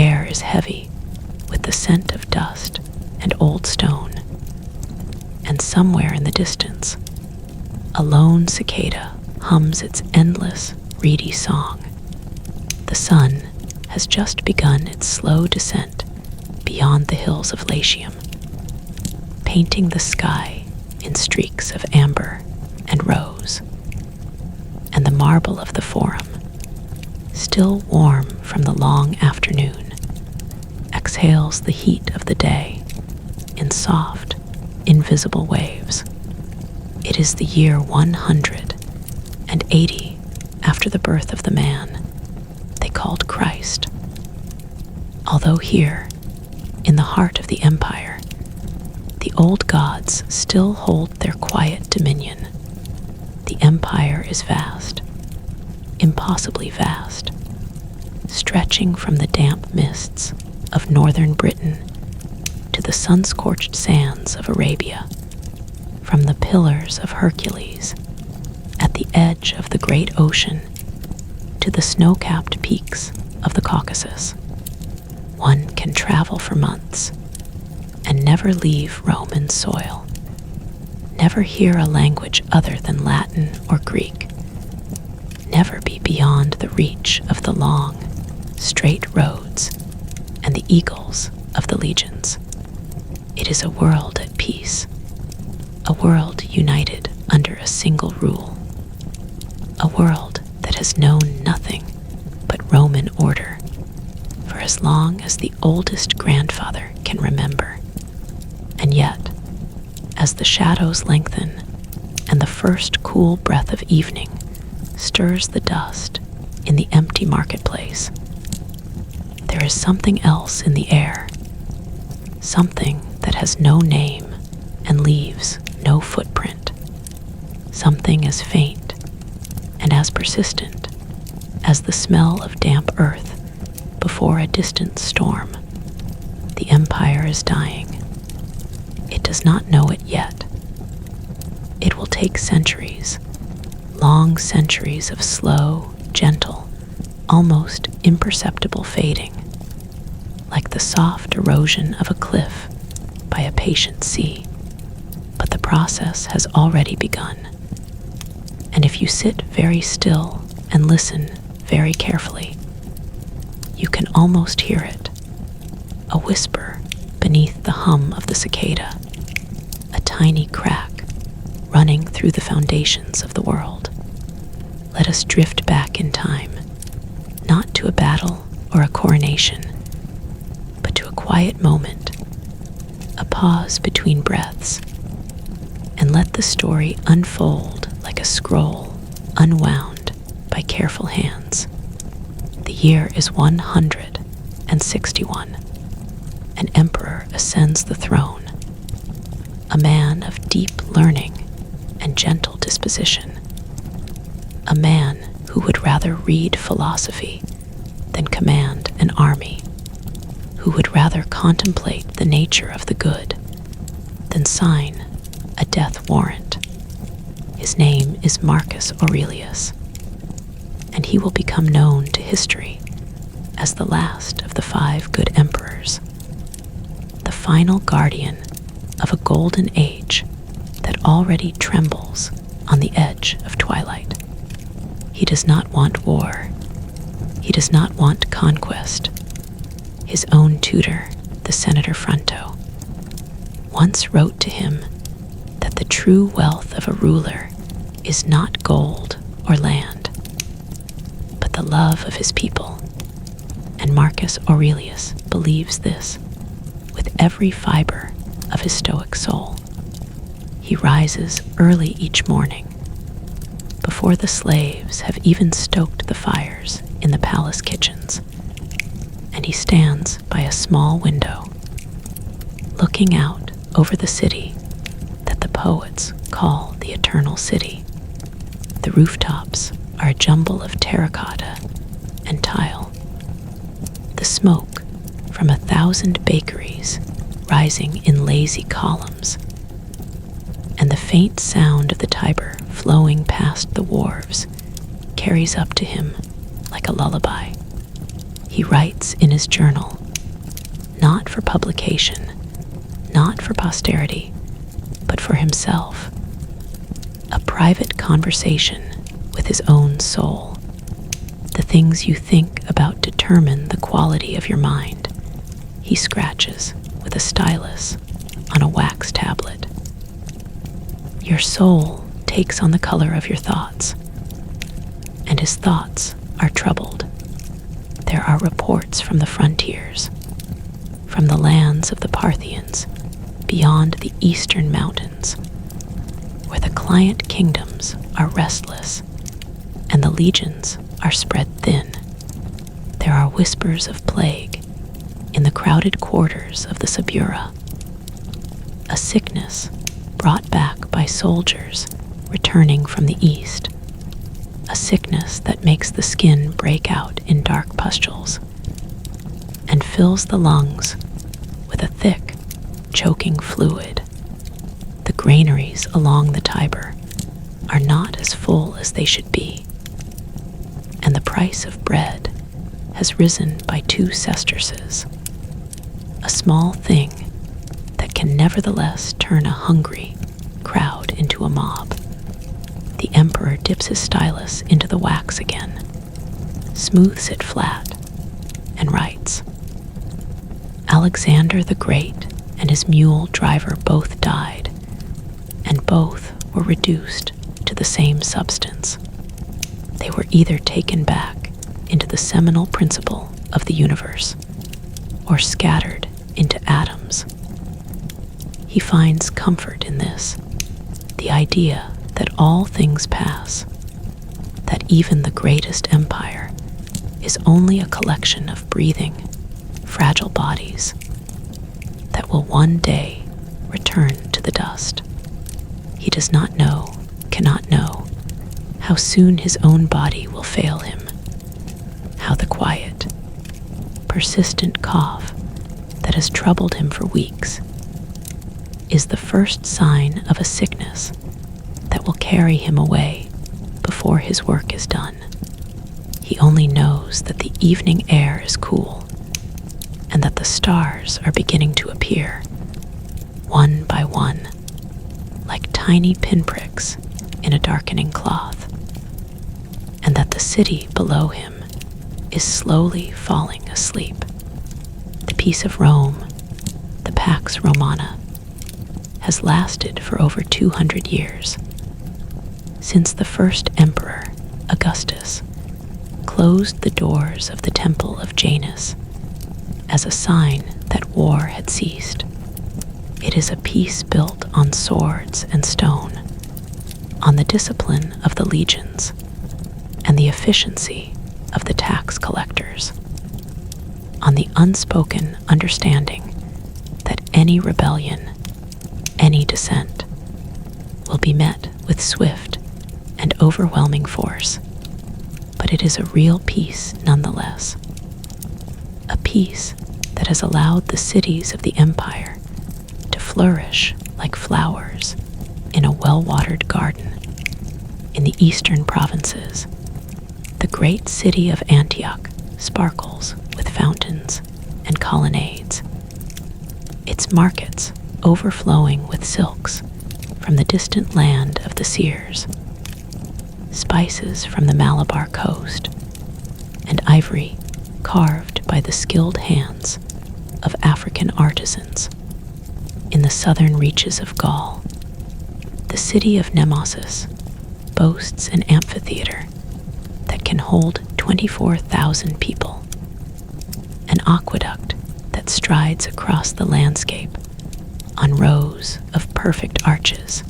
air is heavy with the scent of dust and old stone. And somewhere in the distance, a lone cicada hums its endless, reedy song. The sun has just begun its slow descent beyond the hills of Latium, painting the sky in streaks of amber and rose. And the marble of the Forum, still warm from the long afternoon, exhales the heat of the day in soft, invisible waves. It is the year 180 after the birth of the man they called Christ. Although here, in the heart of the empire, the old gods still hold their quiet dominion, the empire is vast, impossibly vast, stretching from the damp mists of northern Britain to the sun-scorched sands of Arabia, from the pillars of Hercules at the edge of the great ocean to the snow-capped peaks of the Caucasus. One can travel for months and never leave Roman soil, never hear a language other than Latin or Greek, never be beyond the reach of the long, straight roads and the eagles of the legions. It is a world at peace, a world united under a single rule, a world that has known nothing but Roman order for as long as the oldest grandfather can remember. And yet, as the shadows lengthen and the first cool breath of evening stirs the dust in the empty marketplace, there is something else in the air, something that has no name and leaves no footprint, something as faint and as persistent as the smell of damp earth before a distant storm. The empire is dying. It does not know it yet. It will take centuries, long centuries of slow, gentle, almost imperceptible fading, like the soft erosion of a cliff by a patient sea. But the process has already begun. And if you sit very still and listen very carefully, you can almost hear it, a whisper beneath the hum of the cicada, a tiny crack running through the foundations of the world. Let us drift back in time, not to a battle or a coronation, but to a quiet moment, a pause between breaths, and let the story unfold like a scroll unwound by careful hands. The year is 161. An emperor ascends the throne, a man of deep learning and gentle disposition, a man who would rather read philosophy than command an army, who would rather contemplate the nature of the good than sign a death warrant. His name is Marcus Aurelius, and he will become known to history as the last of the 5 good emperors, the final guardian of a golden age that already trembles on the edge of twilight. He does not want war. He does not want conquest. His own tutor, the Senator Fronto, once wrote to him that the true wealth of a ruler is not gold or land, but the love of his people. And Marcus Aurelius believes this with every fiber of his stoic soul. He rises early each morning, before the slaves have even stoked the fires in the palace kitchens, and he stands by a small window, looking out over the city that the poets call the Eternal City. The rooftops are a jumble of terracotta and tile. The smoke from 1,000 bakeries rising in lazy columns, and the faint sound of the Tiber flowing past the wharves carries up to him like a lullaby. He writes in his journal, not for publication, not for posterity, but for himself. A private conversation with his own soul. The things you think about determine the quality of your mind. He scratches with a stylus on a wax tablet. Your soul takes on the color of your thoughts, and his thoughts are troubled. There are reports from the frontiers, from the lands of the Parthians, beyond the eastern mountains, where the client kingdoms are restless and the legions are spread thin. There are whispers of plague in the crowded quarters of the Subura, a sickness brought back by soldiers returning from the east, a sickness that makes the skin break out in dark pustules and fills the lungs with a thick, choking fluid. The granaries along the Tiber are not as full as they should be, and the price of bread has risen by 2 sesterces, a small thing that can nevertheless turn a hungry crowd into a mob. The emperor dips his stylus into the wax again, smooths it flat, and writes, Alexander the Great and his mule driver both died, and both were reduced to the same substance. They were either taken back into the seminal principle of the universe, or scattered into atoms. He finds comfort in this, the idea that all things pass, that even the greatest empire is only a collection of breathing, fragile bodies that will one day return to the dust. He does not know, cannot know, how soon his own body will fail him, how the quiet, persistent cough that has troubled him for weeks is the first sign of a sickness that will carry him away before his work is done. He only knows that the evening air is cool and that the stars are beginning to appear, one by one, like tiny pinpricks in a darkening cloth, and that the city below him is slowly falling asleep. The peace of Rome, the Pax Romana, has lasted for over 200 years, since the first emperor, Augustus, closed the doors of the temple of Janus as a sign that war had ceased. It is a peace built on swords and stone, on the discipline of the legions, and the efficiency of the tax collectors, on the unspoken understanding that any rebellion, any dissent, will be met with swift and overwhelming force, but it is a real peace nonetheless, a peace that has allowed the cities of the empire to flourish like flowers in a well-watered garden. In the eastern provinces, the great city of Antioch sparkles with fountains and colonnades, its markets overflowing with silks from the distant land of the seers, spices from the Malabar coast, and ivory carved by the skilled hands of African artisans. In the southern reaches of Gaul, the city of Nemesis boasts an amphitheater that can hold 24,000 people, an aqueduct that strides across the landscape on rows of perfect arches,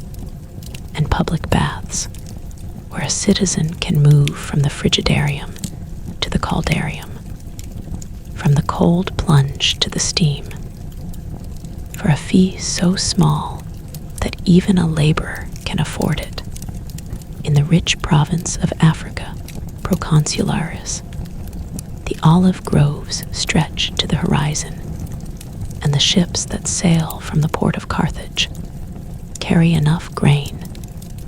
and public baths where a citizen can move from the frigidarium to the caldarium, from the cold plunge to the steam, for a fee so small that even a laborer can afford it. In the rich province of Africa, Proconsularis, the olive groves stretch to the horizon, and the ships that sail from the port of Carthage carry enough grain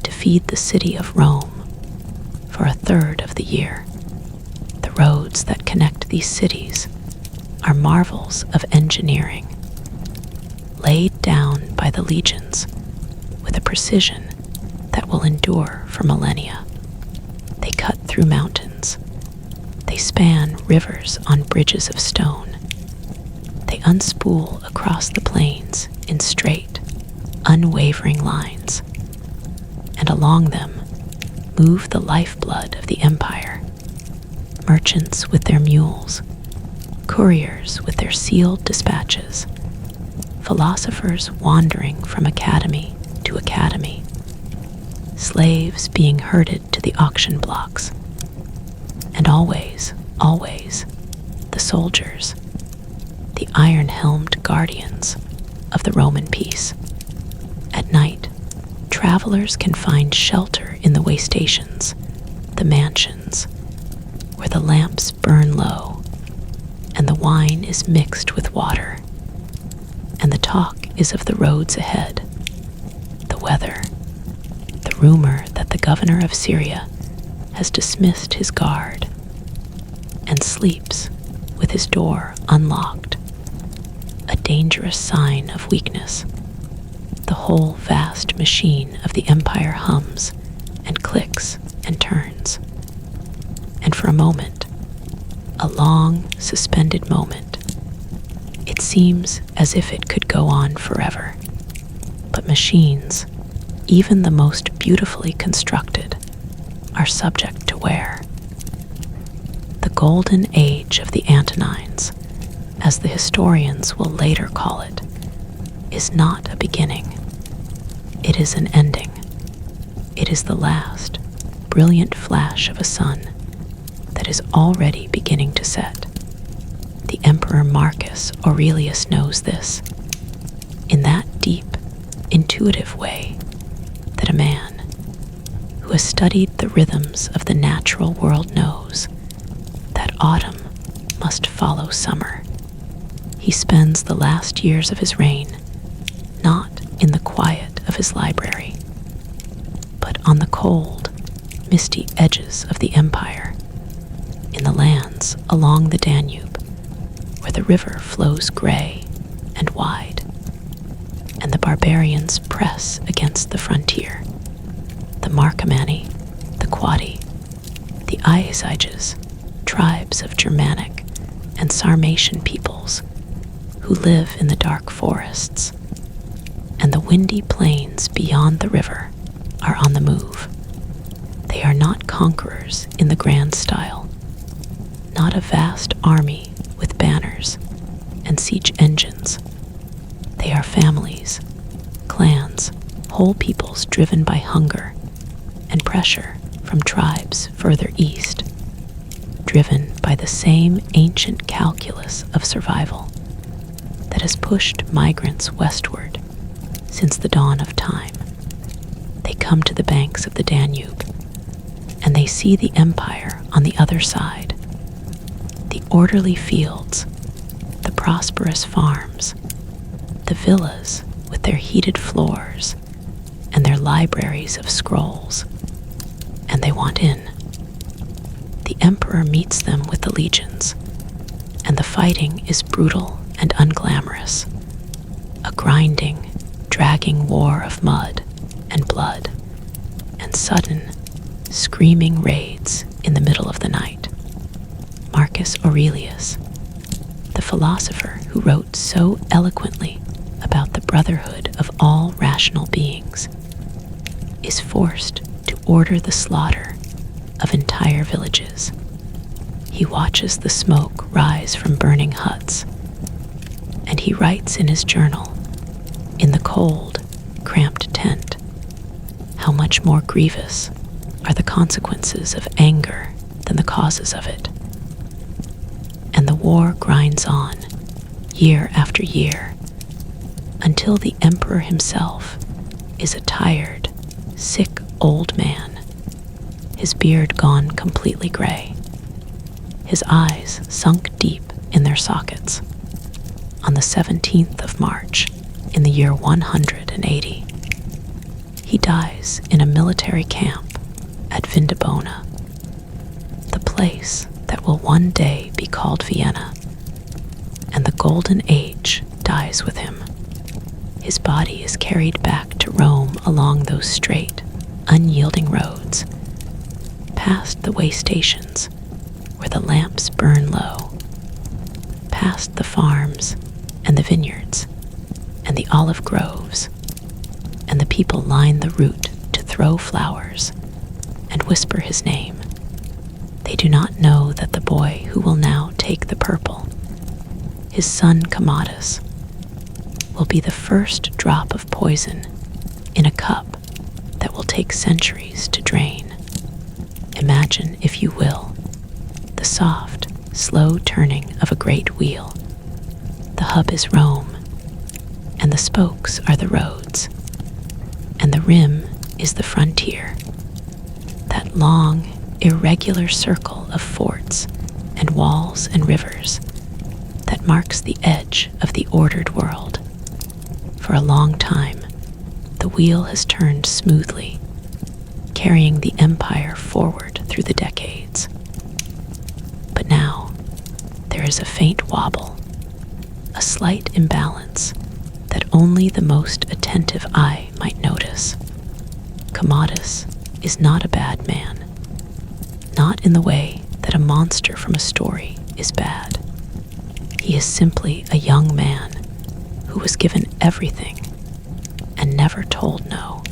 to feed the city of Rome for a third of the year. The roads that connect these cities are marvels of engineering, laid down by the legions with a precision that will endure for millennia. They cut through mountains. They span rivers on bridges of stone. They unspool across the plains in straight, unwavering lines. And along them move the lifeblood of the empire, merchants with their mules, couriers with their sealed dispatches, philosophers wandering from academy to academy, slaves being herded to the auction blocks, and always, always, the soldiers, the iron-helmed guardians of the Roman peace. At night, travelers can find shelter in the way stations, the mansions, where the lamps burn low, and the wine is mixed with water, and the talk is of the roads ahead, the weather, the rumor that the governor of Syria has dismissed his guard and sleeps with his door unlocked, a dangerous sign of weakness. The whole vast machine of the empire hums and clicks and turns. And for a moment, a long, suspended moment, it seems as if it could go on forever. But machines, even the most beautifully constructed, are subject to wear. The golden age of the Antonines, as the historians will later call it, is not a beginning. It is an ending. It is the last, brilliant flash of a sun that is already beginning to set. The Emperor Marcus Aurelius knows this, in that deep, intuitive way that a man who has studied the rhythms of the natural world knows that autumn must follow summer. He spends the last years of his reign not in the quiet of his library, but on the cold, misty edges of the empire, in the lands along the Danube, where the river flows gray and wide, and the barbarians press against the frontier. The Marcomanni, the Quadi, the Iazyges, tribes of Germanic and Sarmatian peoples who live in the dark forests, and the windy plains beyond the river are on the move. They are not conquerors in the grand style, not a vast army with banners and siege engines. They are families, clans, whole peoples driven by hunger and pressure from tribes further east, driven by the same ancient calculus of survival that has pushed migrants westward since the dawn of time. They come to the banks of the Danube, and they see the empire on the other side, the orderly fields, the prosperous farms, the villas with their heated floors and their libraries of scrolls, and they want in. The emperor meets them with the legions, and the fighting is brutal and unglamorous, a grinding, dragging war of mud and blood, and sudden, screaming raids in the middle of the night. Marcus Aurelius, the philosopher who wrote so eloquently about the brotherhood of all rational beings, is forced to order the slaughter of entire villages. He watches the smoke rise from burning huts, and he writes in his journal, in the cold, cramped tent, how much more grievous are the consequences of anger than the causes of it. And the war grinds on, year after year, until the emperor himself is a tired, sick old man, his beard gone completely gray, his eyes sunk deep in their sockets. On the 17th of March, in the year 180, he dies in a military camp at Vindobona, the place that will one day be called Vienna, and the golden age dies with him. His body is carried back to Rome along those straight, unyielding roads, past the way stations where the lamps burn low, past the farms and the vineyards and the olive groves, and the people line the route to throw flowers and whisper his name. They do not know that the boy who will now take the purple, his son Commodus, will be the first drop of poison in a cup that will take centuries to drain. Imagine, if you will, the soft, slow turning of a great wheel. The hub is Rome, and the spokes are the roads, and the rim is the frontier, that long, irregular circle of forts and walls and rivers that marks the edge of the ordered world. For a long time, the wheel has turned smoothly, carrying the empire forward through the decades. But now, there is a faint wobble, a slight imbalance that only the most attentive eye might notice. Commodus is not a bad man, not in the way that a monster from a story is bad. He is simply a young man who was given everything and never told no.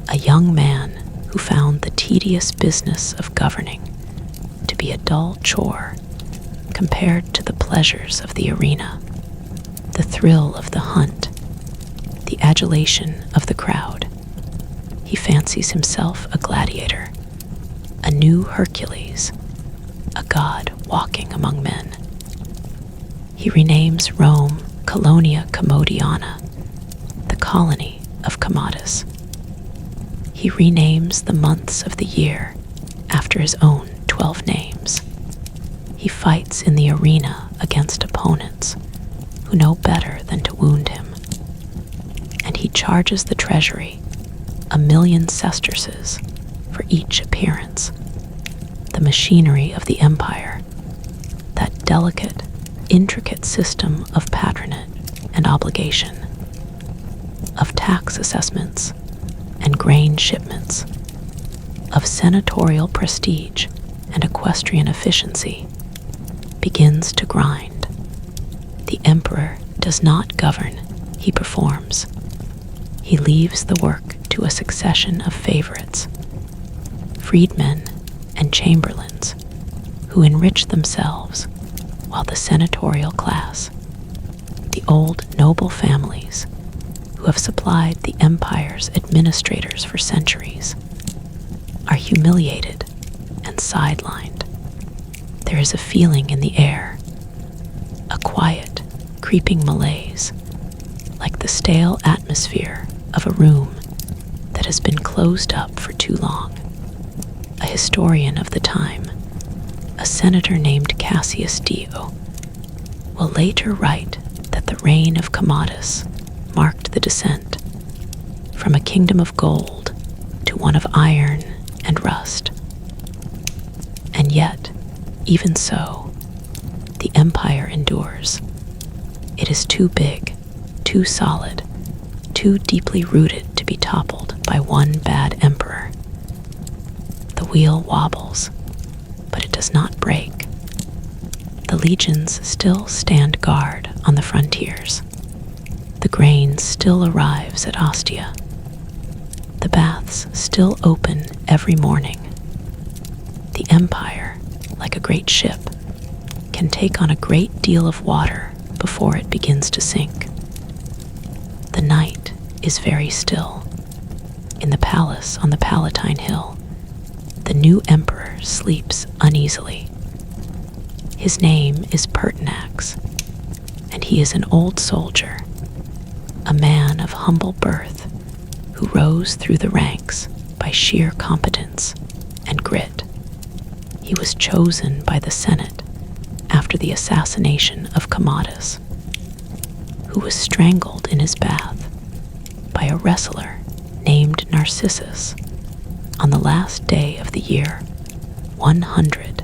A young man who found the tedious business of governing to be a dull chore compared to the pleasures of the arena, the thrill of the hunt, the adulation of the crowd. He fancies himself a gladiator, a new Hercules, a god walking among men. He renames Rome Colonia Commodiana, the colony of Commodus. He renames the months of the year after his own 12 names. He fights in the arena against opponents who know better than to wound him. And he charges the treasury 1,000,000 sesterces for each appearance. The machinery of the empire, that delicate, intricate system of patronage and obligation, of tax assessments and grain shipments, of senatorial prestige and equestrian efficiency, begins to grind. The emperor does not govern, he performs. He leaves the work to a succession of favorites, freedmen and chamberlains, who enrich themselves, while the senatorial class, the old noble families who have supplied the empire's administrators for centuries, are humiliated and sidelined. There is a feeling in the air, a quiet, creeping malaise, like the stale atmosphere of a room that has been closed up for too long. A historian of the time, a senator named Cassius Dio, will later write that the reign of Commodus marked the descent from a kingdom of gold to one of iron and rust. And yet, even so, the empire endures. It is too big, too solid, too deeply rooted to be toppled by one bad emperor. The wheel wobbles, but it does not break. The legions still stand guard on the frontiers. The grain still arrives at Ostia. The baths still open every morning. The empire, like a great ship, can take on a great deal of water before it begins to sink. The night is very still. In the palace on the Palatine Hill, the new emperor sleeps uneasily. His name is Pertinax, and he is an old soldier, a man of humble birth who rose through the ranks by sheer competence and grit. He was chosen by the Senate after the assassination of Commodus, who was strangled in his bath by a wrestler named Narcissus on the last day of the year 100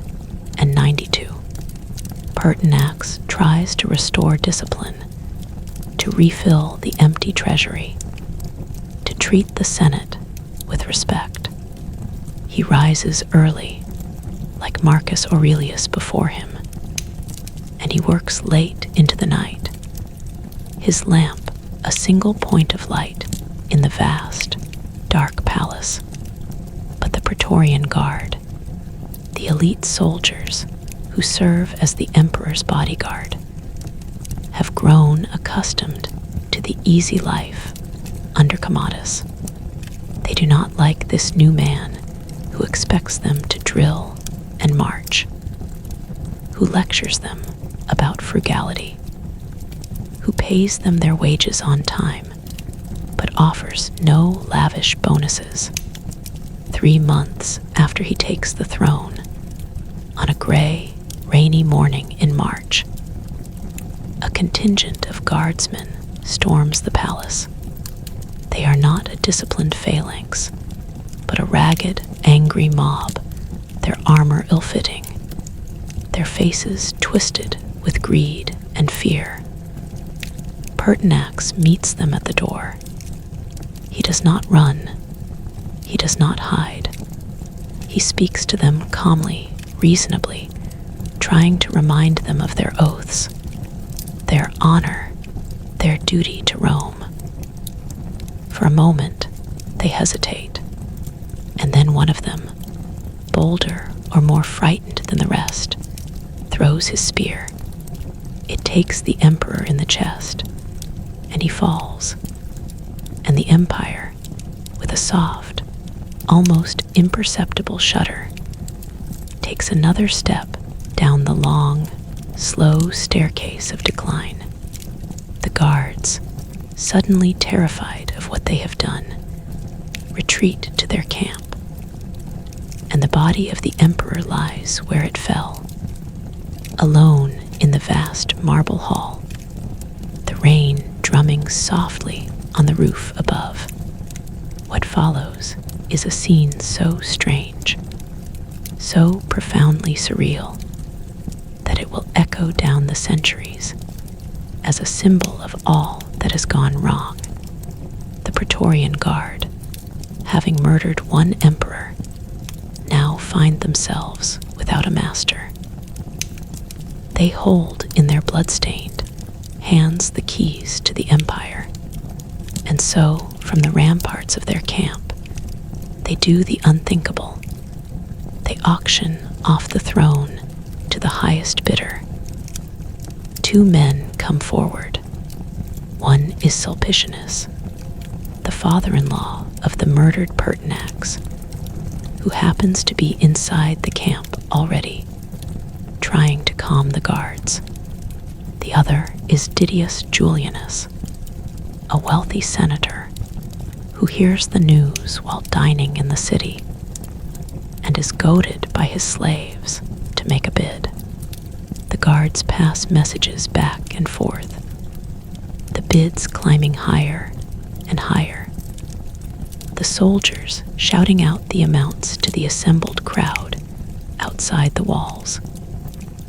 Pertinax tries to restore discipline, to refill the empty treasury, to treat the Senate with respect. He rises early, like Marcus Aurelius before him, and he works late into the night, his lamp a single point of light in the vast, dark palace. But the Praetorian Guard, the elite soldiers who serve as the emperor's bodyguard, have grown accustomed to the easy life under Commodus. They do not like this new man who expects them to drill and march, who lectures them about frugality, who pays them their wages on time, but offers no lavish bonuses. 3 months after he takes the throne, on a gray, rainy morning in March, a contingent of guardsmen storms the palace. They are not a disciplined phalanx, but a ragged, angry mob, their armor ill-fitting, their faces twisted with greed and fear. Pertinax meets them at the door. He does not run. He does not hide. He speaks to them calmly, reasonably, trying to remind them of their oaths, their honor, their duty to Rome. For a moment, they hesitate, and then one of them, bolder or more frightened than the rest, throws his spear. It takes the emperor in the chest, and he falls, and the empire, with a soft, almost imperceptible shudder, takes another step down the long, slow staircase of decline. The guards, suddenly terrified of what they have done, retreat to their camp, and the body of the emperor lies where it fell, alone in the vast marble hall, the rain drumming softly on the roof above. What follows is a scene so strange, so profoundly surreal, that it will echo down the centuries as a symbol of all that has gone wrong. The Praetorian Guard, having murdered one emperor, now find themselves without a master. They hold in their bloodstained hands the keys to the empire, and so, from the ramparts of their camp, they do the unthinkable. They auction off the throne to the highest bidder. 2 men come forward. One is Sulpicianus, the father-in-law of the murdered Pertinax, who happens to be inside the camp already, trying to calm the guards. The other is Didius Julianus, a wealthy senator who hears the news while dining in the city and is goaded by his slaves to make a bid. The guards pass messages back and forth, the bids climbing higher and higher, the soldiers shouting out the amounts to the assembled crowd outside the walls.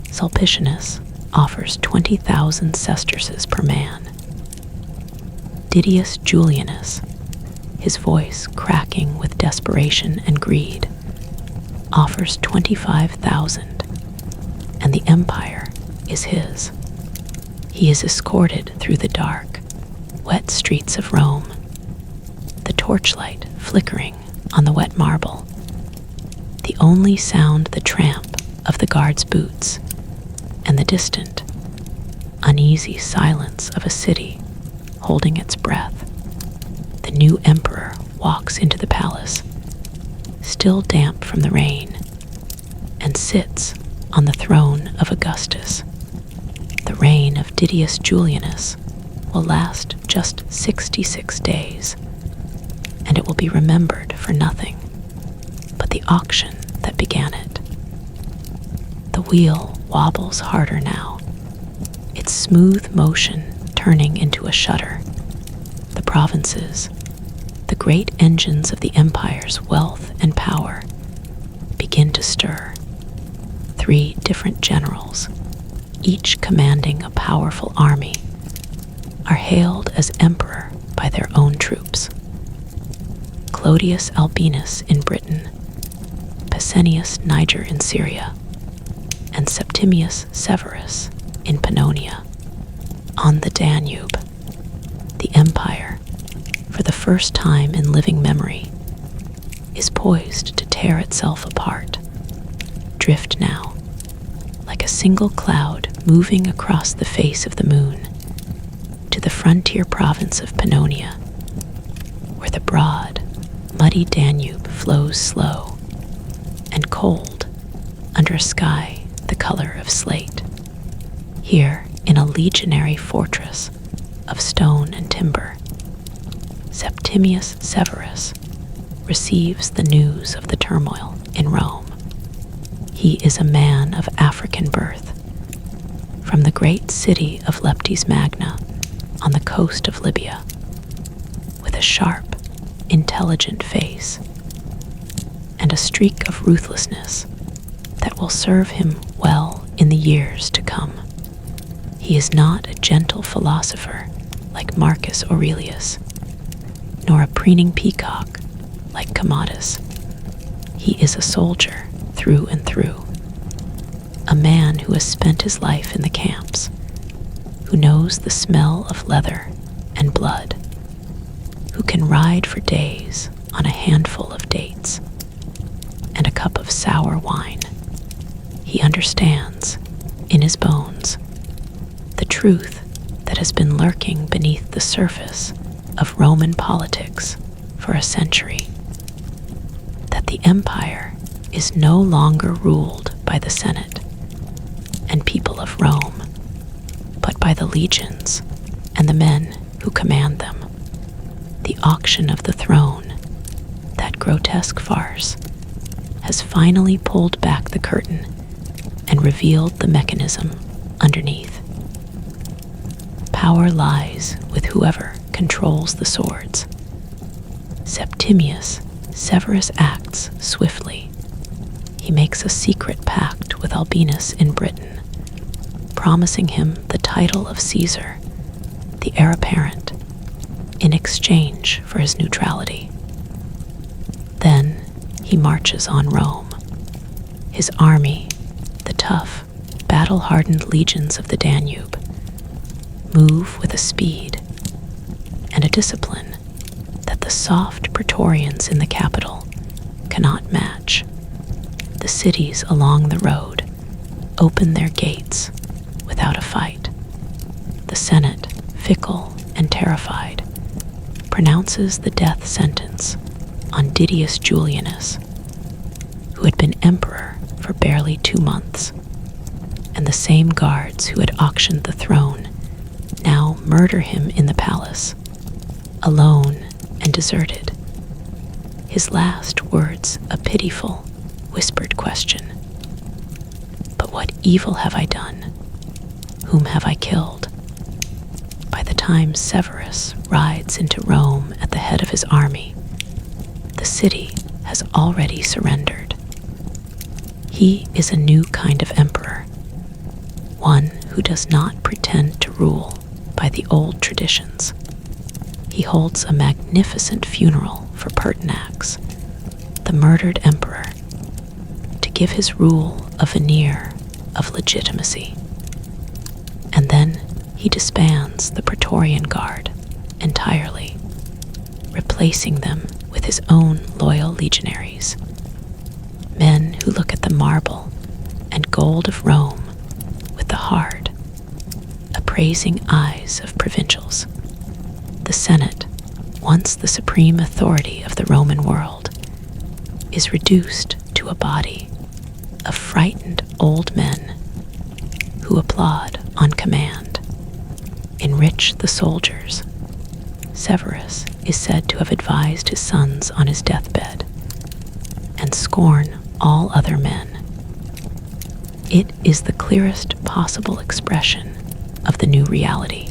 Sulpicianus offers 20,000 sesterces per man. Didius Julianus, his voice cracking with desperation and greed, offers 25,000, and the empire is his. He is escorted through the dark, wet streets of Rome, the torchlight flickering on the wet marble, the only sound the tramp of the guards' boots, and the distant, uneasy silence of a city holding its breath. The new emperor walks into the palace, still damp from the rain, and sits on the throne of Augustus. The reign of Didius Julianus will last just 66 days, and it will be remembered for nothing but the auction that began it. The wheel wobbles harder now, its smooth motion turning into a shudder. The provinces, the great engines of the empire's wealth and power, begin to stir. 3 different generals, each commanding a powerful army, are hailed as emperor by their own troops. Clodius Albinus in Britain, Pescennius Niger in Syria, and Septimius Severus in Pannonia. On the Danube, the empire, for the first time in living memory, is poised to tear itself apart, drift now, like a single cloud moving across the face of the moon, to the frontier province of Pannonia, where the broad, muddy Danube flows slow and cold under a sky the color of slate. Here, in a legionary fortress of stone and timber, Septimius Severus receives the news of the turmoil in Rome. He is a man of African birth, from the great city of Leptis Magna on the coast of Libya, with a sharp, intelligent face and a streak of ruthlessness that will serve him well in the years to come. He is not a gentle philosopher like Marcus Aurelius, nor a preening peacock like Commodus. He is a soldier through and through, a man who has spent his life in the camps, who knows the smell of leather and blood, who can ride for days on a handful of dates and a cup of sour wine. He understands, in his bones, the truth that has been lurking beneath the surface of Roman politics for a century, that the empire is no longer ruled by the Senate and people of Rome, but by the legions and the men who command them. The auction of the throne, that grotesque farce, has finally pulled back the curtain and revealed the mechanism underneath. Power lies with whoever controls the swords. Septimius Severus acts swiftly. He makes a secret pact with Albinus in Britain, promising him the title of Caesar, the heir apparent, in exchange for his neutrality. Then he marches on Rome. His army, the tough, battle-hardened legions of the Danube, move with a speed and a discipline that the soft praetorians in the capital cannot match. The cities along the road open their gates without a fight. The Senate, fickle and terrified, pronounces the death sentence on Didius Julianus, who had been emperor for barely 2 months, and the same guards who had auctioned the throne now murder him in the palace, alone and deserted. His last words a pitiful, whispered question. But what evil have I done? Whom have I killed? By the time Severus rides into Rome at the head of his army, the city has already surrendered. He is a new kind of emperor, one who does not pretend to rule by the old traditions. He holds a magnificent funeral for Pertinax, the murdered emperor, to give his rule a veneer of legitimacy. And then he disbands the Praetorian Guard entirely, replacing them with his own loyal legionaries, men who look at the marble and gold of Rome with the hard, appraising eyes of provincials. The Senate, once the supreme authority of the Roman world, is reduced to a body of frightened old men who applaud on command, enrich the soldiers. Severus is said to have advised his sons on his deathbed, and scorn all other men. It is the clearest possible expression of the new reality.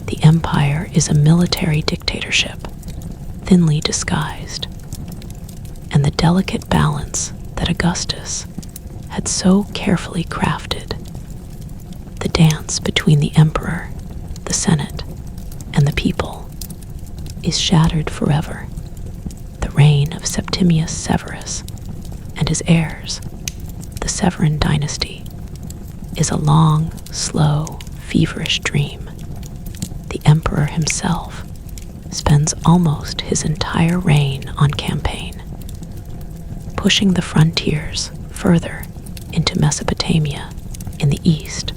The empire is a military dictatorship, thinly disguised, and the delicate balance that Augustus had so carefully crafted The dance between the emperor, the senate, and the people is shattered forever. The reign of Septimius Severus and his heirs, the Severan dynasty, is a long, slow, feverish dream. The emperor himself spends almost his entire reign on campaign, pushing the frontiers further into Mesopotamia in the east,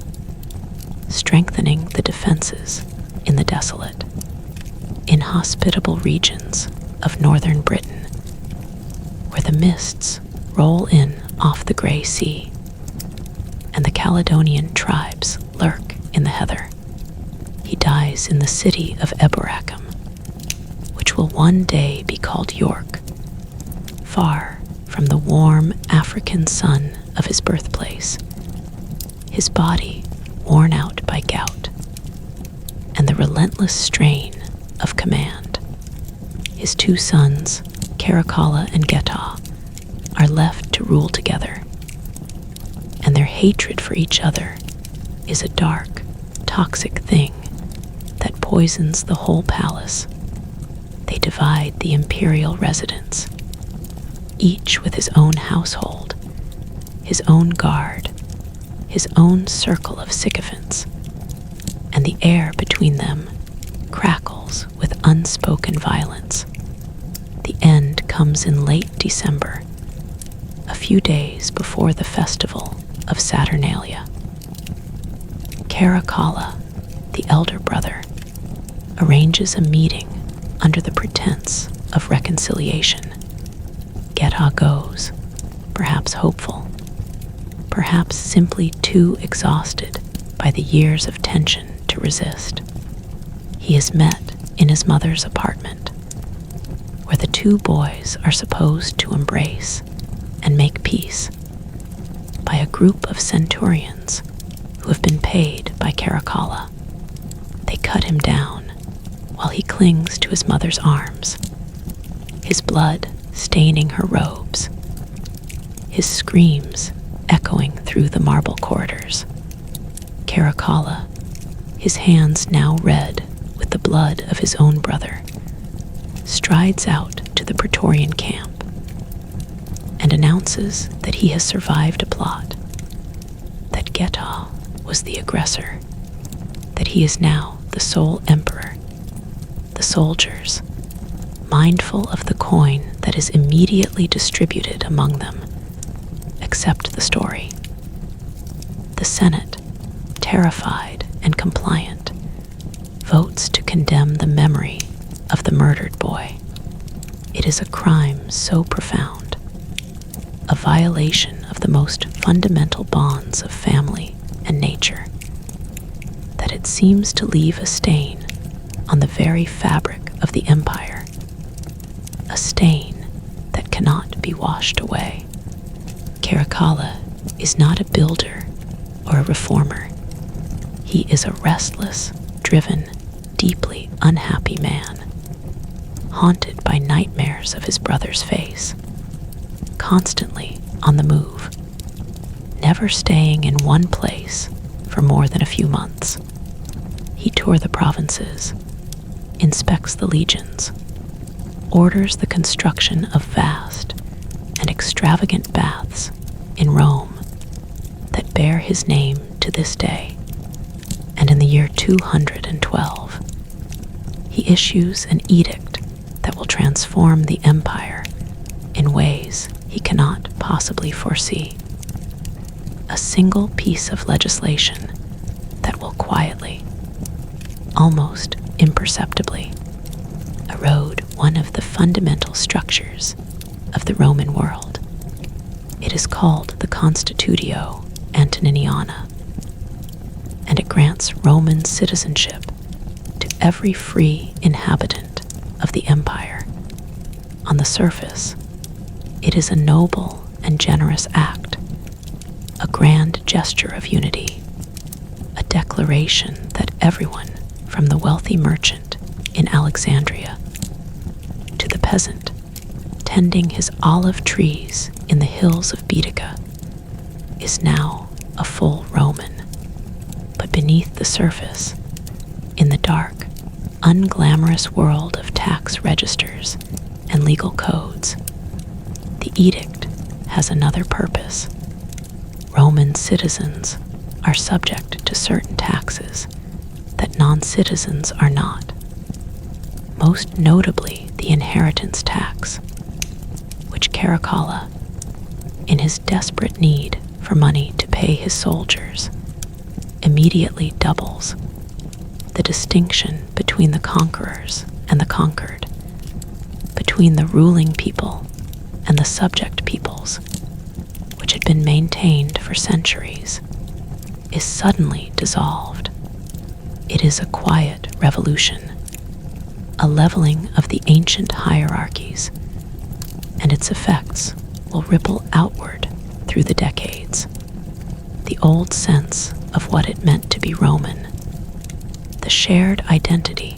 strengthening the defenses in the desolate, inhospitable regions of northern Britain, where the mists roll in off the gray sea, and the Caledonian tribes lurk in the heather. He dies in the city of Eboracum, which will one day be called York, far from the warm African sun of his birthplace, his body worn out by gout and the relentless strain of command. His two sons, Caracalla and Getaw, are left to rule together, and their hatred for each other is a dark, toxic thing that poisons the whole palace. They divide the imperial residence, each with his own household, his own guard, his own circle of sycophants, and the air between them crackles with unspoken violence. The end comes in late December, a few days before the festival of Saturnalia. Caracalla, the elder brother, arranges a meeting under the pretense of reconciliation. Getaw goes, perhaps hopeful, perhaps simply too exhausted by the years of tension to resist. He is met in his mother's apartment, where the two boys are supposed to embrace and make peace, by a group of centurions who have been paid by Caracalla. They cut him down while he clings to his mother's arms, his blood staining her robes, his screams echoing through the marble corridors. Caracalla, his hands now red with the blood of his own brother, strides out to the Praetorian camp and announces that he has survived a plot, that Getaw was the aggressor, that he is now the sole emperor. The soldiers, mindful of the coin that is immediately distributed among them, accept the story. The Senate, terrified and compliant, votes to condemn the memory of the murdered boy. It is a crime so profound, a violation of the most fundamental bonds of family and nature, that it seems to leave a stain on the very fabric of the empire, a stain that cannot be washed away. Caracalla is not a builder or a reformer. He is a restless, driven, deeply unhappy man, haunted by nightmares of his brother's face, constantly on the move, never staying in one place for more than a few months. He toured the provinces, inspects the legions, orders the construction of vast and extravagant baths in Rome that bear his name to this day. And in the year 212, he issues an edict that will transform the empire in ways he cannot possibly foresee. A single piece of legislation that will quietly, almost imperceptibly, erode one of the fundamental structures of the Roman world. It is called the Constitutio Antoniniana, and it grants Roman citizenship to every free inhabitant of the empire. On the surface, it is a noble and generous act, a grand gesture of unity, a declaration that everyone, from the wealthy merchant in Alexandria to the peasant tending his olive trees in the hills of Baetica, is now a full Roman. But beneath the surface, in the dark, unglamorous world of tax registers and legal codes, the edict has another purpose. Roman citizens are subject to certain taxes that non-citizens are not, most notably the inheritance tax, which Caracalla, in his desperate need for money to pay his soldiers, immediately doubles the distinction between the conquerors and the conquered, between the ruling people and the subject peoples, which had been maintained for centuries, is suddenly dissolved. It is a quiet revolution, a leveling of the ancient hierarchies, and its effects will ripple outward through the decades. The old sense of what it meant to be Roman, the shared identity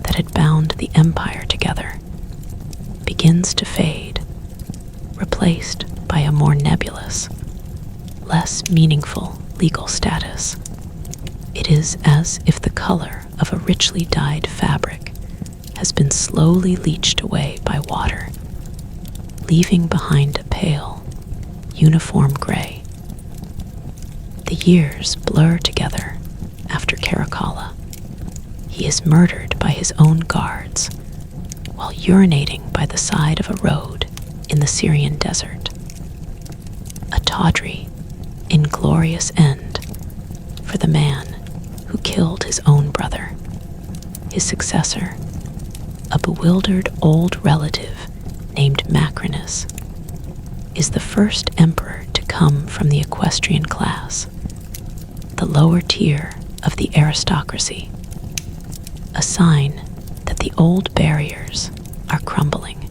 that had bound the empire together, begins to fade, replaced by a more nebulous, less meaningful legal status. It is as if the color of a richly dyed fabric has been slowly leached away by water, leaving behind a pale, uniform gray. The years blur together after Caracalla. He is murdered by his own guards while urinating by the side of a road in the Syrian desert. A tawdry, inglorious end for the man who killed his own brother. His successor, a bewildered old relative named Macrinus, is the first emperor to come from the equestrian class, the lower tier of the aristocracy, a sign that the old barriers are crumbling.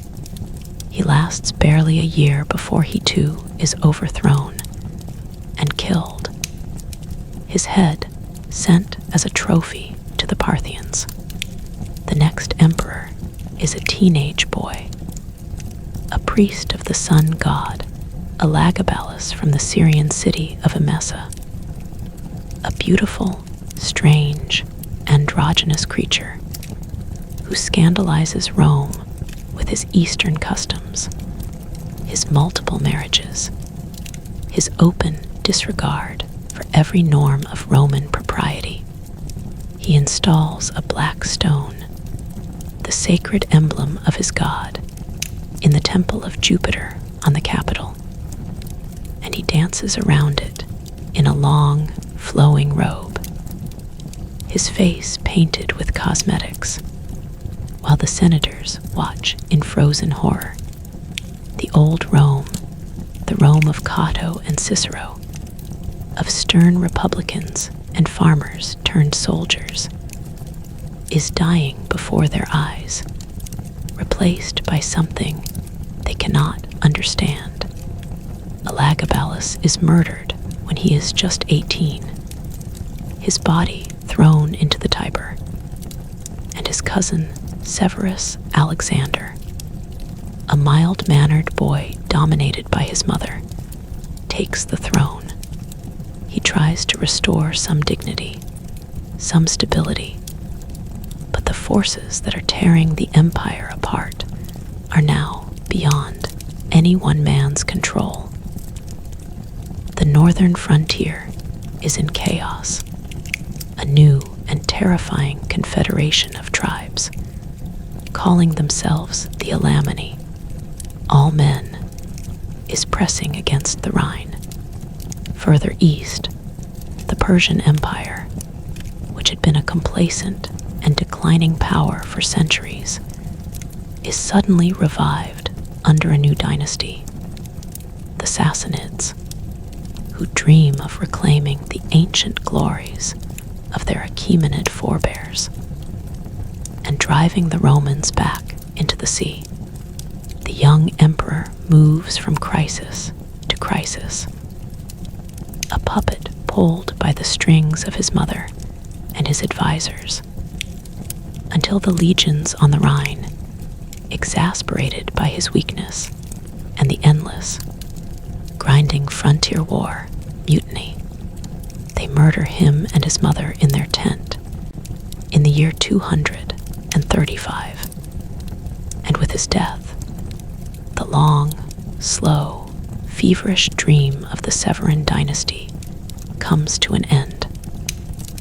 He lasts barely a year before he too is overthrown and killed, his head sent as a trophy to the Parthians. The next emperor is a teenage boy, a priest of the sun god, Elagabalus from the Syrian city of Emesa, a beautiful, strange, androgynous creature who scandalizes Rome with his Eastern customs, his multiple marriages, his open disregard for every norm of Roman propriety. He installs a black stone, the sacred emblem of his god, in the temple of Jupiter on the Capitol, and he dances around it in a long, flowing robe, his face painted with cosmetics, while the senators watch in frozen horror. The old Rome, the Rome of Cato and Cicero, of stern republicans and farmers turned soldiers, is dying before their eyes, replaced by something they cannot understand. Elagabalus is murdered when he is just 18, his body thrown into the Tiber, and his cousin Severus Alexander, a mild-mannered boy dominated by his mother, takes the throne. He tries to restore some dignity, some stability, but the forces that are tearing the empire apart are now beyond any one man's control. The northern frontier is in chaos, a new and terrifying confederation of tribes, calling themselves the Alemanni, all men, is pressing against the Rhine. Further east, the Persian Empire, which had been a complacent and declining power for centuries, is suddenly revived under a new dynasty, the Sassanids, who dream of reclaiming the ancient glories of their Achaemenid forebears and driving the Romans back into the sea. The young emperor moves from crisis to crisis, a puppet pulled by the strings of his mother and his advisors, until the legions on the Rhine, exasperated by his weakness and the endless, grinding frontier war, mutiny. They They murder him and his mother in their tent in the year 235. And with his death, the long, slow, feverish dream of the Severan dynasty comes to an end.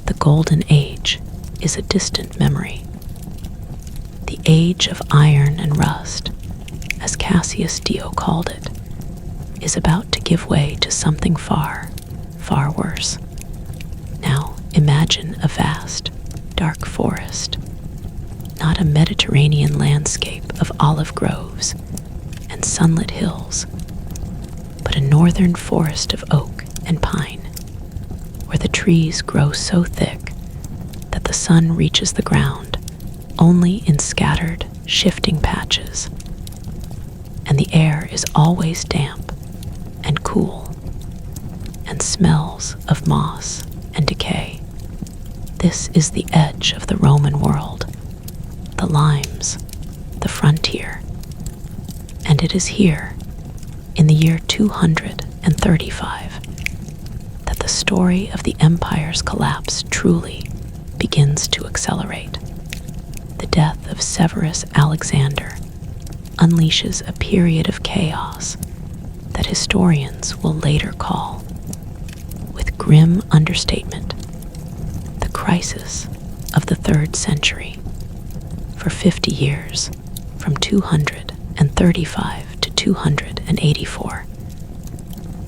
The Golden Age is a distant memory. The age of iron and rust, as Cassius Dio called it, is about to give way to something far, far worse. Now imagine a vast, dark forest, not a Mediterranean landscape of olive groves and sunlit hills, but a northern forest of oak and pine, where the trees grow so thick that the sun reaches the ground only in scattered, shifting patches, and the air is always damp and cool and smells of moss and decay. This is the edge of the Roman world, the limes, the frontier, and it is here, in the year 235, that the story of the empire's collapse truly begins to accelerate. The death of Severus Alexander unleashes a period of chaos that historians will later call, with grim understatement, the crisis of the 3rd century. For 50 years, from 235 to 284,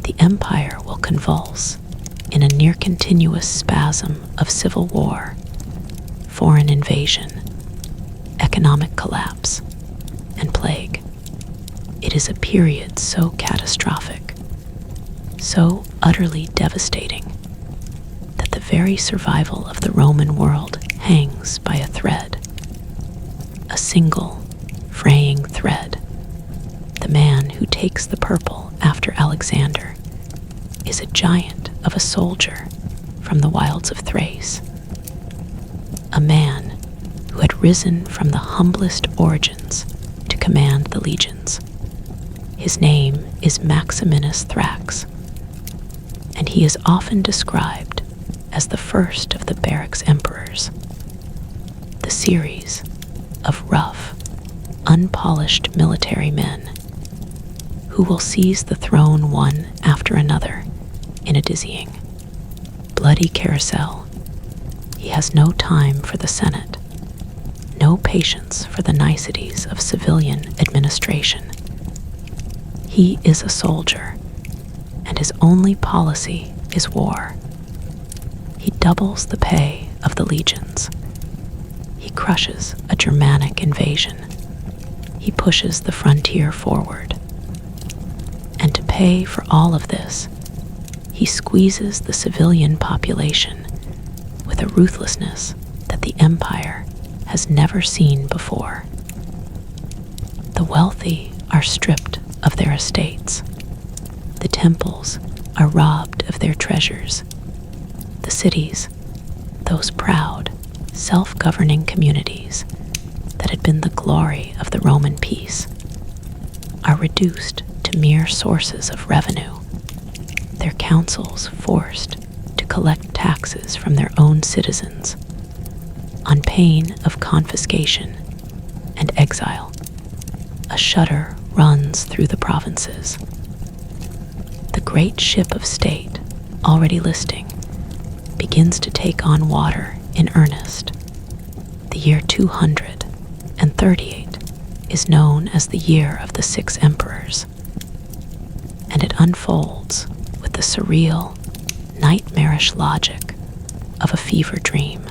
the empire will convulse in a near-continuous spasm of civil war, foreign invasion, economic collapse, and plague. It is a period so catastrophic, so utterly devastating, that the very survival of the Roman world hangs by a thread. A single, fraying thread. The man who takes the purple after Alexander is a giant of a soldier from the wilds of Thrace. A man who had risen from the humblest origins to command the legions. His name is Maximinus Thrax, and he is often described as the first of the barracks emperors. The series of rough, unpolished military men who will seize the throne one after another in a dizzying, bloody carousel. He has no time for the Senate, no patience for the niceties of civilian administration. He is a soldier, and his only policy is war. He doubles the pay of the legions. He crushes a Germanic invasion. He pushes the frontier forward. And to pay for all of this, he squeezes the civilian population with a ruthlessness that the empire has never seen before. The wealthy are stripped of their estates. The temples are robbed of their treasures. The cities, those proud, self-governing communities that had been the glory of the Roman peace, are reduced to mere sources of revenue, their councils forced to collect taxes from their own citizens, on pain of confiscation and exile. A shudder runs through the provinces. The great ship of state, already listing, begins to take on water in earnest. The year 238 is known as the year of the 6 emperors, and it unfolds with the surreal, nightmarish logic of a fever dream.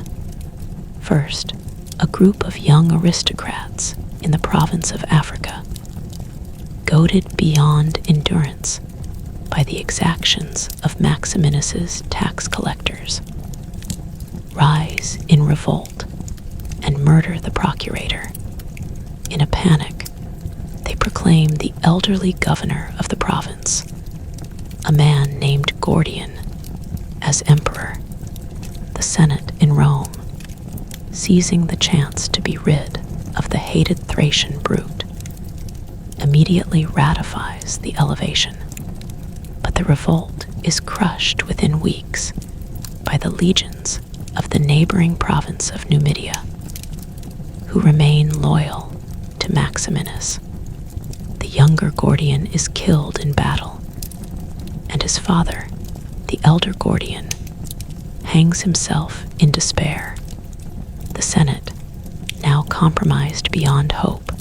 First, a group of young aristocrats in the province of Africa, goaded beyond endurance by the exactions of Maximinus's tax collectors, rise in revolt and murder the procurator. In a panic, they proclaim the elderly governor of the province, a man named Gordian, as emperor. The Senate in Rome, seizing the chance to be rid of the hated Thracian brute, immediately ratifies the elevation. But the revolt is crushed within weeks, by the legions of the neighboring province of Numidia, who remain loyal to Maximinus. The younger Gordian is killed in battle, and his father, the elder Gordian, hangs himself in despair. The Senate, now compromised beyond hope,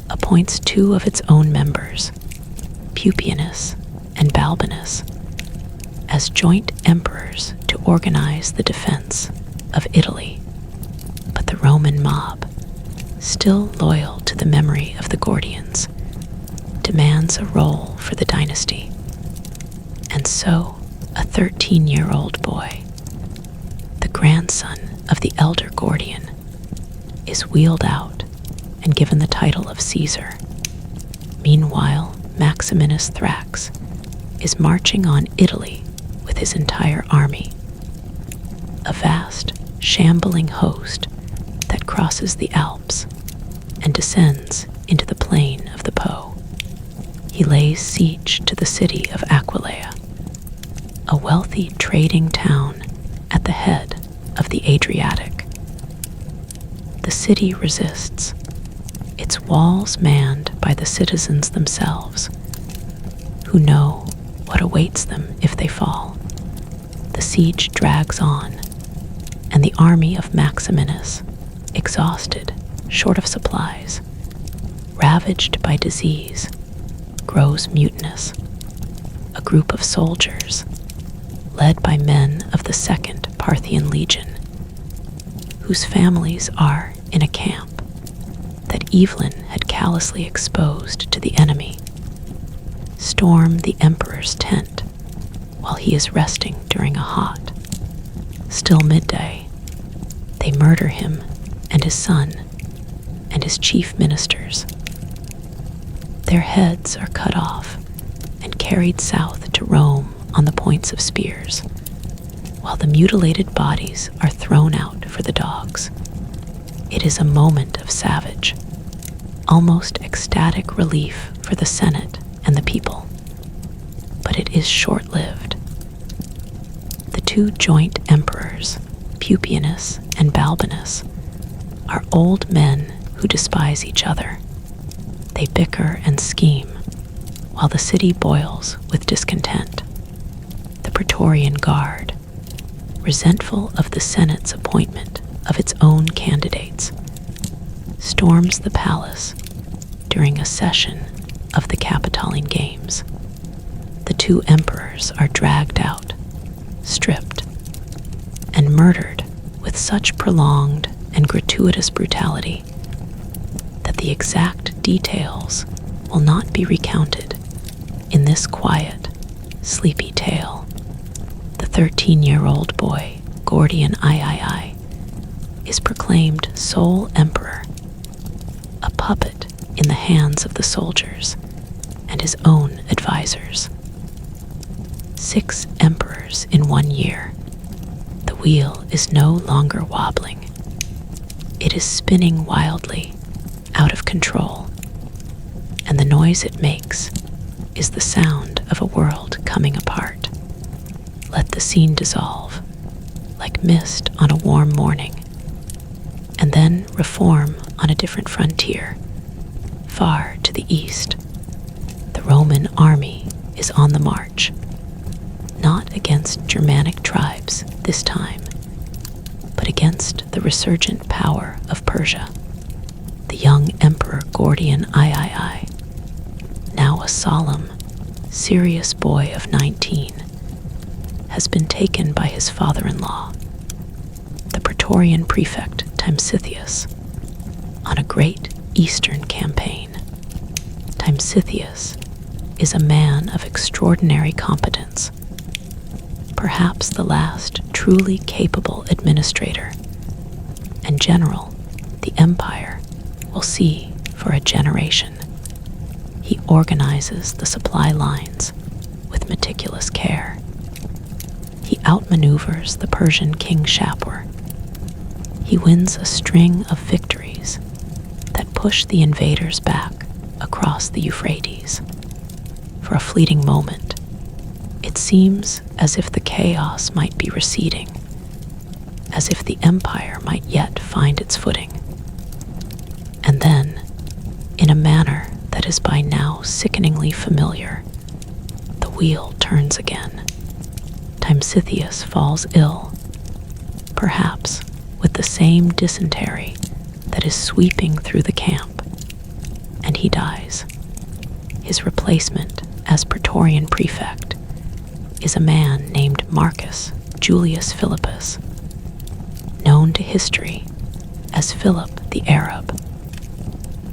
appoints two of its own members, Pupienus and Balbinus, as joint emperors to organize the defense of Italy. But the Roman mob, still loyal to the memory of the Gordians, demands a role for the dynasty. And so, a 13-year-old boy, the grandson of the elder Gordian, is wheeled out and given the title of Caesar. Meanwhile, Maximinus Thrax is marching on Italy with his entire army, a vast, shambling host that crosses the Alps and descends into the plain of the Po. He lays siege to the city of Aquileia, a wealthy trading town at the head of the Adriatic. The city resists, its walls manned by the citizens themselves, who know what awaits them if they fall. The siege drags on, and the army of Maximinus, exhausted, short of supplies, ravaged by disease, grows mutinous. A group of soldiers, led by men of the Second Parthian Legion, whose families are in a camp that Evelyn had callously exposed to the enemy, storm the emperor's tent while he is resting during a hot, still midday. They murder him and his son and his chief ministers. Their heads are cut off and carried south to Rome on the points of spears, while the mutilated bodies are thrown out for the dogs. It is a moment of savage, almost ecstatic relief for the Senate and the people, but it is short-lived. The two joint emperors, Pupienus and Balbinus, are old men who despise each other. They bicker and scheme, while the city boils with discontent. The Praetorian Guard, resentful of the Senate's appointment of its own candidates, storms the palace during a session of the Capitoline Games. The two emperors are dragged out, stripped, and murdered with such prolonged and gratuitous brutality that the exact details will not be recounted in this quiet, sleepy tale. The 13-year-old boy, Gordian III, is proclaimed sole emperor, a puppet in the hands of the soldiers and his own advisors. 6 emperors in 1 year. The wheel is no longer wobbling. It is spinning wildly, out of control, and the noise it makes is the sound of a world coming apart. Let the scene dissolve, like mist on a warm morning, and then reform on a different frontier, far to the east. The Roman army is on the march, not against Germanic tribes this time, but against the resurgent power of Persia. The young Emperor Gordian III, now a solemn, serious boy of 19, has been taken by his father-in-law, the Praetorian prefect Timesitheus, on a great eastern campaign. Timesitheus is a man of extraordinary competence, perhaps the last truly capable administrator and general the empire will see for a generation. He organizes the supply lines with meticulous care. He outmaneuvers the Persian king Shapur. He wins a string of victories that push the invaders back across the Euphrates. For a fleeting moment, it It seems as if the chaos might be receding, as if the empire might yet find its footing. And then, in a manner that is by now sickeningly familiar, the wheel turns again. Timesitheus falls ill, perhaps with the same dysentery that is sweeping through the camp, and he dies. His replacement as Praetorian prefect is a man named Marcus Julius Philippus, known to history as Philip the Arab,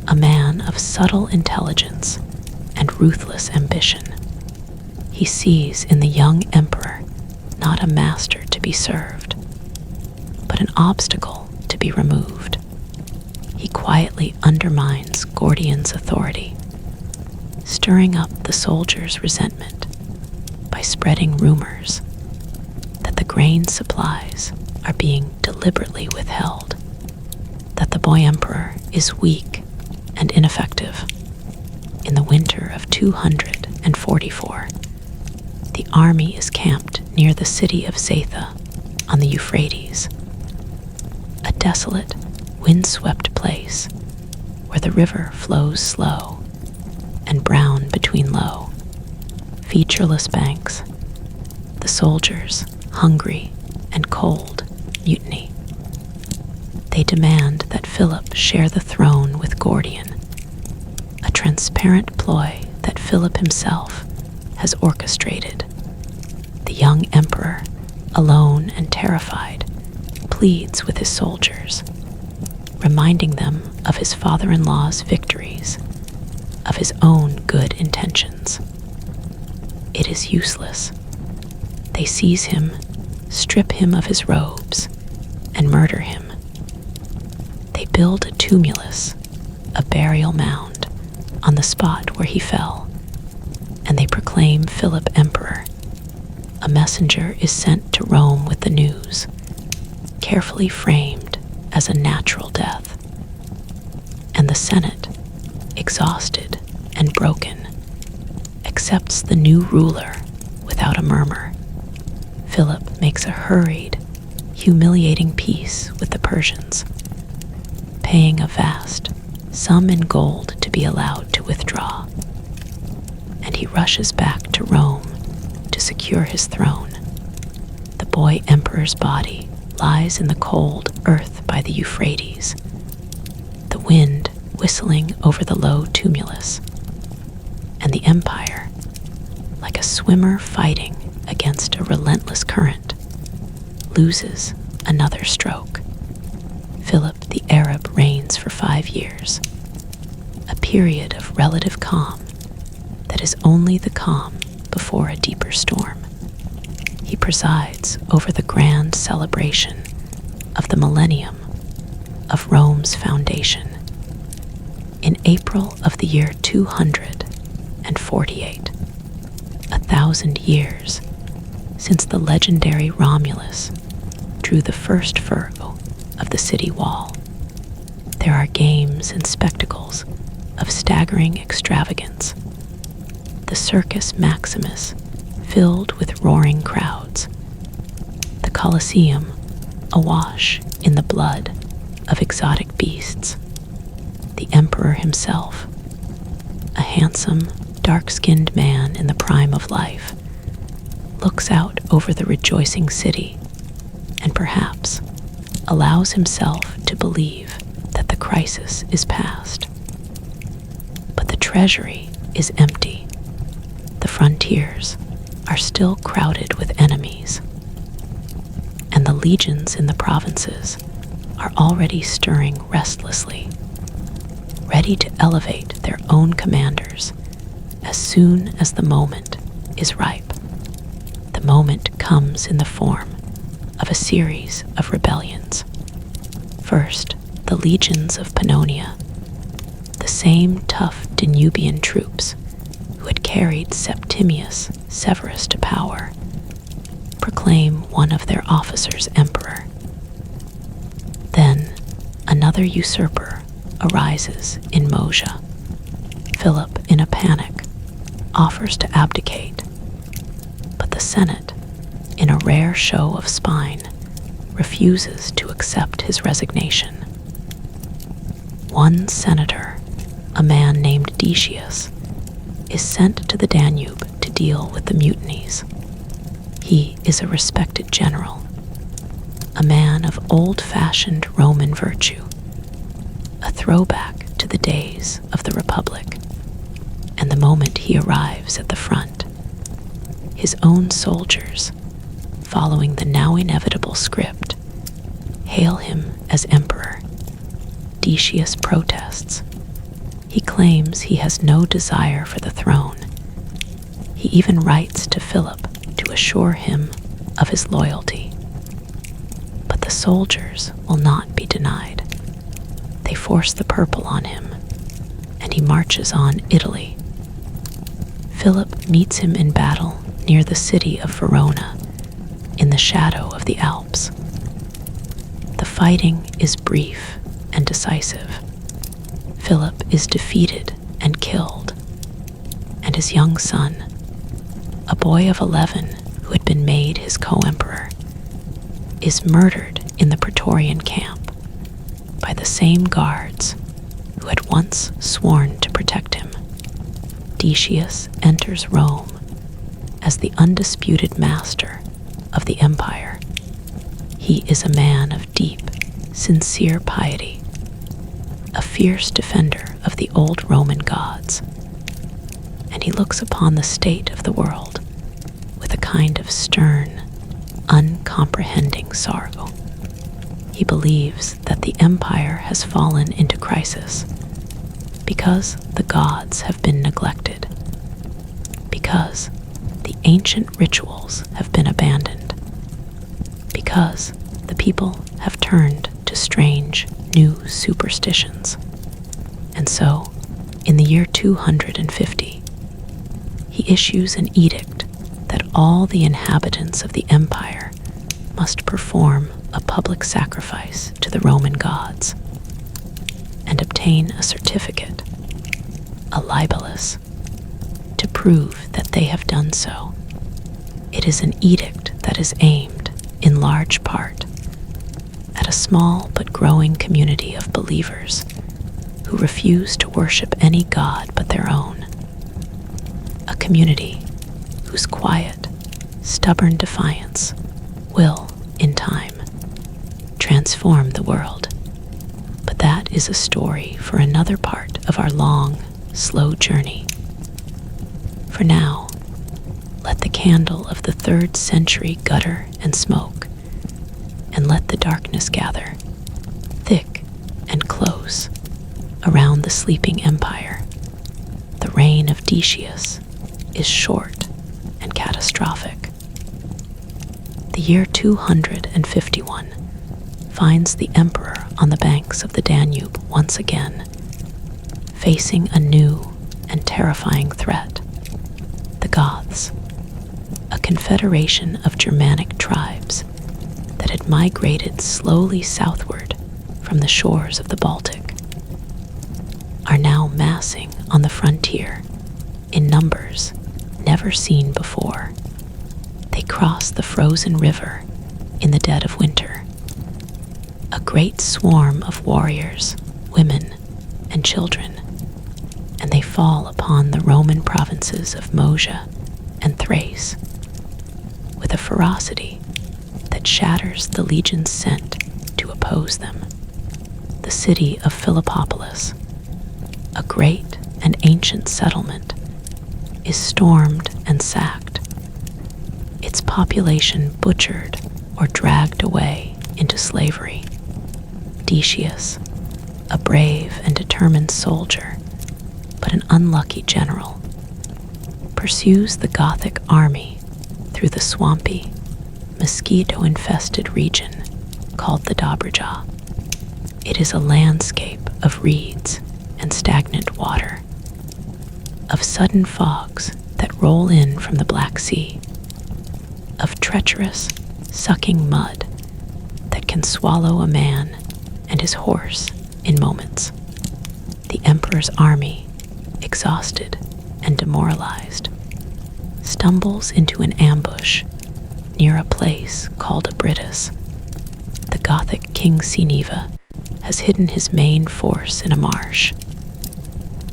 a man of subtle intelligence and ruthless ambition. He sees in the young emperor not a master to be served, but an obstacle to be removed. He quietly undermines Gordian's authority, stirring up the soldiers' resentment by spreading rumors that the grain supplies are being deliberately withheld, that the boy emperor is weak and ineffective. In the winter of 244, the army is camped near the city of Zatha on the Euphrates, a desolate, windswept place where the river flows slow and brown between low, featureless banks. The soldiers, hungry and cold, mutiny. They demand that Philip share the throne with Gordian, a transparent ploy that Philip himself has orchestrated. The young emperor, alone and terrified, pleads with his soldiers, reminding them of his father-in-law's victories, of his own good intentions. It is useless. They seize him, strip him of his robes, and murder him. They build a tumulus, a burial mound, on the spot where he fell, and they proclaim Philip emperor. A messenger is sent to Rome with the news, carefully framed as a natural death. And the Senate, exhausted and broken, accepts the new ruler without a murmur. Philip makes a hurried, humiliating peace with the Persians, paying a vast sum in gold to be allowed to withdraw. And he rushes back to Rome to secure his throne. The boy emperor's body lies in the cold earth by the Euphrates, the wind whistling over the low tumulus, and the empire, like a swimmer fighting against a relentless current, loses another stroke. Philip the Arab reigns for 5 years, a period of relative calm that is only the calm before a deeper storm. He presides over the grand celebration of the millennium of Rome's foundation. In April of the year 248, 1,000 years since the legendary Romulus drew the first furrow of the city wall, there are games and spectacles of staggering extravagance. The Circus Maximus filled with roaring crowds, the Colosseum awash in the blood of exotic beasts, the emperor himself, a handsome, dark-skinned man in the prime of life, looks out over the rejoicing city and perhaps allows himself to believe that the crisis is past. But the treasury is empty. The frontiers are still crowded with enemies, and the legions in the provinces are already stirring restlessly, ready to elevate their own commanders as soon as the moment is ripe. The moment comes in the form of a series of rebellions. First, the legions of Pannonia, the same tough Danubian troops who had carried Septimius Severus to power, proclaim one of their officers emperor. Then another usurper arises in Mosia. Philip, in a panic, offers to abdicate, but the Senate, in a rare show of spine, refuses to accept his resignation. One senator, a man named Decius, is sent to the Danube to deal with the mutinies. He is a respected general, a man of old-fashioned Roman virtue, a throwback to the days of the Republic. And the moment he arrives at the front, his own soldiers, following the now inevitable script, hail him as emperor. Decius protests. He claims he has no desire for the throne. He even writes to Philip to assure him of his loyalty. But the soldiers will not be denied. They force the purple on him, and he marches on Italy. Philip meets him in battle near the city of Verona, in the shadow of the Alps. The fighting is brief and decisive. Philip is defeated and killed, and his young son, a boy of 11 who had been made his co-emperor, is murdered in the Praetorian camp by the same guards who had once sworn to protect him. Decius enters Rome as the undisputed master of the empire. He is a man of deep, sincere piety, a fierce defender of the old Roman gods, and he looks upon the state of the world with a kind of stern, uncomprehending sorrow. He believes that the empire has fallen into crisis because the gods have been neglected, because the ancient rituals have been abandoned, because the people have turned to strange new superstitions. And so, in the year 250, he issues an edict that all the inhabitants of the empire must perform a public sacrifice to the Roman gods and obtain a certificate, a libellus, to prove that they have done so. It is an edict that is aimed, in large part, at a small but growing community of believers who refuse to worship any god but their own. A community whose quiet, stubborn defiance will, in time, transform the world. But that is a story for another part of our long, slow journey. For now, let the candle of the 3rd century gutter and smoke, and let the darkness gather, thick and close, around the sleeping empire. The reign of Decius is short and catastrophic. The year 251 finds the emperor on the banks of the Danube once again, facing a new and terrifying threat: the Goths, a confederation of Germanic tribes that had migrated slowly southward from the shores of the Baltic, are now massing on the frontier in numbers never seen before. They cross the frozen river in the dead of winter. A great swarm of warriors, women, and children, and they fall upon the Roman provinces of Moesia and Thrace with a ferocity that shatters the legions sent to oppose them. The city of Philippopolis, a great and ancient settlement, is stormed and sacked, its population butchered or dragged away into slavery. Decius, a brave and determined soldier, but an unlucky general, pursues the Gothic army through the swampy, mosquito-infested region called the Dobruja. It is a landscape of reeds and stagnant water, of sudden fogs that roll in from the Black Sea, of treacherous, sucking mud that can swallow a man and his horse in moments. The emperor's army, exhausted and demoralized, stumbles into an ambush near a place called Abritus. The Gothic king Sineva has hidden his main force in a marsh,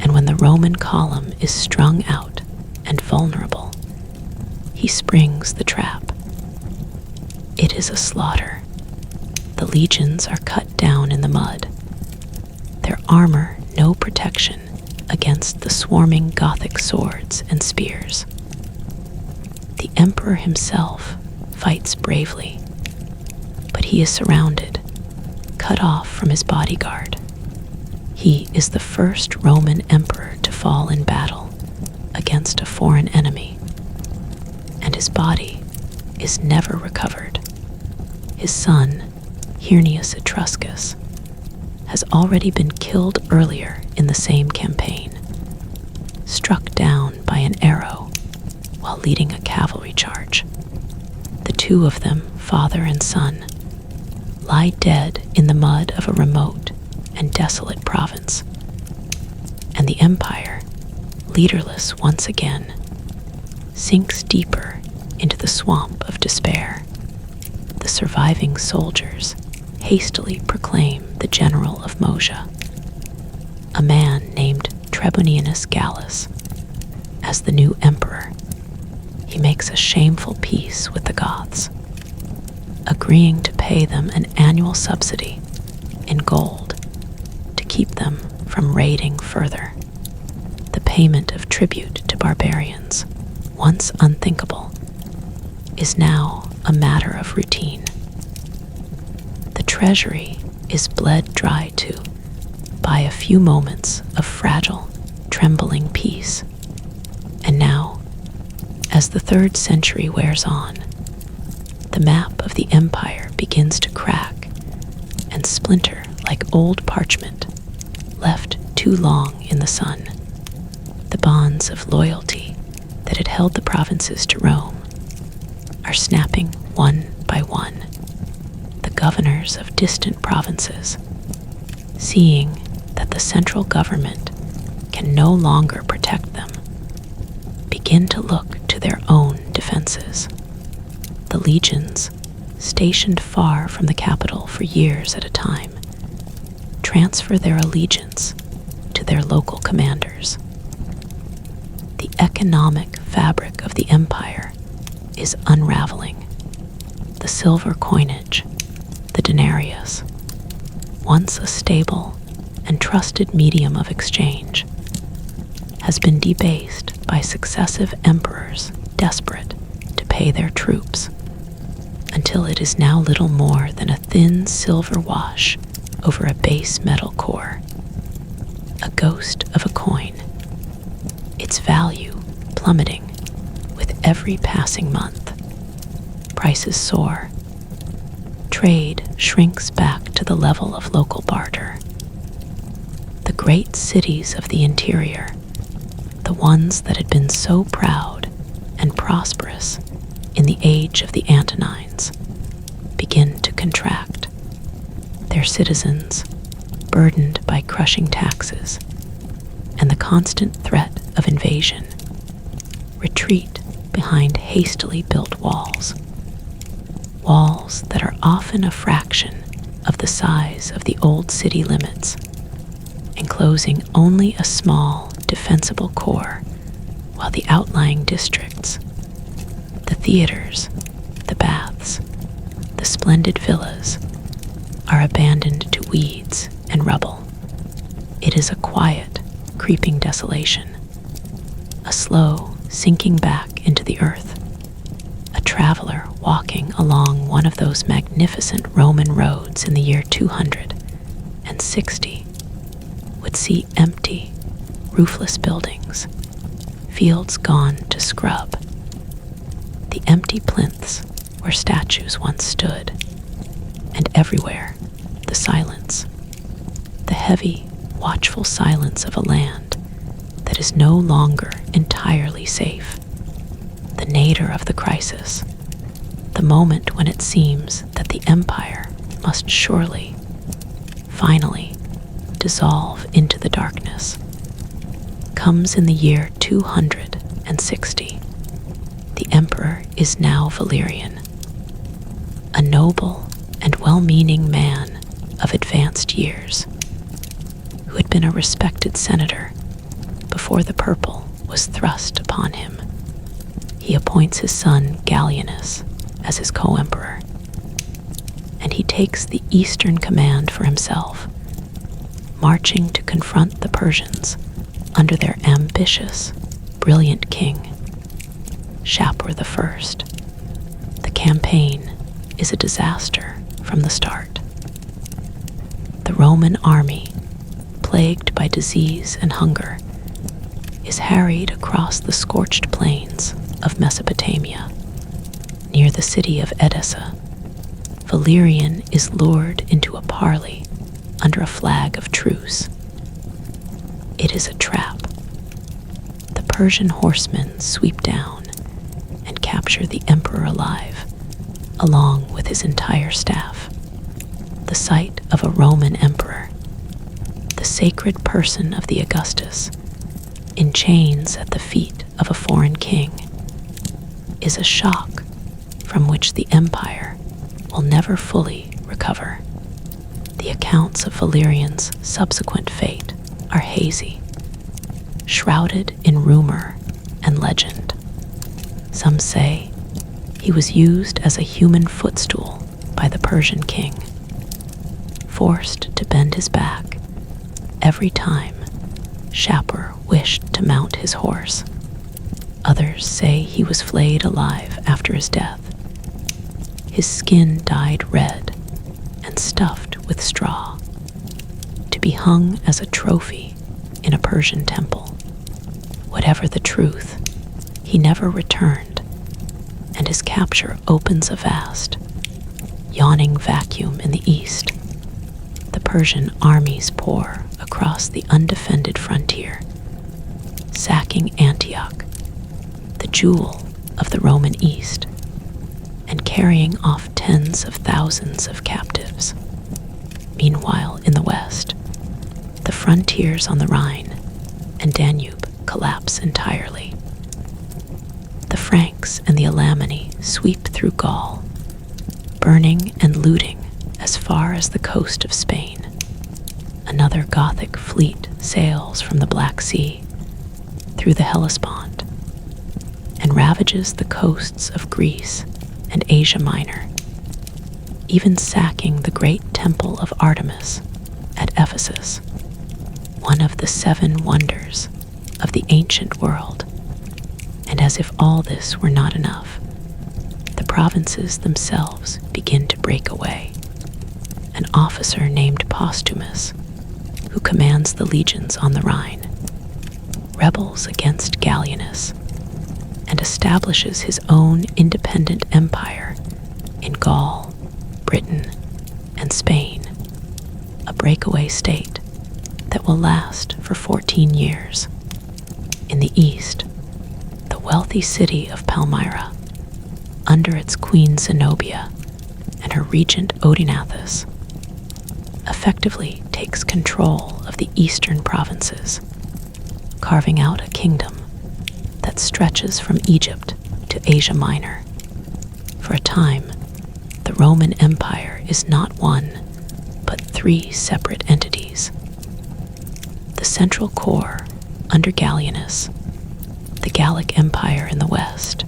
and when the Roman column is strung out and vulnerable, he springs the trap. It is a slaughter. The legions are cut down in the mud, their armor no protection against the swarming Gothic swords and spears. The emperor himself fights bravely, but he is surrounded, cut off from his bodyguard. He is the first Roman emperor to fall in battle against a foreign enemy, and his body is never recovered. His son, Hirnius Etruscus, has already been killed earlier in the same campaign, struck down by an arrow while leading a cavalry charge. The two of them, father and son, lie dead in the mud of a remote and desolate province, and the empire, leaderless once again, sinks deeper into the swamp of despair. The surviving soldiers hastily proclaim the general of Moesia, a man named Trebonianus Gallus, as the new emperor. He makes a shameful peace with the Goths, agreeing to pay them an annual subsidy in gold to keep them from raiding further. The payment of tribute to barbarians, once unthinkable, is now a matter of routine. The treasury is bled dry too by a few moments of fragile, trembling peace. And now, as the 3rd century wears on, the map of the empire begins to crack and splinter like old parchment left too long in the sun. The bonds of loyalty that had held the provinces to Rome are snapping one by one. The governors of distant provinces, seeing that the central government can no longer protect them, begin to look to their own defenses. The legions, stationed far from the capital for years at a time, transfer their allegiance to their local commanders. The economic fabric of the empire is unraveling. The silver coinage, the denarius, once a stable and trusted medium of exchange, has been debased by successive emperors desperate to pay their troops, until it is now little more than a thin silver wash over a base metal core, a ghost of a coin, its value plummeting with every passing month. Prices soar. Trade shrinks back to the level of local barter. The great cities of the interior, the ones that had been so proud and prosperous in the age of the Antonines, begin to contract. Their citizens, burdened by crushing taxes and the constant threat of invasion, retreat behind hastily built walls. Walls that are often a fraction of the size of the old city limits, enclosing only a small, defensible core, while the outlying districts, the theaters, the baths, the splendid villas, are abandoned to weeds and rubble. It is a quiet, creeping desolation, a slow sinking back into the earth. A traveler walking along one of those magnificent Roman roads in the year 260 would see empty, roofless buildings, fields gone to scrub, the empty plinths where statues once stood, and everywhere the silence, the heavy, watchful silence of a land that is no longer entirely safe. The nadir of the crisis, the moment when it seems that the empire must surely, finally, dissolve into the darkness, comes in the year 260, emperor is now Valerian, a noble and well-meaning man of advanced years, who had been a respected senator before the purple was thrust upon him. He appoints his son Gallienus as his co-emperor, and he takes the eastern command for himself, marching to confront the Persians under their ambitious, brilliant king, Shapur I. The campaign is a disaster from the start. The Roman army, plagued by disease and hunger, is harried across the scorched plains of Mesopotamia. Near the city of Edessa, Valerian is lured into a parley under a flag of truce. It is a trap. The Persian horsemen sweep down and capture the emperor alive, along with his entire staff. The sight of a Roman emperor, the sacred person of the Augustus, in chains at the feet of a foreign king, is a shock from which the empire will never fully recover. The accounts of Valerian's subsequent fate are hazy, shrouded in rumor and legend. Some say he was used as a human footstool by the Persian king, forced to bend his back every time Shapur wished to mount his horse. Others say he was flayed alive after his death, his skin dyed red and stuffed with straw, to be hung as a trophy in a Persian temple. Whatever the truth, he never returned, and his capture opens a vast, yawning vacuum in the east. The Persian armies pour across the undefended frontier, sacking Antioch, the jewel of the Roman East, and carrying off tens of thousands of captives. Meanwhile, in the west, the frontiers on the Rhine and Danube collapse entirely. The Franks and the Alemanni sweep through Gaul, burning and looting as far as the coast of Spain. Another Gothic fleet sails from the Black Sea through the Hellespont and ravages the coasts of Greece and Asia Minor, even sacking the great temple of Artemis at Ephesus, one of the 7 wonders of the ancient world. And as if all this were not enough, the provinces themselves begin to break away. An officer named Postumus, who commands the legions on the Rhine, rebels against Gallienus and establishes his own independent empire in Gaul, Britain, and Spain, a breakaway state that will last for 14 years. In the east, the wealthy city of Palmyra, under its queen Zenobia and her regent Odenathus, effectively takes control of the eastern provinces, carving out a kingdom that stretches from Egypt to Asia Minor. For a time, the Roman Empire is not one, but 3 separate entities. The central core under Gallienus, the Gallic Empire in the west,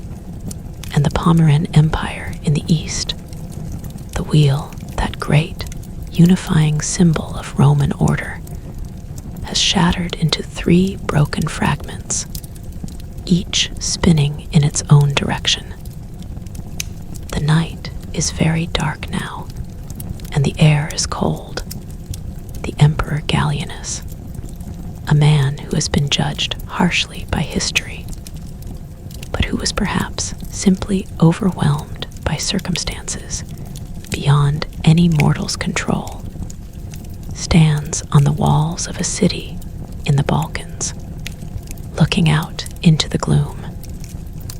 and the Pomeranian Empire in the east. The wheel, that great, unifying symbol of Roman order, has shattered into 3 broken fragments, each spinning in its own direction. The night is very dark now, and the air is cold. The Emperor Gallienus, a man who has been judged harshly by history, but who was perhaps simply overwhelmed by circumstances beyond any mortal's control, stands on the walls of a city in the Balkans, looking out into the gloom.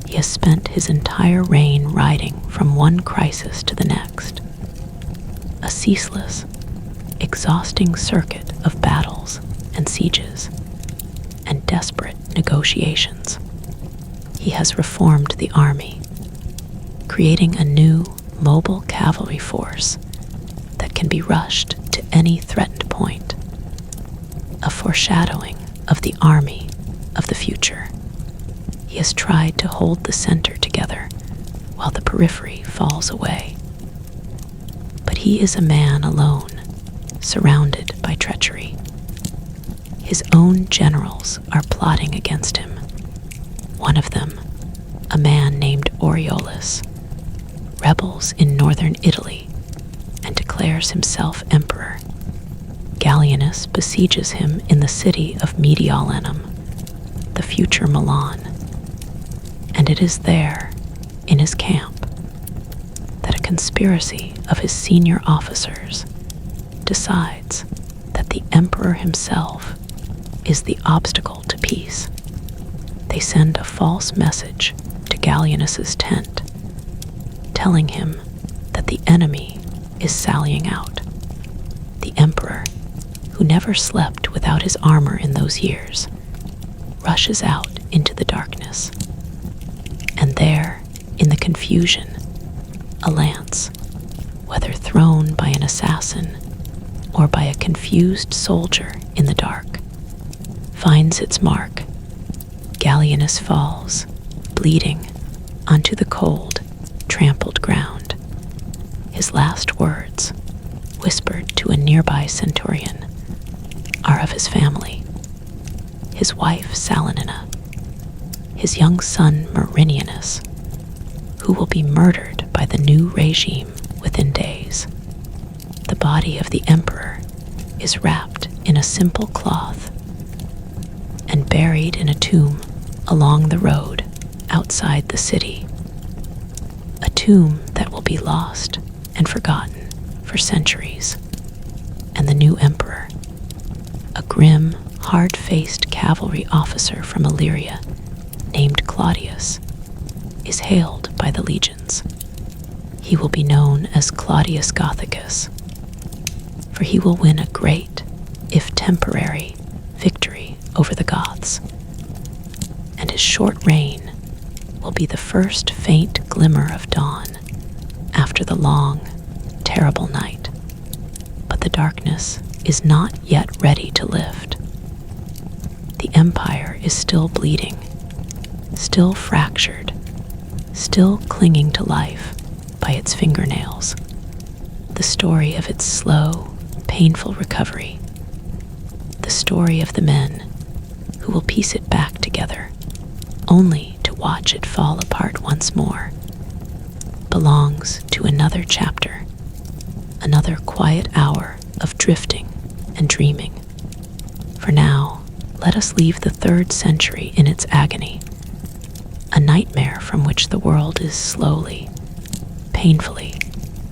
He has spent his entire reign riding from one crisis to the next, a ceaseless, exhausting circuit of battles and sieges and desperate negotiations. He has reformed the army creating a new mobile cavalry force that can be rushed to any threatened point, a foreshadowing of the army of the future. He has tried to hold the center together while the periphery falls away. But he is a man alone, surrounded by treachery. His own generals are plotting against him. One of them, a man named Aureolus, rebels in northern Italy and declares himself emperor. Gallienus besieges him in the city of Mediolanum, the future Milan, and it is there, in his camp, that a conspiracy of his senior officers decides that the emperor himself is the obstacle to peace. They send a false message to Gallienus's tent, telling him that the enemy is sallying out. The emperor, who never slept without his armor in those years, rushes out into the darkness. And there, in the confusion, a lance, whether thrown by an assassin or by a confused soldier in the dark, finds its mark. Gallienus falls, bleeding, onto the cold, trampled ground. His last words, whispered to a nearby centurion, are of his family, his wife Salanina, his young son Murinianus, who will be murdered by the new regime within days. The body of the emperor is wrapped in a simple cloth and buried in a tomb along the road outside the city, a tomb that will be lost and forgotten for centuries. And the new emperor, a grim, hard-faced cavalry officer from Illyria named Claudius, is hailed by the legions. He will be known as Claudius Gothicus, for he will win a great, if temporary, victory over the Goths, and his short reign will be the first faint glimmer of dawn after the long, terrible night. But the darkness is not yet ready to lift. The empire is still bleeding, still fractured, still clinging to life by its fingernails. The story of its slow, painful recovery, the story of the men who will piece it back together only to watch it fall apart once more, belongs to another chapter, another quiet hour of drifting and dreaming. For now, let us leave the 3rd century in its agony, a nightmare from which the world is slowly, painfully,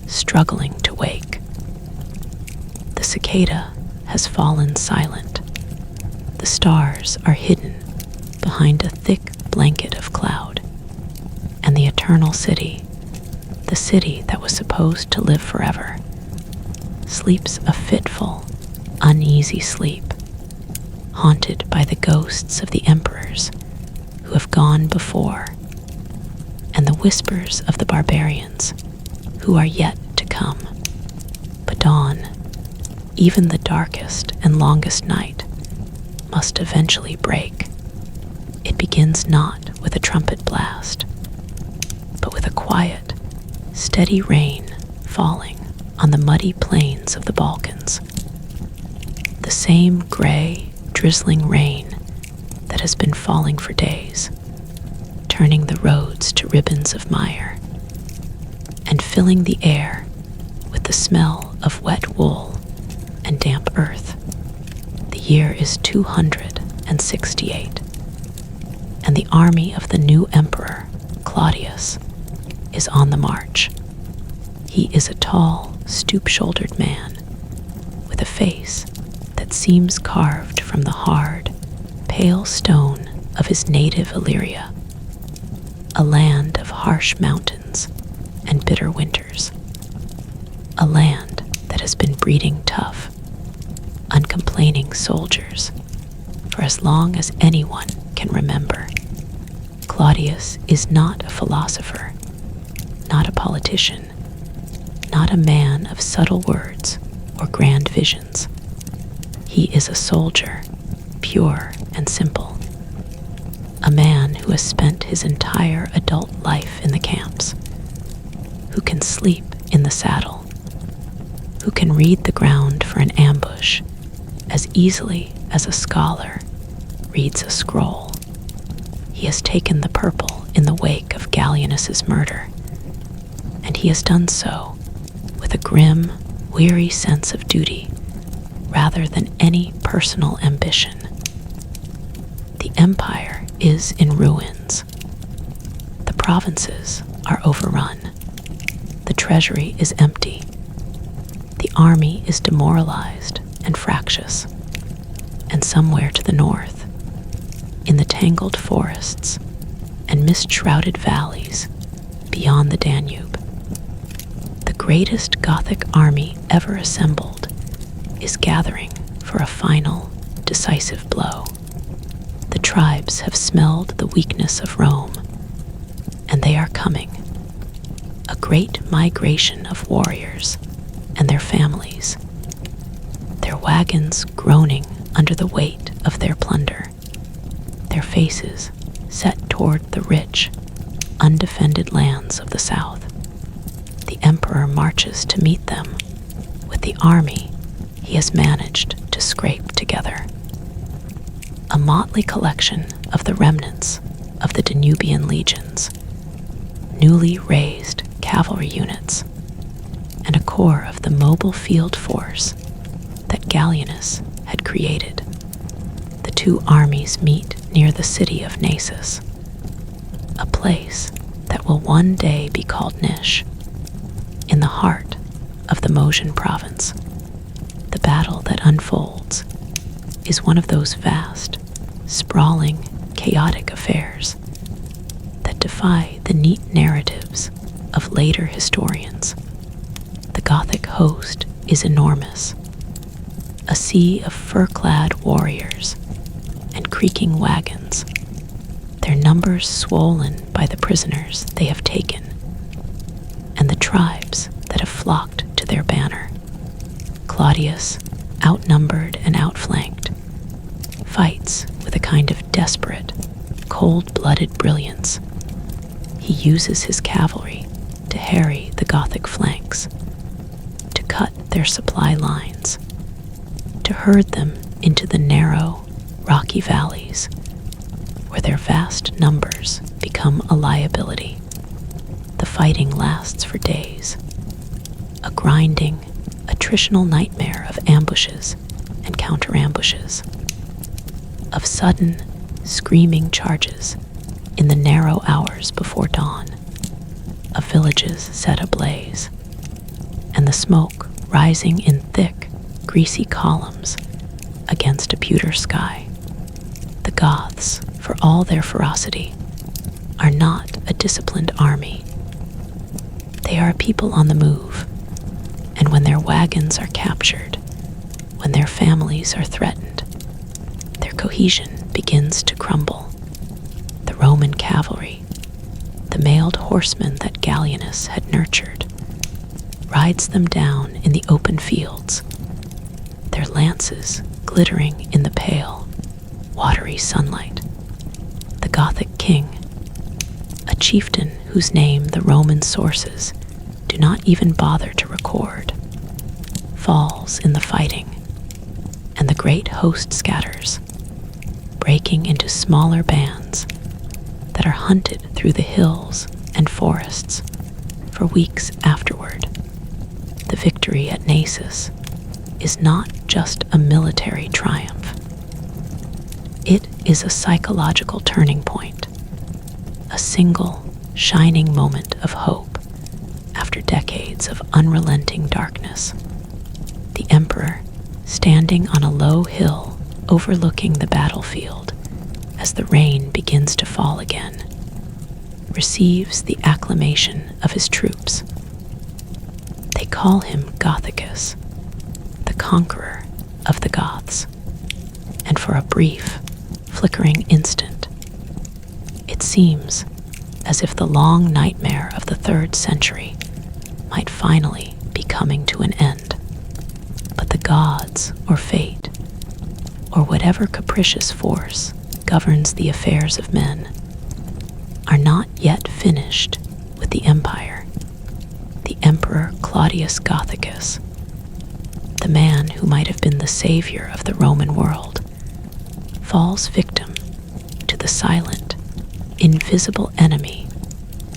struggling to wake. The cicada has fallen silent. The stars are hidden behind a thick blanket of cloud, and the eternal city, the city that was supposed to live forever, sleeps a fitful, uneasy sleep, haunted by the ghosts of the emperors who have gone before, and the whispers of the barbarians who are yet to come. But dawn, even the darkest and longest night, must eventually break. It begins not with a trumpet blast, but with a quiet, steady rain falling on the muddy plains of the Balkans. The same gray, drizzling rain that has been falling for days, turning the roads to ribbons of mire, and filling the air with the smell of wet wool and damp earth. The year is 268, and the army of the new emperor, Claudius, is on the march. He is a tall, stoop-shouldered man with a face that seems carved from the hard, pale stone of his native Illyria, a land of harsh mountains and bitter winters, a land that has been breeding tough, uncomplaining soldiers for as long as anyone can remember. Claudius is not a philosopher, not a politician, not a man of subtle words or grand visions. He is a soldier, pure and simple, a man who has spent his entire adult life in the camps, who can sleep in the saddle, who can read the ground for an ambush as easily as a scholar reads a scroll. He has taken the purple in the wake of Gallienus's murder, and he has done so with a grim, weary sense of duty rather than any personal ambition. The empire is in ruins. The provinces are overrun. The treasury is empty. The army is demoralized and fractious. And somewhere to the north, in the tangled forests and mist-shrouded valleys beyond the Danube, the greatest Gothic army ever assembled is gathering for a final, decisive blow. The tribes have smelled the weakness of Rome, and they are coming. A great migration of warriors and their families, their wagons groaning under the weight of their plunder, their faces set toward the rich, undefended lands of the south. The emperor marches to meet them with the army he has managed to scrape together. A motley collection of the remnants of the Danubian legions, newly raised cavalry units, and a core of the mobile field force that Gallienus had created. The two armies meet near the city of Naissus, a place that will one day be called Nish, in the heart of the Mosian province. The battle that unfolds is one of those vast, sprawling, chaotic affairs that defy the neat narratives of later historians. The Gothic host is enormous, a sea of fur-clad warriors and creaking wagons, their numbers swollen by the prisoners they have taken, and the tribes that have flocked to their banner. Claudius, outnumbered and outflanked, fights with a kind of desperate, cold-blooded brilliance. He uses his cavalry to harry the Gothic flanks, to cut their supply lines, to herd them into the narrow, rocky valleys where their vast numbers become a liability. The fighting lasts for days, a grinding, attritional nightmare of ambushes and counter-ambushes, of sudden, screaming charges in the narrow hours before dawn, of villages set ablaze, and the smoke rising in thick, greasy columns against a pewter sky. The Goths, for all their ferocity, are not a disciplined army. They are a people on the move, and when their wagons are captured, when their families are threatened, their cohesion begins to crumble. The Roman cavalry, the mailed horsemen that Gallienus had nurtured, rides them down in the open fields, their lances glittering in the pale, watery sunlight. The Gothic king, a chieftain whose name the Roman sources do not even bother to record, falls in the fighting, and the great host scatters, breaking into smaller bands that are hunted through the hills and forests for weeks afterward. The victory at Naissus is not just a military triumph. It is a psychological turning point, a single, shining moment of hope after decades of unrelenting darkness. The emperor, standing on a low hill overlooking the battlefield as the rain begins to fall again, receives the acclamation of his troops. They call him Gothicus, the conqueror of the Goths, and for a brief, flickering instant, it seems as if the long nightmare of the 3rd century might finally be coming to an end. But the gods, or fate, or whatever capricious force governs the affairs of men, are not yet finished with the empire. The Emperor Claudius Gothicus, the man who might have been the savior of the Roman world, falls victim to the silent, invisible enemy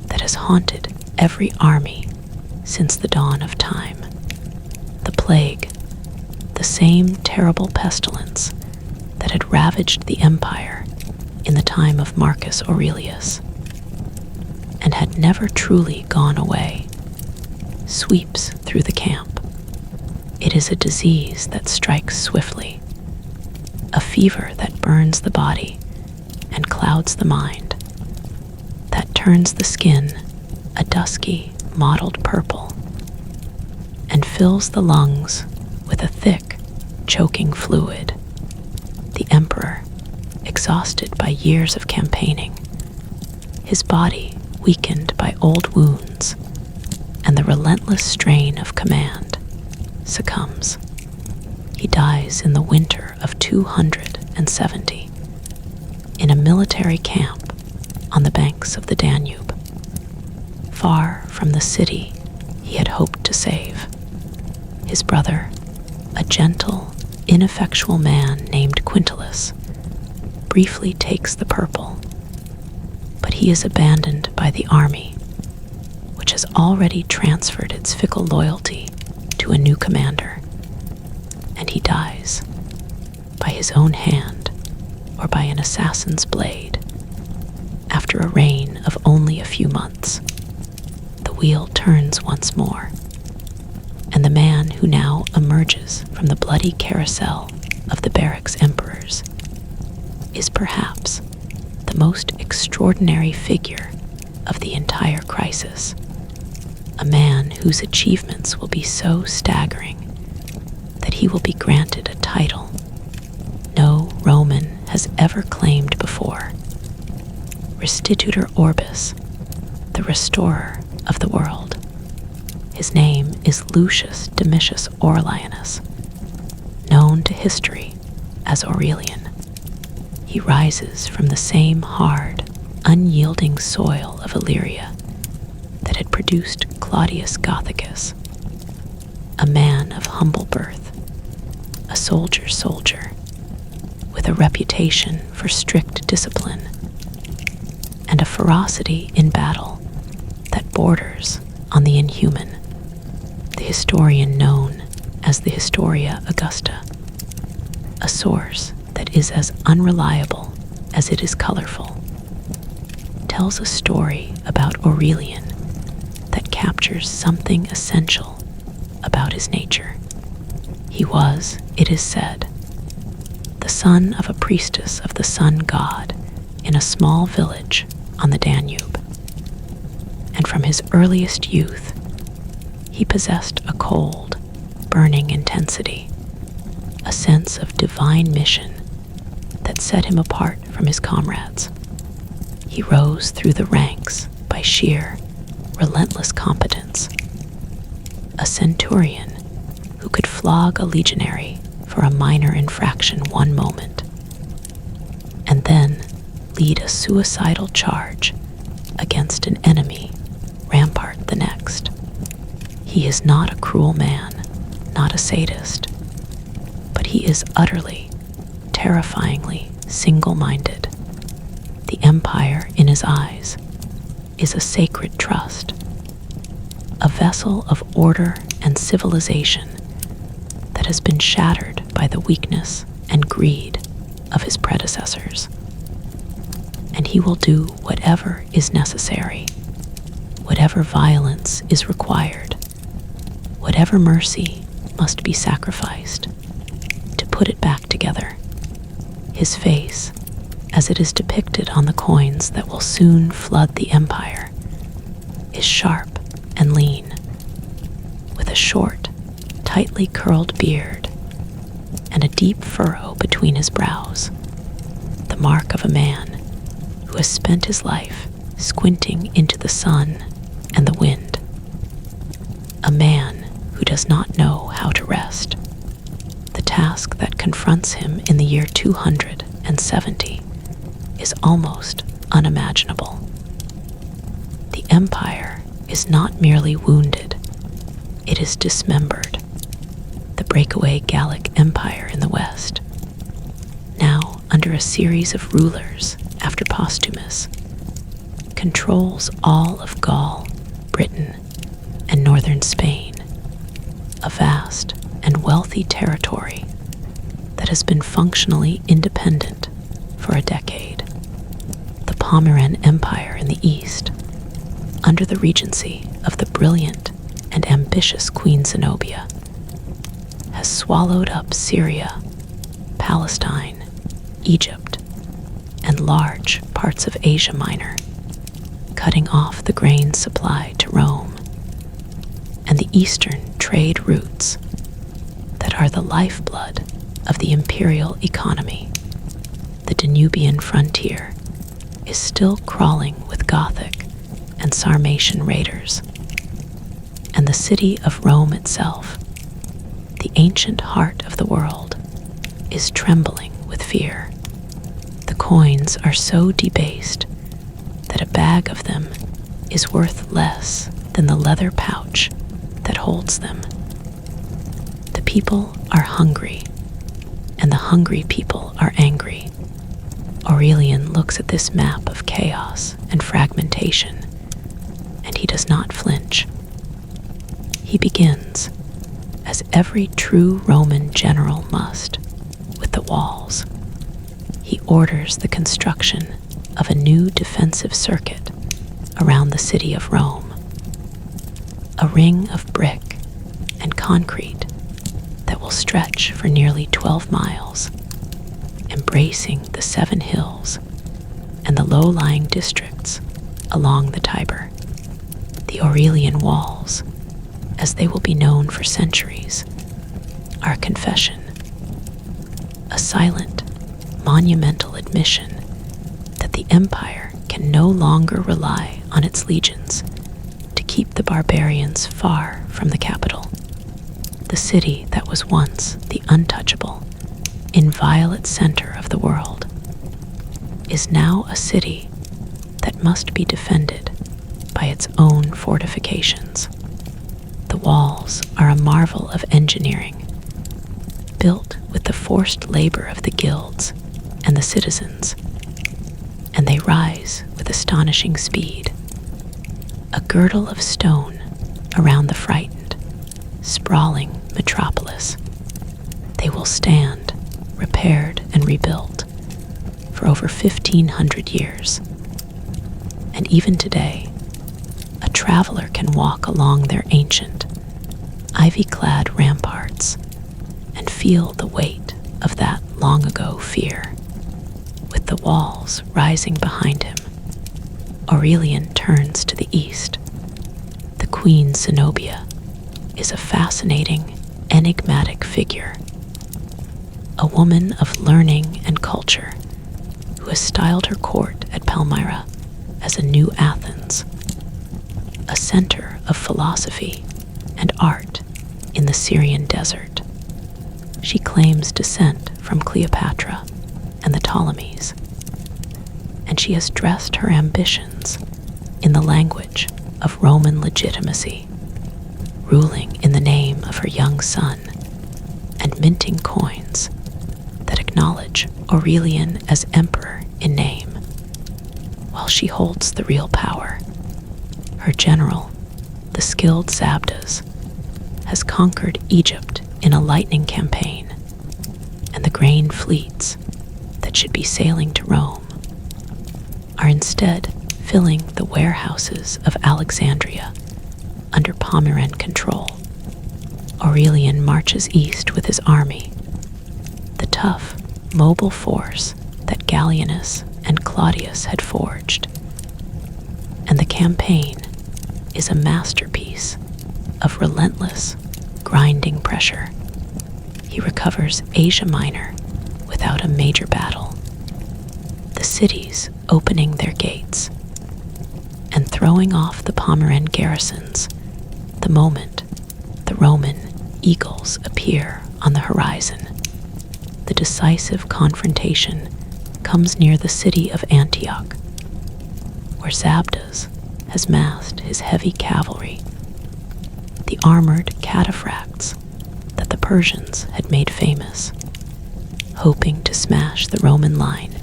that has haunted every army since the dawn of time. The plague, the same terrible pestilence that had ravaged the empire in the time of Marcus Aurelius and had never truly gone away, sweeps through the camp. It is a disease that strikes swiftly, a fever that burns the body and clouds the mind, that turns the skin a dusky, mottled purple, and fills the lungs with a thick, choking fluid. The emperor, exhausted by years of campaigning, his body weakened by old wounds and the relentless strain of command, succumbs. He dies in the winter of 270 in a military camp on the banks of the Danube, far from the city he had hoped to save. His brother, a gentle, ineffectual man named Quintillus, briefly takes the purple, but he is abandoned by the army, which has already transferred its fickle loyalty to a new commander, and he dies by his own hand or by an assassin's blade. After a reign of only a few months, the wheel turns once more, and the man who now emerges from the bloody carousel of the barracks emperors is perhaps the most extraordinary figure of the entire crisis, a man whose achievements will be so staggering that he will be granted a title no Roman has ever claimed before: Restitutor Orbis, the restorer of the world. His name is Lucius Domitius Aurelianus, known to history as Aurelian. He rises from the same hard, unyielding soil of Illyria that had produced Claudius Gothicus, a man of humble birth, a soldier's soldier, with a reputation for strict discipline and a ferocity in battle that borders on the inhuman. The historian known as the Historia Augusta, a source that is as unreliable as it is colorful, tells a story about Aurelian that captures something essential about his nature. He was, it is said, the son of a priestess of the sun god in a small village on the Danube, and from his earliest youth, he possessed a cold, burning intensity, a sense of divine mission that set him apart from his comrades. He rose through the ranks by sheer, relentless competence, a centurion who could flog a legionary for a minor infraction one moment, and then lead a suicidal charge against an enemy rampart the next. He is not a cruel man, not a sadist, but he is utterly, terrifyingly single-minded. The empire in his eyes is a sacred trust, a vessel of order and civilization that has been shattered by the weakness and greed of his predecessors. And he will do whatever is necessary, whatever violence is required, whatever mercy must be sacrificed to put it back together. His face, as it is depicted on the coins that will soon flood the empire, is sharp and lean, with a short, tightly curled beard and a deep furrow between his brows, the mark of a man who has spent his life squinting into the sun and the wind. A man who does not know how to rest. The task that confronts him in the year 270 is almost unimaginable. The empire is not merely wounded, it is dismembered. The breakaway Gallic Empire in the west, now under a series of rulers after Postumus, controls all of Gaul, Britain, and northern Spain, a vast and wealthy territory that has been functionally independent for a decade. The Pomeranian Empire in the east, under the regency of the brilliant and ambitious Queen Zenobia, has swallowed up Syria, Palestine, Egypt, and large parts of Asia Minor, cutting off the grain supply to Rome and the eastern trade routes that are the lifeblood of the imperial economy. The Danubian frontier is still crawling with Gothic and Sarmatian raiders, and the city of Rome itself, the ancient heart of the world, is trembling with fear. The coins are so debased that a bag of them is worth less than the leather pouch that holds them. The people are hungry, and the hungry people are angry. Aurelian looks at this map of chaos and fragmentation, and he does not flinch. He begins, as every true Roman general must, with the walls. He orders the construction of a new defensive circuit around the city of Rome, a ring of brick and concrete that will stretch for nearly 12 miles, embracing the 7 hills and the low-lying districts along the Tiber. The Aurelian walls, as they will be known for centuries, are a confession, a silent, monumental admission that the empire can no longer rely on its legions to keep the barbarians far from the capital. The city that was once the untouchable, inviolate center of the world is now a city that must be defended by its own fortifications. The walls are a marvel of engineering, built with the forced labor of the guilds and the citizens, and they rise with astonishing speed. A girdle of stone around the frightened, sprawling metropolis. They will stand, repaired and rebuilt, for over 1,500 years. And even today, a traveler can walk along their ancient, ivy-clad ramparts and feel the weight of that long-ago fear. With the walls rising behind him, Aurelian turns to the east. The Queen Zenobia is a fascinating, enigmatic figure, a woman of learning and culture who has styled her court at Palmyra as a new Athens, a center of philosophy and art in the Syrian desert. She claims descent from Cleopatra and the Ptolemies, and she has dressed her ambitions in the language of Roman legitimacy, ruling in the name of her young son and minting coins that acknowledge Aurelian as emperor in name, while she holds the real power. Her general, the skilled Zabdas, has conquered Egypt in a lightning campaign, and the grain fleets that should be sailing to Rome are instead filling the warehouses of Alexandria under Pomeranian control. Aurelian marches east with his army, the tough, mobile force that Gallienus and Claudius had forged. And the campaign is a masterpiece of relentless, grinding pressure. He recovers Asia Minor without a major battle, the cities opening their gates, throwing off the Pomeranian garrisons the moment the Roman eagles appear on the horizon. The decisive confrontation comes near the city of Antioch, where Zabdas has massed his heavy cavalry, the armored cataphracts that the Persians had made famous, hoping to smash the Roman line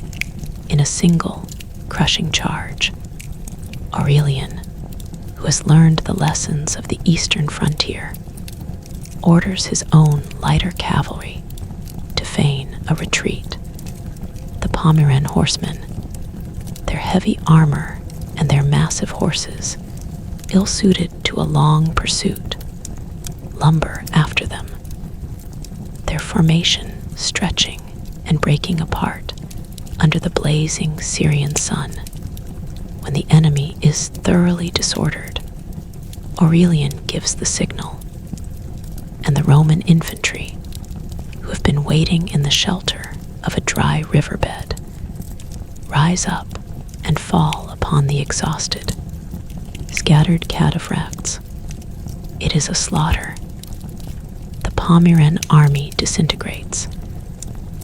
in a single crushing charge. Aurelian, who has learned the lessons of the eastern frontier, orders his own lighter cavalry to feign a retreat. The Pomeranian horsemen, their heavy armor and their massive horses, ill-suited to a long pursuit, lumber after them, their formation stretching and breaking apart under the blazing Syrian sun. When the enemy is thoroughly disordered, Aurelian gives the signal, and the Roman infantry, who have been waiting in the shelter of a dry riverbed, rise up and fall upon the exhausted, scattered cataphracts. It is a slaughter. The Pomeranian army disintegrates,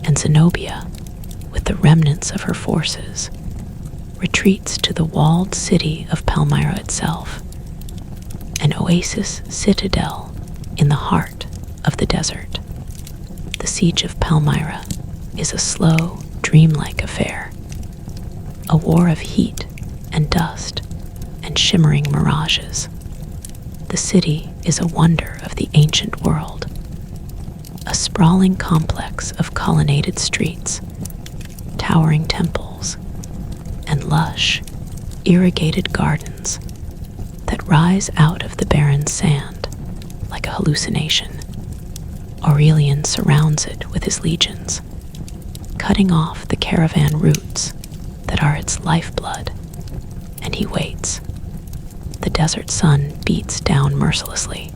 and Zenobia, with the remnants of her forces, retreats to the walled city of Palmyra itself, an oasis citadel in the heart of the desert. The siege of Palmyra is a slow, dreamlike affair, a war of heat and dust and shimmering mirages. The city is a wonder of the ancient world, a sprawling complex of colonnaded streets, towering temples, and lush, irrigated gardens that rise out of the barren sand like a hallucination. Aurelian surrounds it with his legions, cutting off the caravan routes that are its lifeblood, and he waits. The desert sun beats down mercilessly,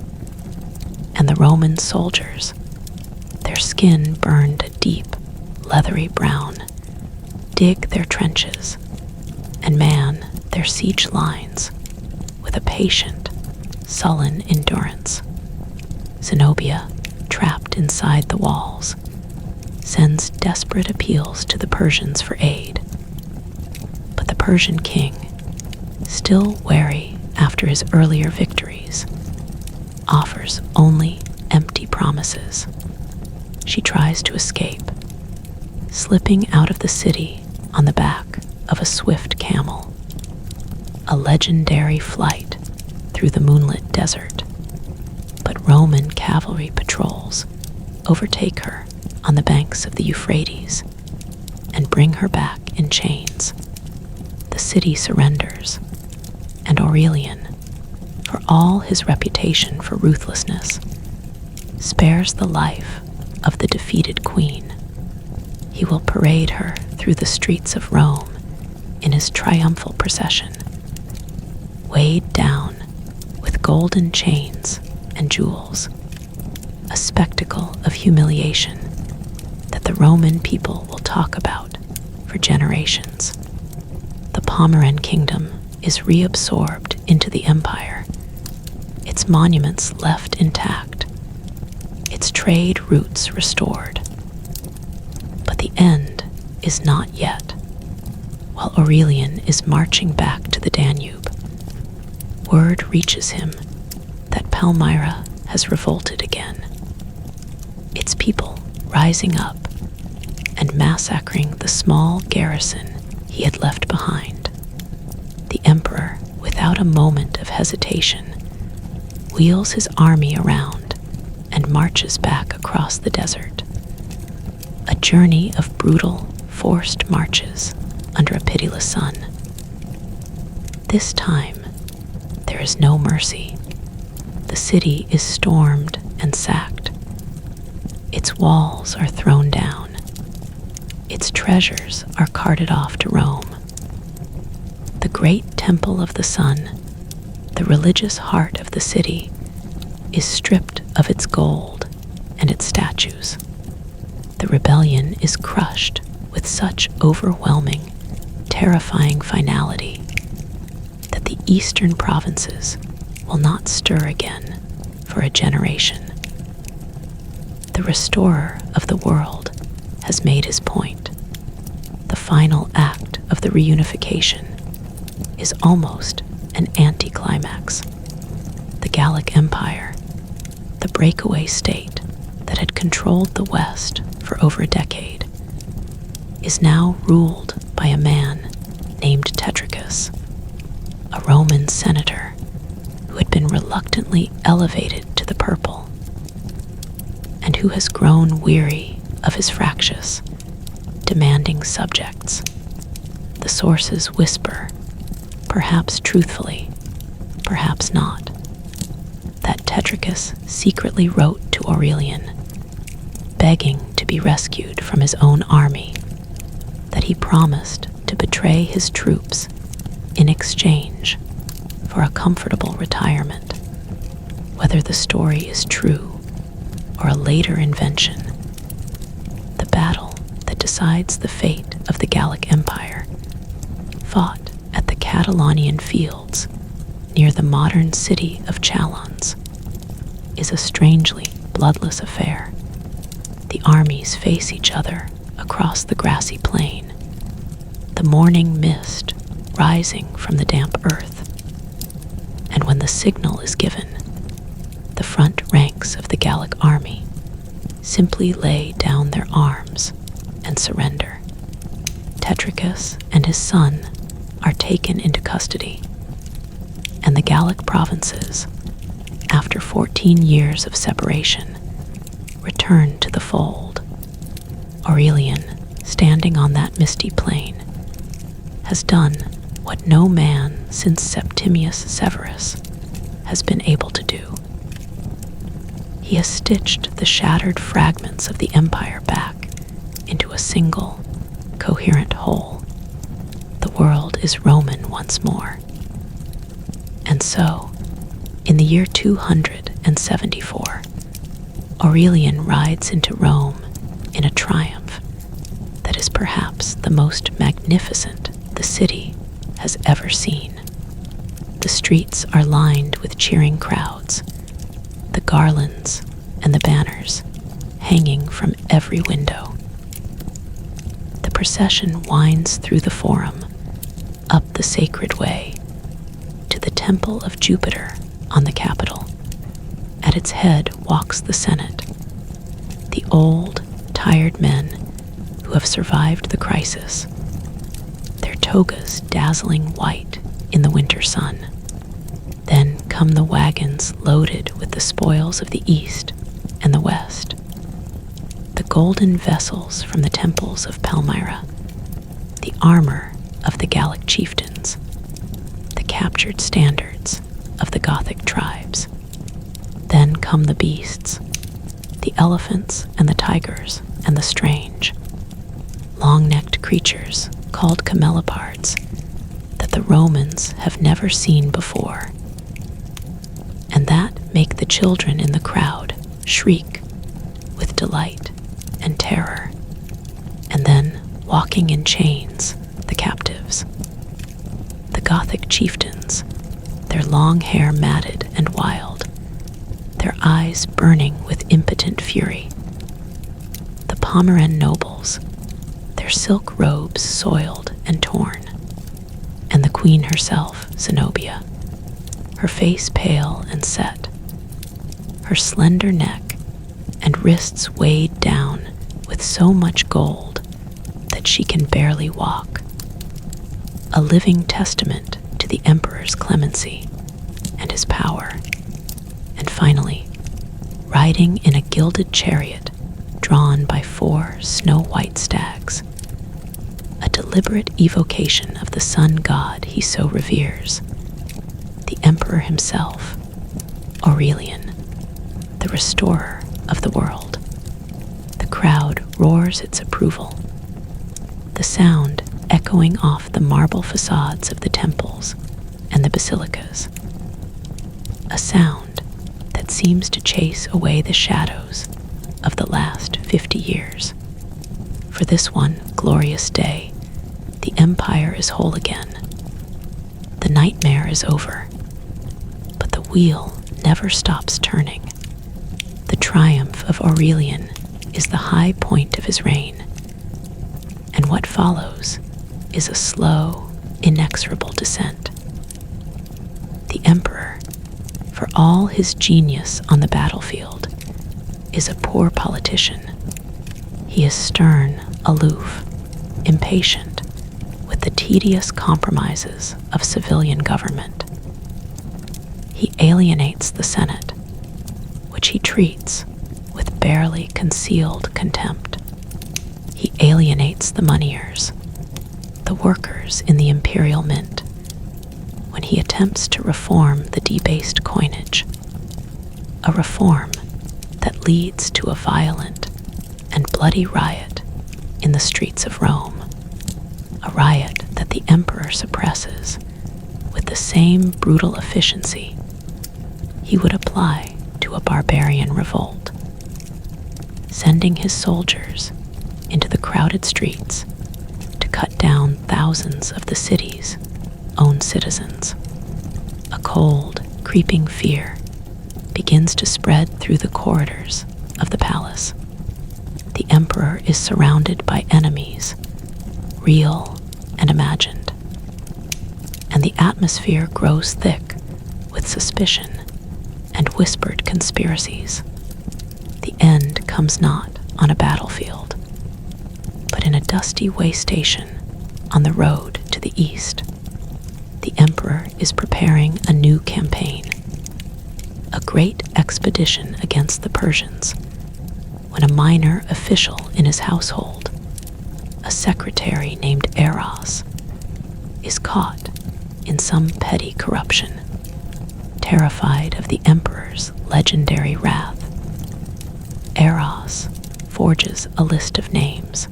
and the Roman soldiers, their skin burned a deep, leathery brown, dig their trenches and man their siege lines with a patient, sullen endurance. Zenobia, trapped inside the walls, sends desperate appeals to the Persians for aid. But the Persian king, still wary after his earlier victories, offers only empty promises. She tries to escape, slipping out of the city on the back of a swift camel, a legendary flight through the moonlit desert. But Roman cavalry patrols overtake her on the banks of the Euphrates and bring her back in chains. The city surrenders, and Aurelian, for all his reputation for ruthlessness, spares the life of the defeated queen. He will parade her through the streets of Rome in his triumphal procession, weighed down with golden chains and jewels, a spectacle of humiliation that the Roman people will talk about for generations. The Pomeranian kingdom is reabsorbed into the empire, its monuments left intact, its trade routes restored. But the end is not yet. While Aurelian is marching back to the Danube, word reaches him that Palmyra has revolted again, its people rising up and massacring the small garrison he had left behind. The emperor, without a moment of hesitation, wheels his army around and marches back across the desert. A journey of brutal, forced marches under a pitiless sun. This time, there is no mercy. The city is stormed and sacked. Its walls are thrown down. Its treasures are carted off to Rome. The great temple of the sun, the religious heart of the city, is stripped of its gold and its statues. The rebellion is crushed with such overwhelming, terrifying finality that the eastern provinces will not stir again for a generation. The restorer of the world has made his point. The final act of the reunification is almost an anticlimax. The Gallic Empire, the breakaway state that had controlled the West for over a decade, is now ruled by a man named Tetricus, a Roman senator who had been reluctantly elevated to the purple, and who has grown weary of his fractious, demanding subjects. The sources whisper, perhaps truthfully, perhaps not, that Tetricus secretly wrote to Aurelian, begging to be rescued from his own army, that he promised to betray his troops in exchange for a comfortable retirement. Whether the story is true or a later invention, the battle that decides the fate of the Gallic Empire, fought at the Catalonian fields near the modern city of Chalons, is a strangely bloodless affair. The armies face each other across the grassy plain, the morning mist rising from the damp earth. And when the signal is given, the front ranks of the Gallic army simply lay down their arms and surrender. Tetricus and his son are taken into custody, and the Gallic provinces, after 14 years of separation, return to the fold. Aurelian, standing on that misty plain, has done what no man since Septimius Severus has been able to do. He has stitched the shattered fragments of the empire back into a single, coherent whole. The world is Roman once more. And so, in the year 274, Aurelian rides into Rome in a triumph that is perhaps the most magnificent the city has ever seen. The streets are lined with cheering crowds, the garlands and the banners hanging from every window. The procession winds through the Forum, up the Sacred Way, to the Temple of Jupiter on the Capitol. At its head walks the Senate, the old, tired men who have survived the crisis, their togas dazzling white in the winter sun. Then come the wagons loaded with the spoils of the East and the West, the golden vessels from the temples of Palmyra, the armor of the Gallic chieftains, the captured standards of the Gothic tribes. Then come the beasts, the elephants and the tigers and the strange, long-necked creatures called camelopards that the Romans have never seen before, and that make the children in the crowd shriek with delight and terror. And then, walking in chains, the captives, the Gothic chieftains, their long hair matted and wild, their eyes burning with impotent fury, the Pomeran nobles, their silk robes soiled and torn, and the queen herself, Zenobia, her face pale and set, her slender neck and wrists weighed down with so much gold that she can barely walk, a living testament to the emperor's clemency and his power. And finally, riding in a gilded chariot drawn by 4 snow-white stags, a deliberate evocation of the sun god he so reveres, the emperor himself, Aurelian, the restorer of the world. The crowd roars its approval, the sound echoing off the marble facades of the temples and the basilicas, a sound that seems to chase away the shadows of the last 50 years. For this one glorious day, the empire is whole again. The nightmare is over. But the wheel never stops turning. The triumph of Aurelian is the high point of his reign, and what follows is a slow, inexorable descent. The emperor, for all his genius on the battlefield, is a poor politician. He is stern, aloof, impatient with the tedious compromises of civilian government. He alienates the Senate, which he treats with barely concealed contempt. He alienates the moneyers, the workers in the imperial mint, when he attempts to reform the debased coinage, a reform that leads to a violent and bloody riot in the streets of Rome, a riot that the emperor suppresses with the same brutal efficiency he would apply to a barbarian revolt, sending his soldiers into the crowded streets to cut down thousands of the city's own citizens. A cold, creeping fear begins to spread through the corridors of the palace. The emperor is surrounded by enemies, real and imagined, and the atmosphere grows thick with suspicion and whispered conspiracies. The end comes not on a battlefield, but in a dusty way station on the road to the east. The emperor is preparing a new campaign, a great expedition against the Persians, when a minor official in his household, a secretary named Eros, is caught in some petty corruption. Terrified of the emperor's legendary wrath, Eros forges a list of names,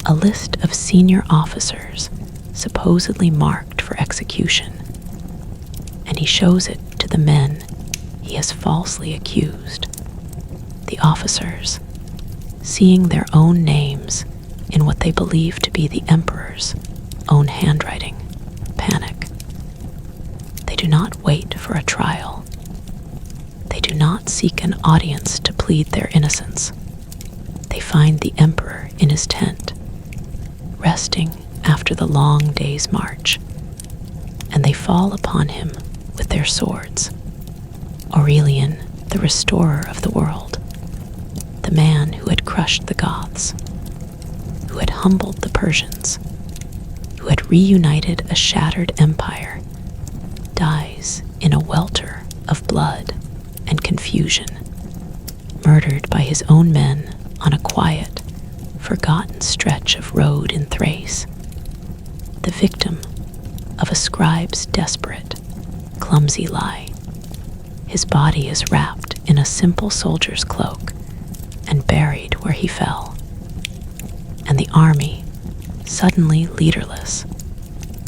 a list of senior officers supposedly marked for execution, and he shows it to the men he has falsely accused. The officers, seeing their own names in what they believe to be the emperor's own handwriting, panic. They do not wait for a trial. They do not seek an audience to plead their innocence. They find the emperor in his tent, resting after the long day's march, and they fall upon him with their swords. Aurelian, the restorer of the world, the man who had crushed the Goths, who had humbled the Persians, who had reunited a shattered empire, dies in a welter of blood and confusion, murdered by his own men on a quiet, forgotten stretch of road in Thrace, the victim of a scribe's desperate, clumsy lie. His body is wrapped in a simple soldier's cloak and buried where he fell, and the army, suddenly leaderless,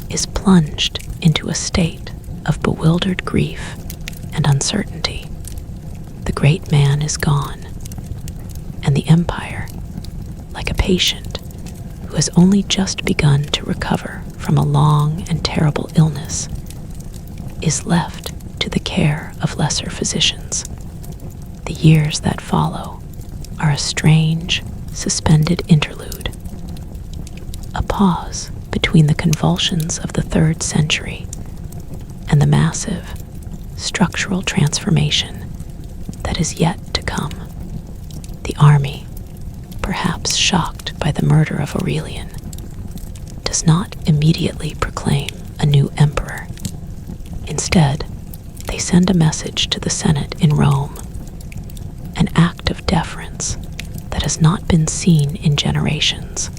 is plunged into a state of bewildered grief and uncertainty. The great man is gone, and the empire, like a patient who has only just begun to recover from a long and terrible illness, is left to the care of lesser physicians. The years that follow are a strange, suspended interlude, a pause between the convulsions of the 3rd century and the massive, structural transformation that is yet to come. The army, perhaps shocked by the murder of Aurelian, does not immediately proclaim a new emperor. Instead, they send a message to the Senate in Rome, an act of deference that has not been seen in generations,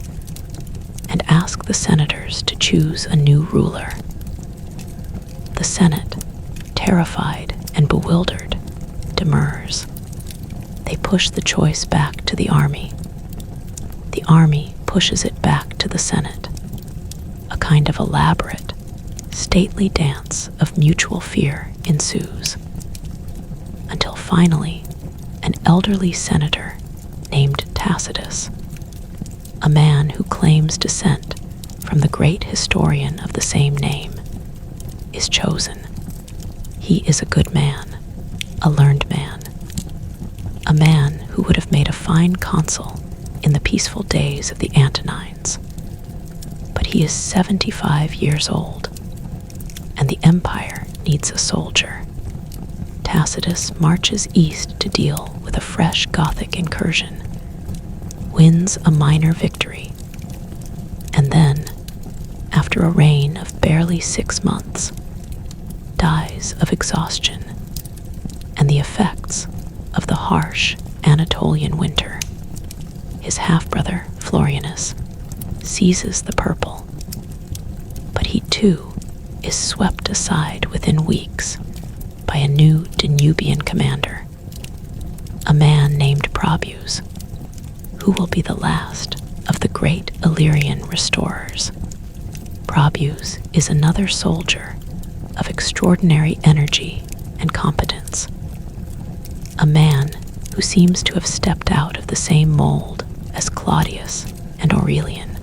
and ask the senators to choose a new ruler. The Senate, terrified and bewildered, demurs. They push the choice back to the army. The army pushes it back to the Senate. A kind of elaborate, stately dance of mutual fear ensues, until finally an elderly senator named Tacitus, a man who claims descent from the great historian of the same name, is chosen. He is a good man, a learned man, a man who would have made a fine consul in the peaceful days of the Antonines. But he is 75 years old, and the empire needs a soldier. Tacitus marches east to deal with a fresh Gothic incursion, wins a minor victory, and then, after a reign of barely 6 months, dies of exhaustion and the effects of the harsh Anatolian winter. His half-brother, Florianus, seizes the purple, but he too is swept aside within weeks by a new Danubian commander, a man named Probus, who will be the last of the great Illyrian restorers. Probus is another soldier of extraordinary energy and competence, a man who seems to have stepped out of the same mold as Claudius and Aurelian,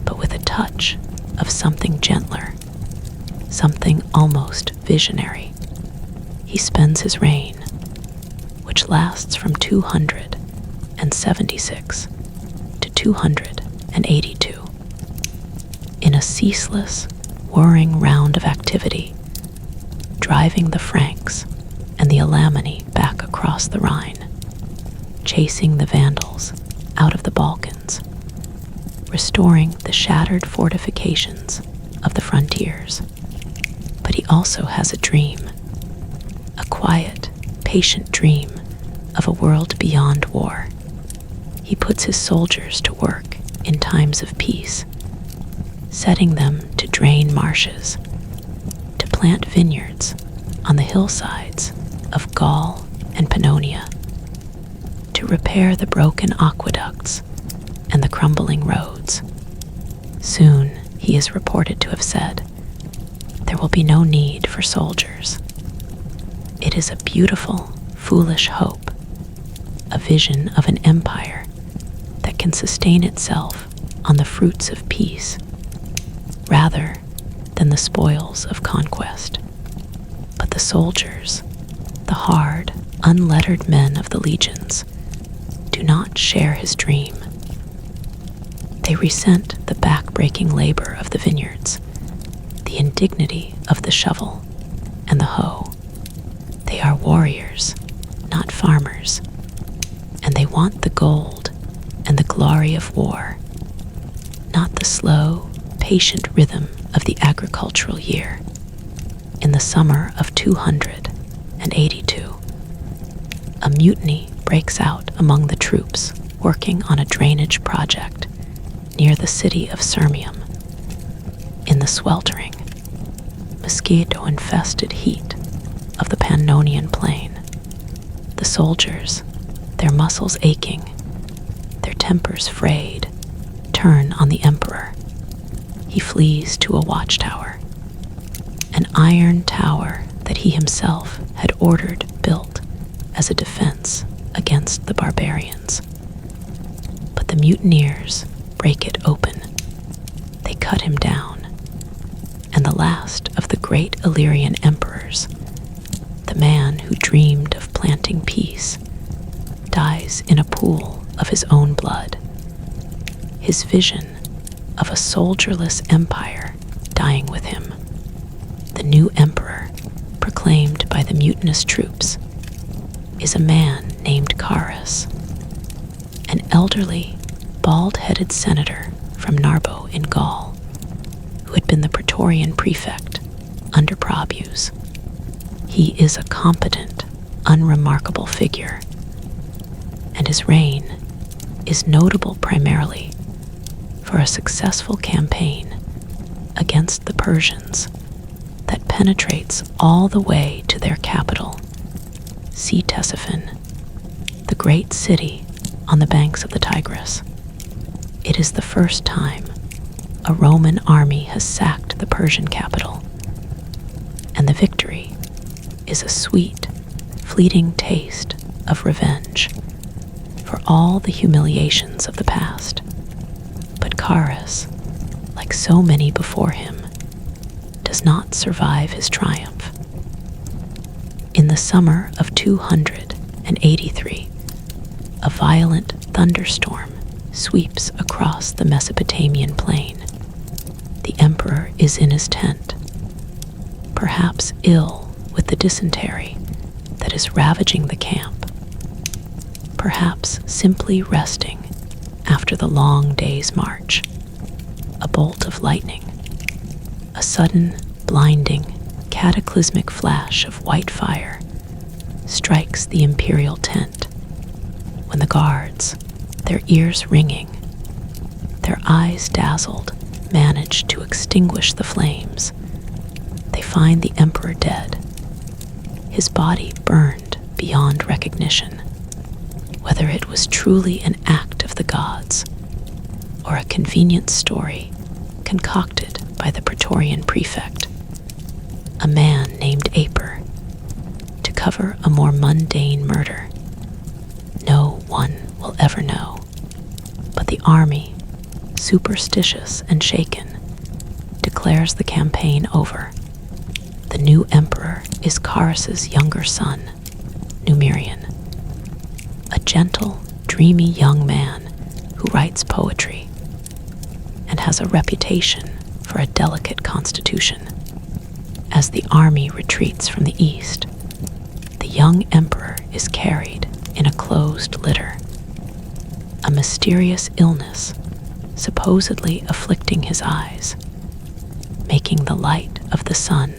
but with a touch of something gentler, something almost visionary. He spends his reign, which lasts from 276 to 282, in a ceaseless, whirring round of activity, driving the Franks and the Alemanni back across the Rhine, chasing the Vandals out of the Balkans, restoring the shattered fortifications of the frontiers. But he also has a dream, a quiet, patient dream of a world beyond war. He puts his soldiers to work in times of peace, setting them to drain marshes, to plant vineyards on the hillsides of Gaul and Pannonia, to repair the broken aqueducts and the crumbling roads. Soon, he is reported to have said, there will be no need for soldiers. It is a beautiful, foolish hope, a vision of an empire that can sustain itself on the fruits of peace rather than the spoils of conquest. But the soldiers, the hard, unlettered men of the legions, do not share his dream. They resent the back-breaking labor of the vineyards, the indignity of the shovel and the hoe. They are warriors, not farmers, and they want the gold and the glory of war, not the slow, patient rhythm of the agricultural year. In the summer of 282, a mutiny breaks out among the troops working on a drainage project near the city of Sirmium. In the sweltering, mosquito-infested heat of the Pannonian plain, the soldiers, their muscles aching, their tempers frayed, turn on the emperor. He flees to a watchtower, an iron tower that he himself had ordered built as a defense against the barbarians. But the mutineers break it open. They cut him down, and the last of the great Illyrian emperors, the man who dreamed of planting peace, dies in a pool of his own blood. His vision of a soldierless empire dying with him. The new emperor, proclaimed by the mutinous troops, is a man named Carus, an elderly, bald-headed senator from Narbo in Gaul, who had been the Praetorian prefect under Probus. He is a competent, unremarkable figure, and his reign is notable primarily for a successful campaign against the Persians that penetrates all the way to their capital, Ctesiphon, the great city on the banks of the Tigris. It is the first time a Roman army has sacked the Persian capital, and the victory is a sweet, fleeting taste of revenge for all the humiliations of the past. But Carus, like so many before him, does does not survive his triumph. In the summer of 283, a violent thunderstorm sweeps across the Mesopotamian plain. The emperor is in his tent, perhaps ill with the dysentery that is ravaging the camp, perhaps simply resting after the long day's march. A bolt of lightning, a sudden, blinding, cataclysmic flash of white fire strikes the imperial tent when the guards, their ears ringing, their eyes dazzled, manage to extinguish the flames. They find the emperor dead, his body burned beyond recognition. Whether it was truly an act of the gods or a convenient story concocted by the Praetorian prefect, a man named Aper, to cover a more mundane murder. No one will ever know, but the army, superstitious and shaken, declares the campaign over. The new emperor is Carus's younger son, Numerian, a gentle, dreamy young man who writes poetry and has a reputation for a delicate constitution. As the army retreats from the east, the young emperor is carried in a closed litter. A mysterious illness supposedly afflicting his eyes, making the light of the sun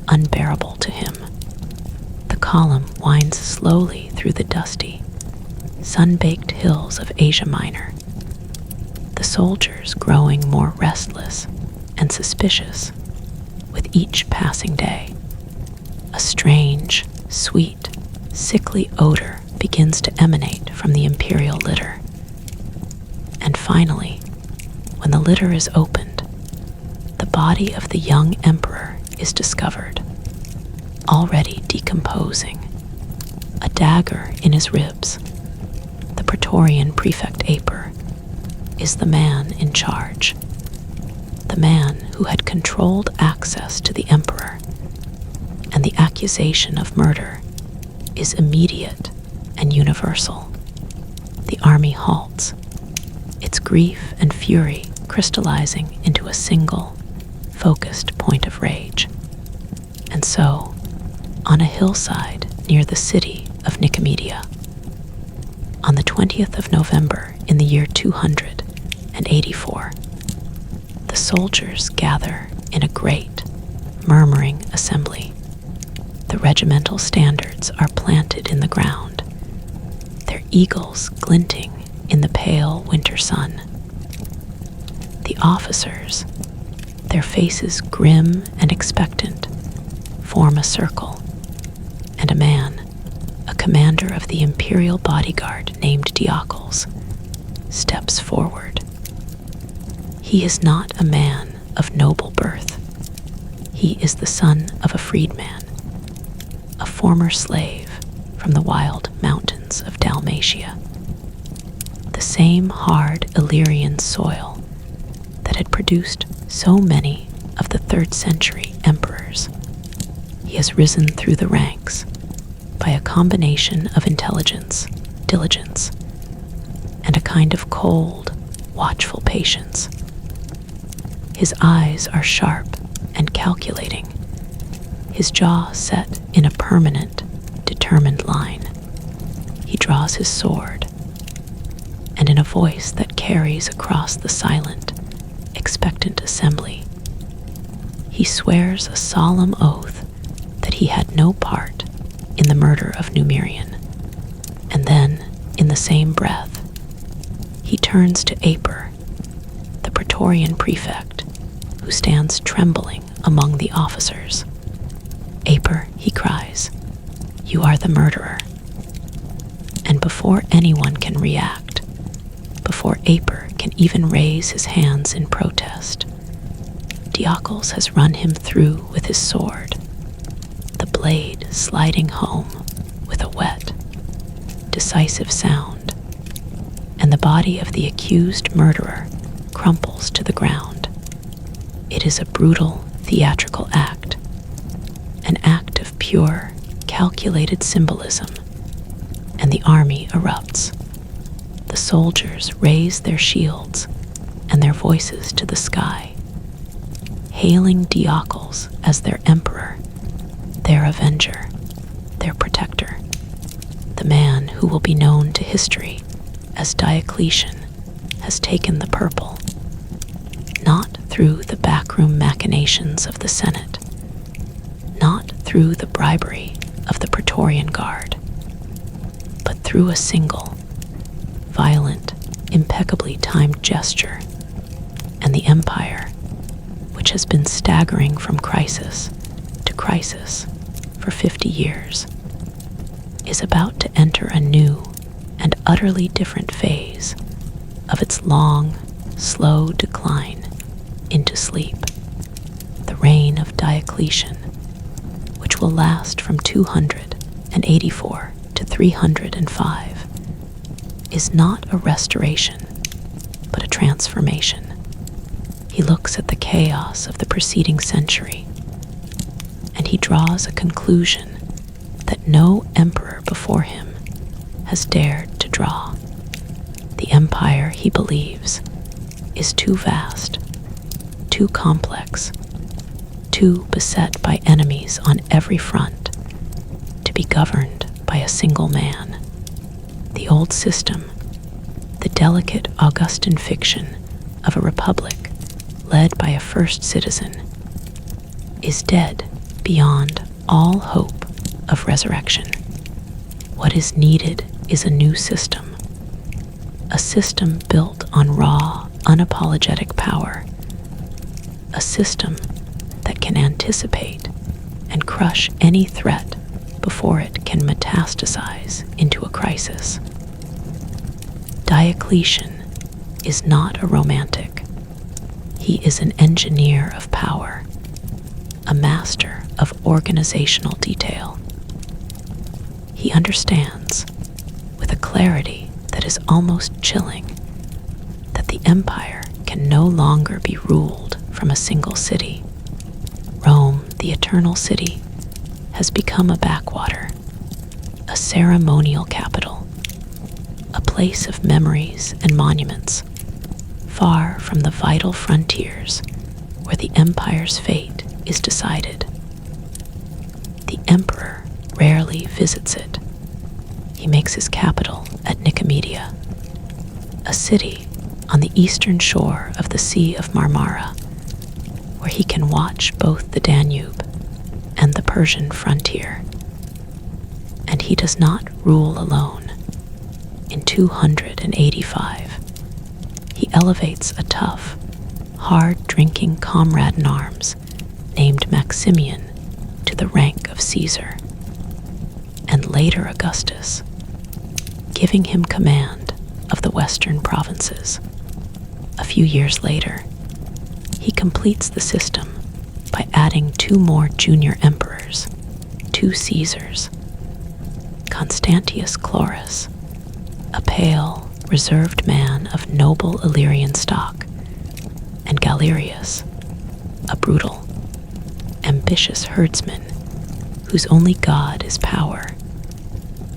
unbearable to him. The column winds slowly through the dusty, sun-baked hills of Asia Minor, the soldiers growing more restless and suspicious with each passing day. A strange, sweet, sickly odor begins to emanate from the imperial litter. And finally, when the litter is opened, the body of the young emperor is discovered, already decomposing, a dagger in his ribs. The Praetorian prefect Aper is the man in charge, the man who had controlled access to the emperor, and the accusation of murder is immediate and universal. The army halts, its grief and fury crystallizing into a single, focused point of rage. And so, on a hillside near the city of Nicomedia, on the 20th of November in the year 284, the soldiers gather in a great, murmuring assembly. The regimental standards are planted in the ground, their eagles glinting in the pale winter sun. The officers, their faces grim and expectant, form a circle, and a man, a commander of the imperial bodyguard named Diocles, steps forward. He is not a man of noble birth. He is the son of a freedman, a former slave from the wild mountains of Dalmatia. The same hard Illyrian soil that had produced so many of the 3rd century emperors. He has risen through the ranks by a combination of intelligence, diligence, and a kind of cold, watchful patience. His eyes are sharp and calculating, his jaw set in a permanent, determined line. He draws his sword, and in a voice that carries across the silent, expectant assembly, he swears a solemn oath that he had no part in the murder of Numerian. And then, in the same breath, he turns to Aper, the Praetorian prefect, who stands trembling among the officers. "Aper," he cries, "you are the murderer." And before anyone can react, before Aper can even raise his hands in protest, Diocles has run him through with his sword, the blade sliding home with a wet, decisive sound, and the body of the accused murderer crumples to the ground. It is a brutal, theatrical act, an act of pure, calculated symbolism, and the army erupts. The soldiers raise their shields and their voices to the sky, hailing Diocles as their emperor, their avenger, their protector, the man who will be known to history as Diocletian has taken the purple, not through the backroom machinations of the Senate, not through the bribery of the Praetorian Guard, but through a single, violent, impeccably timed gesture, and the empire, which has been staggering from crisis to crisis for 50 years, is about to enter a new and utterly different phase of its long, slow decline into sleep. The reign of Diocletian, which will last from 284 to 305, is not a restoration, but a transformation. He looks at the chaos of the preceding century, and he draws a conclusion that no emperor before him has dared to draw. The empire, he believes, is too vast, too complex, too beset by enemies on every front to be governed by a single man. The old system, the delicate Augustan fiction of a republic led by a first citizen, is dead beyond all hope of resurrection. What is needed is a new system, a system built on raw, unapologetic power, a system that can anticipate and crush any threat before it can metastasize into a crisis. Diocletian is not a romantic. He is an engineer of power, a master of organizational detail. He understands, with a clarity that is almost chilling, that the empire can no longer be ruled from a single city. Rome, the eternal city, has become a backwater, a ceremonial capital, a place of memories and monuments, far from the vital frontiers where the empire's fate is decided. The emperor rarely visits it. He makes his capital at Nicomedia, a city on the eastern shore of the Sea of Marmara, where he can watch both the Danube and the Persian frontier. And he does not rule alone. In 285, he elevates a tough, hard-drinking comrade in arms named Maximian to the rank of Caesar, and later Augustus, giving him command of the western provinces. A few years later, he completes the system by adding 2 more junior emperors, 2 Caesars, Constantius Chlorus, a pale, reserved man of noble Illyrian stock, and Galerius, a brutal, ambitious herdsman whose only god is power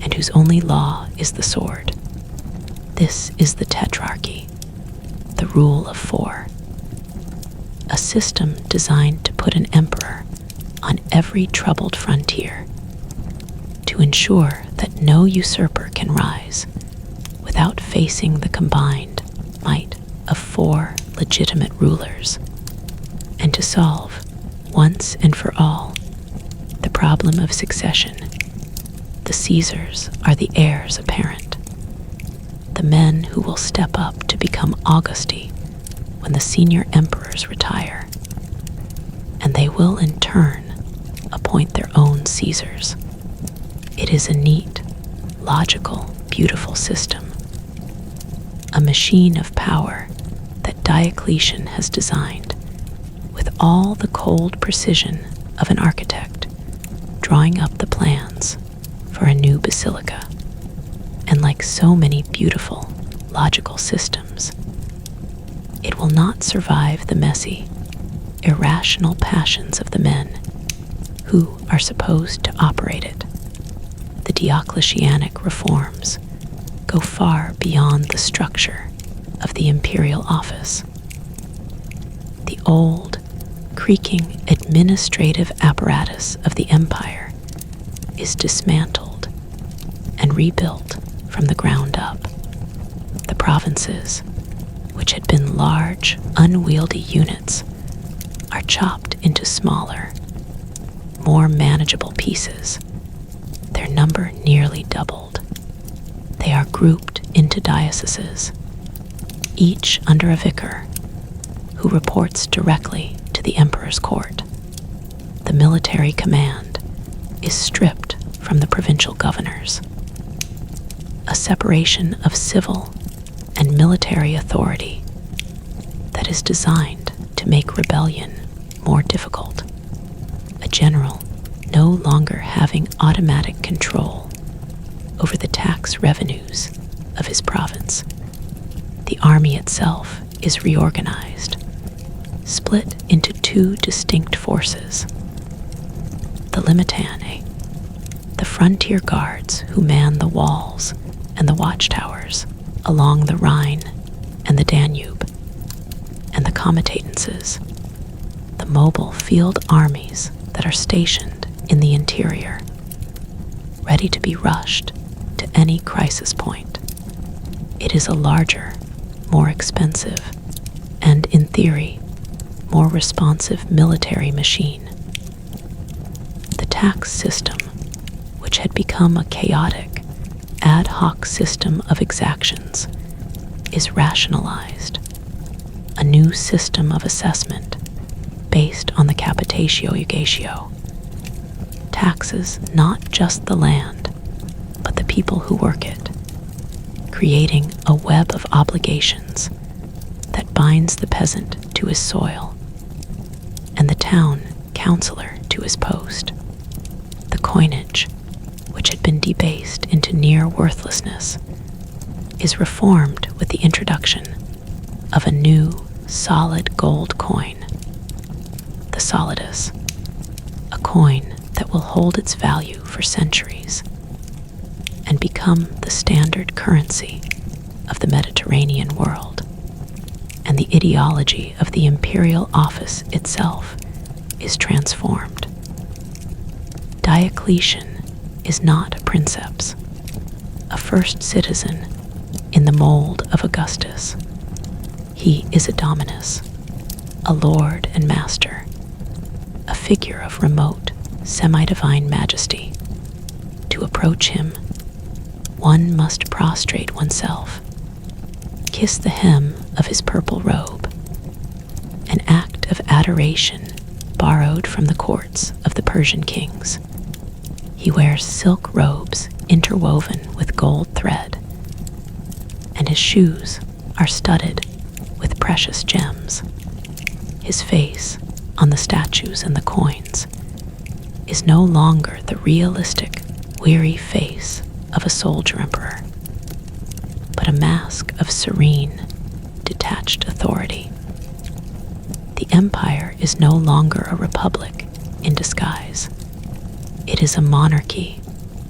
and whose only law is the sword. This is the Tetrarchy, the rule of 4, a system designed to put an emperor on every troubled frontier, to ensure that no usurper can rise without facing the combined might of 4 legitimate rulers, and to solve, once and for all, the problem of succession. The Caesars are the heirs apparent, the men who will step up to become Augusti when the senior emperors retire, and they will in turn appoint their own Caesars. It is a neat, logical, beautiful system, a machine of power that Diocletian has designed with all the cold precision of an architect drawing up the plans for a new basilica. And like so many beautiful, logical systems, it will not survive the messy, irrational passions of the men who are supposed to operate it. The Diocletianic reforms go far beyond the structure of the imperial office. The old, creaking administrative apparatus of the empire is dismantled and rebuilt from the ground up. The provinces, which had been large, unwieldy units, are chopped into smaller, more manageable pieces, their number nearly doubled. They are grouped into dioceses, each under a vicar who reports directly to the emperor's court. The military command is stripped from the provincial governors. A separation of civil and military authority that is designed to make rebellion more difficult. A general no longer having automatic control over the tax revenues of his province. The army itself is reorganized, split into two distinct forces. The Limitanae, the frontier guards who man the walls and the watchtowers along the Rhine and the Danube, and the comitatenses, the mobile field armies that are stationed in the interior, ready to be rushed to any crisis point. It is a larger, more expensive, and, in theory, more responsive military machine. The tax system, which had become a chaotic, ad hoc system of exactions, is rationalized. A new system of assessment based on the capitatio iugatio. Taxes not just the land, but the people who work it, creating a web of obligations that binds the peasant to his soil and the town councillor to his post. The coinage, which had been debased into near worthlessness, is reformed with the introduction of a new solid gold coin, the solidus, a coin that will hold its value for centuries and become the standard currency of the Mediterranean world. And the ideology of the imperial office itself is transformed. Diocletian is not a princeps, a first citizen in the mold of Augustus. He is a dominus, a lord and master, a figure of remote, semi-divine majesty. To approach him, one must prostrate oneself, kiss the hem of his purple robe, an act of adoration borrowed from the courts of the Persian kings. He wears silk robes interwoven with gold thread, and his shoes are studded with precious gems. His face, on the statues and the coins, is no longer the realistic, weary face of a soldier emperor, but a mask of serene, detached authority. The empire is no longer a republic in disguise. It is a monarchy,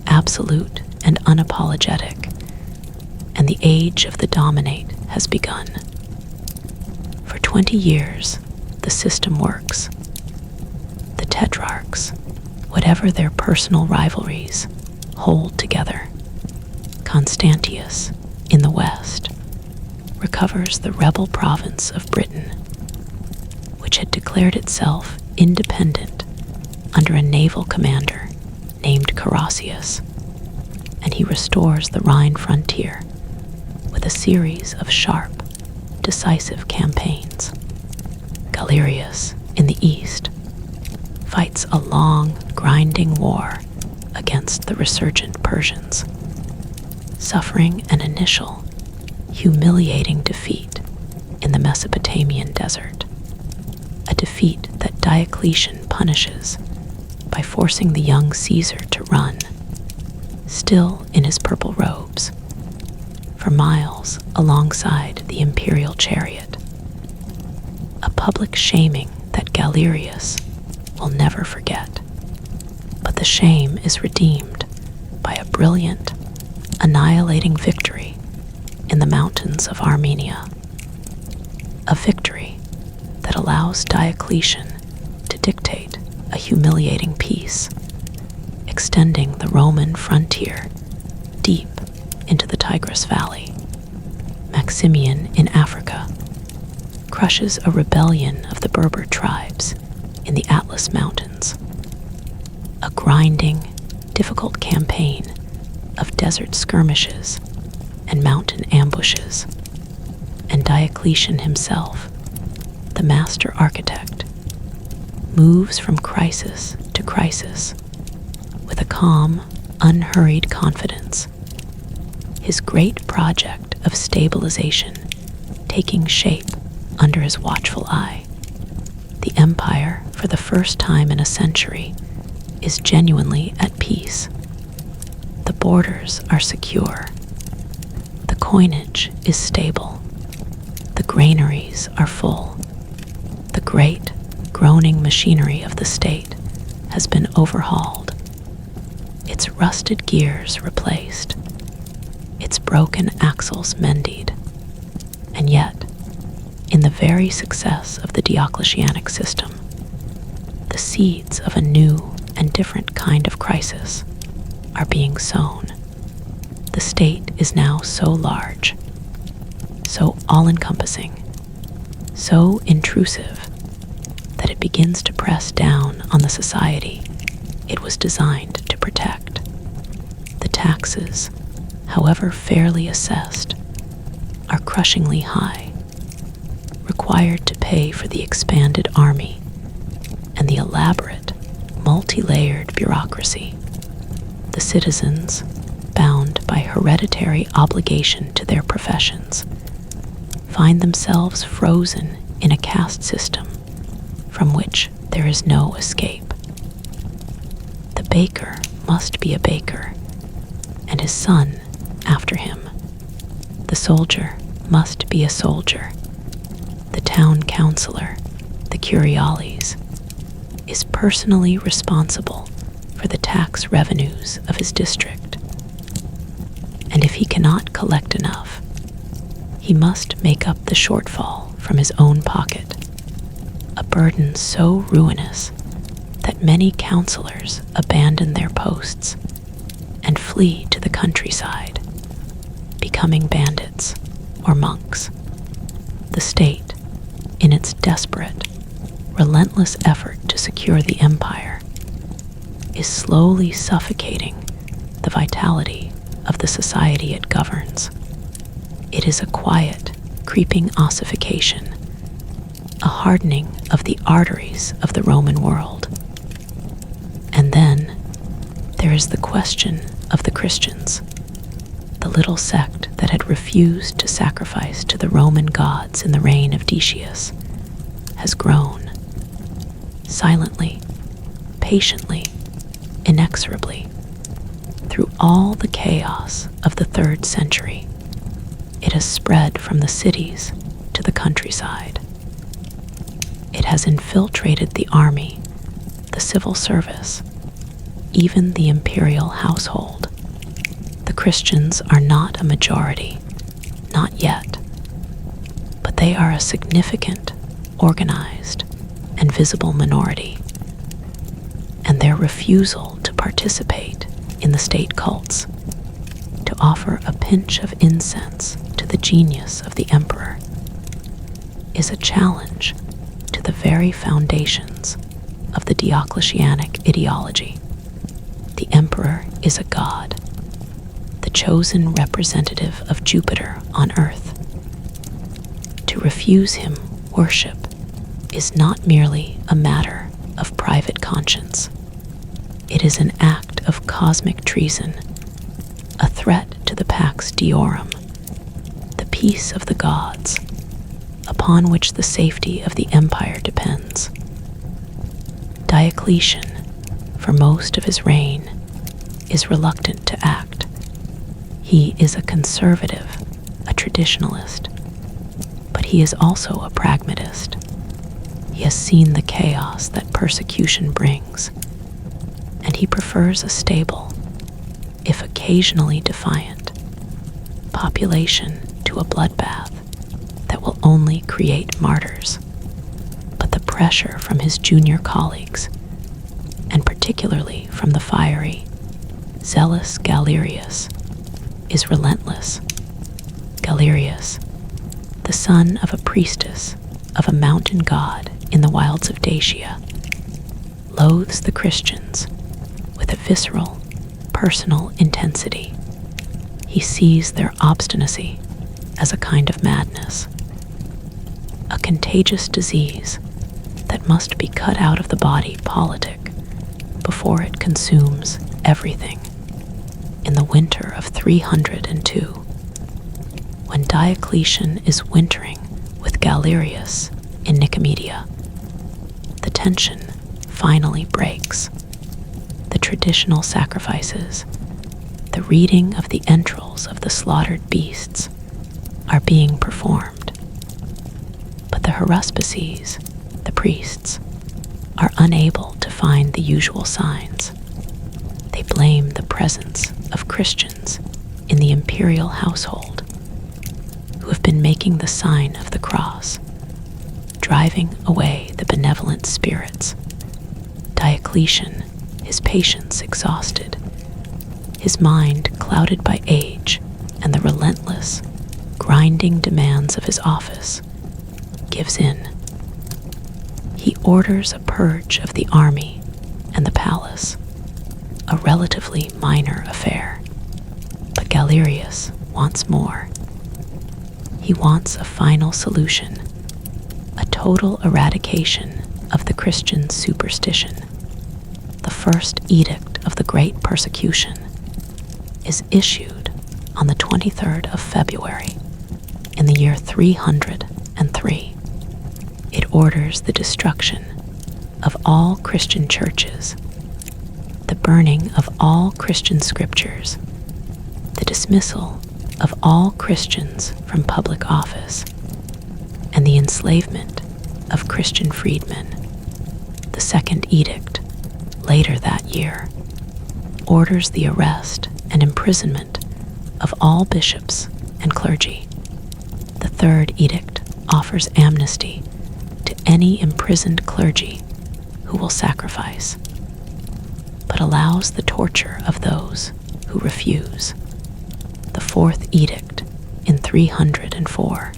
absolute and unapologetic, and the age of the dominate has begun. For 20 years, the system works. The tetrarchs, whatever their personal rivalries, hold together. Constantius, in the west, recovers the rebel province of Britain, which had declared itself independent under a naval commander named Carausius, and he restores the Rhine frontier with a series of sharp, decisive campaigns. Galerius, in the east, fights a long, grinding war against the resurgent Persians, suffering an initial, humiliating defeat in the Mesopotamian desert, a defeat that Diocletian punishes by forcing the young Caesar to run, still in his purple robes, for miles alongside the imperial chariot, a public shaming that Galerius will never forget. But the shame is redeemed by a brilliant, annihilating victory in the mountains of Armenia. A victory that allows Diocletian to dictate a humiliating peace, extending the Roman frontier deep into the Tigris Valley. Maximian in Africa crushes a rebellion of the Berber tribes in the Atlas Mountains. A grinding, difficult campaign of desert skirmishes and mountain ambushes, and Diocletian himself, the master architect, moves from crisis to crisis with a calm, unhurried confidence, his great project of stabilization taking shape under his watchful eye. The empire, for the first time in a century, is genuinely at peace. The borders are secure. The coinage is stable. The granaries are full. The great, groaning machinery of the state has been overhauled, its rusted gears replaced, its broken axles mended. And yet, in the very success of the Diocletianic system, the seeds of a new and different kind of crisis are being sown. The state is now so large, so all-encompassing, so intrusive, that it begins to press down on the society it was designed to protect. The taxes, however fairly assessed, are crushingly high, required to pay for the expanded army and the elaborate, multi-layered bureaucracy. The citizens, bound by hereditary obligation to their professions, find themselves frozen in a caste system from which there is no escape. The baker must be a baker, and his son after him. The soldier must be a soldier. The town councillor, the curiales, is personally responsible for the tax revenues of his district. And if he cannot collect enough, he must make up the shortfall from his own pocket, a burden so ruinous that many councillors abandon their posts and flee to the countryside, becoming bandits or monks. The state, in its desperate, relentless effort to secure the empire, is slowly suffocating the vitality of the society it governs. It is a quiet, creeping ossification, a hardening of the arteries of the Roman world. And then there is the question of the Christians, the little sect that had refused to sacrifice to the Roman gods in the reign of Decius, has grown, silently, patiently, inexorably, through all the chaos of the 3rd century. It has spread from the cities to the countryside. It has infiltrated the army, the civil service, even the imperial household. The Christians are not a majority, not yet, but they are a significant, organized, and visible minority. And their refusal to participate in the state cults, to offer a pinch of incense to the genius of the emperor, is a challenge to the very foundations of the Diocletianic ideology. The emperor is a god, the chosen representative of Jupiter on earth. To refuse him worship is not merely a matter of private conscience. It is an act of cosmic treason, a threat to the Pax Deorum, the peace of the gods, upon which the safety of the empire depends. Diocletian, for most of his reign, is reluctant to act. He is a conservative, a traditionalist, but he is also a pragmatist. He has seen the chaos that persecution brings, and he prefers a stable, if occasionally defiant, population to a bloodbath that will only create martyrs. But the pressure from his junior colleagues, and particularly from the fiery, zealous Galerius, is relentless. Galerius, the son of a priestess of a mountain god in the wilds of Dacia, loathes the Christians with a visceral, personal intensity. He sees their obstinacy as a kind of madness, a contagious disease that must be cut out of the body politic before it consumes everything. In the winter of 302, when Diocletian is wintering with Galerius in Nicomedia, the tension finally breaks. The traditional sacrifices, the reading of the entrails of the slaughtered beasts, are being performed. But the haruspices, the priests, are unable to find the usual signs. They blame the presence of Christians in the imperial household, who have been making the sign of the cross, driving away the benevolent spirits. Diocletian, his patience exhausted, his mind clouded by age and the relentless, grinding demands of his office, gives in. He orders a purge of the army and the palace, a relatively minor affair. But Galerius wants more. He wants a final solution, a total eradication of the Christian superstition. The first edict of the Great Persecution is issued on the 23rd of February in the year 303. It orders the destruction of all Christian churches, the burning of all Christian scriptures, the dismissal of all Christians from public office, and the enslavement of Christian freedmen. The second edict, later that year, orders the arrest and imprisonment of all bishops and clergy. The third edict offers amnesty to any imprisoned clergy who will sacrifice, but allows the torture of those who refuse. The fourth edict, in 304,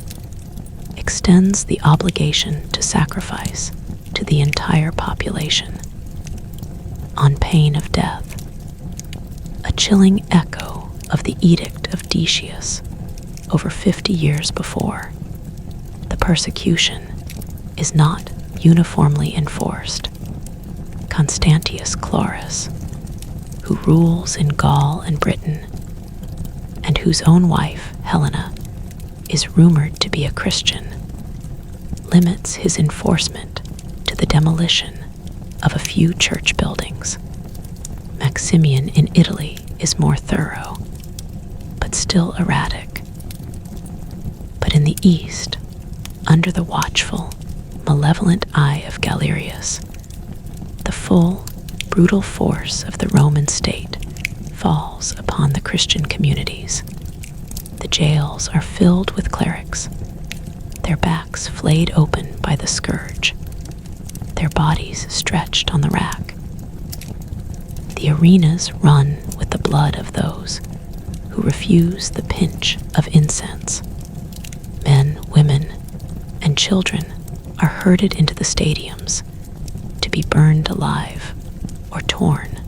extends the obligation to sacrifice to the entire population, on pain of death, a chilling echo of the Edict of Decius over 50 years before. The persecution is not uniformly enforced. Constantius Chlorus, who rules in Gaul and Britain, and whose own wife, Helena, is rumored to be a Christian, limits his enforcement to the demolition of a few church buildings. Maximian in Italy is more thorough, but still erratic. But in the East, under the watchful, malevolent eye of Galerius, the full, brutal force of the Roman state falls upon the Christian communities. The jails are filled with clerics, their backs flayed open by the scourge, their bodies stretched on the rack. The arenas run with the blood of those who refuse the pinch of incense. Men, women, and children are herded into the stadiums to be burned alive or torn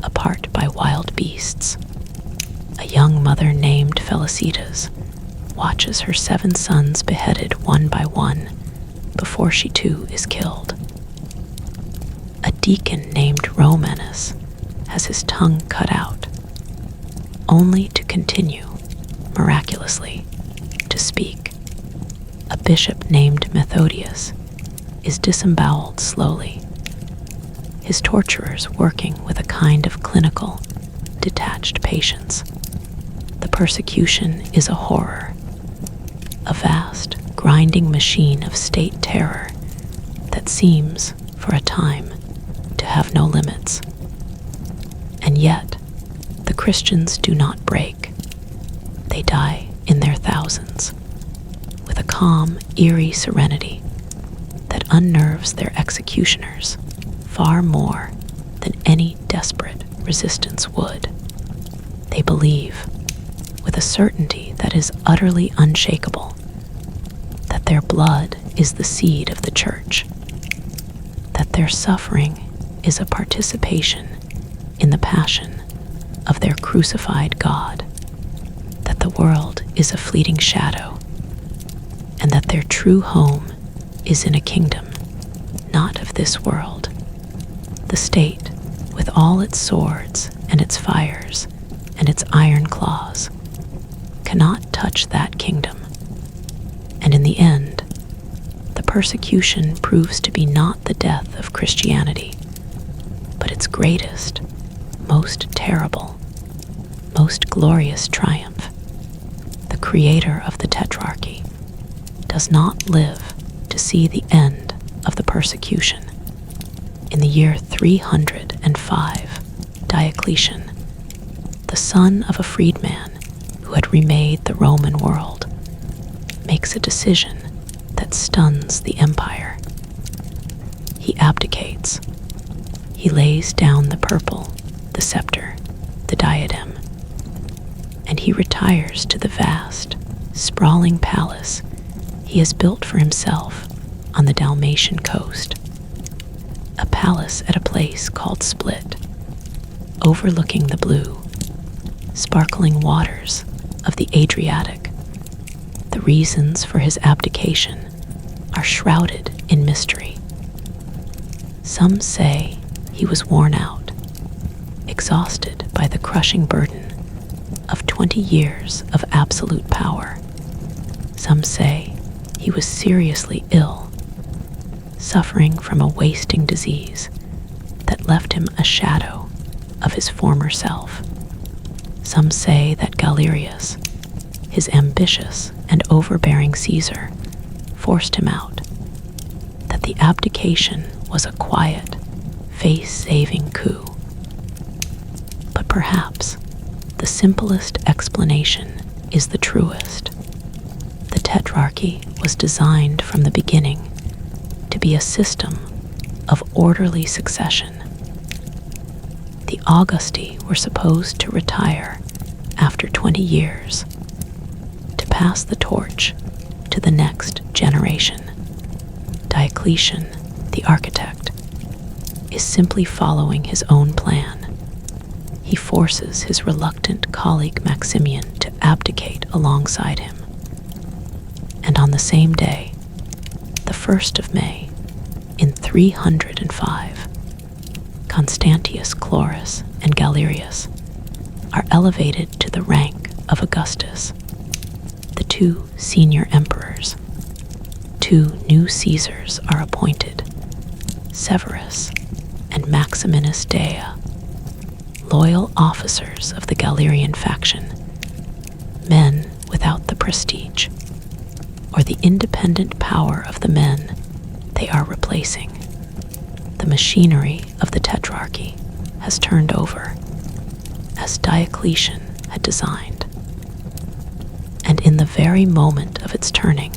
apart by wild beasts. A young mother named Felicitas watches her 7 sons beheaded one by one before she too is killed. A deacon named Romanus has his tongue cut out, only to continue, miraculously, to speak. A bishop named Methodius is disemboweled slowly, his torturers working with a kind of clinical, detached patience. The persecution is a horror, a vast, grinding machine of state terror that seems, for a time, to have no limits. And yet, the Christians do not break. They die in their thousands, with a calm, eerie serenity that unnerves their executioners far more than any desperate resistance would. They believe, with a certainty that is utterly unshakable, that their blood is the seed of the church, that their suffering is a participation in the passion of their crucified God, that the world is a fleeting shadow, and that their true home is in a kingdom not of this world. The state, with all its swords and its fires and its iron claws, cannot touch that kingdom. And in the end, the persecution proves to be not the death of Christianity, but its greatest, most terrible, most glorious triumph. The creator of the Tetrarchy does not live to see the end of the persecution. In the year 305, Diocletian, the son of a freedman who had remade the Roman world, makes a decision that stuns the empire. He abdicates. He lays down the purple, the scepter, the diadem, and he retires to the vast, sprawling palace he has built for himself on the Dalmatian coast, a palace at a place called Split, overlooking the blue, sparkling waters of the Adriatic. The reasons for his abdication are shrouded in mystery. Some say he was worn out, exhausted by the crushing burden of 20 years of absolute power. Some say he was seriously ill, suffering from a wasting disease that left him a shadow of his former self. Some say that Galerius, his ambitious and overbearing Caesar, forced him out, that the abdication was a quiet, face-saving coup. But perhaps the simplest explanation is the truest. The Tetrarchy was designed from the beginning to be a system of orderly succession. The Augusti were supposed to retire after 20 years, to pass the torch to the next generation. Diocletian, the architect, is simply following his own plan. He forces his reluctant colleague Maximian to abdicate alongside him. And on the same day, the 1st of May, in 305, Constantius Chlorus and Galerius are elevated to the rank of Augustus, the two senior emperors. 2 new Caesars are appointed, Severus and Maximinus Daia, loyal officers of the Galerian faction, men without the prestige or the independent power of the men they are replacing. The machinery of the Tetrarchy has turned over, as Diocletian had designed. And in the very moment of its turning,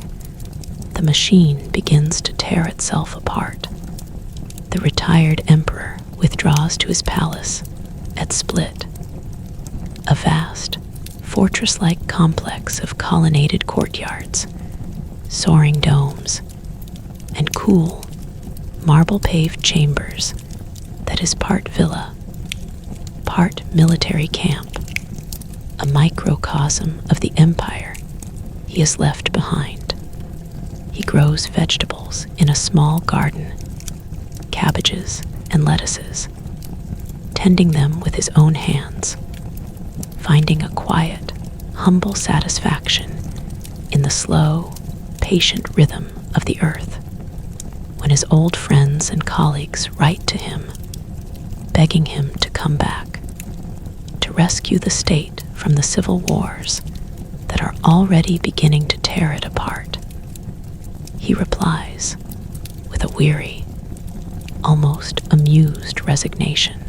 the machine begins to tear itself apart. The retired emperor withdraws to his palace at Split, a vast, fortress-like complex of colonnaded courtyards, soaring domes, and cool, marble-paved chambers that is part villa, part military camp, a microcosm of the empire he has left behind. He grows vegetables in a small garden, cabbages and lettuces, tending them with his own hands, finding a quiet, humble satisfaction in the slow, patient rhythm of the earth. When his old friends and colleagues write to him, begging him to come back, to rescue the state from the civil wars that are already beginning to tear it apart, he replies, with with a weary, almost amused resignation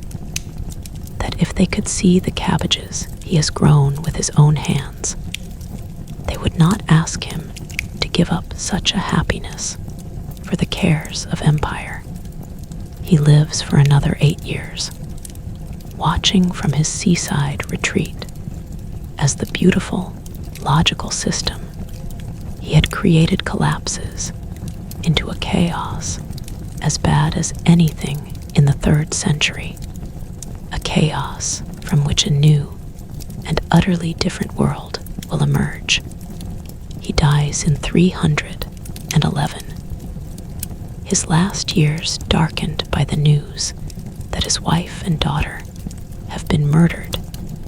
that if they could see the cabbages he has grown with his own hands, they would not ask him to give up such a happiness for the cares of empire. He lives for another 8 years, watching from his seaside retreat as the beautiful, logical system he had created collapses into a chaos as bad as anything in the 3rd century, a chaos from which a new and utterly different world will emerge. He dies in 311, his last years darkened by the news that his wife and daughter have been murdered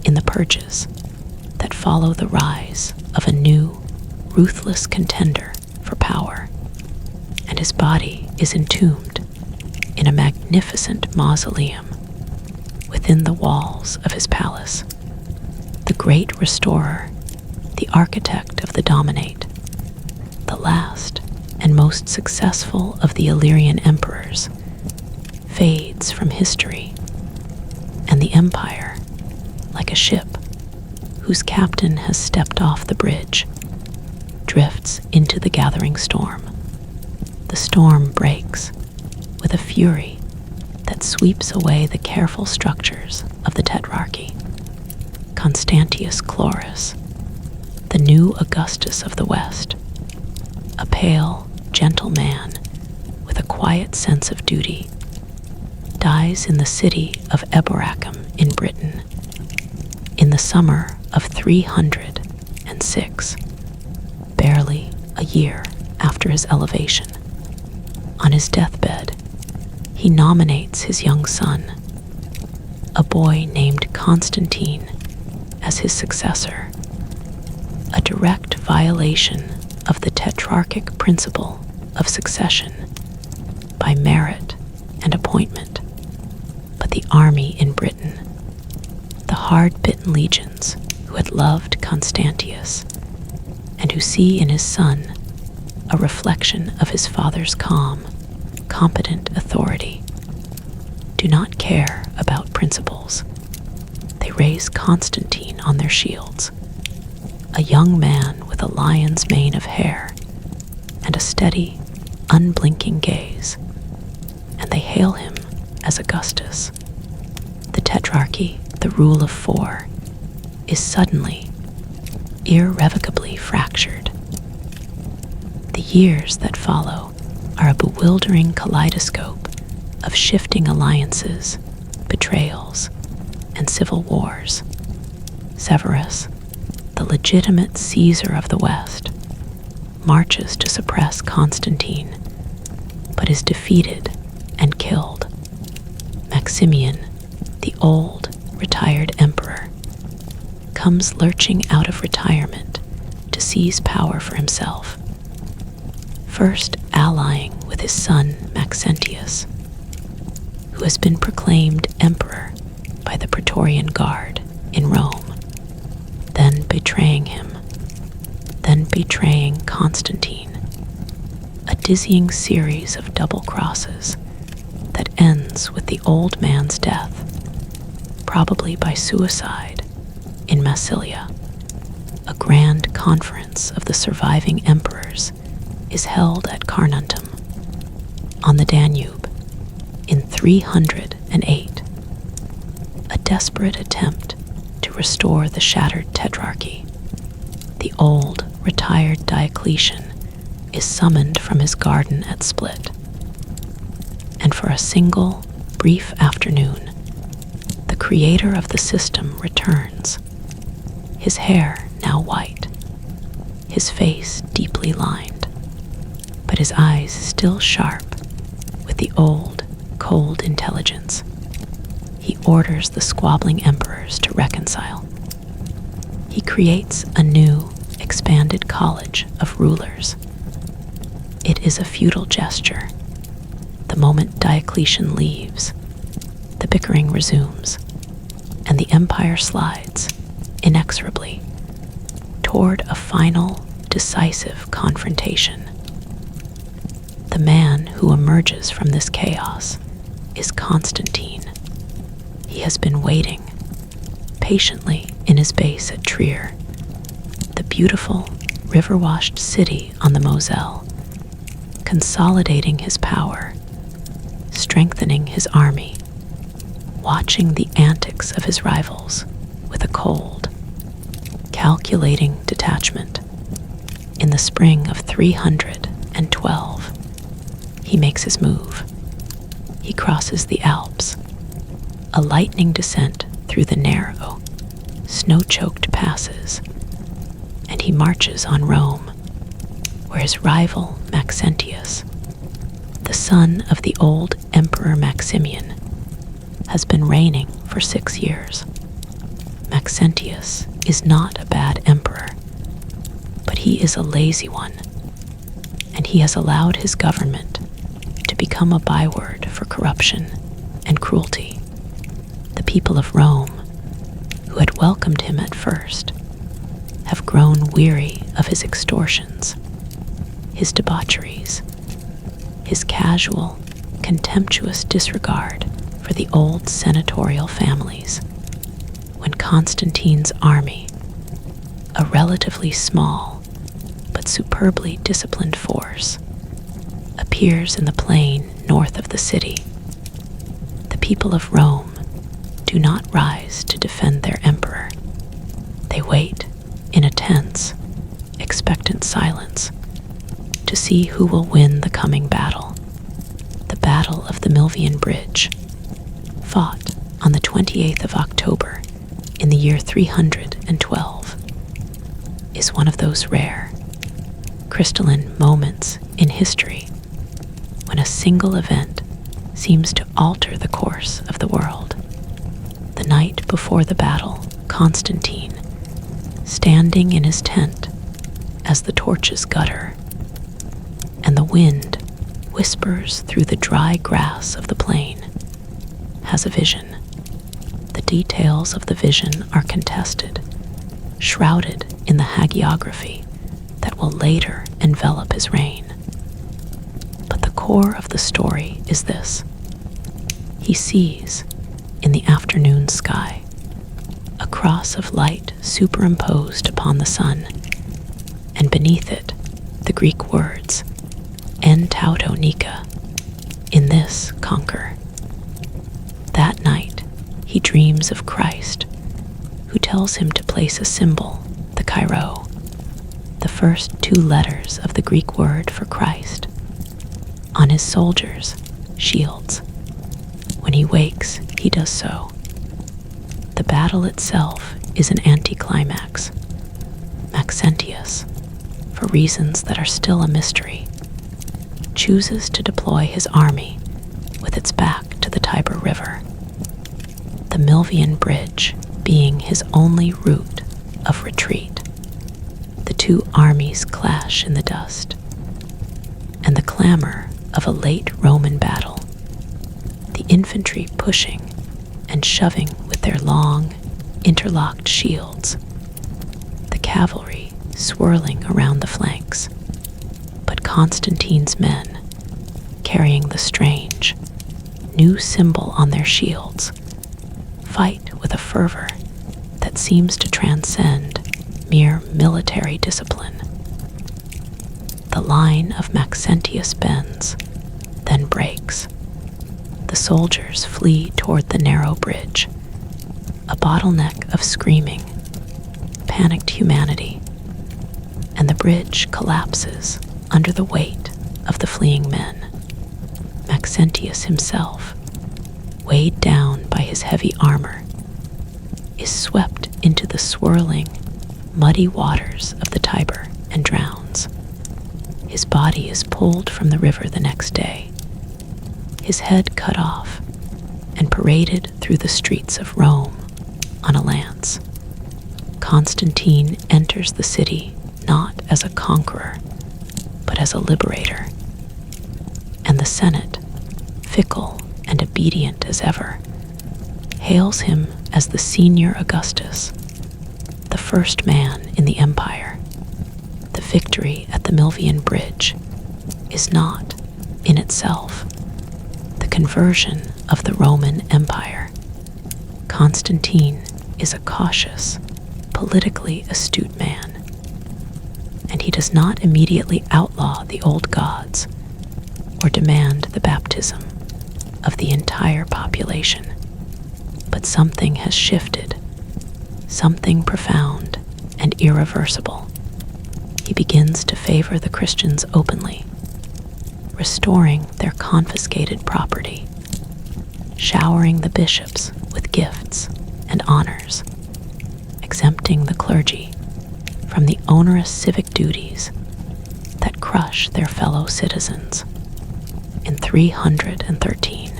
in the purges that follow the rise of a new, ruthless contender for power, and his body is entombed in a magnificent mausoleum within the walls of his palace. The great restorer, the architect of the Dominate, the last and most successful of the Illyrian emperors, fades from history, and the empire, like a ship whose captain has stepped off the bridge, drifts into the gathering storm. The storm breaks with a fury that sweeps away the careful structures of the Tetrarchy. Constantius Chlorus, the new Augustus of the West, a pale, gentle man with a quiet sense of duty, dies in the city of Eboracum in Britain in the summer of 306, barely a year after his elevation. On his deathbed, he nominates his young son, a boy named Constantine, as his successor, a direct violation of the tetrarchic principle of succession by merit and appointment. But the army in Britain, the hard-bitten legions who had loved Constantius and who see in his son a reflection of his father's calm, competent authority, do not care about principles. They raise Constantine on their shields, a young man with a lion's mane of hair and a steady, unblinking gaze, and they hail him as Augustus. The Tetrarchy, the rule of 4, is suddenly, irrevocably fractured. The years that follow are a bewildering kaleidoscope of shifting alliances, betrayals, and civil wars. Severus, the legitimate Caesar of the West, marches to suppress Constantine, but is defeated and killed. Maximian, the old, retired emperor, comes lurching out of retirement to seize power for himself, first allying with his son Maxentius, who has been proclaimed emperor by the Praetorian Guard in Rome, then betraying him, then betraying Constantine, a dizzying series of double crosses that ends with the old man's death, probably by suicide, in Massilia. A grand conference of the surviving emperors is held at Carnuntum, on the Danube, in 308, a desperate attempt to restore the shattered tetrarchy. The old, retired Diocletian is summoned from his garden at Split, and for a single, brief afternoon, the creator of the system returns, his hair now white, his face deeply lined, but his eyes still sharp with the old, cold intelligence. He orders the squabbling emperors to reconcile. He creates a new, expanded college of rulers. It is a futile gesture. The moment Diocletian leaves, the bickering resumes, and the empire slides, inexorably, toward a final, decisive confrontation. The man who emerges from this chaos is Constantine. He has been waiting patiently in his base at Trier, the beautiful river-washed city on the Moselle, consolidating his power, strengthening his army, watching the antics of his rivals with a cold, calculating detachment. In the spring of 312, he makes his move. He crosses the Alps, a lightning descent through the narrow, snow-choked passes, and he marches on Rome, where his rival Maxentius, the son of the old Emperor Maximian, has been reigning for 6 years. Maxentius is not a bad emperor, but he is a lazy one, and he has allowed his government to become a byword for corruption and cruelty. The people of Rome, who had welcomed him at first, have grown weary of his extortions, his debaucheries, his casual, contemptuous disregard for the old senatorial families. When Constantine's army, a relatively small but superbly disciplined force, appears in the plain north of the city, the people of Rome do not rise to defend their emperor. They wait in a tense, expectant silence to see who will win the coming battle. The Battle of the Milvian Bridge, fought on the 28th of October in the year 312, is one of those rare, crystalline moments in history when a single event seems to alter the course of the world. The night before the battle, Constantine, standing in his tent as the torches gutter, and the wind whispers through the dry grass of the plain, has a vision. The details of the vision are contested, shrouded in the hagiography that will later envelop his reign. But the core of the story is this. He sees, in the afternoon sky, a cross of light superimposed upon the sun, and beneath it the Greek words, En tauto Nika, in this conquer. That night he dreams of Christ, who tells him to place a symbol, the Chi-Rho, the first 2 letters of the Greek word for Christ, on his soldiers' shields. When he wakes, he does so. The battle itself is an anticlimax. Maxentius, for reasons that are still a mystery, chooses to deploy his army with its back to the Tiber River, the Milvian Bridge being his only route of retreat. The 2 armies clash in the dust, and the clamor of a late Roman battle, the infantry pushing and shoving with their long, interlocked shields, the cavalry swirling around the flanks, but Constantine's men, carrying the strange, new symbol on their shields, fight with a fervor that seems to transcend mere military discipline. The line of Maxentius bends, then breaks. The soldiers flee toward the narrow bridge, a bottleneck of screaming, panicked humanity, and the bridge collapses under the weight of the fleeing men. Maxentius himself, weighed down by his heavy armor, is swept into the swirling, muddy waters of the Tiber and drowns. His body is pulled from the river the next day, his head cut off and paraded through the streets of Rome on a lance. Constantine enters the city not as a conqueror, but as a liberator, and the Senate, fickle and obedient as ever, hails him as the senior Augustus, the first man in the empire. The victory at the Milvian Bridge is not in itself, the conversion of the Roman Empire. Constantine is a cautious, politically astute man, and he does not immediately outlaw the old gods or demand the baptism of the entire population. But something has shifted, something profound and irreversible. He begins to favor the Christians openly, restoring their confiscated property, showering the bishops with gifts and honors, exempting the clergy from the onerous civic duties that crush their fellow citizens. In 313,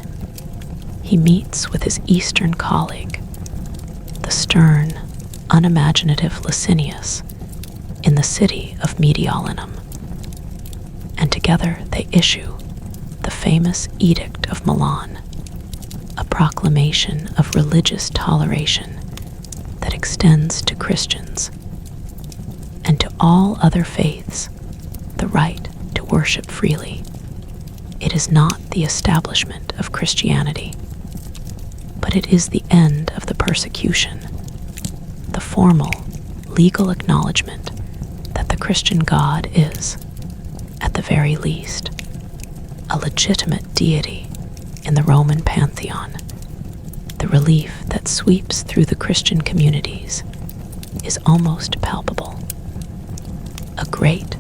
he meets with his Eastern colleague, the stern, unimaginative Licinius, in the city of Mediolanum, and together they issue the famous Edict of Milan, a proclamation of religious toleration that extends to Christians and to all other faiths the right to worship freely. It is not the establishment of Christianity, but it is the end of the persecution, the formal, legal acknowledgement that the Christian God is, at the very least, a legitimate deity in the Roman pantheon. The relief that sweeps through the Christian communities is almost palpable. A great,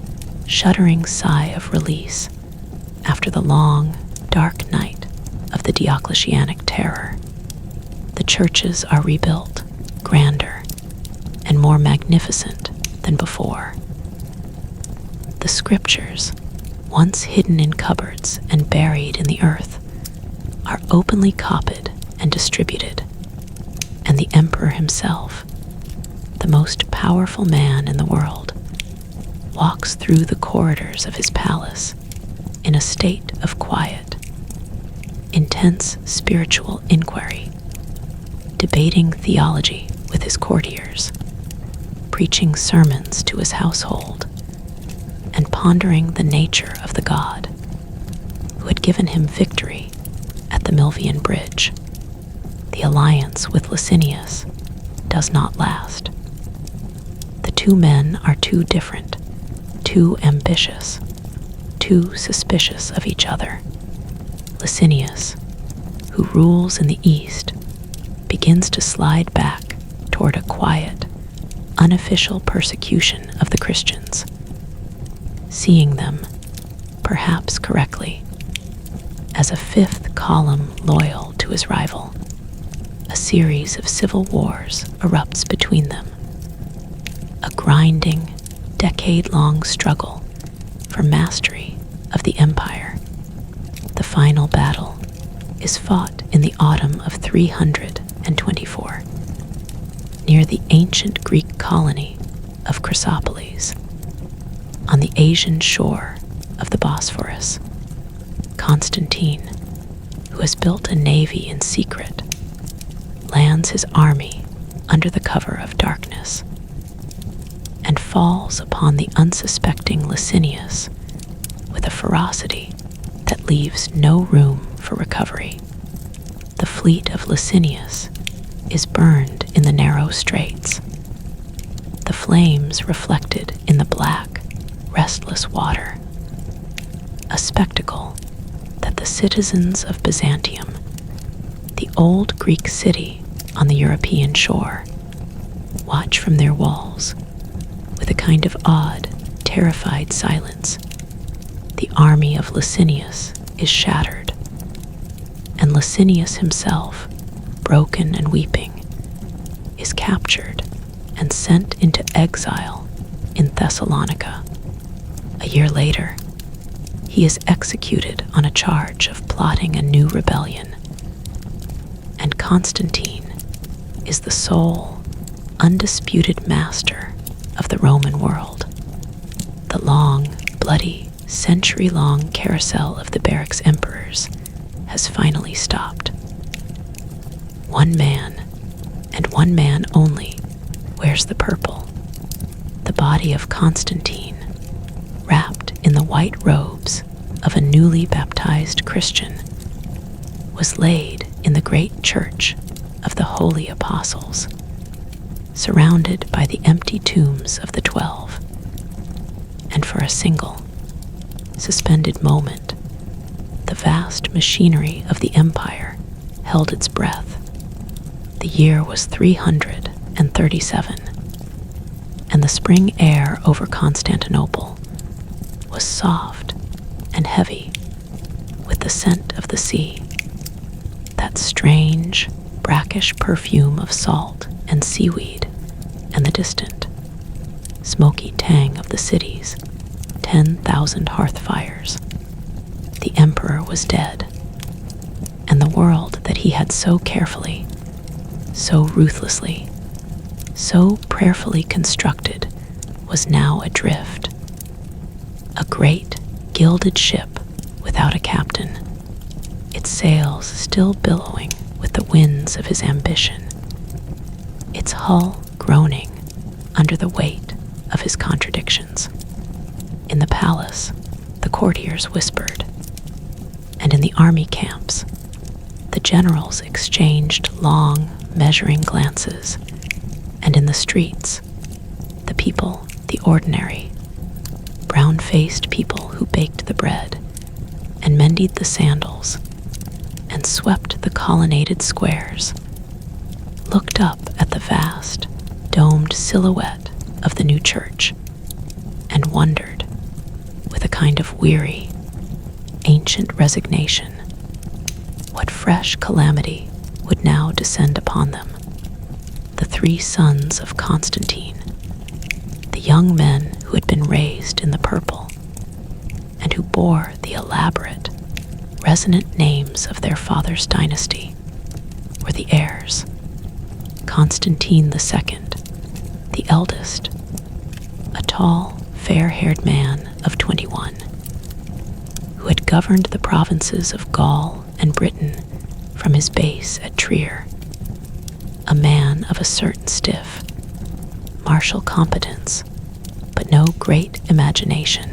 shuddering sigh of release after the long, dark night of the Diocletianic terror. The churches are rebuilt, grander and more magnificent than before. The scriptures, once hidden in cupboards and buried in the earth, are openly copied and distributed, and the emperor himself, the most powerful man in the world, walks through the corridors of his palace in a state of quiet, intense spiritual inquiry, debating theology with his courtiers, preaching sermons to his household, and pondering the nature of the God who had given him victory at the Milvian Bridge. The alliance with Licinius does not last. The two men are too different, too ambitious, too suspicious of each other. Licinius, who rules in the east, begins to slide back toward a quiet, unofficial persecution of the Christians, seeing them, perhaps correctly, as a fifth column loyal to his rival. A series of civil wars erupts between them, a grinding, decade-long struggle for mastery of the empire. The final battle is fought in the autumn of 324, near the ancient Greek colony of Chrysopolis, on the Asian shore of the Bosphorus. Constantine, who has built a navy in secret, lands his army under the cover of darkness and falls upon the unsuspecting Licinius with a ferocity that leaves no room for recovery. The fleet of Licinius is burned in the narrow straits, the flames reflected in the black, restless water, a spectacle that the citizens of Byzantium, the old Greek city on the European shore, watch from their walls with a kind of odd, terrified silence. The army of Licinius is shattered, and Licinius himself, broken and weeping, is captured and sent into exile in Thessalonica. A year later, he is executed on a charge of plotting a new rebellion, and Constantine is the sole, undisputed master of the Roman world. The long, bloody, century-long carousel of the barracks emperors has finally stopped. One man, and one man only, wears the purple, the body of Constantine, wrapped in the white robes of a newly baptized Christian was laid in the great church of the Holy Apostles, surrounded by the empty tombs of the 12. And for a single, suspended moment, the vast machinery of the empire held its breath. The year was 337, and the spring air over Constantinople was soft and heavy with the scent of the sea, that strange, brackish perfume of salt and seaweed, and the distant, smoky tang of the city's 10,000 hearth fires. The emperor was dead, and the world that he had so carefully, so ruthlessly, so prayerfully constructed was now adrift. A great, gilded ship without a captain, its sails still billowing with the winds of his ambition, its hull groaning under the weight of his contradictions. In the palace, the courtiers whispered, and in the army camps, the generals exchanged long, measuring glances, and in the streets, the people, the ordinary, brown-faced people who baked the bread and mended the sandals and swept the colonnaded squares, looked up at the vast, domed silhouette of the new church and wondered, with a kind of weary, ancient resignation, what fresh calamity would now descend upon them. The 3 sons of Constantine, the young men who had been raised in the purple and who bore the elaborate, resonant names of their father's dynasty, were the heirs. Constantine II, the eldest, a tall, fair-haired man of 21, who had governed the provinces of Gaul and Britain from his base at Trier, a man of a certain stiff, martial competence, but no great imagination.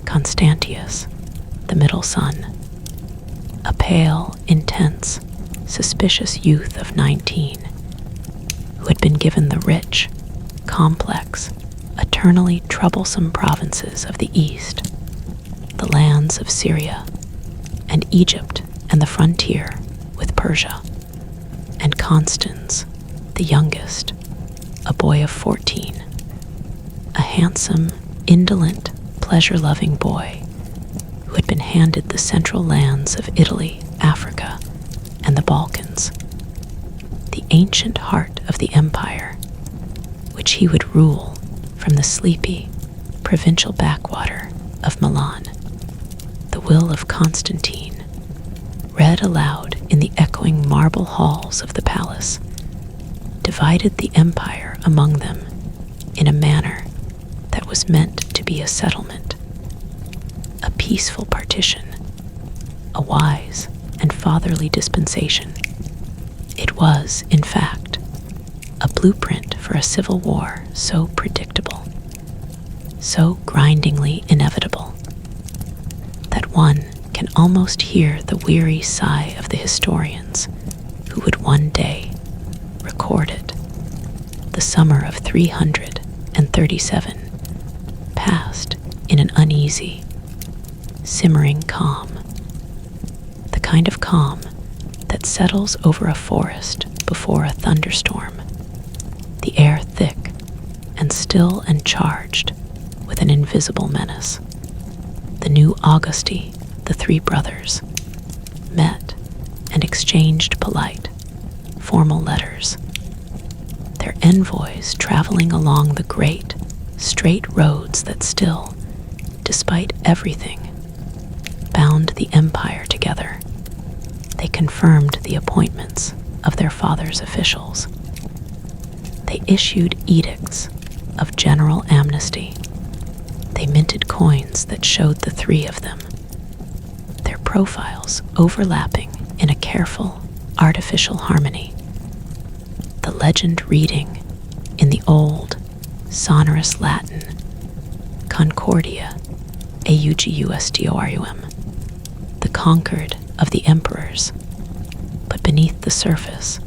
Constantius, the middle son, a pale, intense, suspicious youth of 19, who had been given the rich, complex, eternally troublesome provinces of the East, the lands of Syria, and Egypt, and the frontier with Persia. And Constans, the youngest, a boy of 14, a handsome, indolent, pleasure-loving boy who had been handed the central lands of Italy, Africa, and the Balkans, the ancient heart of the empire, which he would rule from the sleepy, provincial backwater of Milan. The will of Constantine, read aloud in the echoing marble halls of the palace, divided the empire among them in a manner that was meant to be a settlement, a peaceful partition, a wise and fatherly dispensation. It was, in fact, a blueprint for a civil war so predictable, so grindingly inevitable, that one can almost hear the weary sigh of the historians who would one day record it. The summer of 337 passed in an uneasy, simmering calm, the kind of calm that settles over a forest before a thunderstorm, the air thick and still and charged with an invisible menace. The new Augusti, the 3 brothers, met and exchanged polite, formal letters, their envoys traveling along the great, straight roads that still, despite everything, bound the empire together. They confirmed the appointments of their father's officials. They issued edicts of general amnesty. They minted coins that showed the 3 of them, their profiles overlapping in a careful, artificial harmony. The legend reading in the old, sonorous Latin, Concordia Augustum, the conquered of the emperors. But beneath the surface,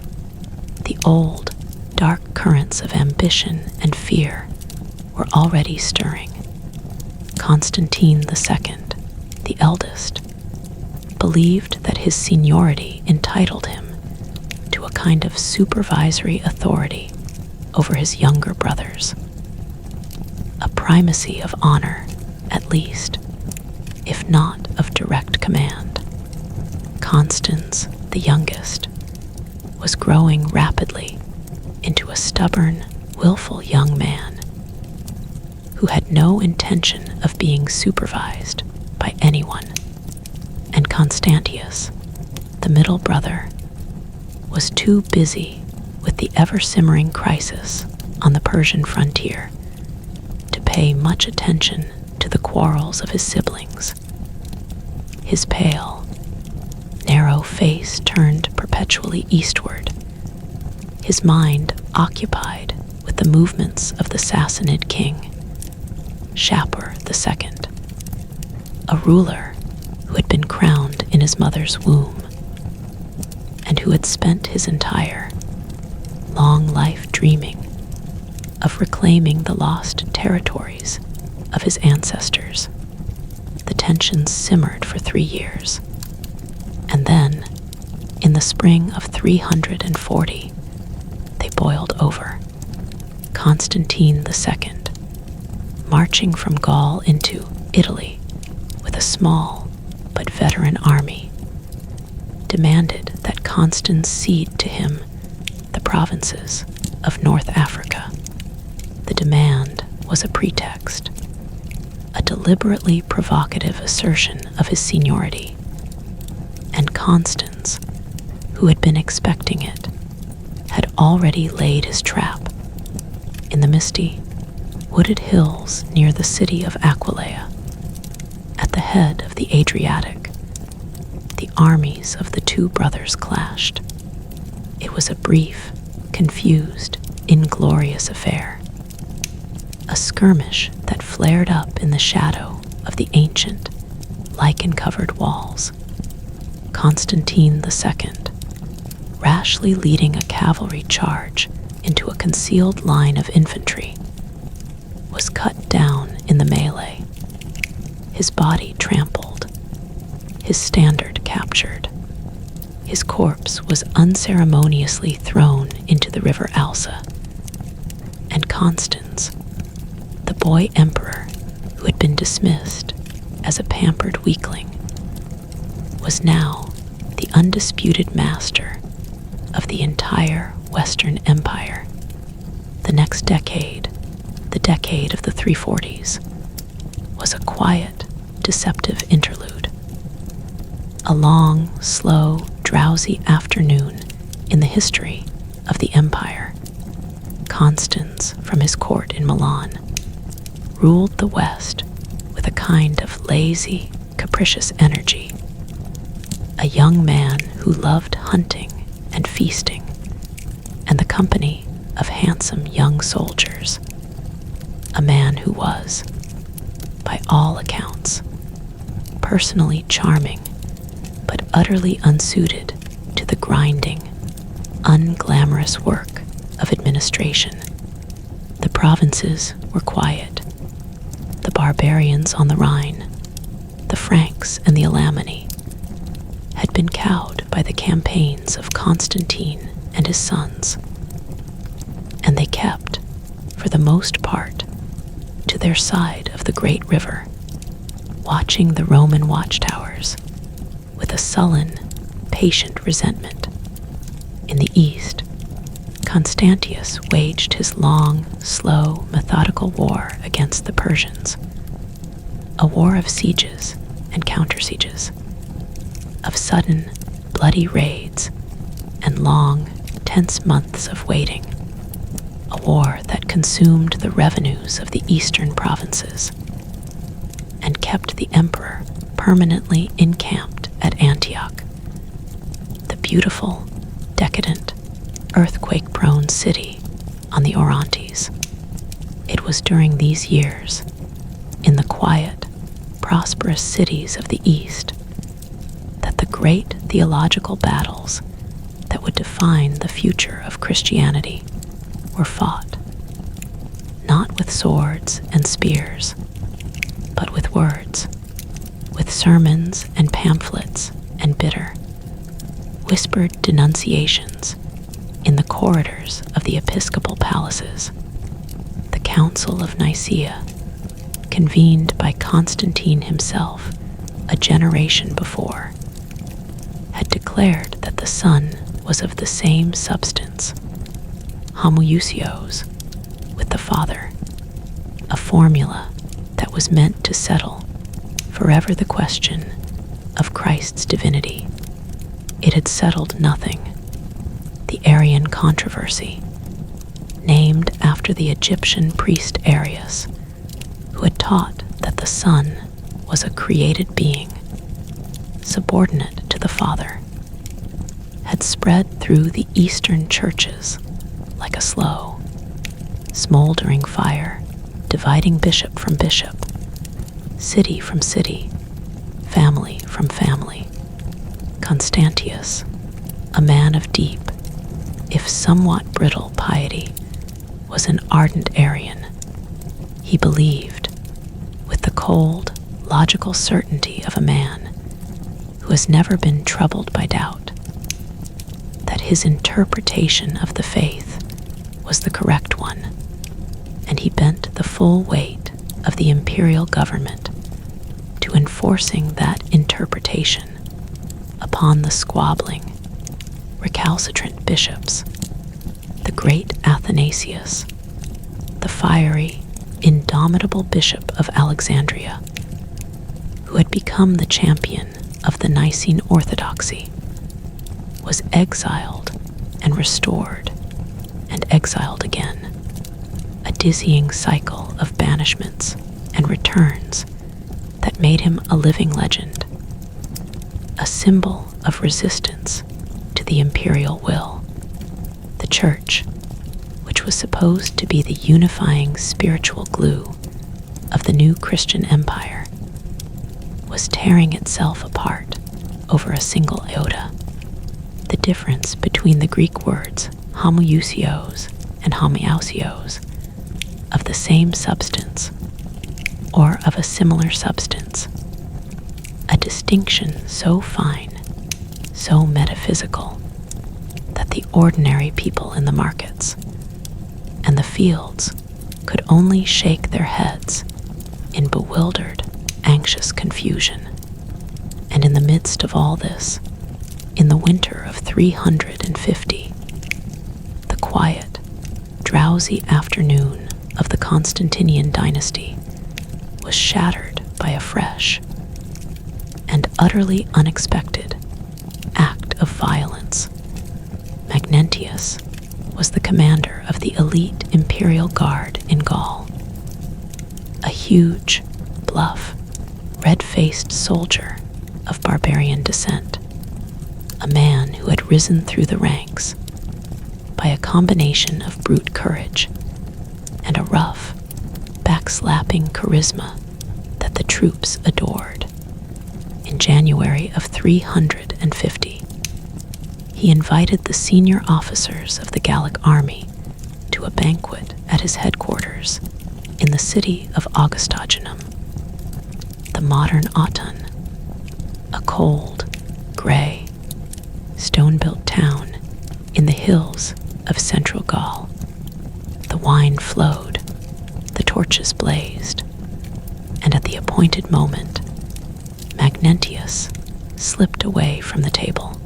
the old, dark currents of ambition and fear were already stirring. Constantine II, the eldest, believed that his seniority entitled him to a kind of supervisory authority over his younger brothers, a primacy of honor, at least, if not of direct command. Constans, the youngest, was growing rapidly into a stubborn, willful young man who had no intention of being supervised by anyone, and Constantius, the middle brother, was too busy with the ever-simmering crisis on the Persian frontier to pay much attention to the quarrels of his siblings. His pale, narrow face turned perpetually eastward, his mind occupied with the movements of the Sassanid king, Shapur II, a ruler who had been crowned in his mother's womb and who had spent his entire long life dreaming of reclaiming the lost territories of his ancestors. The tensions simmered for 3 years, and then, in the spring of 340, they boiled over. Constantine II, marching from Gaul into Italy with a small but veteran army, demanded that Constans cede to him the provinces of North Africa. The demand was a pretext, a deliberately provocative assertion of his seniority, and Constans, who had been expecting it, had already laid his trap in the misty, wooded hills near the city of Aquileia. At the head of the Adriatic, the armies of the two brothers clashed. It was a brief, confused, inglorious affair, a skirmish that flared up in the shadow of the ancient, lichen-covered walls. Constantine II, rashly leading a cavalry charge into a concealed line of infantry, was cut down in the melee, his body trampled, his standard captured. His corpse was unceremoniously thrown into the river Alsa, and Constans, the boy emperor who had been dismissed as a pampered weakling, was now the undisputed master of the entire Western Empire. The next decade, the decade of the 340s, was a quiet, deceptive interlude. A long, slow, drowsy afternoon in the history of the empire. Constans, from his court in Milan, ruled the West with a kind of lazy, capricious energy. A young man who loved hunting and feasting, and the company of handsome young soldiers. A man who was, by all accounts, personally charming, but utterly unsuited to the grinding, unglamorous work of administration. The provinces were quiet. The barbarians on the Rhine, the Franks and the Alemanni, had been cowed by the campaigns of Constantine and his sons, and they kept, for the most part, to their side of the great river, watching the Roman watchtowers with a sullen, patient resentment. In the east, Constantius waged his long, slow, methodical war against the Persians, a war of sieges and counter-sieges, of sudden, bloody raids and long, tense months of waiting, a war that consumed the revenues of the eastern provinces and kept the emperor permanently encamped at Antioch, the beautiful, decadent, earthquake-prone city on the Orontes. It was during these years, in the quiet, prosperous cities of the East that the great theological battles that would define the future of Christianity were fought, not with swords and spears, but with words, with sermons and pamphlets and bitter, whispered denunciations in the corridors of the episcopal palaces. The Council of Nicaea, convened by Constantine himself a generation before, had declared that the Son was of the same substance, homoousios, with the Father, a formula that was meant to settle forever the question of Christ's divinity. It had settled nothing. The Arian controversy, named after the Egyptian priest Arius, who had taught that the Son was a created being, subordinate to the Father, had spread through the Eastern churches like a slow, smoldering fire, dividing bishop from bishop, city from city, family from family. Constantius, a man of deep, if somewhat brittle piety, was an ardent Arian. He believed, with the cold, logical certainty of a man who has never been troubled by doubt, that his interpretation of the faith was the correct one, and he bent the full weight of the imperial government to enforcing that interpretation upon the squabbling, recalcitrant bishops, the great Athanasius, the fiery, indomitable bishop of Alexandria, who had become the champion of the Nicene orthodoxy, was exiled and restored and exiled again, a dizzying cycle of banishments and returns that made him a living legend, a symbol of resistance to the imperial will. The Church, which was supposed to be the unifying spiritual glue of the new Christian empire, was tearing itself apart over a single iota. The difference between the Greek words homoousios and homoousios, of the same substance or of a similar substance, a distinction so fine, so metaphysical, that the ordinary people in the markets and the fields could only shake their heads in bewildered, anxious confusion. And in the midst of all this, in the winter of 350, the quiet, drowsy afternoon of the Constantinian dynasty was shattered by a fresh and utterly unexpected act of violence. Magnentius was the commander of the elite imperial guard in Gaul, a huge, bluff, red-faced soldier of barbarian descent, a man who had risen through the ranks by a combination of brute courage and a rough, backslapping charisma that the troops adored. In January of 350, he invited the senior officers of the Gallic army to a banquet at his headquarters in the city of Augustogenum. The modern Autun, a cold, gray, stone-built town in the hills of central Gaul. The wine flowed, the torches blazed, and at the appointed moment, Magnentius slipped away from the table,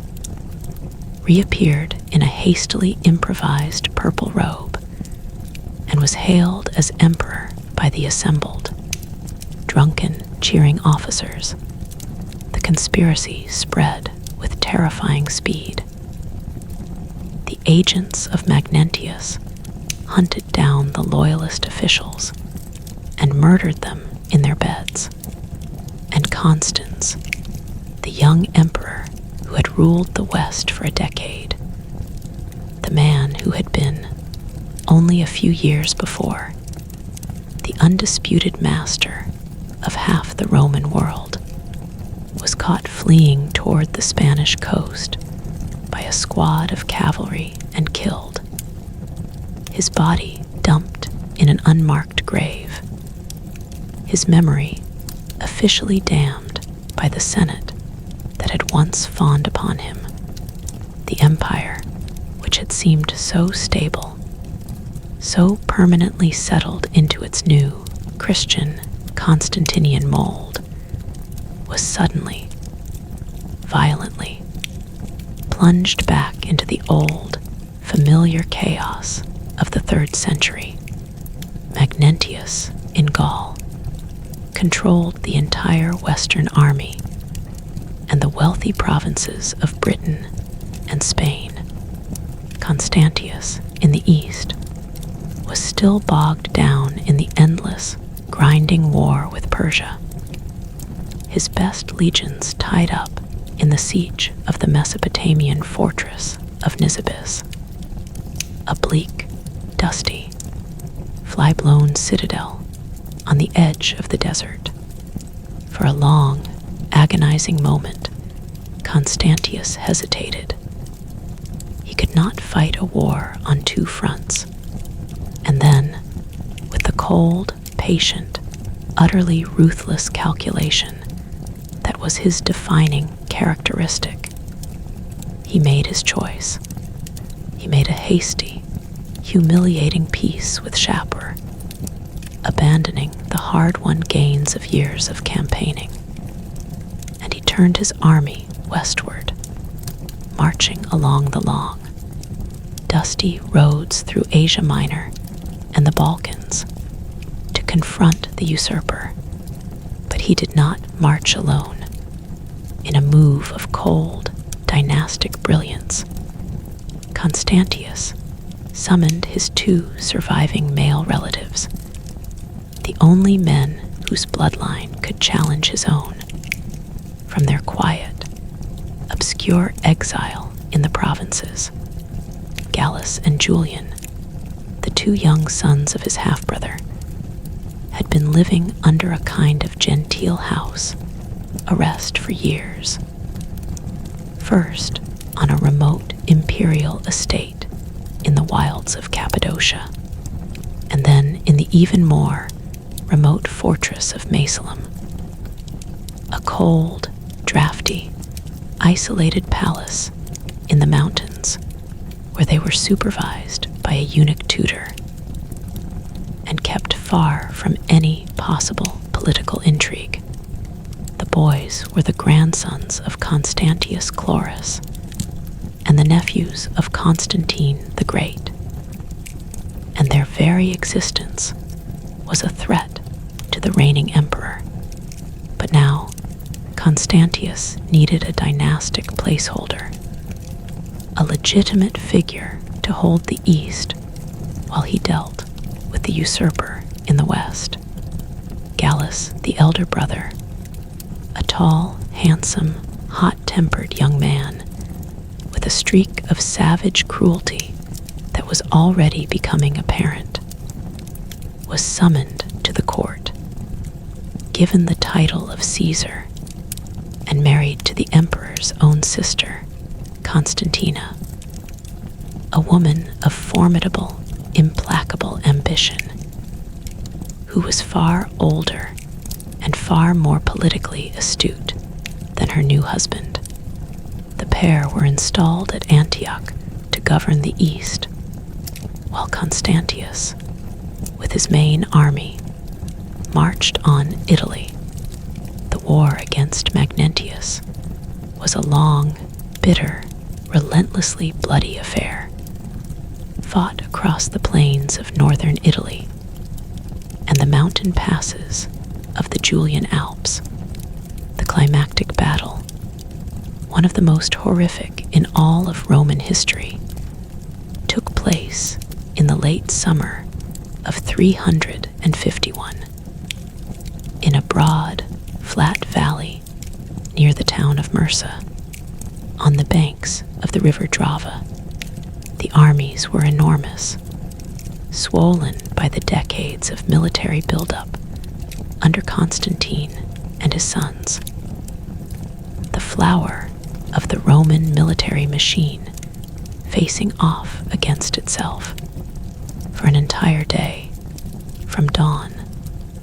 reappeared in a hastily improvised purple robe, and was hailed as emperor by the assembled, drunken, cheering officers. The conspiracy spread with terrifying speed. The agents of Magnentius hunted down the loyalist officials and murdered them in their beds. And Constans, the young emperor who had ruled the West for a decade, the man who had been, only a few years before, the undisputed master of half the Roman world, was caught fleeing toward the Spanish coast by a squad of cavalry and killed. His body dumped in an unmarked grave. His memory officially damned by the Senate that had once fawned upon him. The empire, which had seemed so stable, so permanently settled into its new Christian Constantinian mold, was suddenly, violently, plunged back into the old, familiar chaos of the 3rd century. Magnentius, in Gaul, controlled the entire Western army and the wealthy provinces of Britain and Spain. Constantius, in the east, was still bogged down in the endless, grinding war with Persia. His best legions tied up in the siege of the Mesopotamian fortress of Nisibis, a bleak, dusty, fly-blown citadel on the edge of the desert. For a long, agonizing moment, Constantius hesitated. He could not fight a war on 2 fronts. And then, with the cold, patient, utterly ruthless calculation that was his defining characteristic, he made his choice. He made a hasty, humiliating peace with Shapur, abandoning the hard-won gains of years of campaigning, and he turned his army westward, marching along the long, dusty roads through Asia Minor and the Balkans to confront the usurper. But he did not march alone. In a move of cold, dynastic brilliance, Constantius summoned his 2 surviving male relatives, the only men whose bloodline could challenge his own, from their quiet, obscure exile in the provinces. Gallus and Julian, the 2 young sons of his half-brother, had been living under a kind of genteel house arrest for years. First, on a remote imperial estate in the wilds of Cappadocia, and then in the even more remote fortress of Masalem, a cold, drafty, isolated palace in the mountains where they were supervised by a eunuch tutor and kept far from any possible political intrigue. The boys were the grandsons of Constantius Chlorus and the nephews of Constantine the Great, and their very existence was a threat to the reigning emperor. But now, Constantius needed a dynastic placeholder, a legitimate figure to hold the East while he dealt with the usurper in the West. Gallus, the elder brother, a tall, handsome, hot-tempered young man with a streak of savage cruelty that was already becoming apparent, was summoned to the court, given the title of Caesar, and married to the emperor's own sister, Constantina, a woman of formidable, implacable ambition, who was far older and far more politically astute than her new husband. The pair were installed at Antioch to govern the East, while Constantius, with his main army, marched on Italy. The war against Magnentius was a long, bitter, relentlessly bloody affair, fought across the plains of northern Italy and the mountain passes of the Julian Alps. The climactic battle, one of the most horrific in all of Roman history, took place in the late summer of 351 in a broad, flat valley near the town of Mursa, on the banks of the river Drava. The armies were enormous, swollen by the decades of military buildup under Constantine and his sons. The flower of the Roman military machine facing off against itself for an entire day, from dawn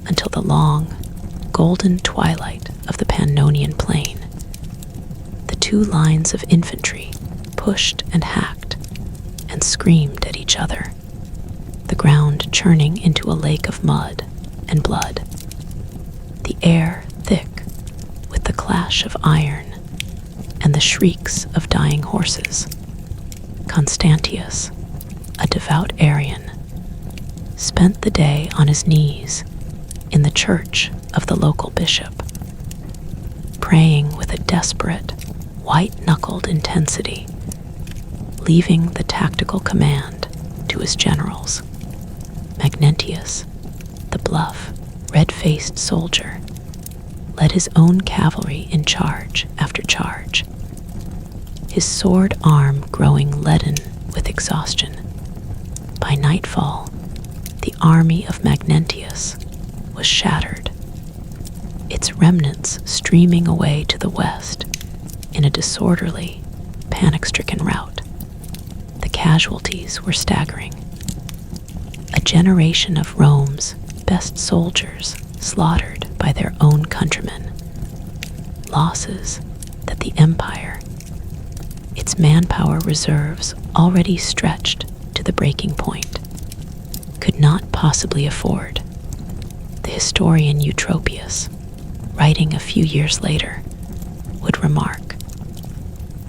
until the long, golden twilight of the Pannonian Plain. The two lines of infantry pushed and hacked and screamed at each other, the ground churning into a lake of mud and blood, the air thick with the clash of iron and the shrieks of dying horses. Constantius, a devout Arian, spent the day on his knees in the church of the local bishop, praying with a desperate, white-knuckled intensity, leaving the tactical command to his generals. Magnentius, the bluff, red-faced soldier, led his own cavalry in charge after charge, his sword arm growing leaden with exhaustion. By nightfall, the army of Magnentius was shattered, its remnants streaming away to the west in a disorderly, panic-stricken rout. The casualties were staggering. A generation of Rome's best soldiers slaughtered by their own countrymen. Losses that the empire, its manpower reserves already stretched to the breaking point, could not possibly afford. The historian Eutropius, writing a few years later, would remark,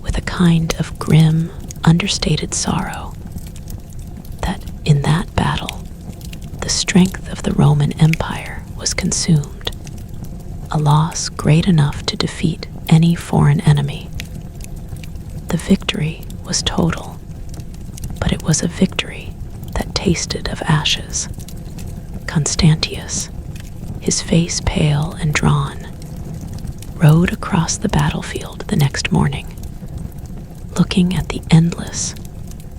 with a kind of grim, understated sorrow, that in that battle, the strength of the Roman Empire was consumed, a loss great enough to defeat any foreign enemy. The victory was total, but it was a victory that tasted of ashes. Constantius, his face pale and drawn, rode across the battlefield the next morning, looking at the endless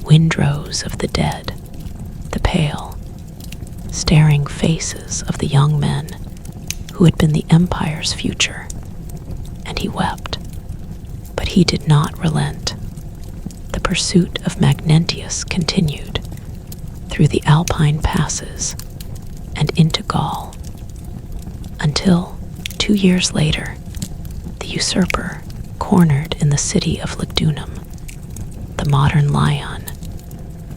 windrows of the dead, the pale, staring faces of the young men who had been the empire's future, and he wept. But he did not relent. The pursuit of Magnentius continued through the Alpine passes and into Gaul, until 2 years later, the usurper cornered in the city of Lugdunum, the modern Lyon,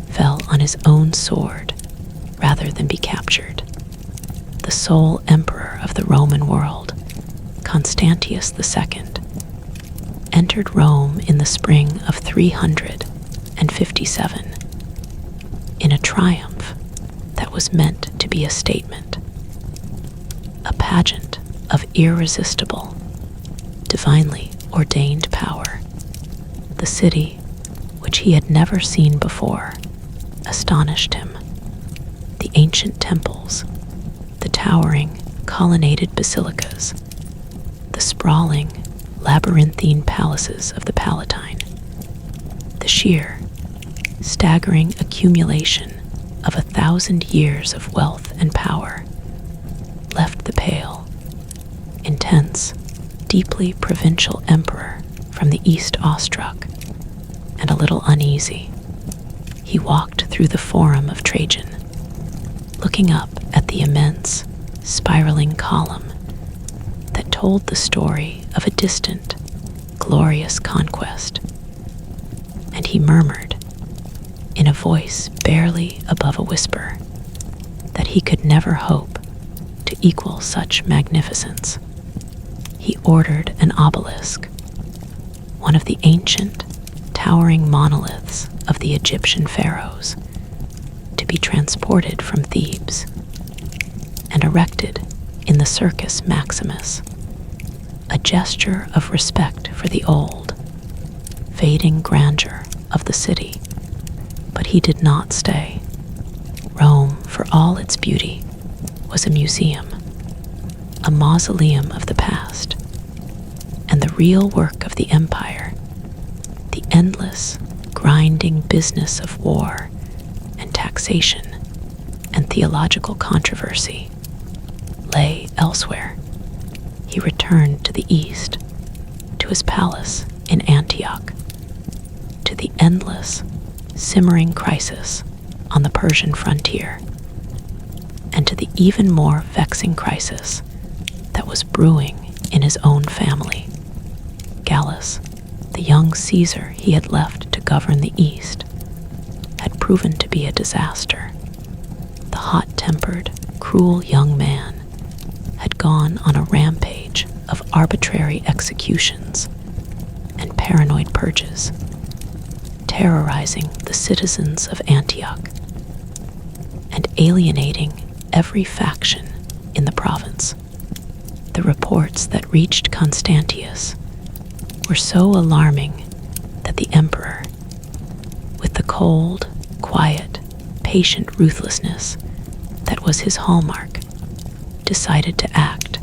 fell on his own sword rather than be captured. The sole emperor of the Roman world, Constantius II, entered Rome in the spring of 357 in a triumph that was meant to be a statement, a pageant of irresistible, divinely ordained power. The city, which he had never seen before, astonished him. The ancient temples, the towering, colonnaded basilicas, the sprawling, labyrinthine palaces of the Palatine, the sheer, staggering accumulation of 1,000 years of wealth and power, left the pale, intense, deeply provincial emperor from the East awestruck and a little uneasy. He walked through the Forum of Trajan, looking up at the immense, spiraling column that told the story of a distant, glorious conquest. And he murmured, in a voice barely above a whisper, that he could never hope to equal such magnificence. He ordered an obelisk, one of the ancient, towering monoliths of the Egyptian pharaohs, to be transported from Thebes and erected in the Circus Maximus, a gesture of respect for the old, fading grandeur of the city. But he did not stay. Rome, for all its beauty, was a museum, a mausoleum of the past, and the real work of the empire, the endless, grinding business of war and taxation and theological controversy, lay elsewhere, he returned to the east, to his palace in Antioch, to the endless, simmering crisis on the Persian frontier, and to the even more vexing crisis that was brewing in his own family. Gallus, the young Caesar he had left to govern the East, had proven to be a disaster. The hot-tempered, cruel young man had gone on a rampage of arbitrary executions and paranoid purges, terrorizing the citizens of Antioch and alienating every faction in the province. The reports that reached Constantius were so alarming that the emperor, with the cold, quiet, patient ruthlessness that was his hallmark, decided to act.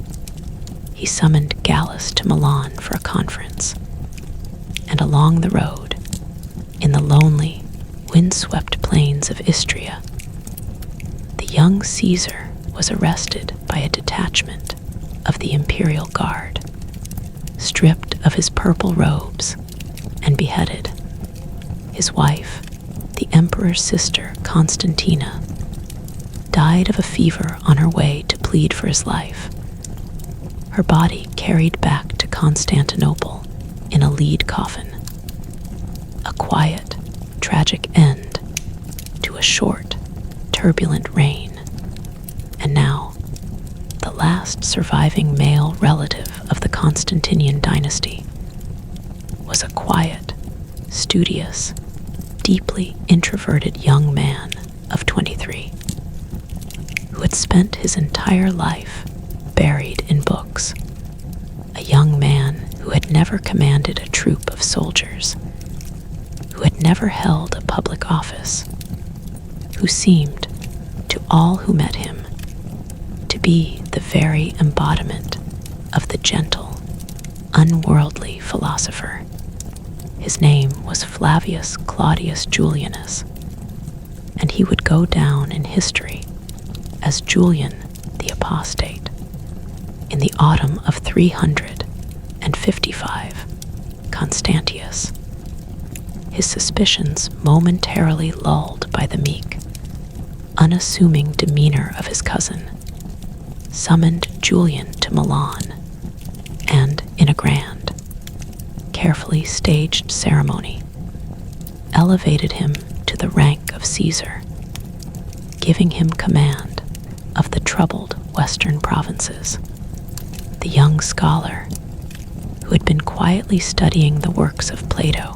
He summoned Gallus to Milan for a conference, and along the road, in the lonely, windswept plains of Istria, the young Caesar was arrested by a detachment of the imperial guard, stripped of his purple robes, and beheaded. His wife, the emperor's sister Constantina, died of a fever on her way to plead for his life. Her body carried back to Constantinople in a lead coffin. A quiet, tragic end to a short, turbulent reign. And now, the last surviving male relative of the Constantinian dynasty was a quiet, studious, deeply introverted young man of 23, who had spent his entire life buried in books. A young man who had never commanded a troop of soldiers, who had never held a public office, who seemed, to all who met him, to be the very embodiment of the gentle, unworldly philosopher. His name was Flavius Claudius Julianus, and he would go down in history as Julian the Apostate. In the autumn of 355, Constantius, his suspicions momentarily lulled by the meek, unassuming demeanor of his cousin, summoned Julian to Milan, and in a grand, carefully staged ceremony, elevated him to the rank of Caesar, giving him command of the troubled western provinces. The young scholar, who had been quietly studying the works of Plato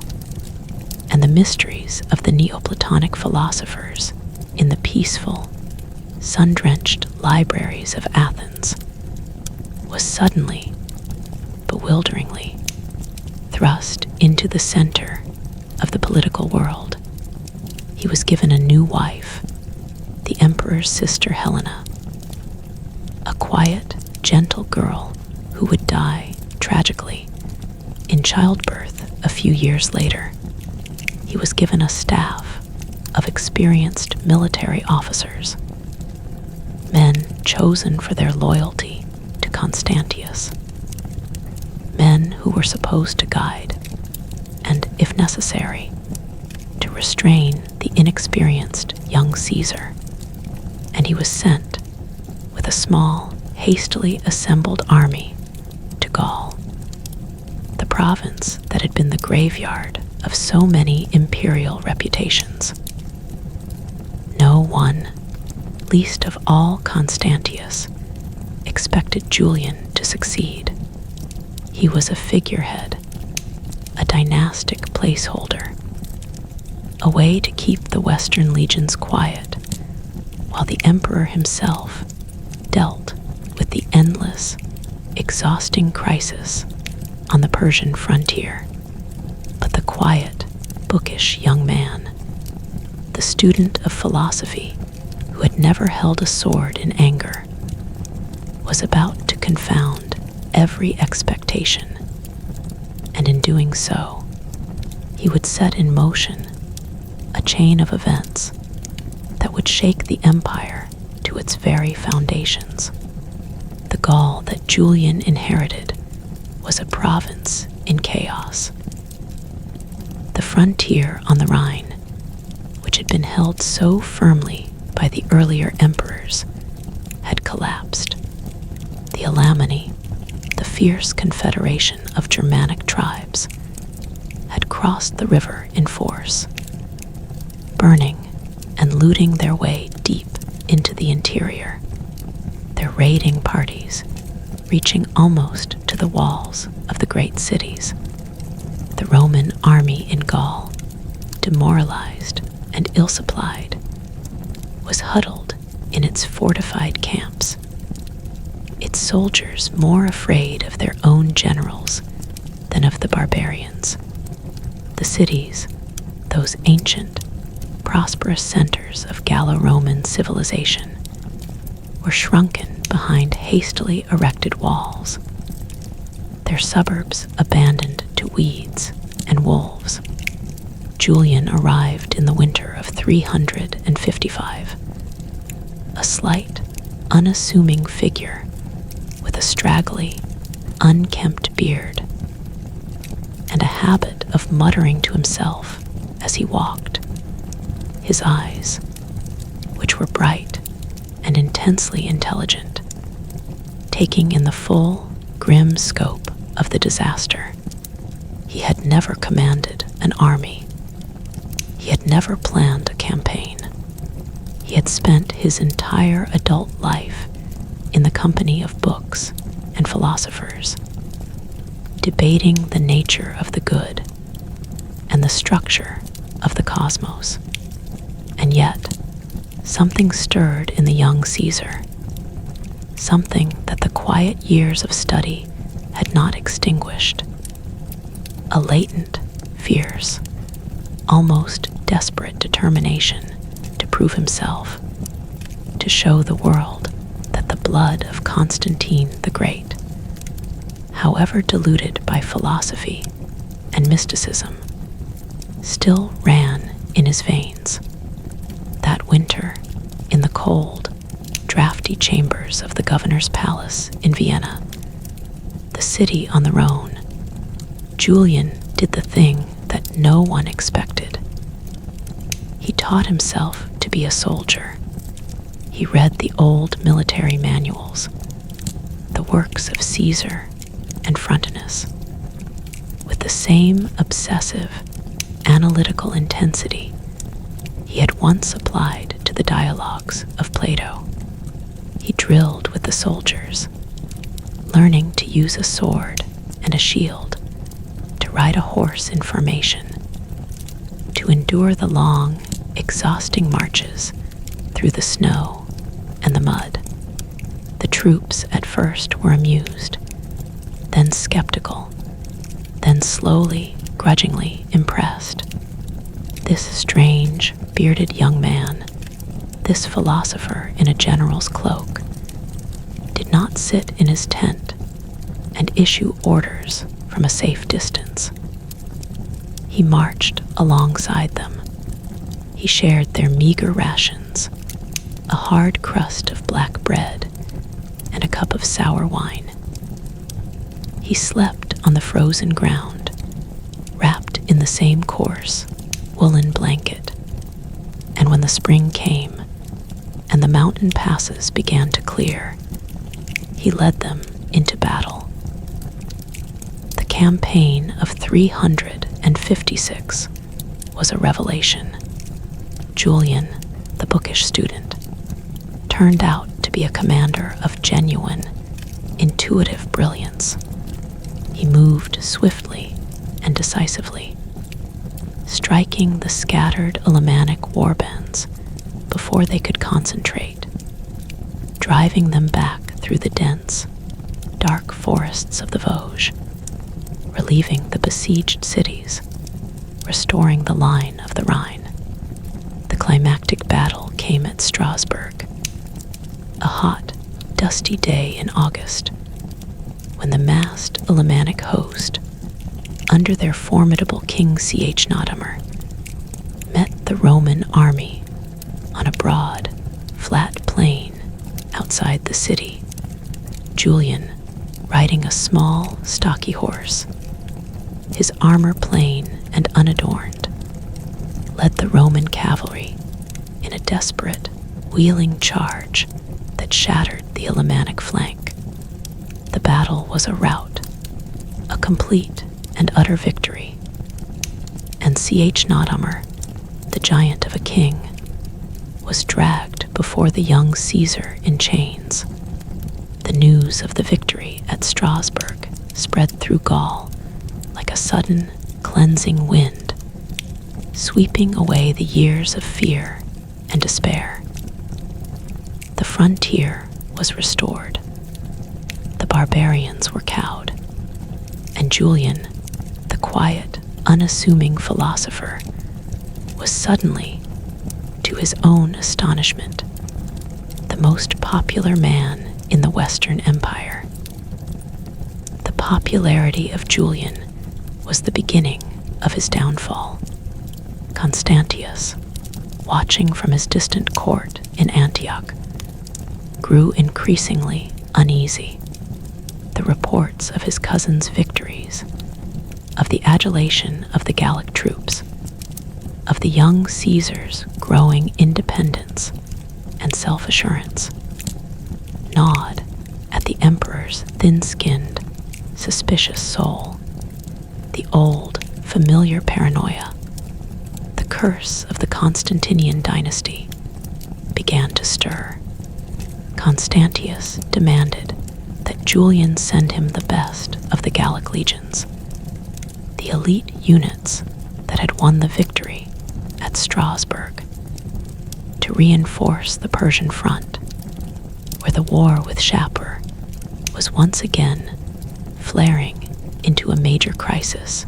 and the mysteries of the Neoplatonic philosophers in the peaceful, sun-drenched libraries of Athens, was suddenly, bewilderingly, thrust into the center of the political world. He was given a new wife, the emperor's sister Helena, a quiet, gentle girl who would die tragically in childbirth a few years later. He was given a staff of experienced military officers, men chosen for their loyalty to Constantius, men who were supposed to guide and, if necessary, to restrain the inexperienced young Caesar. And he was sent with a small, hastily assembled army to Gaul, the province that had been the graveyard of so many imperial reputations. No one, least of all Constantius, expected Julian to succeed. He was a figurehead, a dynastic placeholder, a way to keep the Western legions quiet, while the emperor himself dealt with the endless, exhausting crisis on the Persian frontier. But the quiet, bookish young man, the student of philosophy who had never held a sword in anger, was about to confound every expectation, and in doing so, he would set in motion a chain of events that would shake the empire to its very foundations. The Gaul that Julian inherited was a province in chaos. The frontier on the Rhine, which had been held so firmly by the earlier emperors, had collapsed. The Alemanni, the fierce confederation of Germanic tribes, had crossed the river in force, burning and looting their way deep into the interior, their raiding parties reaching almost to the walls of the great cities. The Roman army in Gaul, demoralized and ill-supplied, was huddled in its fortified camps, its soldiers more afraid of their own generals than of the barbarians. The cities, those ancient, prosperous centers of Gallo-Roman civilization, were shrunken behind hastily erected walls, their suburbs abandoned to weeds and wolves. Julian arrived in the winter of 355, a slight, unassuming figure with a straggly, unkempt beard, and a habit of muttering to himself as he walked. His eyes, which were bright and intensely intelligent, taking in the full, grim scope of the disaster. He had never commanded an army. He had never planned a campaign. He had spent his entire adult life in the company of books and philosophers, debating the nature of the good and the structure of the cosmos. And yet, something stirred in the young Caesar, something that the quiet years of study had not extinguished, a latent, fierce, almost desperate determination to prove himself, to show the world that the blood of Constantine the Great, however diluted by philosophy and mysticism, still ran in his veins. That winter, in the cold, drafty chambers of the governor's palace in Vienna, the city on the Rhone, Julian did the thing that no one expected. He taught himself to be a soldier. He read the old military manuals, the works of Caesar and Frontinus, with the same obsessive, analytical intensity he had once applied to the dialogues of Plato. He drilled with the soldiers, learning to use a sword and a shield, to ride a horse in formation, to endure the long, exhausting marches through the snow and the mud. The troops at first were amused, then skeptical, then slowly, grudgingly impressed. This strange, bearded young man, this philosopher in a general's cloak, did not sit in his tent and issue orders from a safe distance. He marched alongside them. He shared their meager rations, a hard crust of black bread and a cup of sour wine. He slept on the frozen ground, wrapped in the same coarse, woolen blanket, and when the spring came and the mountain passes began to clear, he led them into battle. The campaign of 356 was a revelation. Julian, the bookish student, turned out to be a commander of genuine, intuitive brilliance. He moved swiftly and decisively, striking the scattered Alemannic warbands before they could concentrate, driving them back through the dense, dark forests of the Vosges, relieving the besieged cities, restoring the line of the Rhine. The climactic battle came at Strasbourg, a hot, dusty day in August, when the massed Alemannic host, under their formidable King Ciachnottamr, met the Roman army on a broad, flat plain outside the city. Julian, riding a small, stocky horse, his armor plain and unadorned, led the Roman cavalry in a desperate, wheeling charge that shattered the Alemannic flank. The battle was a rout, a complete and utter victory, and C.H. Nothammer, the giant of a king, was dragged before the young Caesar in chains. The news of the victory at Strasbourg spread through Gaul like a sudden, cleansing wind, sweeping away the years of fear and despair. The frontier was restored. The barbarians were cowed, and Julian, the quiet, unassuming philosopher, was suddenly, to his own astonishment, the most popular man in the Western Empire. The popularity of Julian was the beginning of his downfall. Constantius, watching from his distant court in Antioch, grew increasingly uneasy. The reports of his cousin's victories, of the adulation of the Gallic troops, of the young Caesar's growing independence and self-assurance, gnawed at the emperor's thin-skinned, suspicious soul. The old, familiar paranoia, the curse of the Constantinian dynasty, began to stir. Constantius demanded that Julian send him the best of the Gallic legions, the elite units that had won the victory at Strasbourg, to reinforce the Persian front, where the war with Shapur was once again flaring into a major crisis.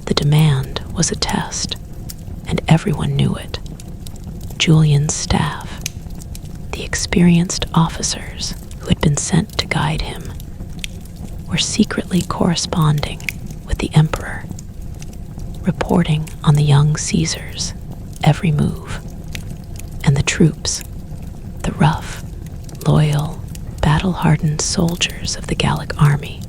The demand was a test, and everyone knew it. Julian's staff, the experienced officers who had been sent to guide him, were secretly corresponding with the emperor, reporting on the young Caesar's every move. And the troops, the rough, loyal, battle-hardened soldiers of the Gallic army,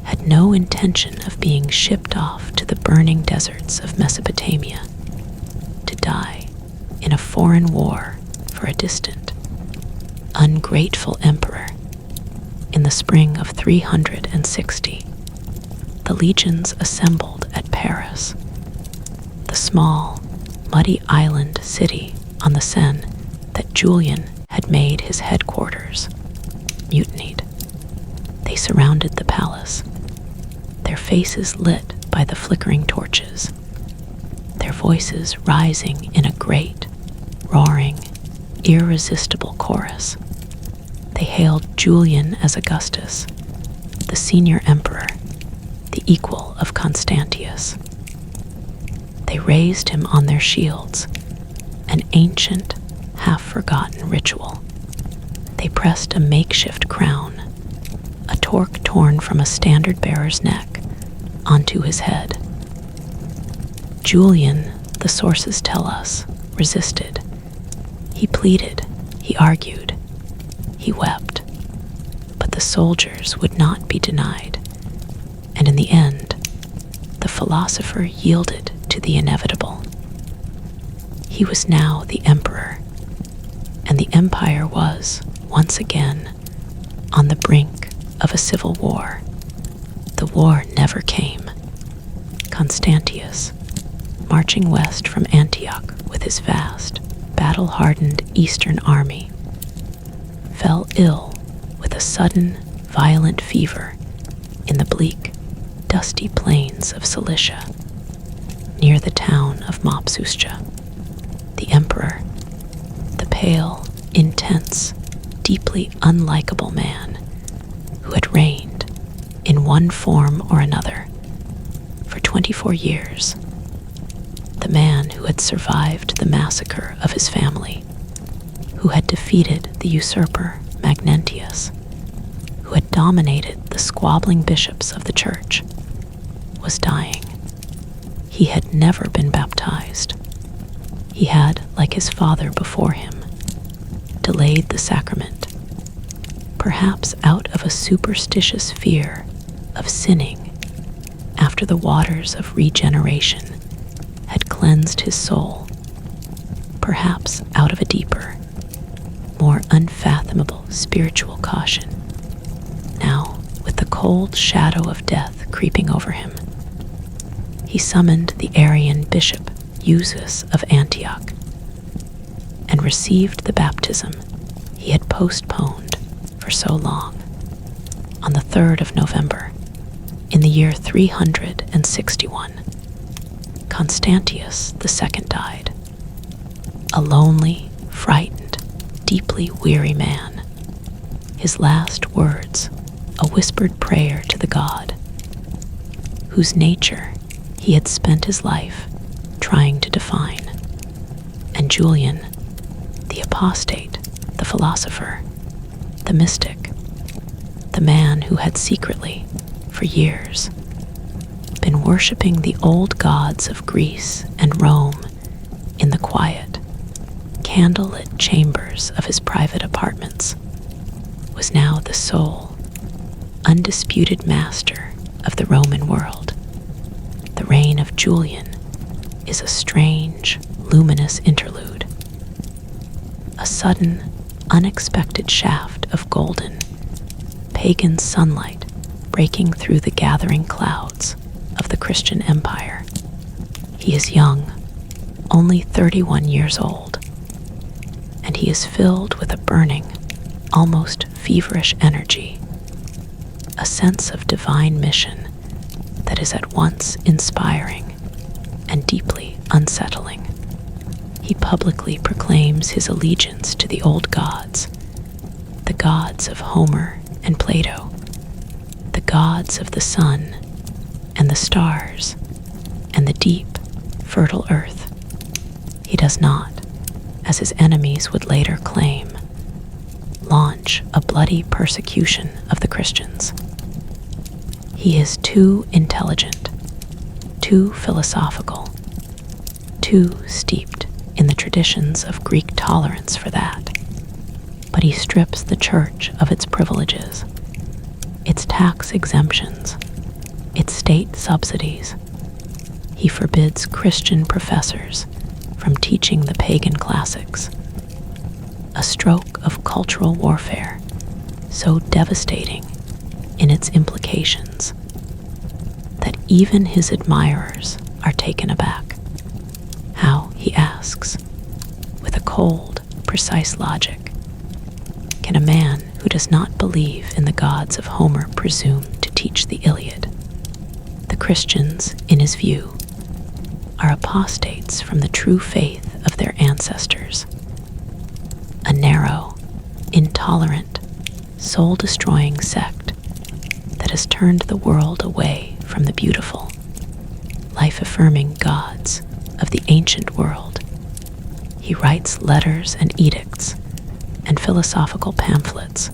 had no intention of being shipped off to the burning deserts of Mesopotamia to die in a foreign war for a distant, ungrateful emperor. In the spring of 360, the legions assembled at Paris, the small, muddy island city on the Seine that Julian had made his headquarters, mutinied. They surrounded the palace, their faces lit by the flickering torches, their voices rising in a great, roaring, irresistible chorus. They hailed Julian as Augustus, the senior emperor, the equal of Constantius. They raised him on their shields, an ancient, half-forgotten ritual. They pressed a makeshift crown, a torque torn from a standard-bearer's neck, onto his head. Julian, the sources tell us, resisted. He pleaded, he argued, he wept. But the soldiers would not be denied, and in the end, the philosopher yielded to the inevitable. He was now the emperor, and the empire was, once again, on the brink of a civil war. The war never came. Constantius, marching west from Antioch with his vast, battle-hardened eastern army, fell ill with a sudden, violent fever in the bleak, dusty plains of Cilicia, near the town of Mopsuestia. The emperor, the pale, intense, deeply unlikable man who had reigned, in one form or another, for 24 years, the man who had survived the massacre of his family, who had defeated the usurper Magnentius, who had dominated the squabbling bishops of the church, was dying. He had never been baptized. He had, like his father before him, delayed the sacrament, perhaps out of a superstitious fear of sinning after the waters of regeneration had cleansed his soul, perhaps out of a deeper, more unfathomable spiritual caution. Now, with the cold shadow of death creeping over him, he summoned the Arian bishop Eusebius of Antioch and received the baptism he had postponed for so long. On the 3rd of November, in the year 361, Constantius II died, a lonely, frightened, deeply weary man. His last words, a whispered prayer to the God whose nature he had spent his life trying to define. And Julian, the apostate, the philosopher, the mystic, the man who had secretly, for years, been worshipping the old gods of Greece and Rome in the quiet, candlelit chambers of his private apartments, was now the sole, undisputed master of the Roman world. The reign of Julian is a strange, luminous interlude, a sudden, unexpected shaft of golden, pagan sunlight breaking through the gathering clouds of the Christian Empire. He is young, only 31 years old, and he is filled with a burning, almost feverish energy, a sense of divine mission that is at once inspiring and deeply unsettling. He publicly proclaims his allegiance to the old gods, the gods of Homer and Plato, the gods of the sun and the stars and the deep, fertile earth. He does not, as his enemies would later claim, launch a bloody persecution of the Christians. He is too intelligent, too philosophical, too steeped in the traditions of Greek tolerance for that. But he strips the church of its privileges, its tax exemptions, its state subsidies. He forbids Christian professors from teaching the pagan classics, a stroke of cultural warfare so devastating in its implications that even his admirers are taken aback. How, he asks, with a cold, precise logic, can a man who does not believe in the gods of Homer presume to teach the Iliad? The Christians, in his view, are apostates from the true faith of their ancestors, a narrow, intolerant, soul-destroying sect that has turned the world away from the beautiful, life-affirming gods of the ancient world. He writes letters and edicts and philosophical pamphlets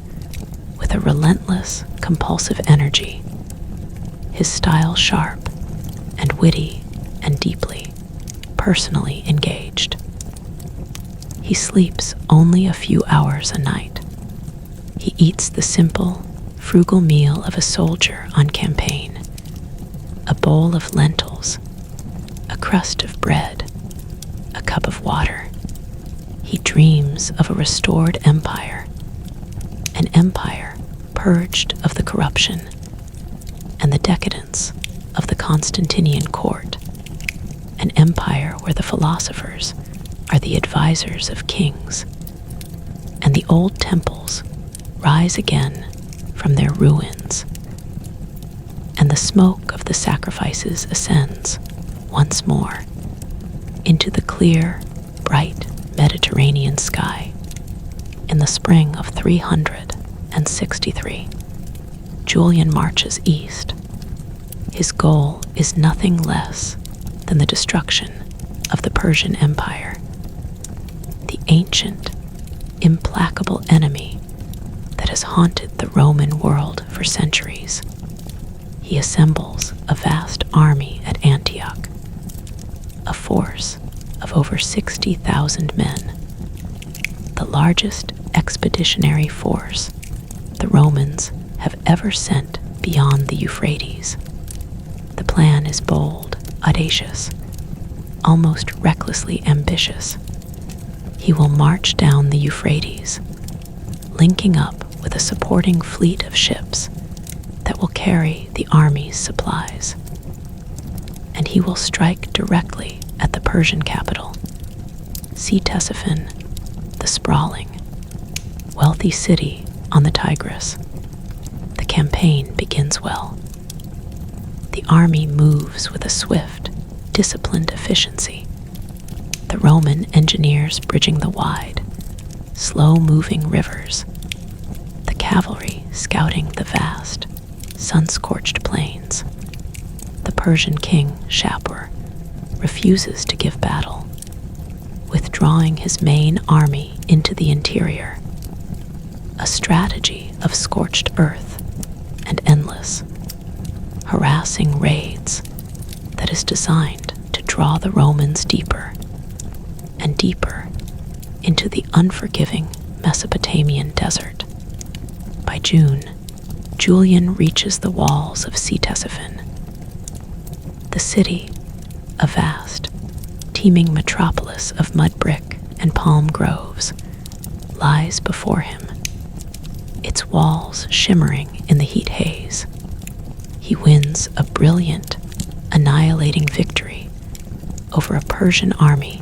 with a relentless, compulsive energy, his style sharp and witty and deeply, personally engaged. He sleeps only a few hours a night. He eats the simple, frugal meal of a soldier on campaign, a bowl of lentils, a crust of bread, a cup of water. He dreams of a restored empire, an empire purged of the corruption and the decadence of the Constantinian court, an empire where the philosophers are the advisors of kings, and the old temples rise again from their ruins, and the smoke of the sacrifices ascends once more into the clear, bright Mediterranean sky. In the spring of 363, Julian marches east. His goal is nothing less than the destruction of the Persian Empire, the ancient, implacable enemy that has haunted the Roman world for centuries. He assembles a vast army at Antioch, a force of over 60,000 men, the largest expeditionary force the Romans have ever sent beyond the Euphrates. The plan is bold, audacious, almost recklessly ambitious. He will march down the Euphrates, linking up with a supporting fleet of ships that will carry the army's supplies. And he will strike directly at the Persian capital, Ctesiphon, the sprawling, wealthy city on the Tigris. The campaign begins well. The army moves with a swift, disciplined efficiency. The Roman engineers bridging the wide, slow-moving rivers. The cavalry scouting the vast, sun-scorched plains. The Persian king, Shapur, refuses to give battle, withdrawing his main army into the interior. A strategy of scorched earth and endless, harassing raids that is designed to draw the Romans deeper and deeper into the unforgiving Mesopotamian desert. By June, Julian reaches the walls of Ctesiphon. The city, a vast, teeming metropolis of mud brick and palm groves, lies before him, its walls shimmering in the heat haze. He wins a brilliant, annihilating victory over a Persian army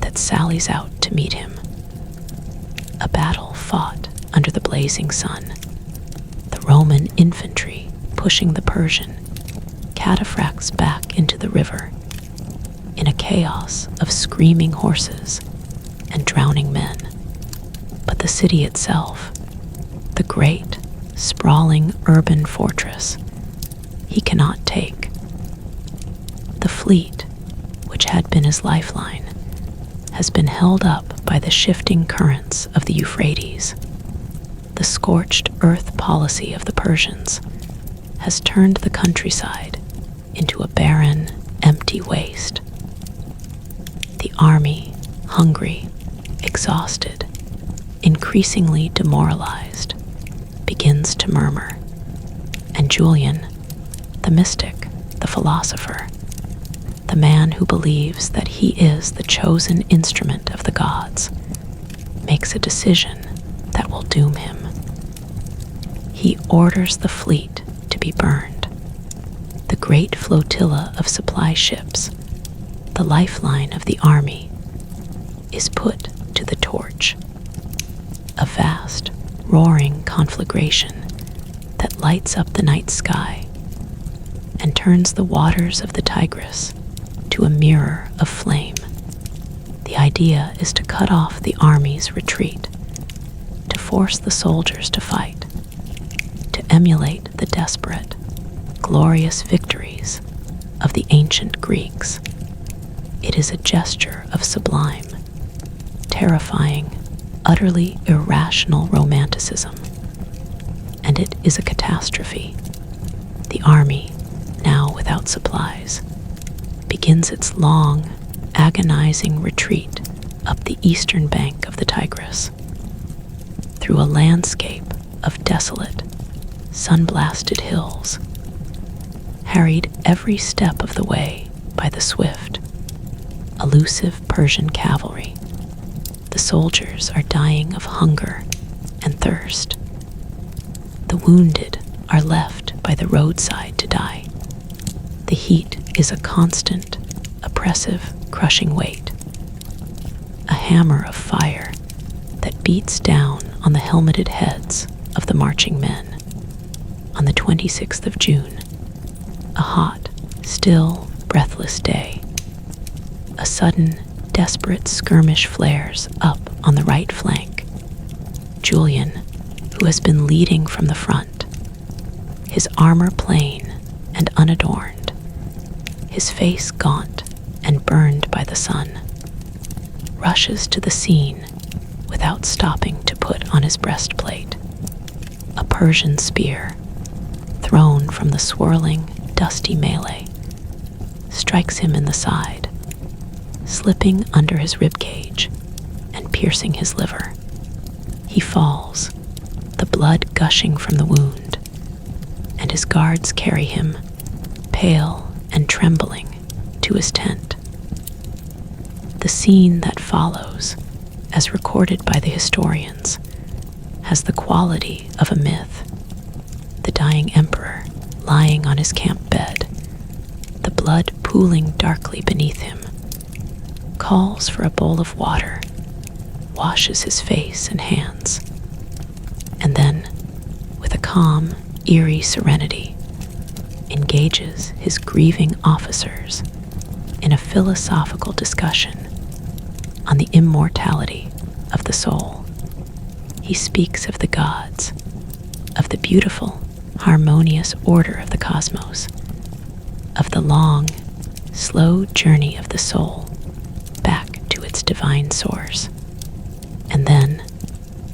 that sallies out to meet him. A battle fought under the blazing sun, the Roman infantry pushing the Persian cataphracts back into the river in a chaos of screaming horses and drowning men. But the city itself, the great, sprawling urban fortress, he cannot take. The fleet, which had been his lifeline, has been held up by the shifting currents of the Euphrates. The scorched earth policy of the Persians has turned the countryside into a barren, empty waste. The army, hungry, exhausted, increasingly demoralized, begins to murmur, and Julian, the mystic, the philosopher, the man who believes that he is the chosen instrument of the gods, makes a decision that will doom him. He orders the fleet to be burned. The great flotilla of supply ships, the lifeline of the army, is put to the torch. A vast, roaring conflagration that lights up the night sky and turns the waters of the Tigris to a mirror of flame. The idea is to cut off the army's retreat, to force the soldiers to fight, to emulate the desperate, glorious victories of the ancient Greeks. It is a gesture of sublime, terrifying, utterly irrational romanticism, and it is a catastrophe. The army, now without supplies, begins its long, agonizing retreat up the eastern bank of the Tigris, through a landscape of desolate, sun-blasted hills, harried every step of the way by the swift, elusive Persian cavalry. The soldiers are dying of hunger and thirst. The wounded are left by the roadside to die. The heat is a constant, oppressive, crushing weight, a hammer of fire that beats down on the helmeted heads of the marching men. On the 26th of June, a hot, still, breathless day, a sudden, desperate skirmish flares up on the right flank. Julian, who has been leading from the front, his armor plain and unadorned, his face gaunt and burned by the sun, rushes to the scene without stopping to put on his breastplate. A Persian spear, thrown from the swirling, dusty melee, strikes him in the side, slipping under his rib cage and piercing his liver. He falls, the blood gushing from the wound, and his guards carry him, pale and trembling, to his tent. The scene that follows, as recorded by the historians, has the quality of a myth. The dying emperor lying on his camp bed, the blood pooling darkly beneath him, calls for a bowl of water, washes his face and hands, and then, with a calm, eerie serenity, engages his grieving officers in a philosophical discussion on the immortality of the soul. He speaks of the gods, of the beautiful, harmonious order of the cosmos, of the long, slow journey of the soul back to its divine source. And then,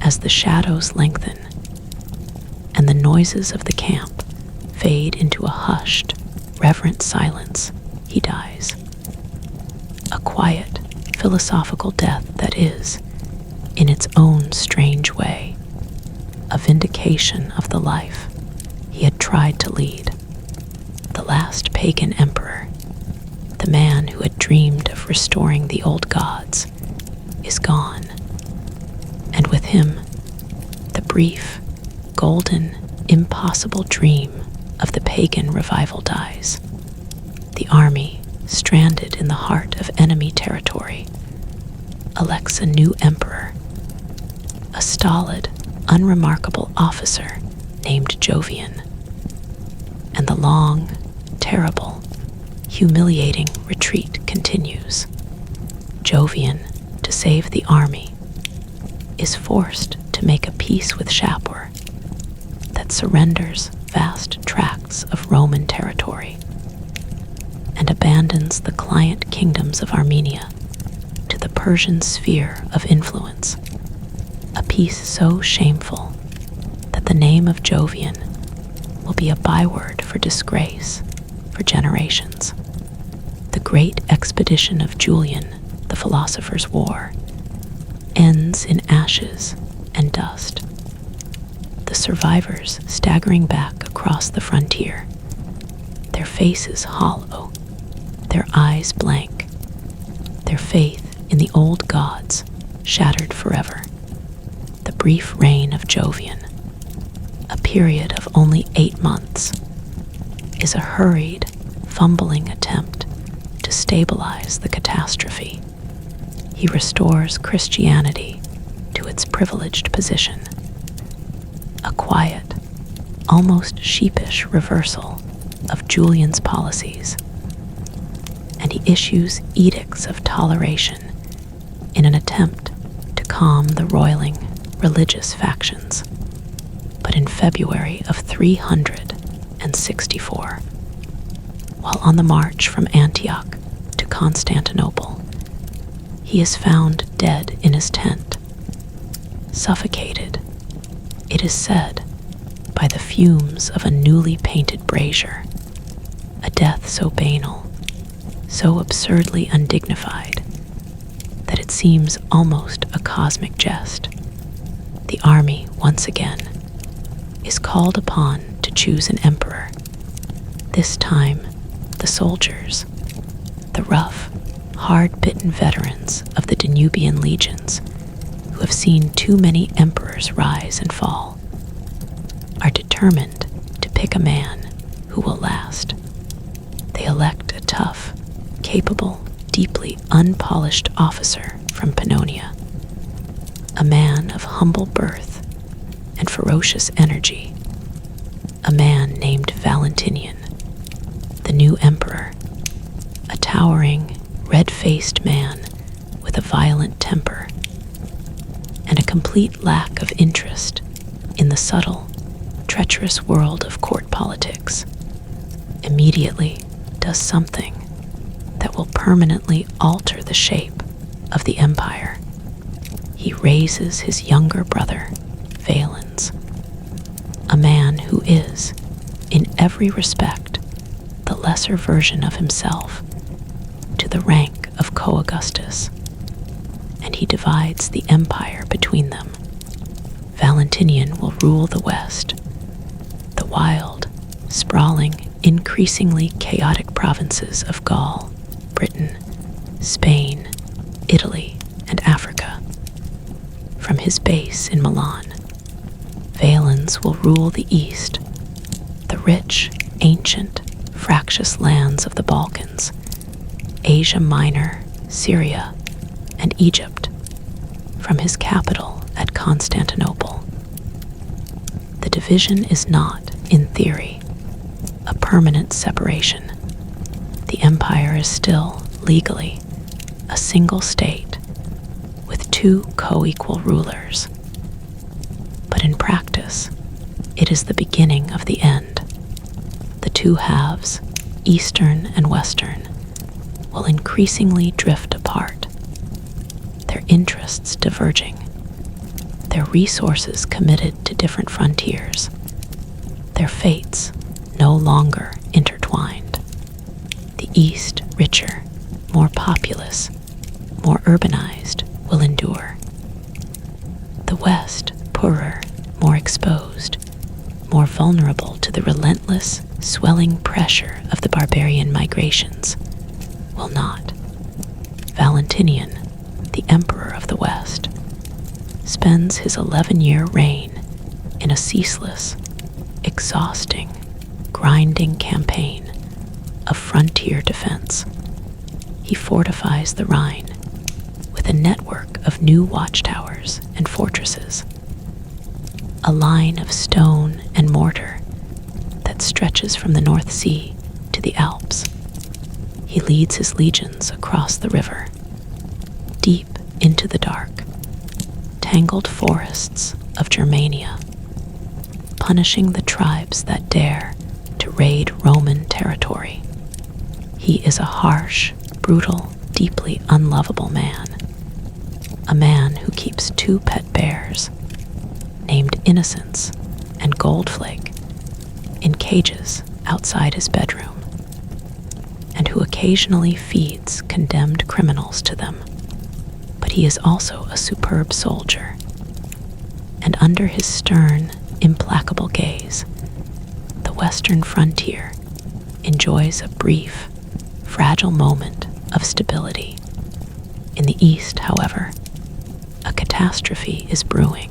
as the shadows lengthen and the noises of the camp fade into a hushed, reverent silence, he dies. A quiet, philosophical death that is, in its own strange way, a vindication of the life he had tried to lead. The last pagan emperor, the man who had dreamed of restoring the old gods, is gone, and with him, the brief, golden, impossible dream of the pagan revival dies. The army, stranded in the heart of enemy territory, elects a new emperor, a stolid, unremarkable officer named Jovian, and the long, terrible, humiliating retreat continues. Jovian, to save the army, is forced to make a peace with Shapur that surrenders vast tracts of Roman territory and abandons the client kingdoms of Armenia to the Persian sphere of influence, a peace so shameful that the name of Jovian will be a byword for disgrace for generations. The great expedition of Julian, the philosopher's war, ends in ashes and dust. The survivors staggering back across the frontier, their faces hollow, their eyes blank, their faith in the old gods shattered forever. The brief reign of Jovian, a period of only 8 months, is a hurried, fumbling attempt to stabilize the catastrophe. He restores Christianity to its privileged position. A quiet, almost sheepish reversal of Julian's policies, and he issues edicts of toleration in an attempt to calm the roiling religious factions. But in February of 364, while on the march from Antioch to Constantinople, he is found dead in his tent, suffocated, it is said, by the fumes of a newly painted brazier, a death so banal, so absurdly undignified, that it seems almost a cosmic jest. The army, once again, is called upon to choose an emperor. This time, the soldiers, the rough, hard-bitten veterans of the Danubian legions, who have seen too many emperors rise and fall, are determined to pick a man who will last. They elect a tough, capable, deeply unpolished officer from Pannonia, a man of humble birth and ferocious energy, a man named Valentinian, the new emperor, a towering, red-faced man with a violent temper and a complete lack of interest in the subtle, treacherous world of court politics, immediately does something that will permanently alter the shape of the empire. He raises his younger brother, Valens, a man who is, in every respect, the lesser version of himself, to the rank of co-Augustus, and he divides the empire between them. Valentinian will rule the West, the wild, sprawling, increasingly chaotic provinces of Gaul, Britain, Spain, Italy, and Africa. From his base in Milan, Valens will rule the East, the rich, ancient, fractious lands of the Balkans, Asia Minor, Syria, and Egypt, from his capital at Constantinople. The division is not, in theory, a permanent separation. The empire is still, legally, a single state with two co-equal rulers. But in practice, it is the beginning of the end. The two halves, Eastern and Western, will increasingly drift apart, their interests diverging, their resources committed to different frontiers, their fates no longer intertwined. The East, richer, more populous, more urbanized, will endure. The West, poorer, more exposed, more vulnerable to the relentless, swelling pressure of the barbarian migrations, will not. Valentinian, the emperor of the West, spends his 11-year reign in a ceaseless, exhausting, grinding campaign of frontier defense. He fortifies the Rhine with a network of new watchtowers and fortresses, a line of stone and mortar that stretches from the North Sea to the Alps. He leads his legions across the river, deep into the dark, tangled forests of Germania, punishing the tribes that dare to raid Roman territory. He is a harsh, brutal, deeply unlovable man, a man who keeps two pet bears, named Innocence and Goldflake, in cages outside his bedroom, and who occasionally feeds condemned criminals to them. But he is also a superb soldier, and under his stern, implacable gaze, the western frontier enjoys a brief, fragile moment of stability. In the east, however, a catastrophe is brewing.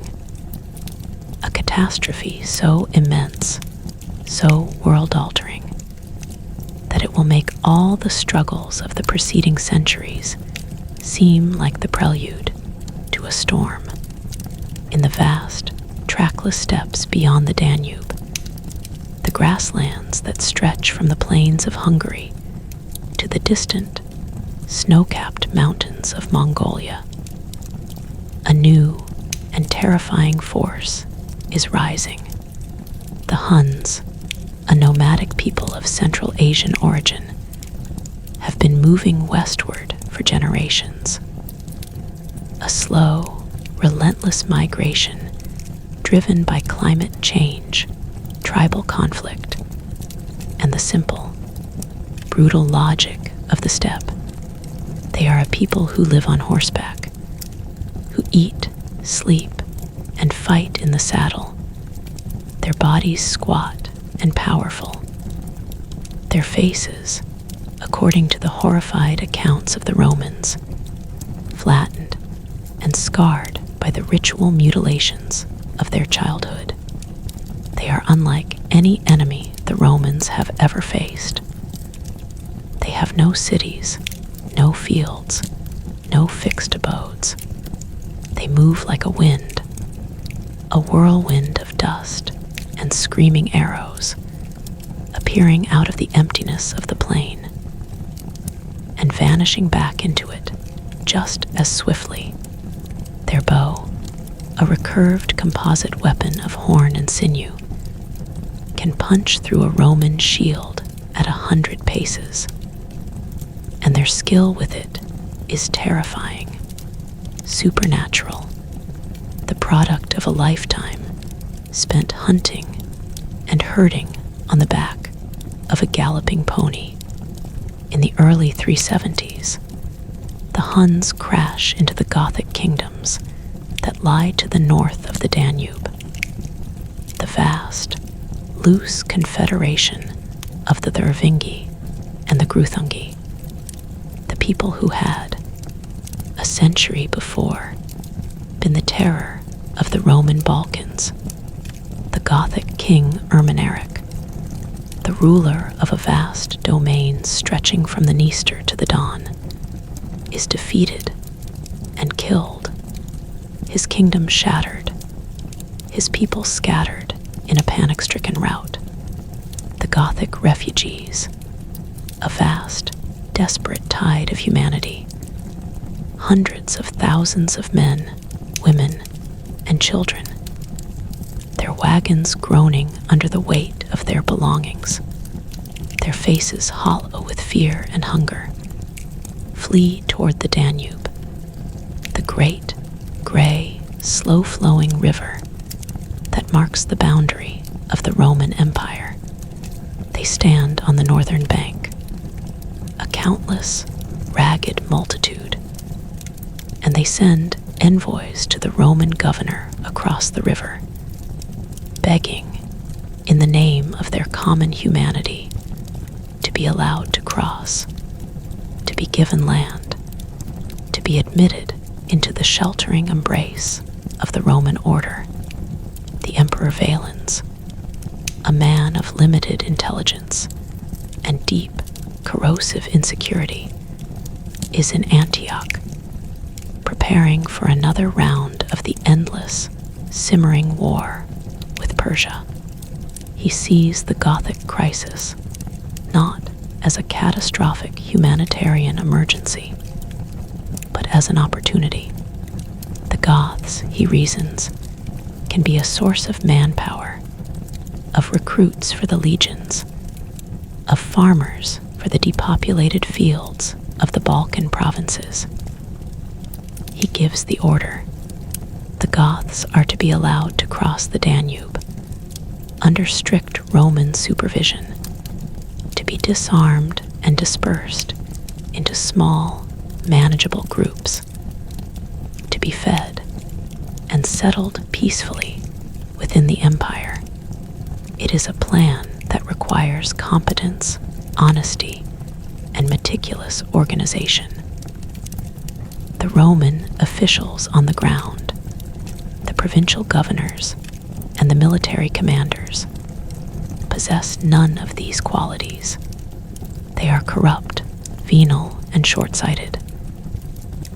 A catastrophe so immense, so world-altering, that it will make all the struggles of the preceding centuries seem like the prelude to a storm. In the vast, trackless steppes beyond the Danube, the grasslands that stretch from the plains of Hungary to the distant, snow-capped mountains of Mongolia, a new and terrifying force is rising. The Huns, a nomadic people of Central Asian origin, have been moving westward for generations. A slow, relentless migration driven by climate change, tribal conflict, and the simple, brutal logic of the steppe. They are a people who live on horseback, who eat, sleep, and fight in the saddle, their bodies squat and powerful, their faces, according to the horrified accounts of the Romans, flattened and scarred by the ritual mutilations of their childhood. They are unlike any enemy the Romans have ever faced. They have no cities, no fields, no fixed abodes. They move like a wind, a whirlwind of dust and screaming arrows, appearing out of the emptiness of the plain and vanishing back into it just as swiftly. Their bow, a recurved composite weapon of horn and sinew, can punch through a Roman shield at 100 paces, and their skill with it is terrifying, supernatural, the product of a lifetime spent hunting and herding on the back of a galloping pony. In the early 370s, the Huns crash into the Gothic kingdoms that lie to the north of the Danube, vast, loose confederation of the Thervingi and the Gruthangi, the people who had, a century before, been the terror of the Roman Balkans. The Gothic king Ermanaric, the ruler of a vast domain stretching from the Dniester to the Don, is defeated and killed, his kingdom shattered, his people scattered in a panic-stricken rout. The Gothic refugees, a vast, desperate tide of humanity, hundreds of thousands of men, women, and children, their wagons groaning under the weight of their belongings, their faces hollow with fear and hunger, flee toward the Danube, the great, gray, slow-flowing river that marks the boundary of the Roman Empire. They stand on the northern bank, a countless, ragged multitude, and they send envoys to the Roman governor across the river, begging, in the name of their common humanity, to be allowed to cross, to be given land, to be admitted into the sheltering embrace of the Roman order. The Emperor Valens, a man of limited intelligence and deep, corrosive insecurity, is in Antioch, preparing for another round of the endless, simmering war with Persia. He sees the Gothic crisis not as a catastrophic humanitarian emergency, but as an opportunity. The Goths, he reasons, can be a source of manpower, of recruits for the legions, of farmers for the depopulated fields of the Balkan provinces. He gives the order. The Goths are to be allowed to cross the Danube, under strict Roman supervision, to be disarmed and dispersed into small, manageable groups, to be fed and settled peacefully within the empire. It is a plan that requires competence, honesty, and meticulous organization. The Roman officials on the ground, the provincial governors, and the military commanders possess none of these qualities. They are corrupt, venal, and short-sighted,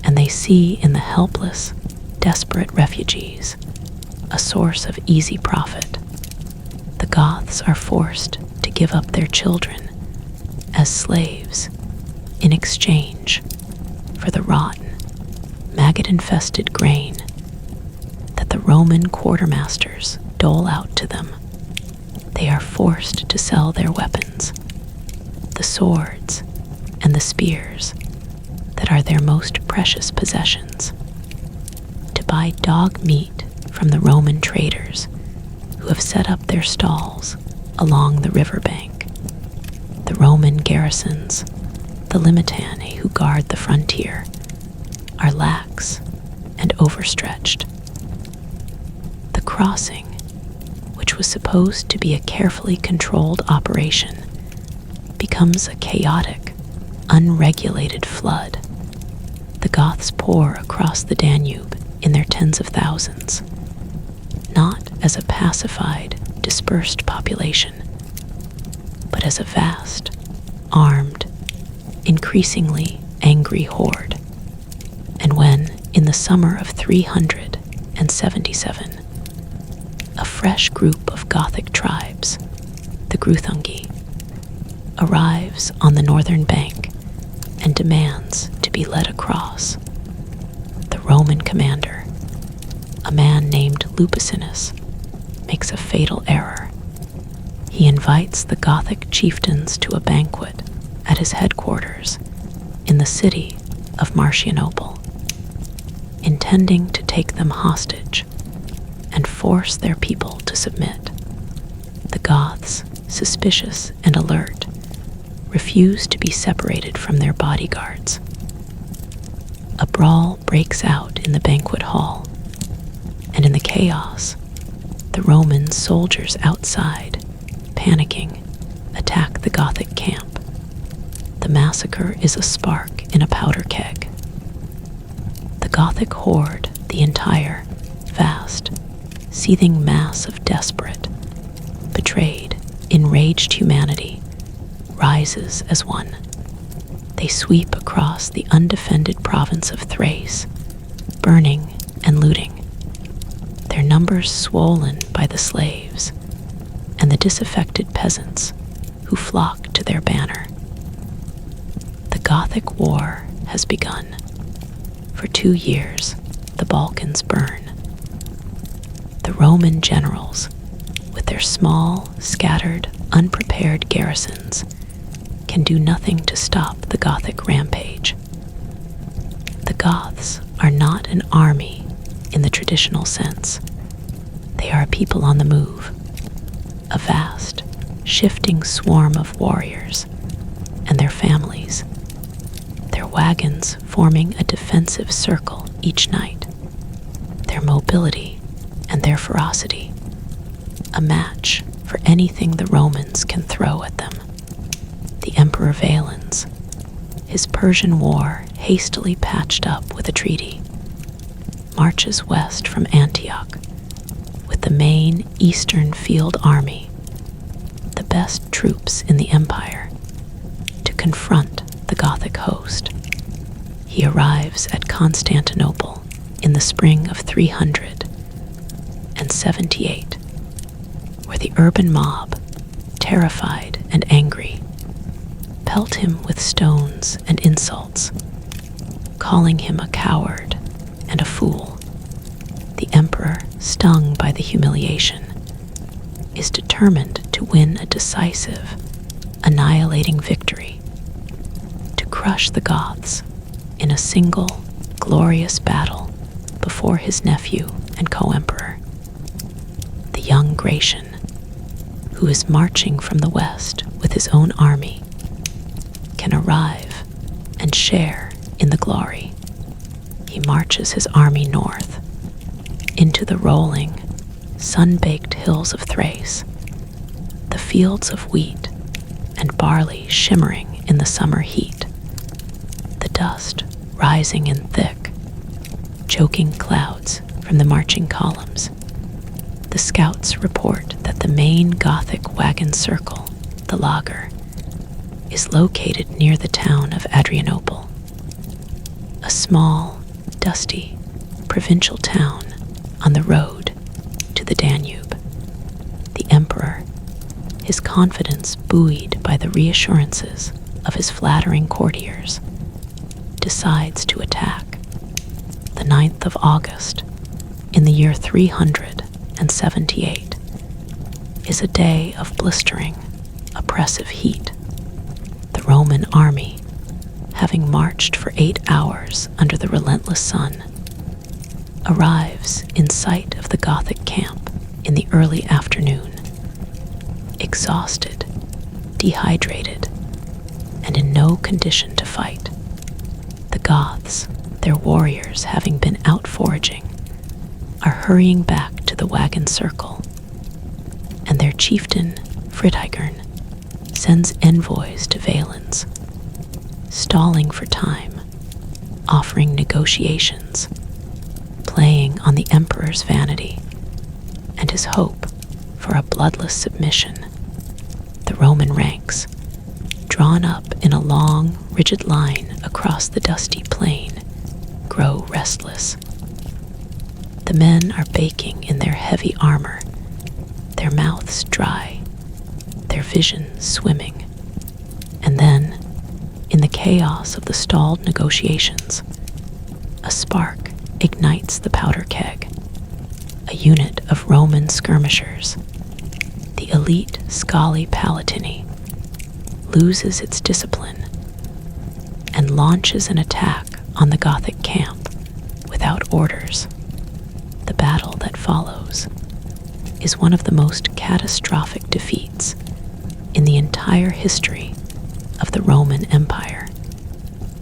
and they see in the helpless, desperate refugees a source of easy profit. The Goths are forced to give up their children as slaves in exchange for the rotten, maggot-infested grain that the Roman quartermasters dole out to them. They are forced to sell their weapons, the swords and the spears that are their most precious possessions, to buy dog meat from the Roman traders who have set up their stalls along the riverbank. The Roman garrisons, the Limitanei who guard the frontier, are lax and overstretched. The crossing, which was supposed to be a carefully controlled operation, becomes a chaotic, unregulated flood. The Goths pour across the Danube in their tens of thousands, not as a pacified, dispersed population, but as a vast, armed, increasingly angry horde. And when, in the summer of 377, a fresh group of Gothic tribes, the Gruthangi, arrives on the northern bank and demands to be led across, the Roman commander, a man named Lupicinus, makes a fatal error. He invites the Gothic chieftains to a banquet at his headquarters in the city of Marcianople, intending to take them hostage and force their people to submit. The Goths, suspicious and alert, refuse to be separated from their bodyguards. A brawl breaks out in the banquet hall, and in the chaos, The Roman soldiers outside, panicking, attack the Gothic camp. The massacre is a spark in a powder keg. The Gothic horde, the entire, vast, seething mass of desperate, betrayed, enraged humanity, rises as one. They sweep across the undefended province of Thrace, burning and looting, their numbers swollen by the slaves and the disaffected peasants who flock to their banner. The Gothic War has begun. For 2 years, the Balkans burn. The Roman generals, with their small, scattered, unprepared garrisons, can do nothing to stop the Gothic rampage. The Goths are not an army in the traditional sense. They are a people on the move, a vast, shifting swarm of warriors and their families, their wagons forming a defensive circle each night, their mobility and their ferocity, a match for anything the Romans can throw at them. The Emperor Valens, his Persian war hastily patched up with a treaty, marches west from Antioch with the main Eastern Field Army, the best troops in the empire, to confront the Gothic host. He arrives at Constantinople in the spring of 378, where the urban mob, terrified and angry, pelt him with stones and insults, calling him a coward and a fool. The emperor, stung by the humiliation, is determined to win a decisive, annihilating victory, to crush the Goths in a single, glorious battle before his nephew and co-emperor, the young Gratian, who is marching from the west with his own army, can arrive and share in the glory. He marches his army north into the rolling, sun-baked hills of Thrace, the fields of wheat and barley shimmering in the summer heat, the dust rising in thick, choking clouds from the marching columns. The scouts report that the main Gothic wagon circle, the Lager, is located near the town of Adrianople, a small, dusty, provincial town on the road to the Danube. The emperor, his confidence buoyed by the reassurances of his flattering courtiers, decides to attack. The 9th of August, in the year 378, is a day of blistering, oppressive heat. The Roman army, having marched for 8 hours under the relentless sun, arrives in sight of the Gothic camp in the early afternoon, exhausted, dehydrated, and in no condition to fight. The Goths, their warriors having been out foraging, are hurrying back to the wagon circle, and their chieftain, Fritigern, sends envoys to Valens, stalling for time, offering negotiations, playing on the emperor's vanity and his hope for a bloodless submission. The Roman ranks, drawn up in a long, rigid line across the dusty plain, grow restless. The men are baking in their heavy armor, their mouths dry, their vision swimming. And then, in the chaos of the stalled negotiations, a spark ignites the powder keg. A unit of Roman skirmishers, the elite Scali Palatini, loses its discipline and launches an attack on the Gothic camp without orders. The battle that follows is one of the most catastrophic defeats in the entire history of the Roman Empire.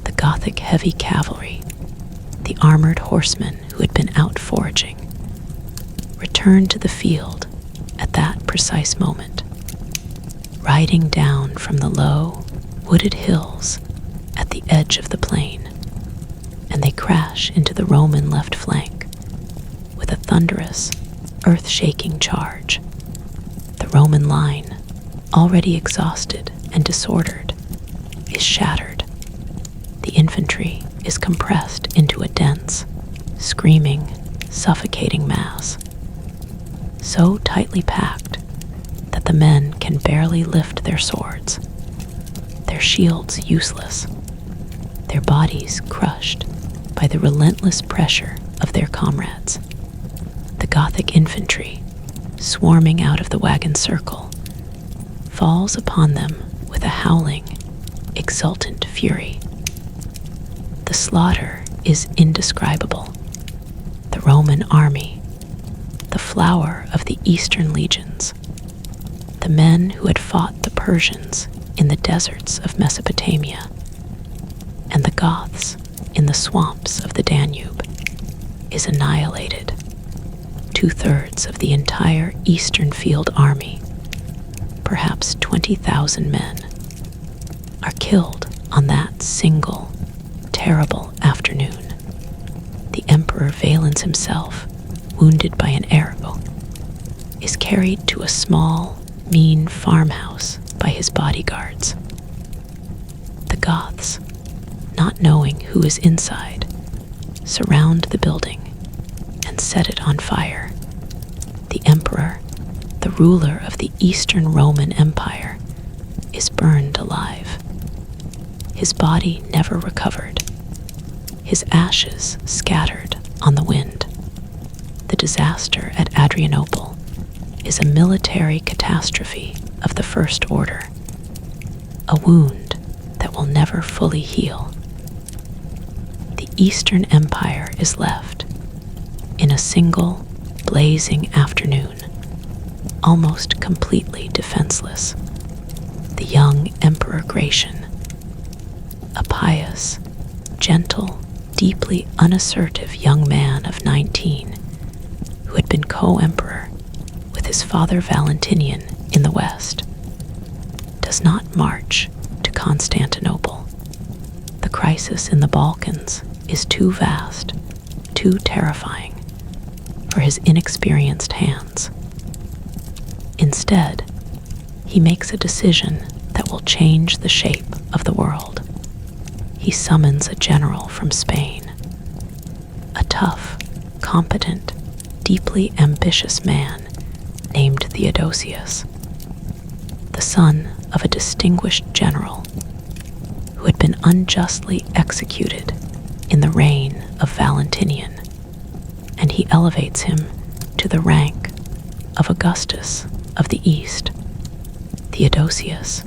The Gothic heavy cavalry, the armored horsemen who had been out foraging, returned to the field precise moment, riding down from the low, wooded hills at the edge of the plain, and they crash into the Roman left flank with a thunderous, earth-shaking charge. The Roman line, already exhausted and disordered, is shattered. The infantry is compressed into a dense, screaming, suffocating mass, so tightly packed that the men can barely lift their swords, their shields useless, their bodies crushed by the relentless pressure of their comrades. The Gothic infantry, swarming out of the wagon circle, falls upon them with a howling, exultant fury. The slaughter is indescribable. The Roman army, the flower of the Eastern legions, the men who had fought the Persians in the deserts of Mesopotamia, and the Goths in the swamps of the Danube, is annihilated. 2/3 of the entire Eastern Field Army, perhaps 20,000 men, are killed on that single, terrible afternoon. The Emperor Valens himself, wounded by an arrow, is carried to a small, mean farmhouse by his bodyguards. The Goths, not knowing who is inside, surround the building and set it on fire. The Emperor, the ruler of the Eastern Roman Empire, is burned alive. His body never recovered, his ashes scattered on the wind. The disaster at Adrianople is a military catastrophe of the first order, a wound that will never fully heal. The Eastern Empire is left, in a single, blazing afternoon, almost completely defenseless. The young Emperor Gratian, a pious, gentle, deeply unassertive young man of 19, who had been co-emperor with his father Valentinian in the west, does not march to Constantinople. The crisis in the Balkans is too vast, too terrifying for his inexperienced hands. Instead, he makes a decision that will change the shape of the world. He summons a general from Spain, a tough, competent, deeply ambitious man named Theodosius, the son of a distinguished general who had been unjustly executed in the reign of Valentinian, and he elevates him to the rank of Augustus of the East. Theodosius,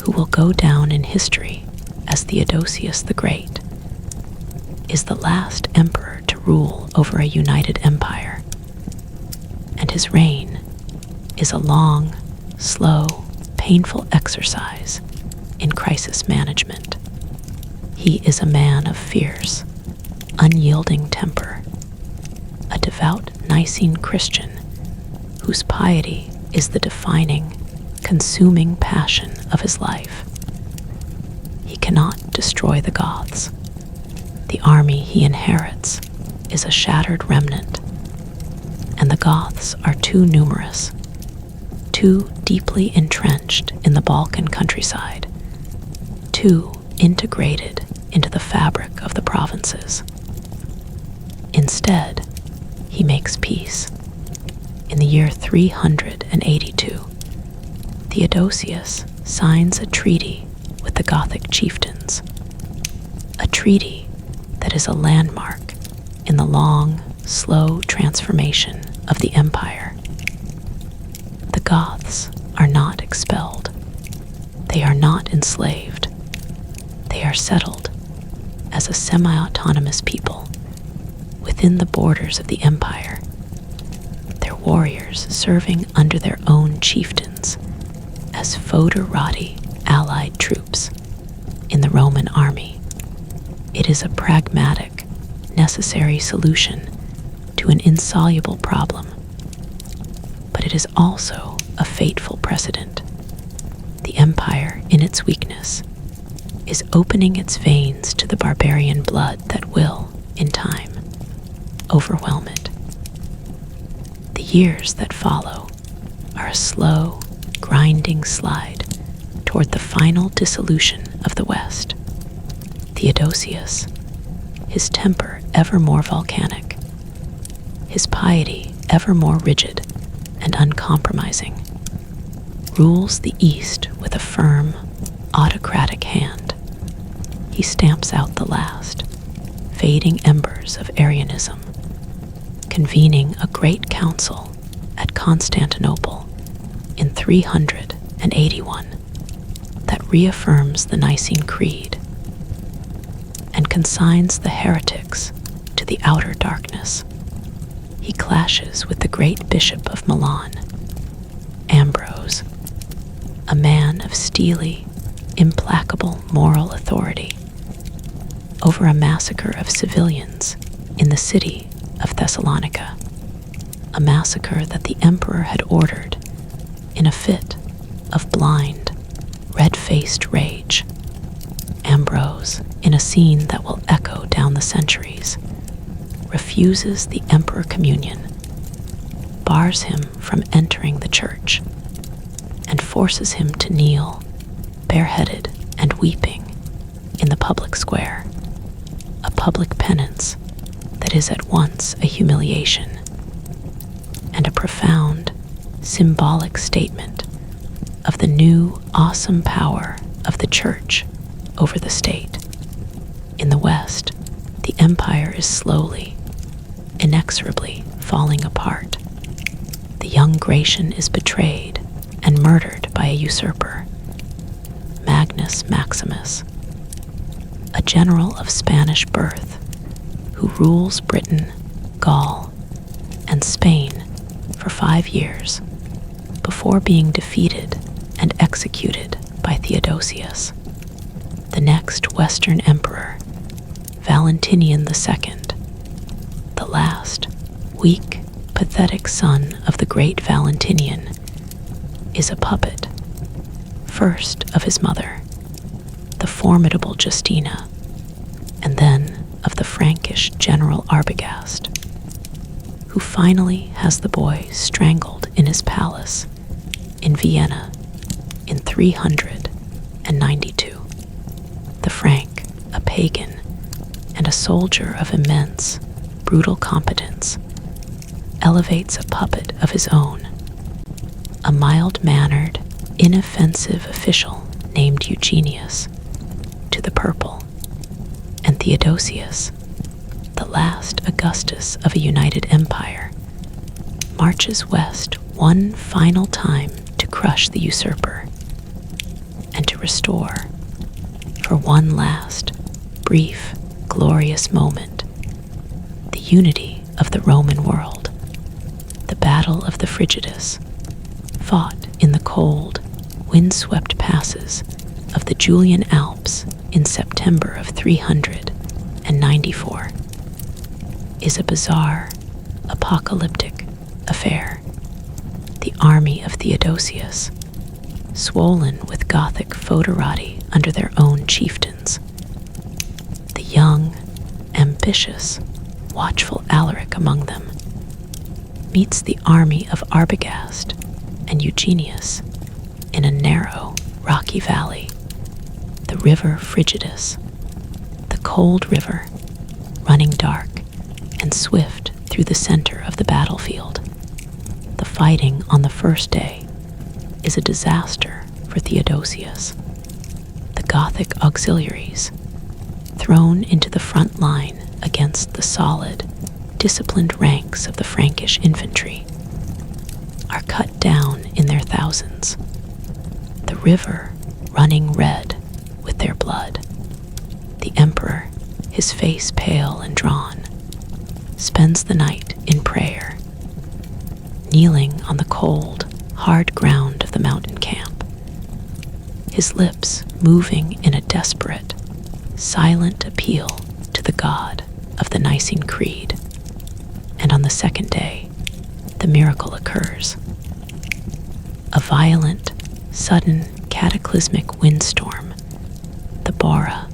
who will go down in history as Theodosius the Great, is the last emperor to rule over a united empire, and his reign is a long, slow, painful exercise in crisis management. He is a man of fierce, unyielding temper, a devout Nicene Christian whose piety is the defining, consuming passion of his life. He cannot destroy the Goths. The army he inherits is a shattered remnant, and the Goths are too numerous, too deeply entrenched in the Balkan countryside, too integrated into the fabric of the provinces. Instead, he makes peace. In the year 382, Theodosius signs a treaty with the Gothic chieftains, a treaty that is a landmark in the long, slow transformation of the empire. The Goths are not expelled. They are not enslaved. They are settled as a semi-autonomous people within the borders of the empire, their warriors serving under their own chieftains as foederati allied troops in the Roman army. It is a pragmatic, necessary solution to an insoluble problem, but it is also a fateful precedent. The empire, in its weakness, is opening its veins to the barbarian blood that will, in time, overwhelm it. The years that follow are a slow, grinding slide toward the final dissolution of the West. Theodosius, his temper ever more volcanic, his piety ever more rigid and uncompromising, rules the East with a firm, autocratic hand. He stamps out the last, fading embers of Arianism, convening a great council at Constantinople in 381 that reaffirms the Nicene Creed and consigns the heretics to the outer darkness. He clashes with the great bishop of Milan, Ambrose, a man of steely, implacable moral authority, over a massacre of civilians in the city of Thessalonica, a massacre that the emperor had ordered in a fit of blind, red-faced rage. Ambrose, in a scene that will echo down the centuries, refuses the emperor communion, bars him from entering the church, and forces him to kneel, bareheaded and weeping, in the public square, a public penance that is at once a humiliation and a profound, symbolic statement of the new, awesome power of the church over the state. In the West, the empire is slowly, inexorably falling apart. The young Gratian is betrayed and murdered by a usurper, Magnus Maximus, a general of Spanish birth who rules Britain, Gaul, and Spain for 5 years before being defeated and executed by Theodosius. The next Western emperor, Valentinian II, the last, weak, pathetic son of the great Valentinian, is a puppet, first of his mother, the formidable Justina, and then of the Frankish general Arbogast, who finally has the boy strangled in his palace in Vienna in 392. The Frank, a pagan and a soldier of immense, brutal competence, elevates a puppet of his own, a mild-mannered, inoffensive official named Eugenius, to the purple, and Theodosius, the last Augustus of a united empire, marches west one final time to crush the usurper and to restore, for one last, brief, glorious moment, the unity of the Roman world. The Battle of the Frigidus, fought in the cold, windswept passes of the Julian Alps in September of 394, is a bizarre, apocalyptic affair. The army of Theodosius, swollen with Gothic foederati under their own chieftains, the young, ambitious, watchful Alaric among them, meets the army of Arbogast and Eugenius in a narrow, rocky valley, the river Frigidus, the cold river, running dark and swift through the center of the battlefield. The fighting on the first day is a disaster for Theodosius. The Gothic auxiliaries, thrown into the front line against the solid, disciplined ranks of the Frankish infantry, are cut down in their thousands, the river running red with their blood. The emperor, his face pale and drawn, spends the night in prayer, kneeling on the cold, hard ground of the mountain camp, his lips moving in a desperate, silent appeal to the God of the Nicene Creed. And on the second day, the miracle occurs. violent, sudden, cataclysmic windstorm, the Bora,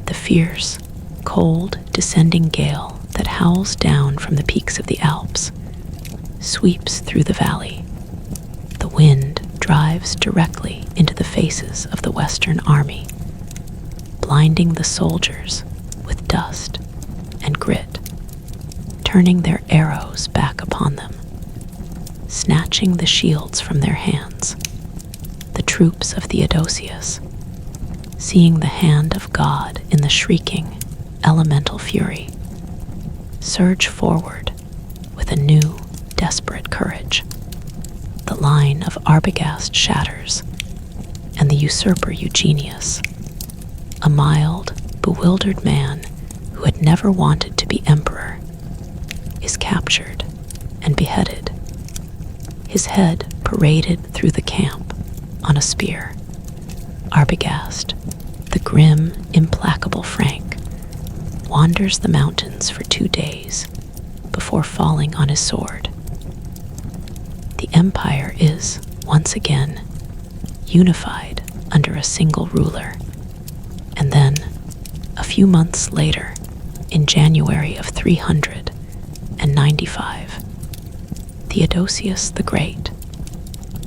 the fierce, cold, descending gale that howls down from the peaks of the Alps, sweeps through the valley. The wind drives directly into the faces of the Western Army, blinding the soldiers with dust and grit, turning their arrows back upon them, snatching the shields from their hands. The troops of Theodosius, seeing the hand of God in the shrieking, elemental fury, surge forward with a new, desperate courage. The line of Arbogast shatters, and the usurper Eugenius, a mild, bewildered man who had never wanted to be emperor, is captured and beheaded, his head paraded through the camp on a spear. Arbogast, the grim, implacable Frank, wanders the mountains for 2 days before falling on his sword. The empire is, once again, unified under a single ruler. And then, a few months later, in January of 395, Theodosius the Great,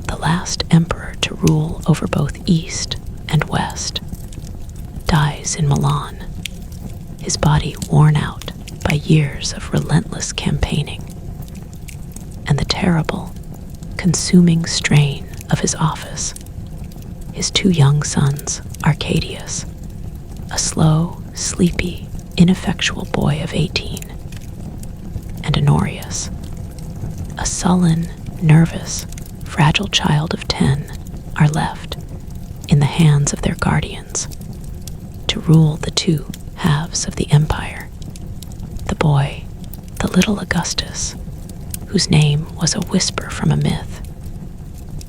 the last emperor to rule over both East and West, dies in Milan, his body worn out by years of relentless campaigning, and the terrible, consuming strain of his office. His 2 young sons, Arcadius, a slow, sleepy, ineffectual boy of 18, and Honorius, a sullen, nervous, fragile child of 10, are left in the hands of their guardians to rule the 2 halves of the empire. The boy, the little Augustus, whose name was a whisper from a myth,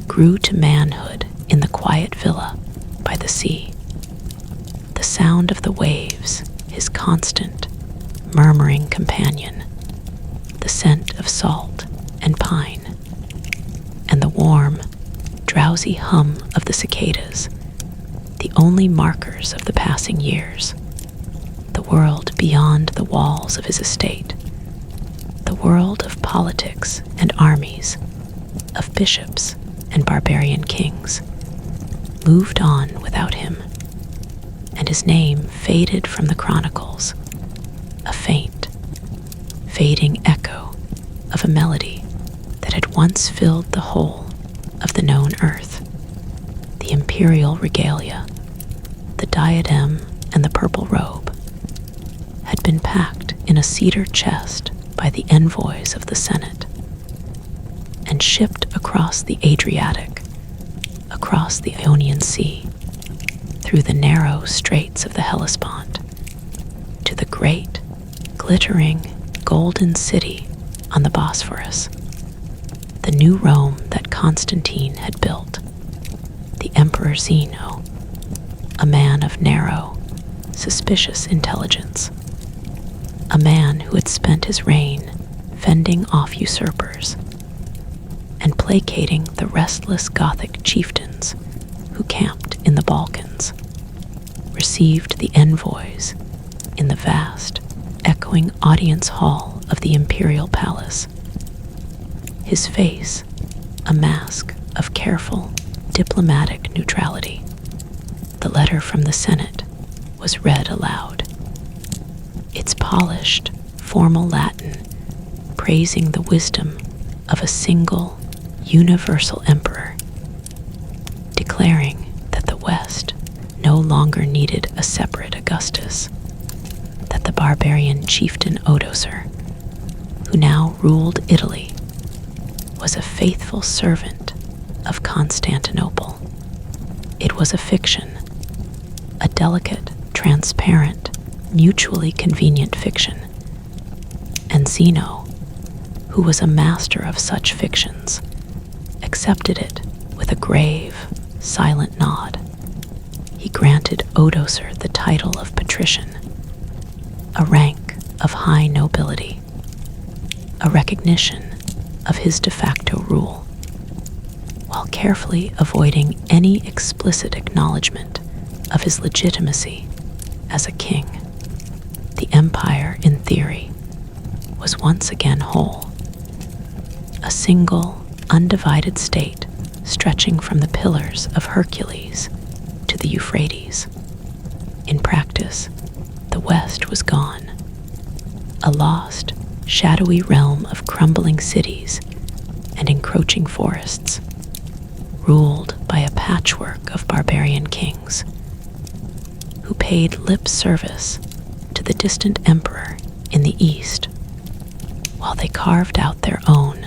grew to manhood in the quiet villa by the sea. The sound of the waves, his constant, murmuring companion, the scent of salt and pine, and the warm, drowsy hum of the cicadas, the only markers of the passing years. The world beyond the walls of his estate, the world of politics and armies, of bishops and barbarian kings, moved on without him, and his name faded from the chronicles, a faint, fading echo of a melody that had once filled the whole of the known earth. The imperial regalia, the diadem and the purple robe, had been packed in a cedar chest by the envoys of the Senate and shipped across the Adriatic, across the Ionian Sea, through the narrow straits of the Hellespont, to the great, glittering, golden city on the Bosphorus, the new Rome that Constantine had built, the Emperor Zeno, a man of narrow, suspicious intelligence, a man who had spent his reign fending off usurpers and placating the restless Gothic chieftains who camped in the Balkans, received the envoys in the vast, echoing audience hall of the imperial palace. His face, a mask of careful, diplomatic neutrality. The letter from the Senate was read aloud. Its polished, formal Latin praising the wisdom of a single, universal emperor, declaring that the West no longer needed a separate Augustus, that the barbarian chieftain Odoacer, who now ruled Italy, was a faithful servant of Constantinople. It was a fiction, a delicate, transparent, mutually convenient fiction, and Zeno, who was a master of such fictions, accepted it with a grave, silent nod. He granted Odoacer the title of patrician, a rank of high nobility, a recognition of his de facto rule, while carefully avoiding any explicit acknowledgement of his legitimacy as a king. The empire, in theory, was once again whole, a single, undivided state stretching from the Pillars of Hercules to the Euphrates. In practice, the West was gone, a lost, shadowy realm of crumbling cities and encroaching forests, ruled by a patchwork of barbarian kings who paid lip service to the distant emperor in the east, while they carved out their own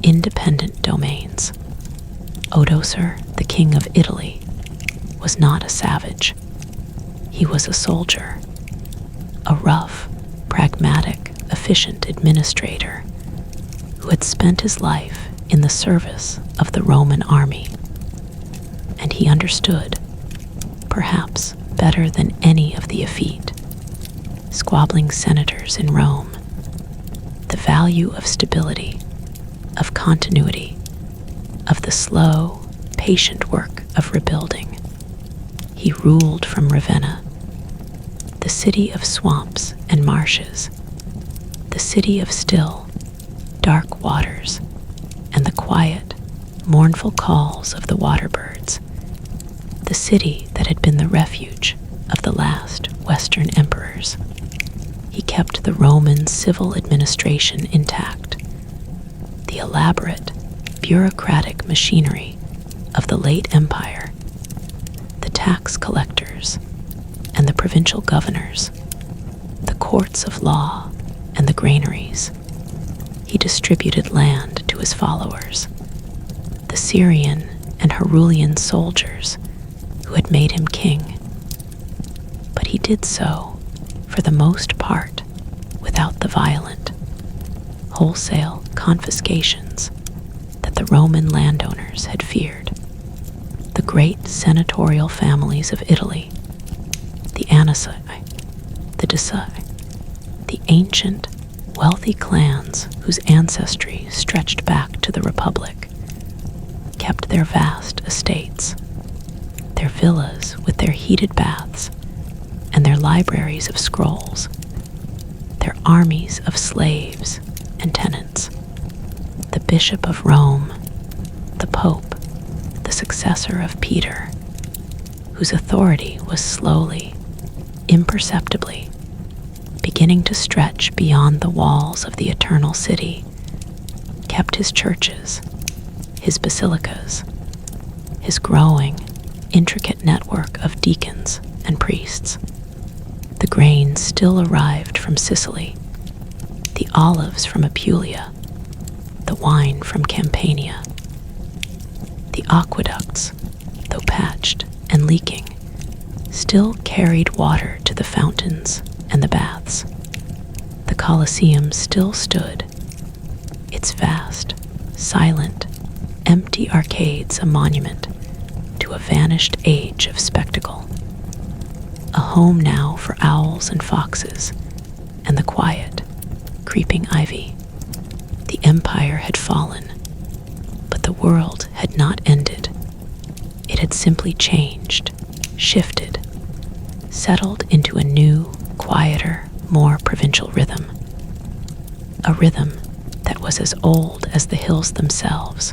independent domains. Odoacer, the king of Italy, was not a savage. He was a soldier, a rough, pragmatic, efficient administrator who had spent his life in the service of the Roman army. And he understood, perhaps better than any of the effete, squabbling senators in Rome, the value of stability, of continuity, of the slow, patient work of rebuilding. He ruled from Ravenna, the city of swamps and marshes, the city of still, dark waters, and the quiet, mournful calls of the water birds, the city that had been the refuge of the last Western emperors. He kept the Roman civil administration intact, the elaborate, bureaucratic machinery of the late empire, the tax collectors and the provincial governors, the courts of law and the granaries. He distributed land to his followers, the Syrian and Herulian soldiers who had made him king. But he did so, for the most part, without the violent, wholesale confiscations that the Roman landowners had feared. The great senatorial families of Italy, the Annoci, the Decii, the ancient, wealthy clans whose ancestry stretched back to the Republic, kept their vast estates, their villas with their heated baths, and their libraries of scrolls, their armies of slaves and tenants. The Bishop of Rome, the Pope, the successor of Peter, whose authority was slowly, imperceptibly, beginning to stretch beyond the walls of the eternal city, kept his churches, his basilicas, his growing, intricate network of deacons and priests. The grain still arrived from Sicily, the olives from Apulia, the wine from Campania. The aqueducts, though patched and leaking, still carried water to the fountains and the baths. The Colosseum still stood, its vast, silent, empty arcades a monument to a vanished age of spectacle, a home now for owls and foxes and the quiet, creeping ivy. The empire had fallen, but the world had not ended. It had simply changed, shifted, settled into a new, quieter, more provincial rhythm. A rhythm that was as old as the hills themselves.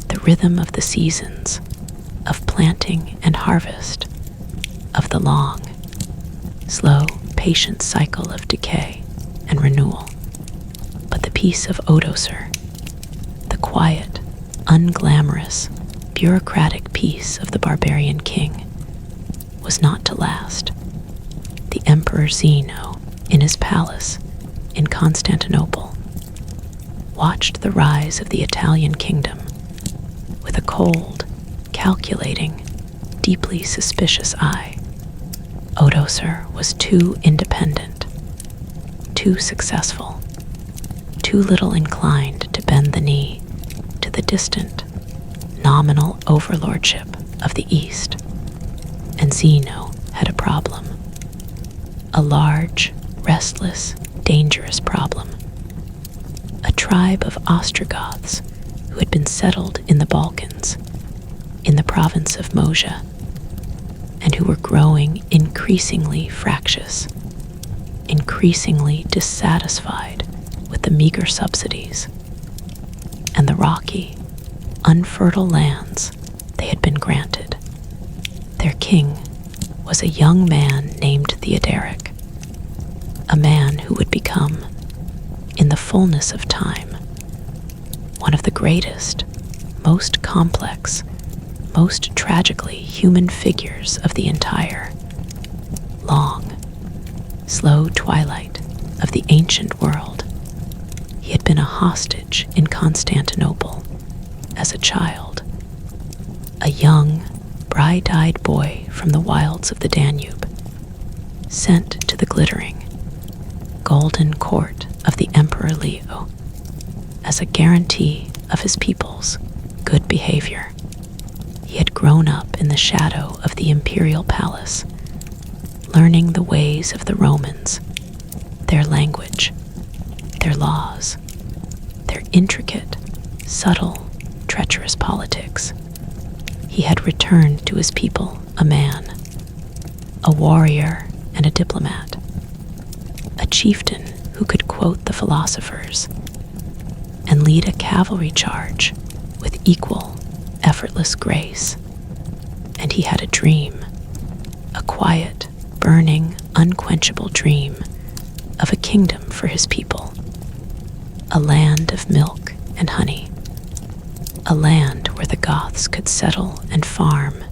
The rhythm of the seasons, of planting and harvest, of the long, slow, patient cycle of decay and renewal. But the peace of Odoacer, the quiet, unglamorous, bureaucratic peace of the barbarian king, was not to last. The Emperor Zeno, in his palace in Constantinople, watched the rise of the Italian kingdom with a cold, calculating, deeply suspicious eye. Odoacer was too independent, too successful, too little inclined to bend the knee to the distant, nominal overlordship of the East. And Zeno had a problem. A large, restless, dangerous problem. A tribe of Ostrogoths who who had been settled in the Balkans, in the province of Mosia, and who were growing increasingly fractious, increasingly dissatisfied with the meager subsidies and the rocky, unfertile lands they had been granted. Their king was a young man named Theoderic, a man who would become, in the fullness of time, one of the greatest, most complex, most tragically human figures of the entire, long, slow twilight of the ancient world. He had been a hostage in Constantinople as a child, a young, bright-eyed boy from the wilds of the Danube, sent to the glittering, golden court of the Emperor Leo as a guarantee of his people's good behavior. He had grown up in the shadow of the imperial palace, learning the ways of the Romans, their language, their laws, their intricate, subtle, treacherous politics. He had returned to his people a man, a warrior and a diplomat, a chieftain who could quote the philosophers and lead a cavalry charge with equal, effortless grace. And he had a dream, a quiet, burning, unquenchable dream of a kingdom for his people, a land of milk and honey, a land where the Goths could settle and farm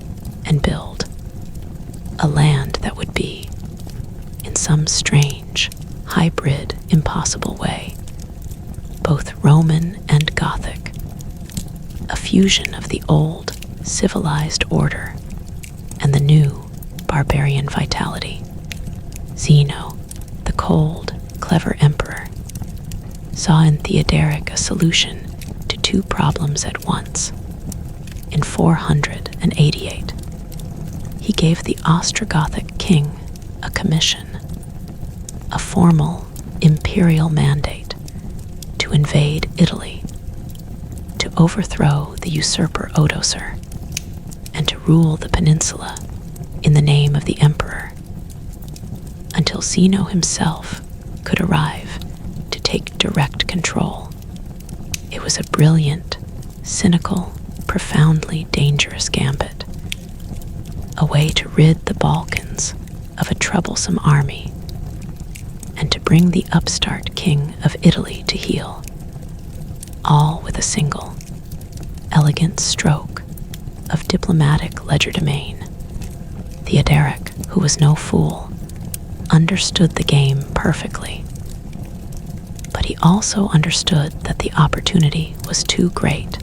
and build, a land that would be, in some strange, hybrid, impossible way, both Roman and Gothic, a fusion of the old, civilized order and the new, barbarian vitality. Zeno, the cold, clever emperor, saw in Theoderic a solution to two problems at once. In 488, he gave the Ostrogothic king a commission, a formal imperial mandate to invade Italy, to overthrow the usurper Odoacer, and to rule the peninsula in the name of the emperor, until Zeno himself could arrive to take direct control. It was a brilliant, cynical, profoundly dangerous gambit, a way to rid the Balkans of a troublesome army and to bring the upstart king of Italy to heel, all with a single, elegant stroke of diplomatic legerdemain. Theoderic, who was no fool, understood the game perfectly, but he also understood that the opportunity was too great,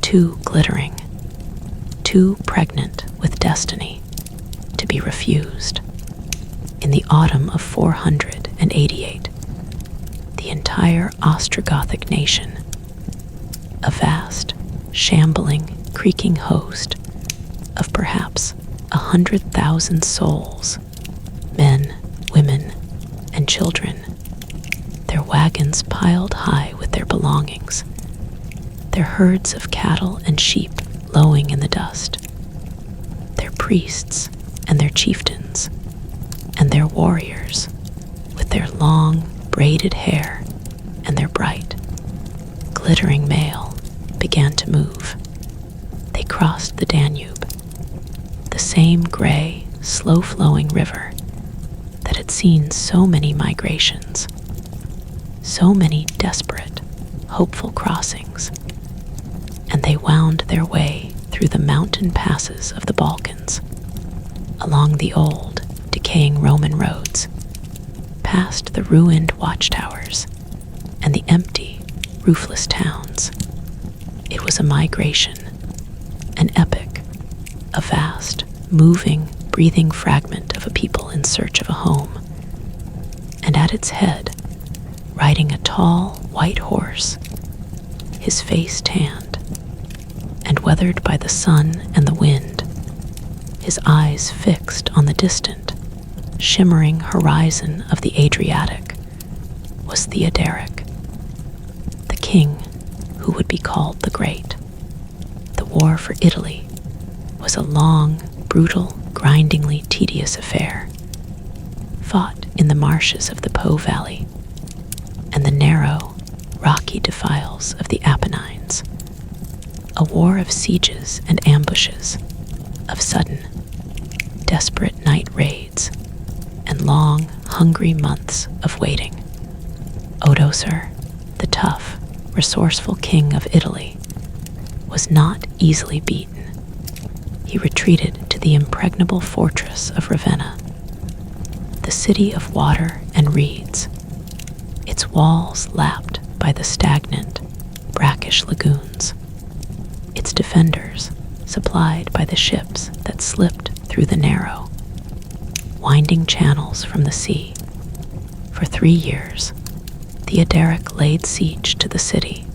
too glittering, too pregnant with destiny to be refused. In the autumn of 488, the entire Ostrogothic nation, a vast, shambling, creaking host of perhaps 100,000 souls, men, women, and children, their wagons piled high with their belongings, their herds of cattle and sheep lowing in the dust, their priests and their chieftains, and their warriors with their long, braided hair and their bright, glittering mail began to move. They crossed the Danube, the same gray, slow-flowing river that had seen so many migrations, so many desperate, hopeful crossings, and they wound their way through the mountain passes of the Balkans, along the old, decaying Roman roads, past the ruined watchtowers and the empty, roofless towns. It was a migration, an epic, a vast, moving, breathing fragment of a people in search of a home. And at its head, riding a tall, white horse, his face tanned and weathered by the sun and the wind, his eyes fixed on the distant, shimmering horizon of the Adriatic, was Theoderic, the king who would be called the Great. The war for Italy was a long, brutal, grindingly tedious affair, fought in the marshes of the Po Valley and the narrow, rocky defiles of the Apennines. A war of sieges and ambushes, of sudden, desperate night raids, and long, hungry months of waiting. Odoacer, the tough, resourceful king of Italy, was not easily beaten. He retreated to the impregnable fortress of Ravenna, the city of water and reeds, its walls lapped by the stagnant, brackish lagoons, its defenders supplied by the ships that slipped through the narrow, winding channels from the sea. For 3 years, Theoderic laid siege to the city.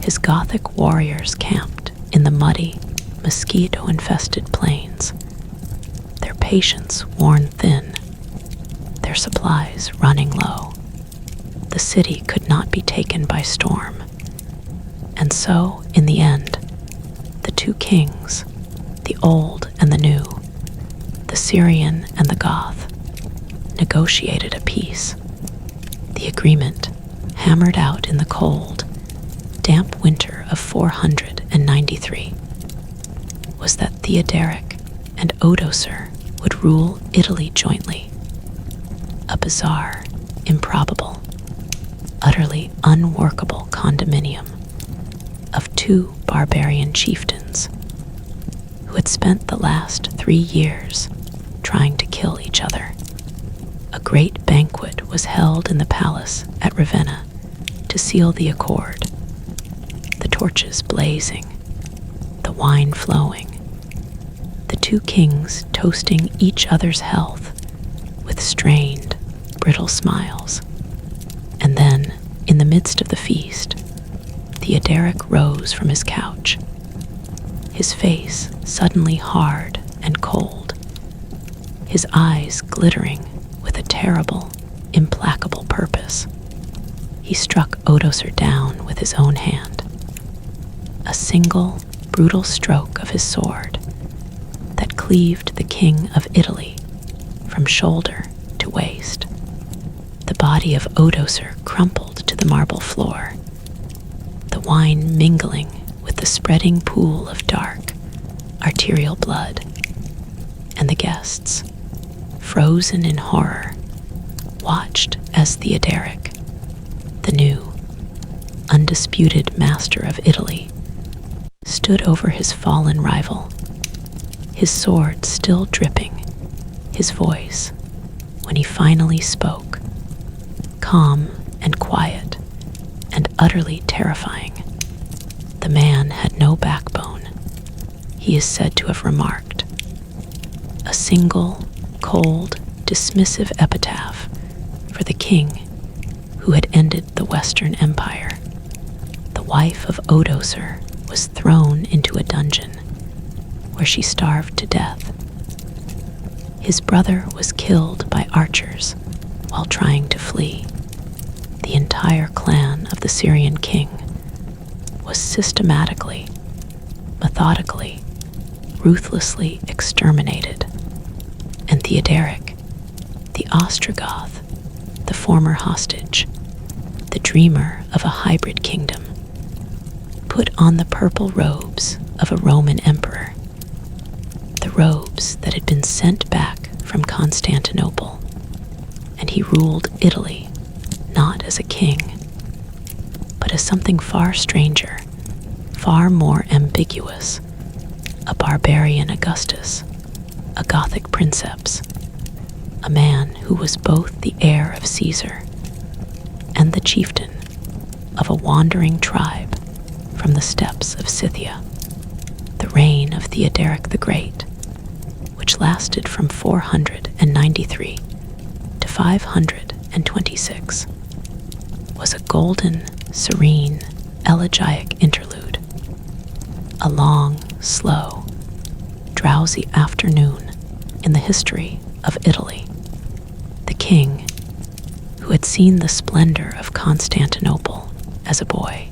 His Gothic warriors camped in the muddy, mosquito-infested plains, their patience worn thin, their supplies running low. The city could not be taken by storm. And so, in the end, the two kings, the old and the new, the Syrian and the Goth, negotiated a peace. The agreement, hammered out in the cold, damp winter of 493, was that Theoderic and Odoacer would rule Italy jointly. A bizarre, improbable, utterly unworkable condominium of two barbarian chieftains who had spent the last 3 years trying to kill each other. A great banquet was held in the palace at Ravenna to seal the accord, the torches blazing, the wine flowing, the two kings toasting each other's health with strained, brittle smiles. And then, in the midst of the feast, Theoderic rose from his couch, his face suddenly hard and cold, his eyes glittering with a terrible, implacable purpose. He struck Odoacer down with his own hand. A single, brutal stroke of his sword that cleaved the king of Italy from shoulder to waist. The body of Odoacer crumpled to the marble floor, the wine mingling with the spreading pool of dark, arterial blood, and the guests, frozen in horror, watched as Theoderic, the new, undisputed master of Italy, stood over his fallen rival, his sword still dripping, his voice, when he finally spoke, calm and quiet and utterly terrifying. The man had no backbone, he is said to have remarked. A single, cold, dismissive epitaph for the king who had ended the Western Empire. The wife of Odoacer was thrown into a dungeon where she starved to death. His brother was killed by archers while trying to flee. The entire clan of the Syrian king was systematically, methodically, ruthlessly exterminated, and Theoderic, the Ostrogoth, the former hostage, the dreamer of a hybrid kingdom, put on the purple robes of a Roman emperor, the robes that had been sent back from Constantinople, and he ruled Italy not as a king, but as something far stranger, far more ambiguous, a barbarian Augustus, a Gothic princeps, a man who was both the heir of Caesar and the chieftain of a wandering tribe from the steppes of Scythia. The reign of Theoderic the Great, which lasted from 493 to 526, was a golden, serene, elegiac interlude, a long, slow, drowsy afternoon in the history of Italy. The king, who had seen the splendor of Constantinople as a boy,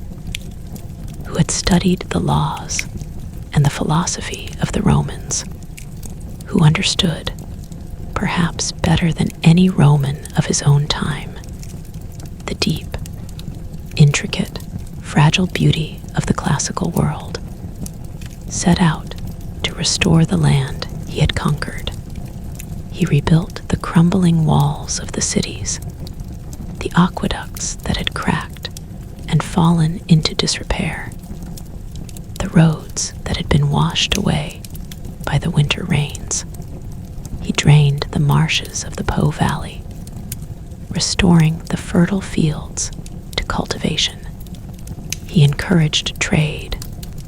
who had studied the laws and the philosophy of the Romans, who understood, perhaps better than any Roman of his own time, the deep, intricate, fragile beauty of the classical world, set out to restore the land he had conquered. He rebuilt the crumbling walls of the cities, the aqueducts that had cracked and fallen into disrepair, the roads that had been washed away by the winter rains. He drained the marshes of the Po Valley, restoring the fertile fields to cultivation. He encouraged trade,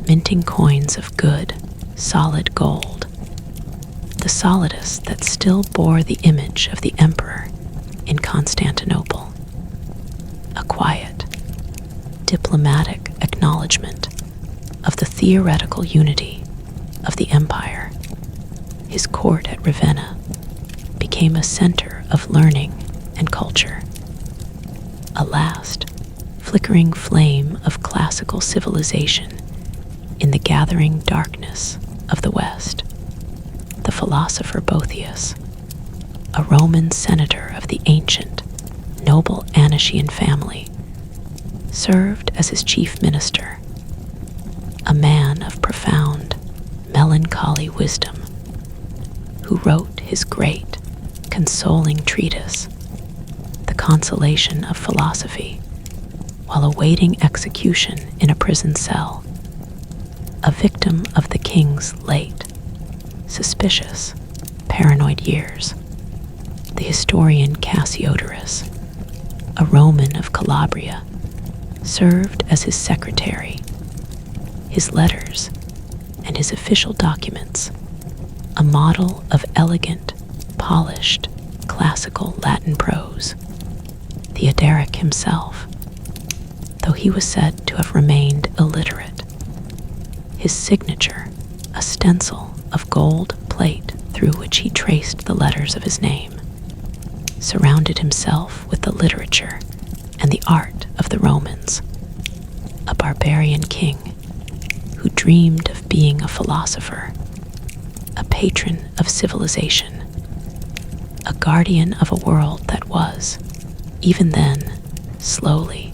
minting coins of good, solid gold, the solidus that still bore the image of the emperor in Constantinople. A quiet, diplomatic acknowledgement of the theoretical unity of the empire. His court at Ravenna became a center of learning and culture, a last flickering flame of classical civilization in the gathering darkness of the West. The philosopher Boethius, a Roman senator of the ancient, noble Anician family, served as his chief minister, a man of profound, melancholy wisdom, who wrote his great, consoling treatise, The Consolation of Philosophy, while awaiting execution in a prison cell, a victim of the king's late, suspicious, paranoid years. The historian Cassiodorus, a Roman of Calabria, served as his secretary. His letters and his official documents, a model of elegant, polished, classical Latin prose. Theodoric himself, though he was said to have remained illiterate, his signature, a stencil of gold plate through which he traced the letters of his name, surrounded himself with the literature and the art of the Romans, a barbarian king who dreamed of being a philosopher, a patron of civilization, a guardian of a world that was, even then, slowly,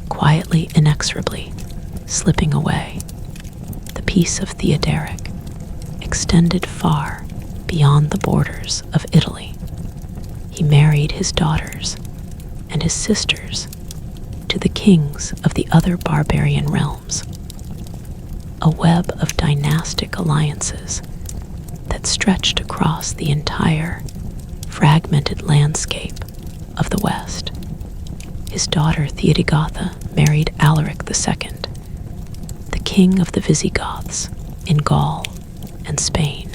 quietly, inexorably, slipping away. The peace of Theodoric extended far beyond the borders of Italy. He married his daughters and his sisters to the kings of the other barbarian realms, a web of dynastic alliances that stretched across the entire fragmented landscape of the West. His daughter Theodegotha married Alaric II, the king of the Visigoths in Gaul and Spain.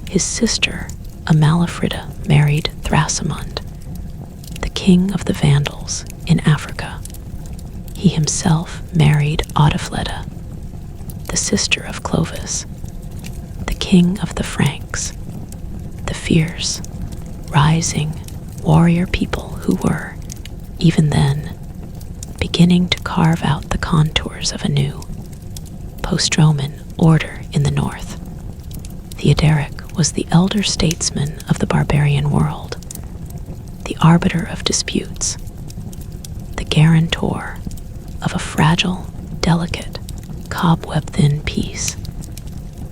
His sister Amalafrida married Thrasimund, the king of the Vandals in Africa. He himself married Audifleda, the sister of Clovis, the king of the Franks, the fierce, rising warrior people who were, even then, beginning to carve out the contours of a new, post-Roman order in the north. Theodoric was the elder statesman of the barbarian world, the arbiter of disputes, the guarantor of a fragile, delicate, cobweb-thin peace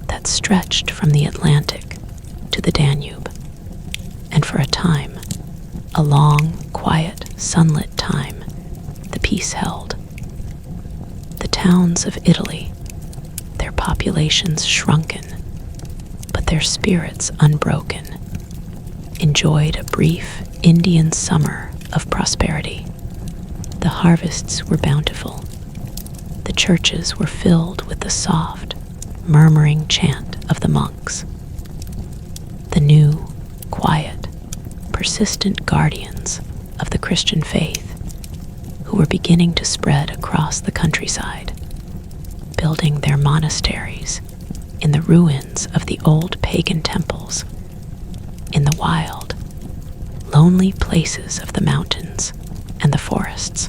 that stretched from the Atlantic to the Danube, and for a time, a long, quiet, sunlit time, the peace held. The towns of Italy, their populations shrunken, but their spirits unbroken, enjoyed a brief Indian summer of prosperity. The harvests were bountiful. The churches were filled with the soft, murmuring chant of the monks. The new, quiet, persistent guardians of the Christian faith who were beginning to spread across the countryside, building their monasteries in the ruins of the old pagan temples, in the wild, lonely places of the mountains and the forests.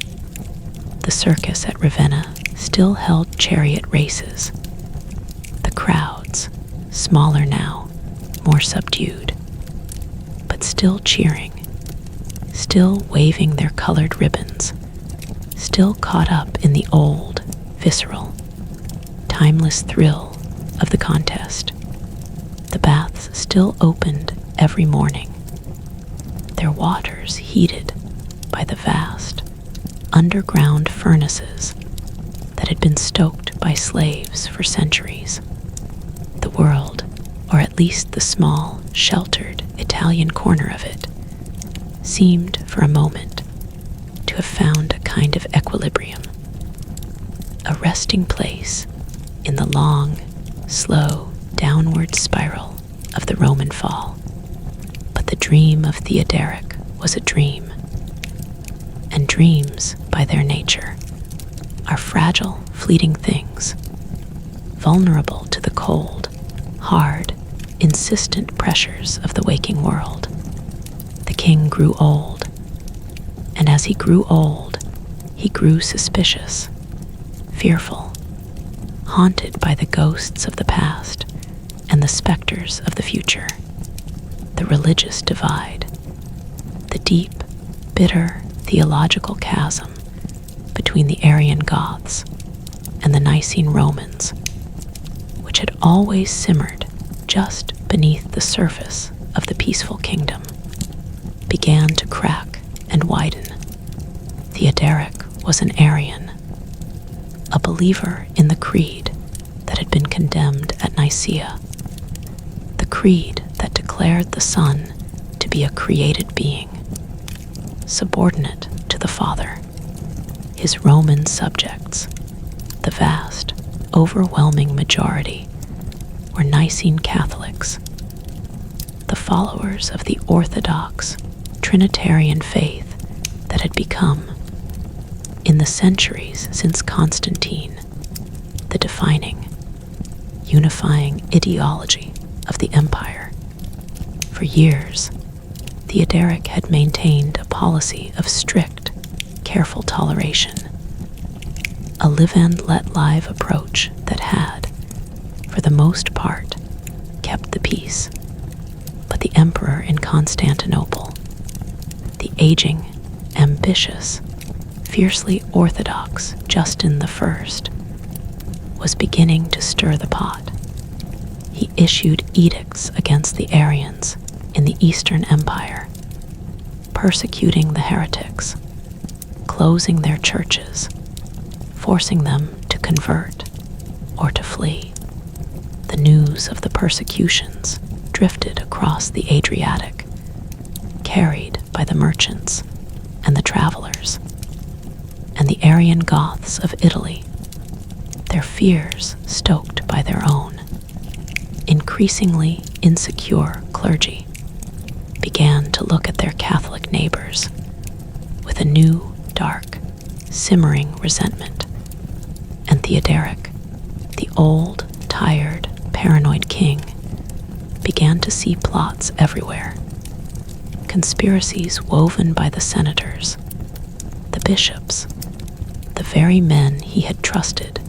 The circus at Ravenna still held chariot races. The crowds, smaller now, more subdued, but still cheering, still waving their colored ribbons, still caught up in the old, visceral, timeless thrill of the contest. The baths still opened every morning, their waters heated by the vast, underground furnaces that had been stoked by slaves for centuries. The world, or at least the small, sheltered Italian corner of it, seemed for a moment to have found a kind of equilibrium, a resting place in the long, slow, downward spiral of the Roman fall. But the dream of Theoderic was a dream, and dreams, by their nature, are fragile, fleeting things, vulnerable to the cold, hard, insistent pressures of the waking world. The king grew old, and as he grew old, he grew suspicious, fearful, haunted by the ghosts of the past and the specters of the future. The religious divide, the deep, bitter theological chasm between the Arian Goths and the Nicene Romans, which had always simmered just beneath the surface of the peaceful kingdom, began to crack and widen. Theoderic was an Arian, a believer in the creed that had been condemned at Nicaea, the creed that declared the Son to be a created being, subordinate to the Father. His Roman subjects, the vast, overwhelming majority, were Nicene Catholics, the followers of the orthodox Trinitarian faith that had become, in the centuries since Constantine, the defining, unifying ideology of the empire. For years, Theoderic had maintained a policy of strict, careful toleration, a live and let live approach that had, for the most part, kept the peace. But the emperor in Constantinople, the aging, ambitious, fiercely orthodox Justin I, was beginning to stir the pot. He issued edicts against the Arians in the Eastern Empire, persecuting the heretics, closing their churches, forcing them to convert or to flee. The news of the persecutions drifted across the Adriatic, carried by the merchants and the travelers, and the Arian Goths of Italy, their fears stoked by their own, increasingly insecure clergy, began to look at their Catholic neighbors with a new, dark, simmering resentment. And Theoderic, the old, tired, paranoid king, began to see plots everywhere, conspiracies woven by the senators, the bishops, the very men he had trusted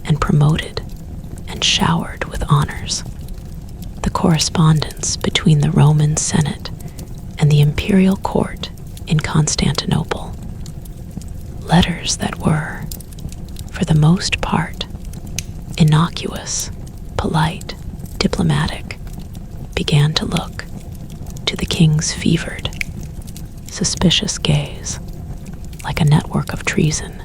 and promoted and showered with honors, the correspondence between the Roman Senate and the imperial court in Constantinople, letters that were, for the most part, innocuous, polite, diplomatic, began to look to the king's fevered, suspicious gaze like a network of treason,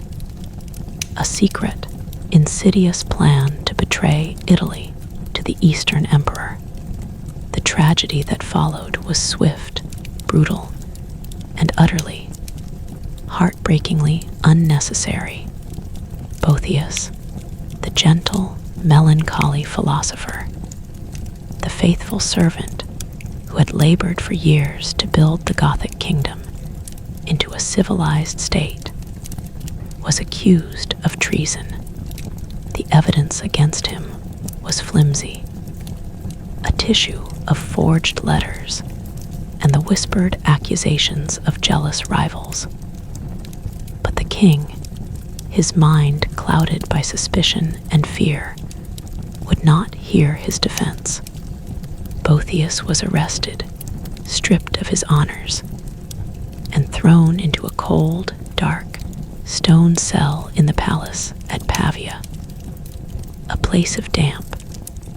a secret, insidious plan to betray Italy to the Eastern Emperor. The tragedy that followed was swift, brutal, and utterly, heartbreakingly unnecessary. Boethius, the gentle, melancholy philosopher, the faithful servant who had labored for years to build the Gothic kingdom into a civilized state, was accused of treason. The evidence against him was flimsy, a tissue of forged letters and the whispered accusations of jealous rivals. But the king, his mind clouded by suspicion and fear, would not hear his defense. Boethius was arrested, stripped of his honors, and thrown into a cold, dark, stone cell in the palace at Pavia, a place of damp,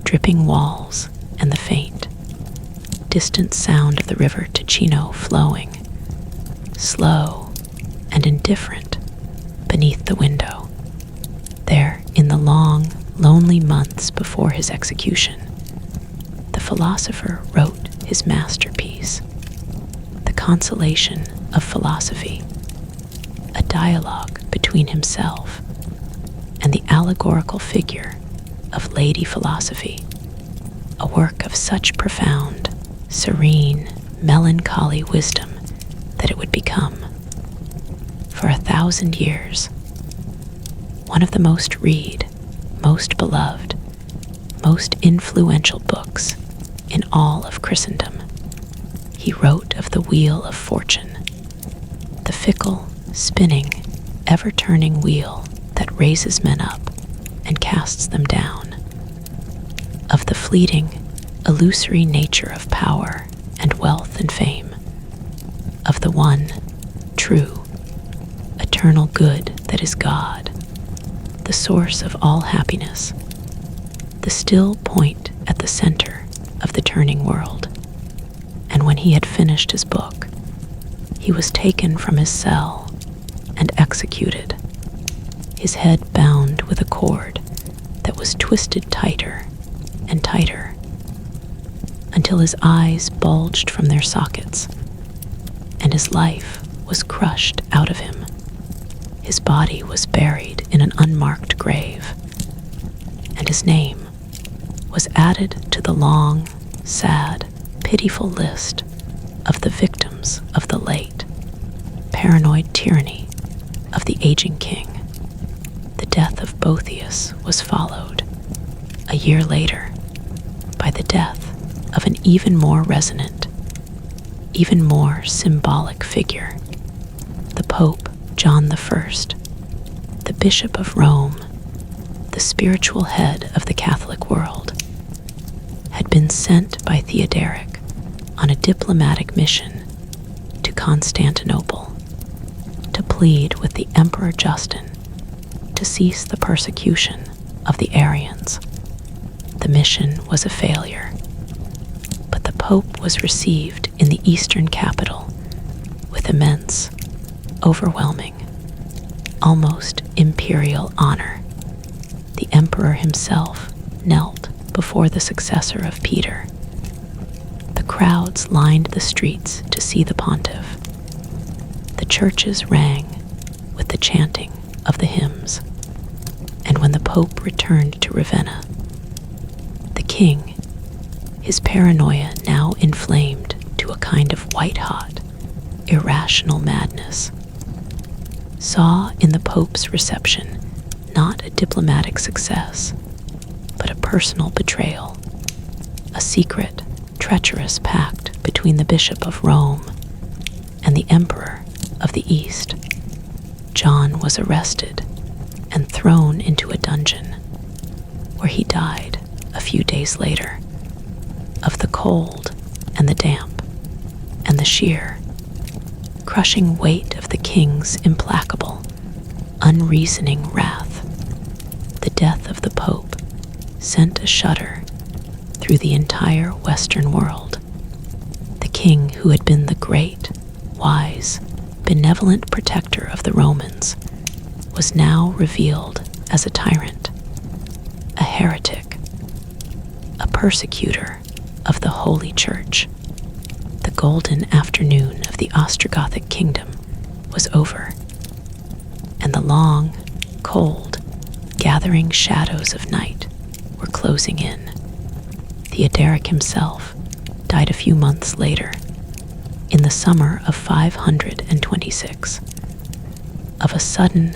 dripping walls and the faint, distant sound of the river Ticino flowing, slow and indifferent, beneath the window. There, in the long, lonely months before his execution, the philosopher wrote his masterpiece, The Consolation of Philosophy, a dialogue between himself and the allegorical figure of Lady Philosophy, a work of such profound, serene, melancholy wisdom that it would become, for 1,000 years, one of the most read, most beloved, most influential books in all of Christendom. He wrote of the wheel of fortune, the fickle, spinning, ever-turning wheel that raises men up and casts them down, of the fleeting, illusory nature of power and wealth and fame, of the one, true, eternal good that is God, the source of all happiness, the still point at the center of the turning world. And when he had finished his book, he was taken from his cell and executed, his head bound with a cord that was twisted tighter and tighter, until his eyes bulged from their sockets, and his life was crushed out of him. His body was buried in an unmarked grave, and his name was added to the long, sad, pitiful list of the victims of the late, paranoid tyranny of the aging king. The death of Boethius was followed, a year later, by the death of an even more resonant, even more symbolic figure, the Pope John I, the Bishop of Rome, the spiritual head of the Catholic world, had been sent by Theoderic on a diplomatic mission to Constantinople to plead with the Emperor Justin to cease the persecution of the Arians. The mission was a failure, but the Pope was received in the eastern capital with immense, overwhelming, almost imperial honor. The Emperor himself knelt before the successor of Peter. The crowds lined the streets to see the pontiff. The churches rang with the chanting of the hymns, and when the Pope returned to Ravenna, the king, his paranoia now inflamed to a kind of white-hot, irrational madness, saw in the Pope's reception not a diplomatic success, but a personal betrayal, a secret, treacherous pact between the Bishop of Rome and the Emperor of the East. John was arrested and thrown into a dungeon, where he died a few days later of the cold and the damp and the sheer, crushing weight of the king's implacable, unreasoning wrath. The death of the Pope sent a shudder through the entire Western world. The king who had been the great, wise, benevolent protector of the Romans was now revealed as a tyrant, a heretic, a persecutor of the Holy Church. The golden afternoon of the Ostrogothic kingdom was over, and the long, cold, gathering shadows of night were closing in. Theoderic himself died a few months later, in the summer of 526, of a sudden,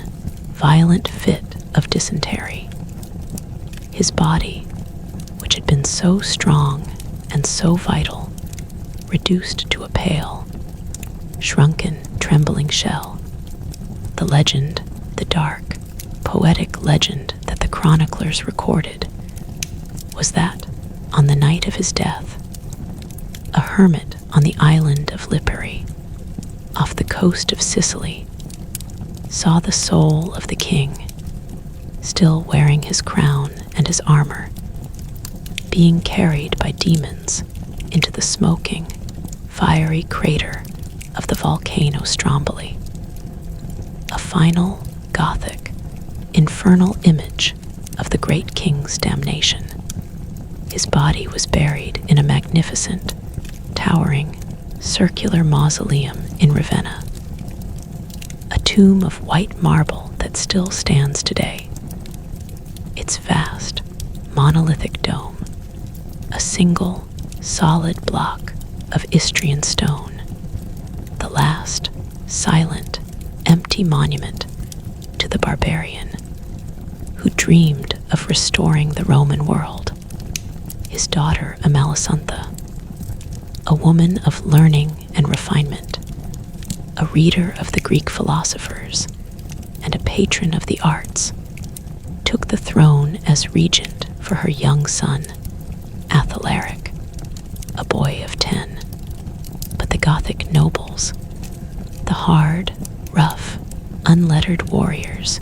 violent fit of dysentery. His body, which had been so strong and so vital, reduced to a pale, shrunken, trembling shell. The legend, the dark, poetic legend that the chroniclers recorded was that, on the night of his death, a hermit on the island of Lipari, off the coast of Sicily, saw the soul of the king, still wearing his crown and his armor, being carried by demons into the smoking, fiery crater of the volcano Stromboli, a final Gothic, infernal image of the great king's damnation. His body was buried in a magnificent, towering, circular mausoleum in Ravenna, a tomb of white marble that still stands today. Its vast, monolithic dome, a single, solid block of Istrian stone, the last, silent, empty monument to the barbarian who dreamed of restoring the Roman world. His daughter Amalasuntha, a woman of learning and refinement, a reader of the Greek philosophers, and a patron of the arts, took the throne as regent for her young son, Athalaric, a boy of 10. But the Gothic nobles, the hard, rough, unlettered warriors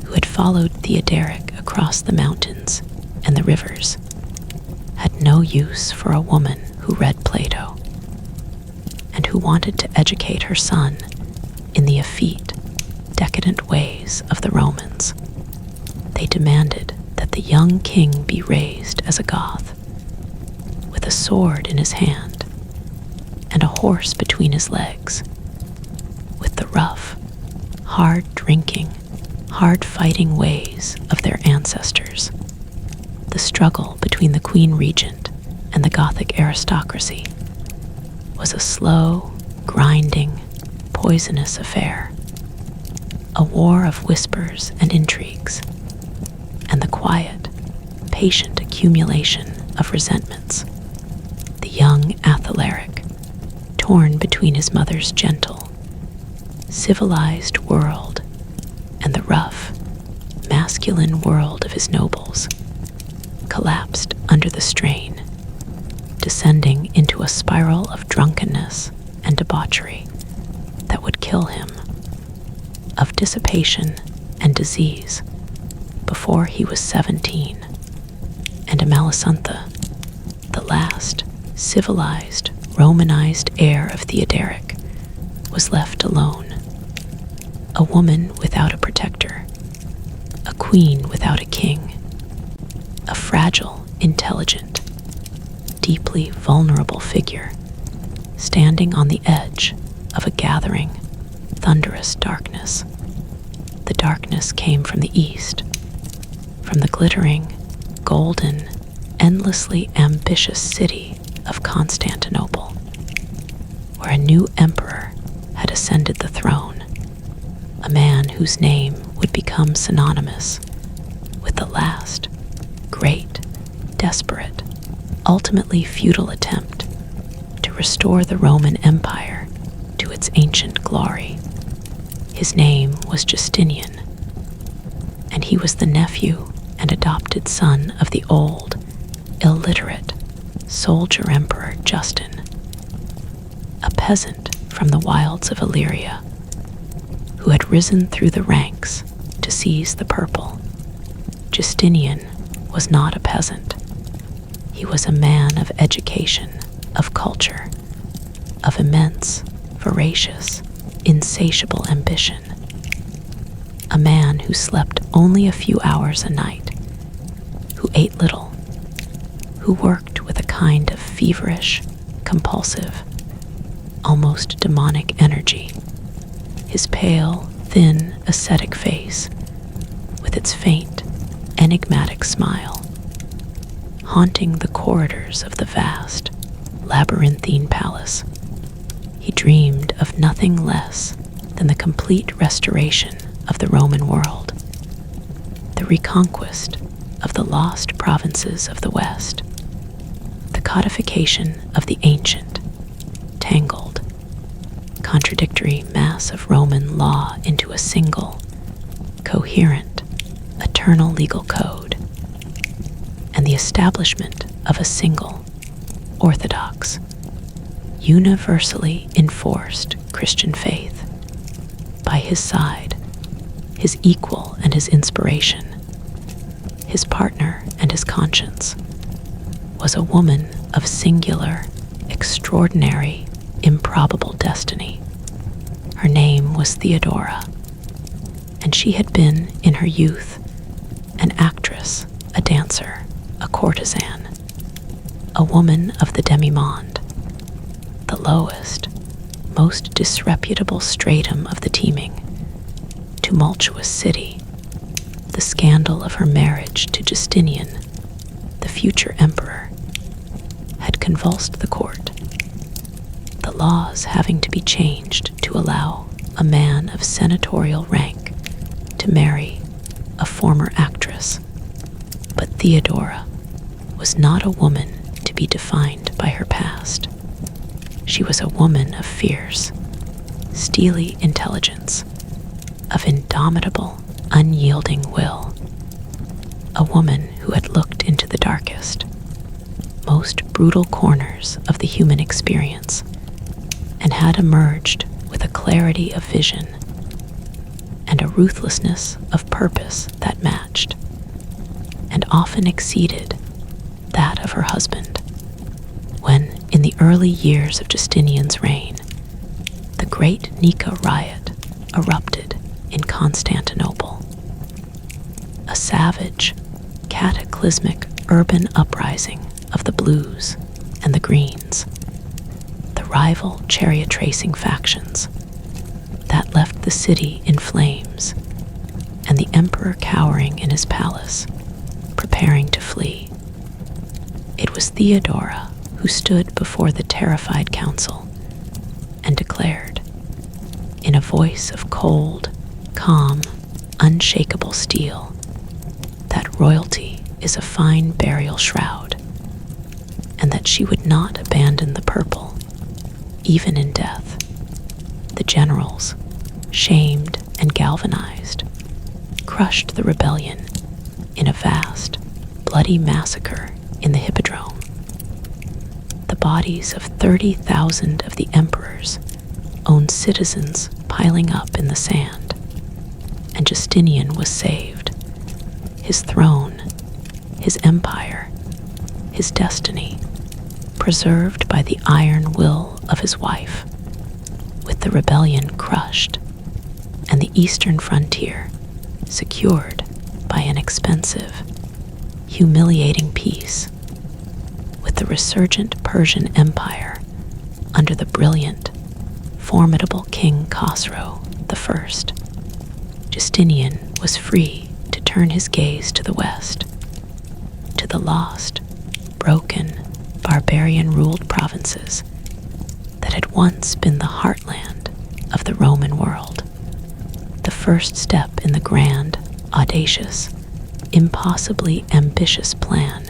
who had followed Theoderic across the mountains and the rivers, had no use for a woman who read Plato and who wanted to educate her son in the effete, decadent ways of the Romans. They demanded that the young king be raised as a Goth, with a sword in his hand and a horse between his legs, with the rough, hard-drinking, hard-fighting ways of their ancestors. The struggle between the queen regent and the Gothic aristocracy was a slow, grinding, poisonous affair, a war of whispers and intrigues, and the quiet, patient accumulation of resentments. The young Athalaric, torn between his mother's gentle, civilized world and the rough, masculine world of his nobles, collapsed under the strain, descending into a spiral of drunkenness and debauchery that would kill him, of dissipation and disease, before he was 17, and Amalasuntha, the last civilized, Romanized heir of Theoderic, was left alone, a woman without a protector, a queen without a king, a fragile, intelligent, deeply vulnerable figure, standing on the edge of a gathering, thunderous darkness. The darkness came from the east, from the glittering, golden, endlessly ambitious city of Constantinople, where a new emperor had ascended the throne, a man whose name would become synonymous with the last, great, desperate, ultimately futile attempt to restore the Roman Empire to its ancient glory. His name was Justinian, and he was the nephew and adopted son of the old, illiterate, soldier emperor Justin, a peasant from the wilds of Illyria, who had risen through the ranks to seize the purple. Justinian was not a peasant. He was a man of education, of culture, of immense, voracious, insatiable ambition. A man who slept only a few hours a night, who ate little, who worked with a kind of feverish, compulsive, almost demonic energy. His pale, thin, ascetic face, with its faint, enigmatic smile, haunting the corridors of the vast, labyrinthine palace. He dreamed of nothing less than the complete restoration of the Roman world, the reconquest of the lost provinces of the West, the codification of the ancient, tangled, contradictory mass of Roman law into a single, coherent, eternal legal code, and the establishment of a single, orthodox, universally enforced Christian faith. By his side, his equal and his inspiration, his partner and his conscience, was a woman of singular, extraordinary, improbable destiny. Her name was Theodora, and she had been, in her youth, an actress, a dancer, a courtesan, a woman of the demi-monde, the lowest, most disreputable stratum of the teeming, tumultuous city. The scandal of her marriage to Justinian, the future emperor, had convulsed the court, the laws having to be changed to allow a man of senatorial rank to marry a former actress. But Theodora was not a woman to be defined by her past. She was a woman of fierce, steely intelligence, of indomitable, unyielding will, a woman who had looked into the darkest, most brutal corners of the human experience and had emerged with a clarity of vision and a ruthlessness of purpose that matched and often exceeded that of her husband. When, in the early years of Justinian's reign, the Great Nika riot erupted in Constantinople, a savage, cataclysmic urban uprising of the blues and the greens, the rival chariot-racing factions that left the city in flames and the emperor cowering in his palace, preparing to flee. It was Theodora who stood before the terrified council and declared, in a voice of cold, calm, unshakable steel, that royalty is a fine burial shroud, and that she would not abandon the purple, even in death. The generals, shamed and galvanized, crushed the rebellion in a vast, bloody massacre in the Hippodrome. The bodies of 30,000 of the emperor's own citizens piling up in the sand, and Justinian was saved. His throne, his empire, his destiny, preserved by the iron will of his wife, with the rebellion crushed and the eastern frontier secured by an expensive, humiliating peace, with the resurgent Persian Empire under the brilliant, formidable King Khosrow I. Justinian was free to turn his gaze to the west, to the lost, broken, barbarian-ruled provinces that had once been the heartland of the Roman world. The first step in the grand, audacious, impossibly ambitious plan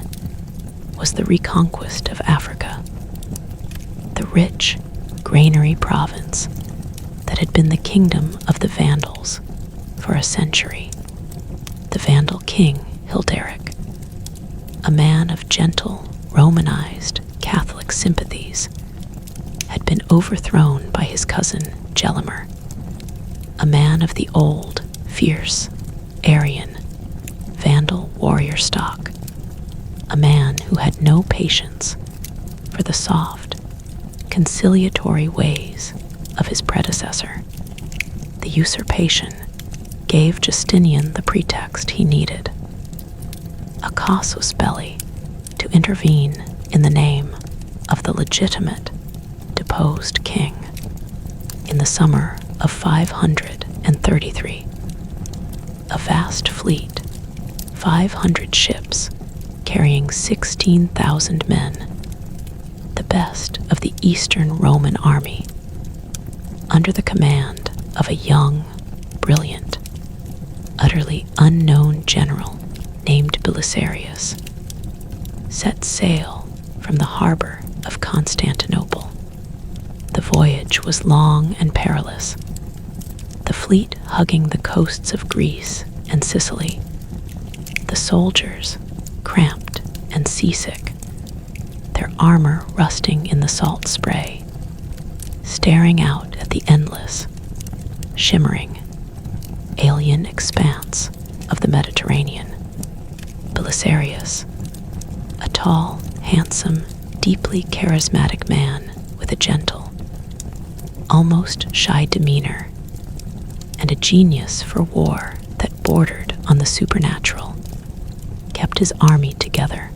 was the reconquest of Africa, the rich, granary province that had been the kingdom of the Vandals for a century. The Vandal king, Hilderic, a man of gentle, Romanized Catholic sympathies, had been overthrown by his cousin Gelimer, a man of the old, fierce, Aryan, Vandal warrior stock, a man who had no patience for the soft, conciliatory ways of his predecessor. The usurpation gave Justinian the pretext he needed, a casus belli, to intervene in the name of the legitimate, deposed king. In the summer of 533, a vast fleet, 500 ships carrying 16,000 men, the best of the Eastern Roman army, under the command of a young, brilliant, utterly unknown general named Belisarius, set sail from the harbor of Constantinople. The voyage was long and perilous, the fleet hugging the coasts of Greece and Sicily, soldiers, cramped and seasick, their armor rusting in the salt spray, staring out at the endless, shimmering, alien expanse of the Mediterranean. Belisarius, a tall, handsome, deeply charismatic man with a gentle, almost shy demeanor, and a genius for war that bordered on the supernatural, kept his army together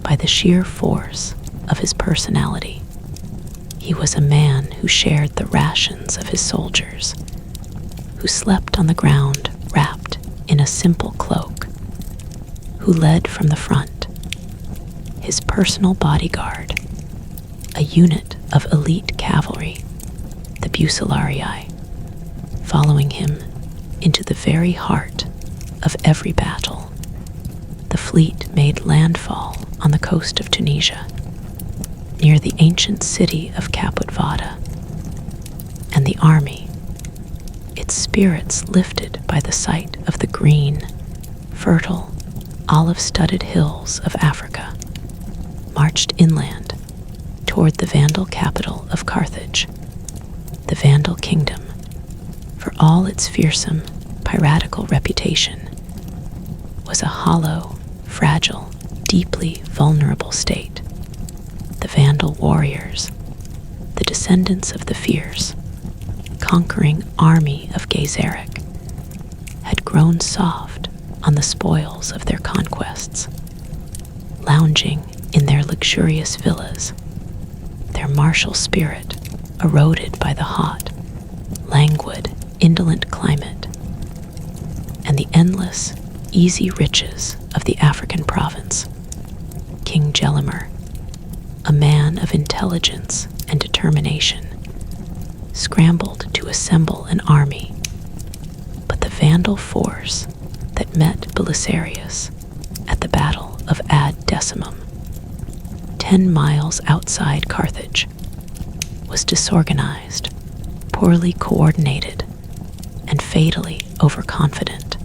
by the sheer force of his personality. He was a man who shared the rations of his soldiers, who slept on the ground wrapped in a simple cloak, who led from the front, his personal bodyguard, a unit of elite cavalry, the Bucellarii, following him into the very heart of every battle. The fleet made landfall on the coast of Tunisia, near the ancient city of Caput Vada, and the army, its spirits lifted by the sight of the green, fertile, olive-studded hills of Africa, marched inland toward the Vandal capital of Carthage. The Vandal kingdom, for all its fearsome, piratical reputation, was a hollow, fragile, deeply vulnerable state. The Vandal warriors, the descendants of the fierce, conquering army of Gaiseric, had grown soft on the spoils of their conquests, lounging in their luxurious villas, their martial spirit eroded by the hot, languid, indolent climate, and the endless, easy riches of the African province. King Gelimer, a man of intelligence and determination, scrambled to assemble an army, but the Vandal force that met Belisarius at the Battle of Ad Decimum, 10 miles outside Carthage, was disorganized, poorly coordinated, and fatally overconfident.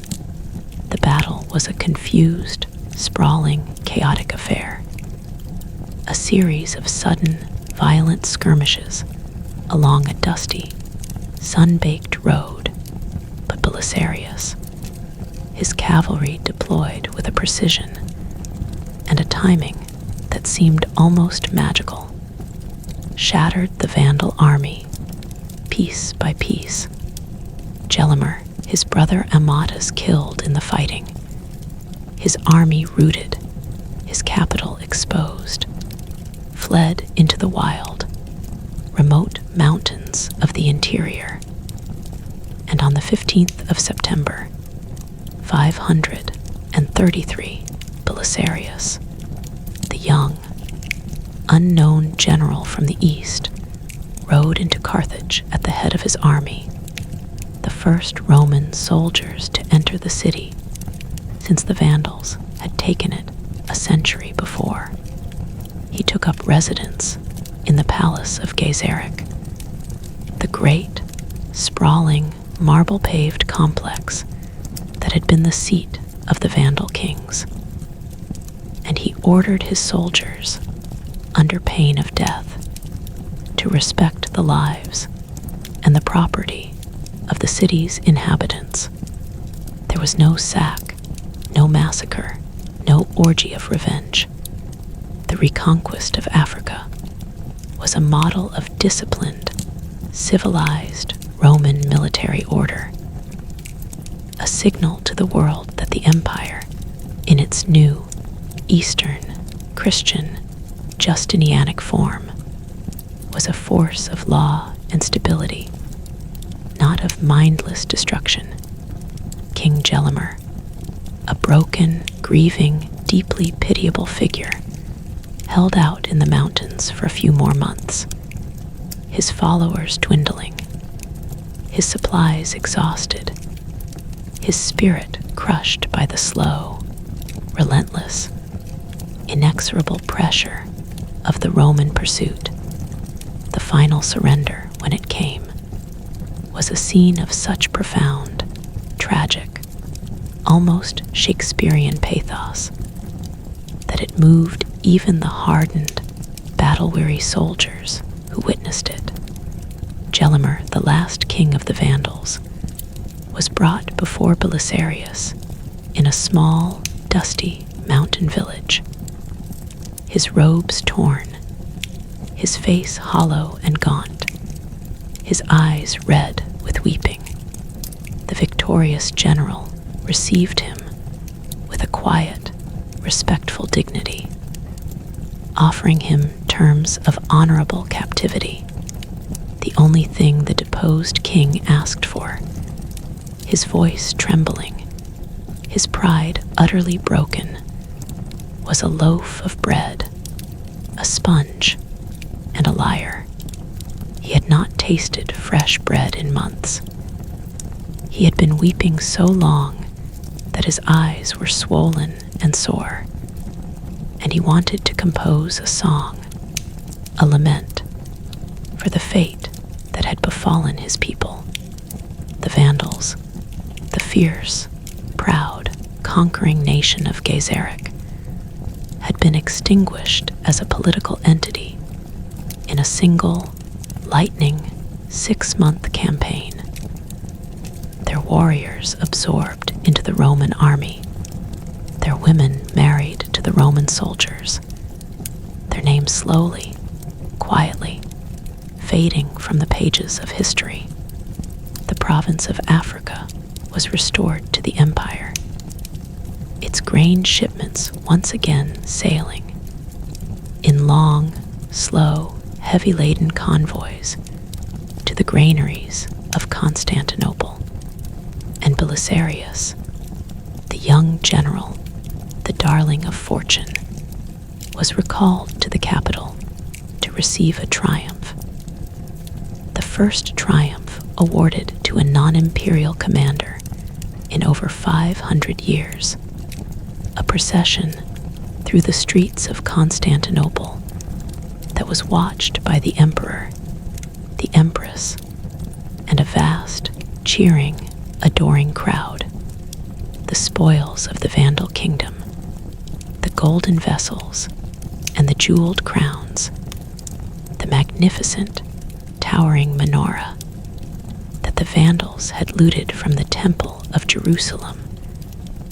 The battle was a confused, sprawling, chaotic affair, a series of sudden, violent skirmishes along a dusty, sun-baked road. But Belisarius, his cavalry deployed with a precision and a timing that seemed almost magical, shattered the Vandal army, piece by piece. Gelimer, his brother Amatus killed in the fighting, his army routed, his capital exposed, fled into the wild, remote mountains of the interior. And on the 15th of September, 533, Belisarius, the young, unknown general from the east, rode into Carthage at the head of his army, the first Roman soldiers to enter the city since the Vandals had taken it a century before. He took up residence in the palace of Gaiseric, the great, sprawling, marble-paved complex that had been the seat of the Vandal kings. And he ordered his soldiers, under pain of death, to respect the lives and the property of the city's inhabitants. There was no sack, no massacre, no orgy of revenge. The reconquest of Africa was a model of disciplined, civilized Roman military order, a signal to the world that the empire, in its new, Eastern, Christian, Justinianic form, was a force of law and stability, not of mindless destruction. King Gelimer, a broken, grieving, deeply pitiable figure, held out in the mountains for a few more months, his followers dwindling, his supplies exhausted, his spirit crushed by the slow, relentless, inexorable pressure of the Roman pursuit. The final surrender, when it came, was a scene of such profound, tragic, almost Shakespearean pathos, that it moved even the hardened, battle-weary soldiers who witnessed it. Gelimer, the last king of the Vandals, was brought before Belisarius in a small, dusty mountain village. His robes torn, his face hollow and gaunt, his eyes red with weeping. The victorious general received him with a quiet, respectful dignity, offering him terms of honorable captivity, the only thing the deposed king asked for. His voice trembling, his pride utterly broken, was a loaf of bread, a sponge, and a lyre. He had not tasted fresh bread in months. He had been weeping so long that his eyes were swollen and sore, and he wanted to compose a song, a lament, for the fate that had befallen his people. The Vandals, the fierce, proud, conquering nation of Gaiseric, had been extinguished as a political entity in a single, lightning, 6-month campaign. Their warriors absorbed into the Roman army, their women married to the Roman soldiers, their names slowly, quietly, fading from the pages of history. The province of Africa was restored to the empire, its grain shipments once again sailing in long, slow, heavy-laden convoys to the granaries of Constantinople. And Belisarius, the young general, the darling of fortune, was recalled to the capital to receive a triumph. The first triumph awarded to a non-imperial commander in over 500 years. A procession through the streets of Constantinople that was watched by the emperor, the empress, and a vast, cheering, adoring crowd. The spoils of the Vandal kingdom, the golden vessels, and the jeweled crowns, the magnificent, towering menorah that the Vandals had looted from the Temple of Jerusalem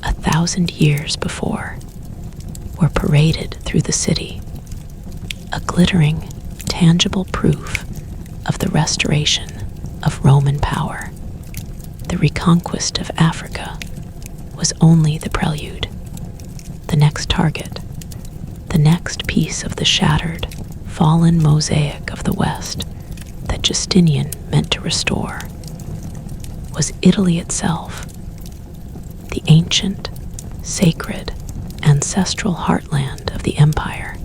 1,000 years before, were paraded through the city, a glittering, tangible proof of the restoration of Roman power. The reconquest of Africa was only the prelude, the next target, the next piece of the shattered, fallen mosaic of the West that Justinian meant to restore, was Italy itself, the ancient, sacred, ancestral heartland of the empire,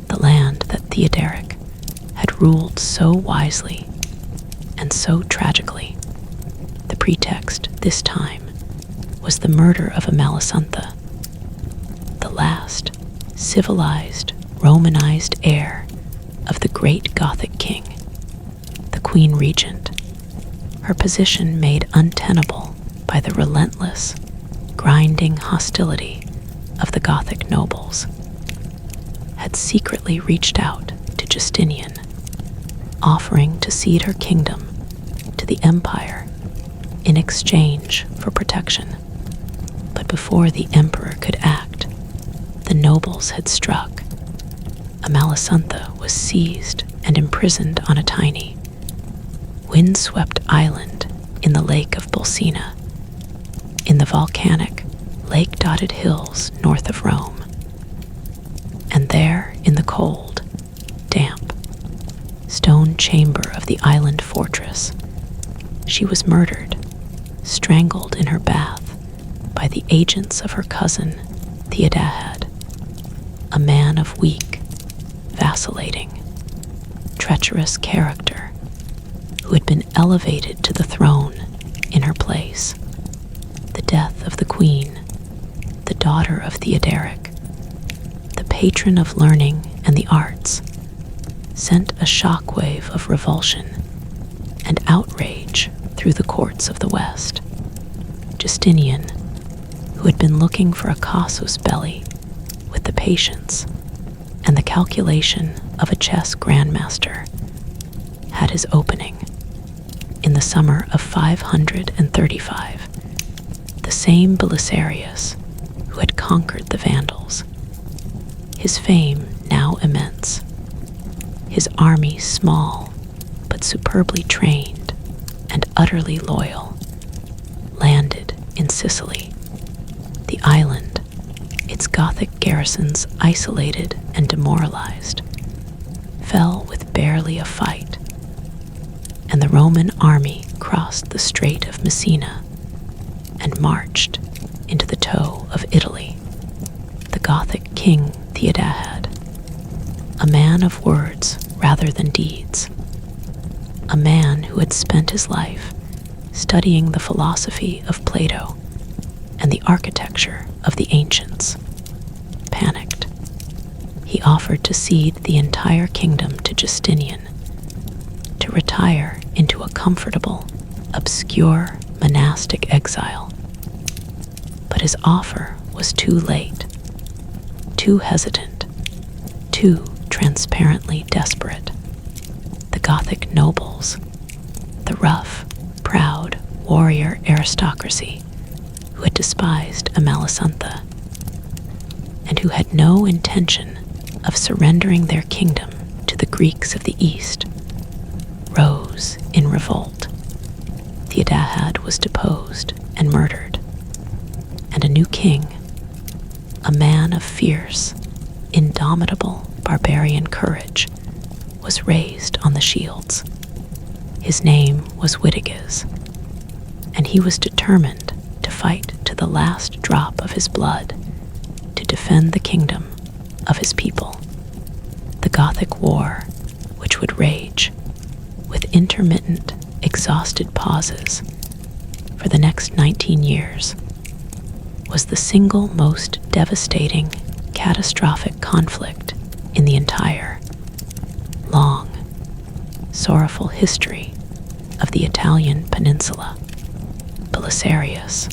the land that Theodoric had ruled so wisely and so tragically. The pretext this time was the murder of Amalasontha, the last civilized, Romanized heir of the great Gothic king, the Queen Regent, her position made untenable by the relentless, grinding hostility of the Gothic nobles, had secretly reached out to Justinian, offering to cede her kingdom to the empire in exchange for protection. But before the emperor could act, the nobles had struck. Amalasontha was seized and imprisoned on a tiny, windswept island in the Lake of Bolsena, in the volcanic, lake-dotted hills north of Rome. And there, in the cold, damp, stone chamber of the island fortress, she was murdered, strangled in her bath by the agents of her cousin, Theodahad, a man of weak, vacillating, treacherous character who had been elevated to the throne in her place. The death of the queen, the daughter of Theodoric, the patron of learning and the arts, sent a shockwave of revulsion and outrage through the courts of the West. Justinian, who had been looking for a casus belli with the patience and the calculation of a chess grandmaster, had his opening in the summer of 535. The same Belisarius who had conquered the Vandals, his fame now immense, his army small but superbly trained and utterly loyal, landed in Sicily. The island, its Gothic garrisons isolated and demoralized, fell with barely a fight, and the Roman army crossed the Strait of Messina and marched into the toe of Italy. The Gothic king Theodahad, a man of words rather than deeds, a man who had spent his life studying the philosophy of Plato and the architecture of the ancients, panicked. He offered to cede the entire kingdom to Justinian, to retire into a comfortable, obscure monastic exile. But his offer was too late, too hesitant, too transparently desperate. The Gothic nobles, the rough, proud warrior aristocracy who had despised Amalasuntha and who had no intention of surrendering their kingdom to the Greeks of the East, rose in revolt. Theodahad was deposed and murdered, and a new king, a man of fierce, indomitable barbarian courage, was raised on the shields. His name was Witiges, and he was determined to fight to the last drop of his blood to defend the kingdom of his people. The Gothic War, which would rage with intermittent, exhausted pauses for the next 19 years, was the single most devastating, catastrophic conflict in the entire, long, sorrowful history of the Italian peninsula. Belisarius,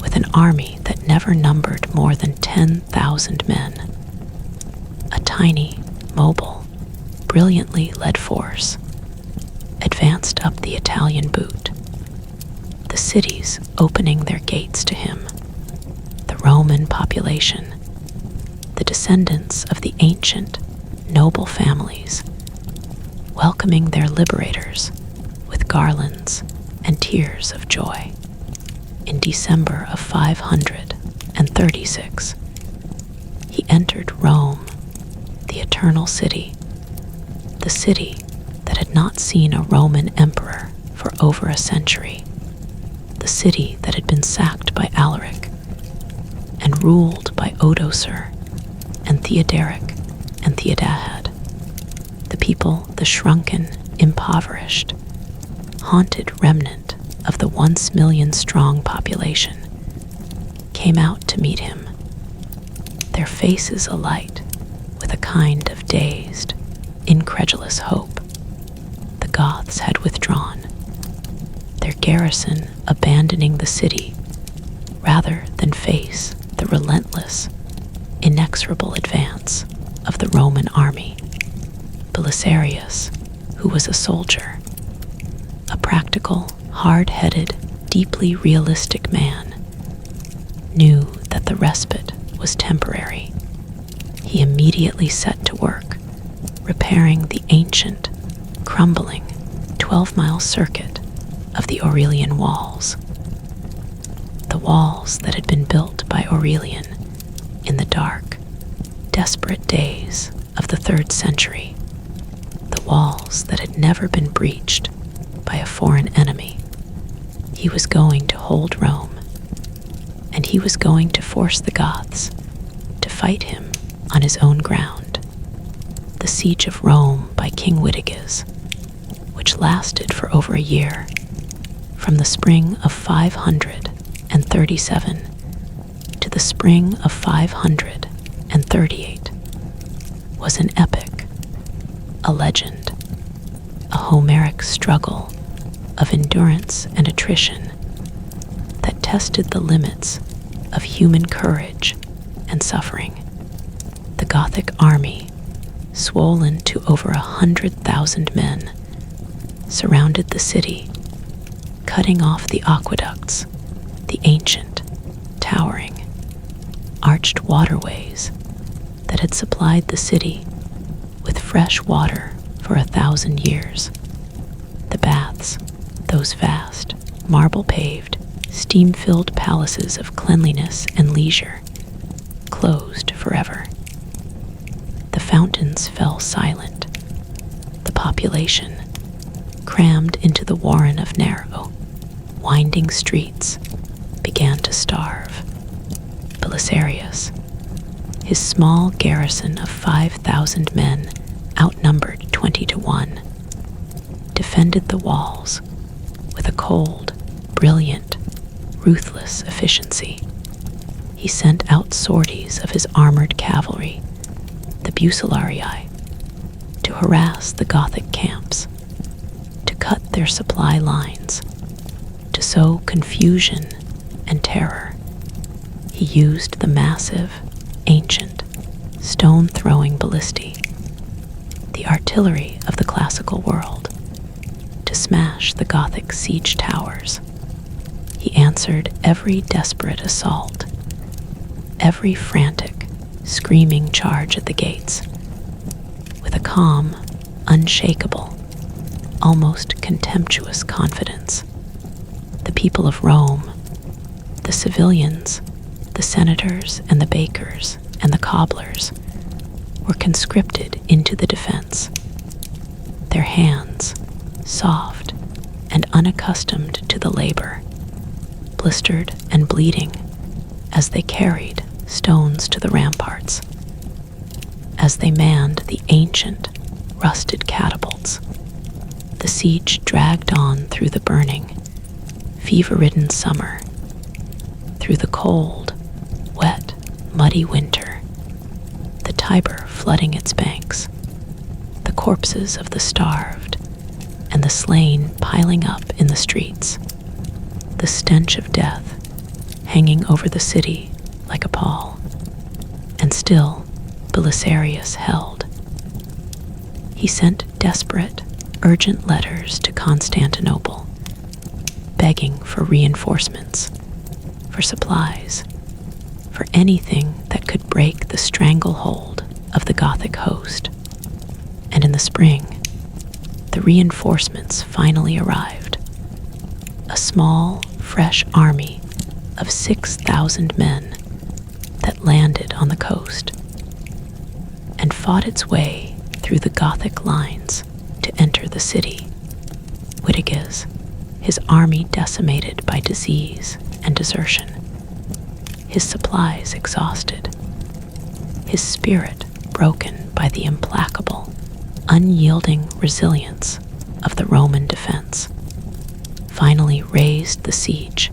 with an army that never numbered more than 10,000 men, a tiny, mobile, brilliantly led force, advanced up the Italian boot, the cities opening their gates to him, the Roman population, the descendants of the ancient, noble families, welcoming their liberators with garlands and tears of joy. In December of 536, he entered Rome, the eternal city, the city that had not seen a Roman emperor for over a century, the city that had been sacked by Alaric and ruled by Odoacer and Theoderic and Theodahad. The people, the shrunken, impoverished, haunted remnant of the once million-strong population, came out to meet him, their faces alight with a kind of dazed, incredulous hope. The Goths had withdrawn, their garrison abandoning the city rather than face the relentless, inexorable advance of the Roman army. Belisarius, who was a soldier, a practical, hard-headed, deeply realistic man, knew that the respite was temporary. He immediately set to work, repairing the ancient, crumbling 12-mile circuit of the Aurelian walls. The walls that had been built by Aurelian in the dark, desperate days of the 3rd century, the walls that had never been breached by a foreign enemy. He was going to hold Rome, and he was going to force the Goths to fight him on his own ground. The siege of Rome by King Witiges, which lasted for over a year, from the spring of 537 to the spring of 538, was an epic, a legend, a Homeric struggle of endurance and attrition that tested the limits of human courage and suffering. The Gothic army, swollen to over 100,000 men, surrounded the city, cutting off the aqueducts, the ancient, towering, arched waterways that had supplied the city with fresh water for 1,000 years. The baths, those vast, marble-paved, steam-filled palaces of cleanliness and leisure, closed forever. The fountains fell silent. The population, crammed into the warren of narrow, winding streets, began to starve. Belisarius, his small garrison of 5,000 men, outnumbered 20 to 1, defended the walls with a cold, brilliant, ruthless efficiency. He sent out sorties of his armored cavalry, the Bucellarii, to harass the Gothic camps, to cut their supply lines, to sow confusion and terror. He used the massive, ancient, stone-throwing ballistae, the artillery of the classical world, to smash the Gothic siege towers. He answered every desperate assault, every frantic, screaming charge at the gates, with a calm, unshakable, almost contemptuous confidence. The people of Rome, the civilians, the senators and the bakers and the cobblers, were conscripted into the defense. Their hands, soft and unaccustomed to the labor, blistered and bleeding as they carried stones to the ramparts, as they manned the ancient, rusted catapults. The siege dragged on through the burning, fever-ridden summer, through the cold, wet, muddy winter, the Tiber flooding its banks, the corpses of the starved and the slain piling up in the streets, the stench of death hanging over the city like a pall. And still Belisarius held. He sent desperate, urgent letters to Constantinople, begging for reinforcements, for supplies, for anything that could break the stranglehold of the Gothic host. And in the spring, the reinforcements finally arrived. A small, fresh army of 6,000 men that landed on the coast and fought its way through the Gothic lines to enter the city. Witiges, his army decimated by disease and desertion, his supplies exhausted, his spirit broken by the implacable, unyielding resilience of the Roman defense, finally raised the siege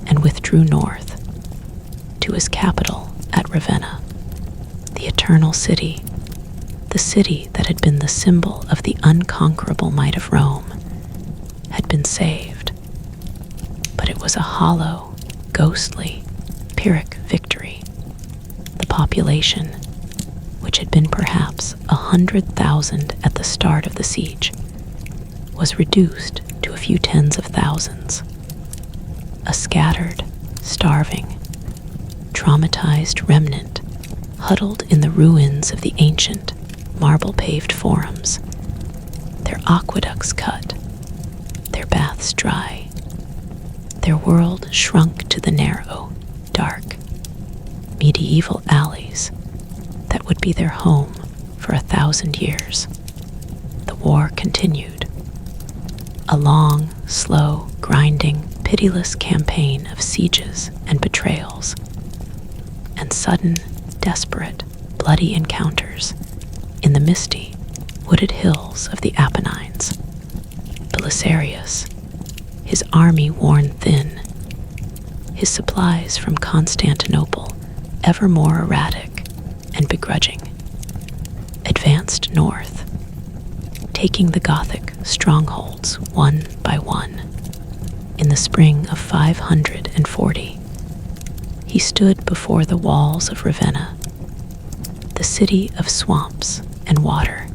and withdrew north to his capital at Ravenna, the eternal city, the city that had been the symbol of the unconquerable might of Rome, had been saved. But it was a hollow, ghostly, Pyrrhic victory. The population, which had been perhaps 100,000 at the start of the siege, was reduced to a few tens of thousands. A scattered, starving, traumatized remnant huddled in the ruins of the ancient, marble-paved forums, their aqueducts cut, their baths dry, their world shrunk to the narrow, dark, medieval alleys that would be their home for 1,000 years. The war continued. A long, slow, grinding, pitiless campaign of sieges and betrayals, and sudden, desperate, bloody encounters in the misty, wooded hills of the Apennines. Belisarius, his army worn thin, his supplies from Constantinople ever more erratic and begrudging, advanced north, taking the Gothic strongholds one by one. In the spring of 540, he stood before the walls of Ravenna, the city of swamps and water,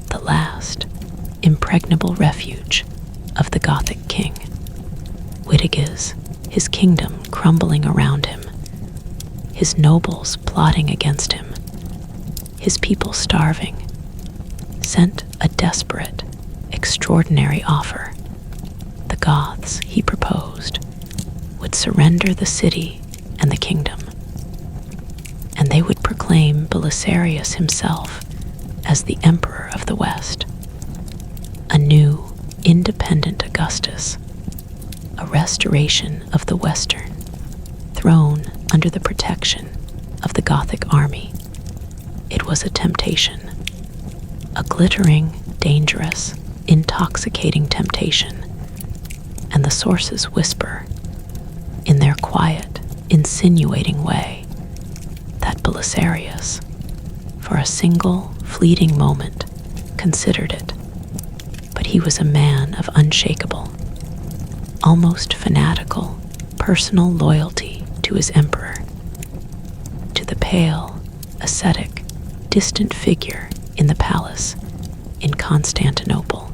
the last impregnable refuge of the Gothic king. Witiges, his kingdom crumbling around him, his nobles plotting against him, his people starving, sent a desperate, extraordinary offer. The Goths, he proposed, would surrender the city and the kingdom, and they would proclaim Belisarius himself as the Emperor of the West, a new, independent Augustus, a restoration of the Western throne under the protection of the Gothic army. It was a temptation, a glittering, dangerous, intoxicating temptation, and the sources whisper, in their quiet, insinuating way, that Belisarius, for a single, fleeting moment, considered it. But he was a man of unshakable, almost fanatical, personal loyalty to his emperor, to the pale, ascetic, distant figure in the palace in Constantinople.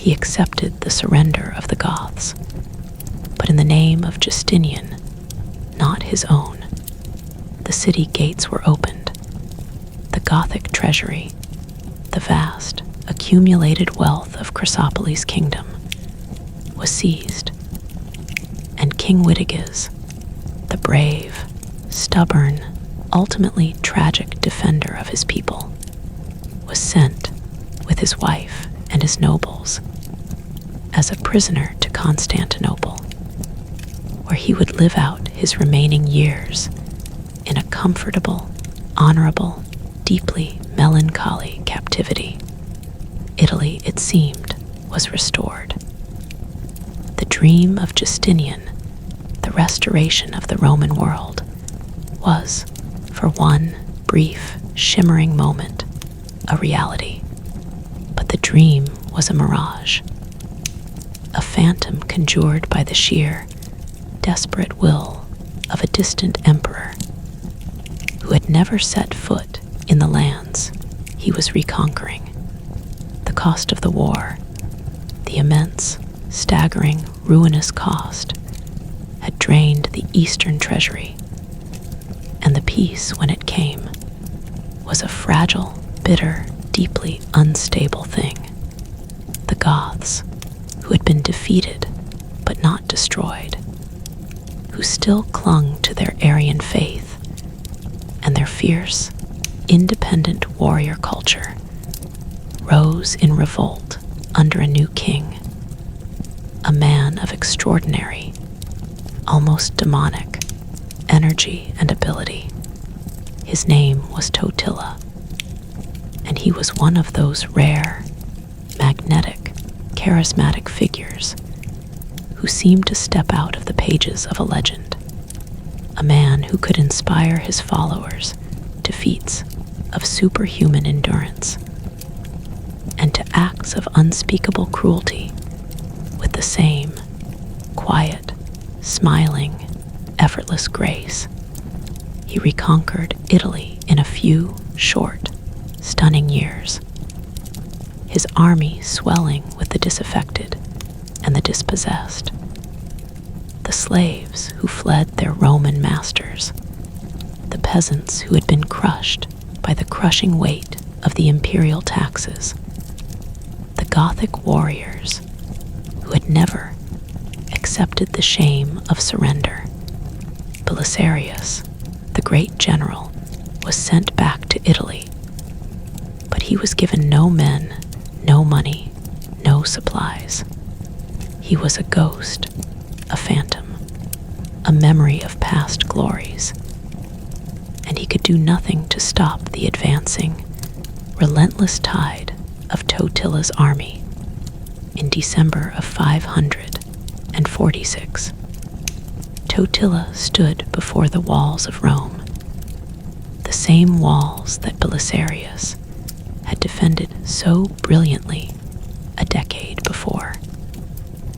He accepted the surrender of the Goths, but in the name of Justinian, not his own. The city gates were opened. The Gothic treasury, the vast, accumulated wealth of Chrysopolis' kingdom, was seized, and King Witiges, the brave, stubborn, ultimately tragic defender of his people, was sent with his wife and his nobles as a prisoner to Constantinople, where he would live out his remaining years in a comfortable, honorable, deeply melancholy captivity. Italy, it seemed, was restored. The dream of Justinian, the restoration of the Roman world, was, for one brief, shimmering moment, a reality. But the dream was a mirage, a phantom conjured by the sheer, desperate will of a distant emperor who had never set foot in the lands he was reconquering. The cost of the war, the immense, staggering, ruinous cost, had drained the eastern treasury, and the peace, when it came, was a fragile, bitter, deeply unstable thing. The Goths, who had been defeated but not destroyed, who still clung to their Aryan faith and their fierce, independent warrior culture, rose in revolt under a new king, a man of extraordinary, almost demonic, energy and ability. His name was Totila, and he was one of those rare, magnetic, charismatic figures who seemed to step out of the pages of a legend, a man who could inspire his followers to feats of superhuman endurance and to acts of unspeakable cruelty with the same quiet, smiling, effortless grace. He reconquered Italy in a few short, stunning years, his army swelling with the disaffected and the dispossessed, the slaves who fled their Roman masters, the peasants who had been crushed by the crushing weight of the imperial taxes, the Gothic warriors who had never accepted the shame of surrender. Belisarius, the great general, was sent back to Italy, but he was given no men, no money, no supplies. He was a ghost, a phantom, a memory of past glories, and he could do nothing to stop the advancing, relentless tide of Totila's army. In December of 546, Totila stood before the walls of Rome, the same walls that Belisarius had defended so brilliantly a decade before.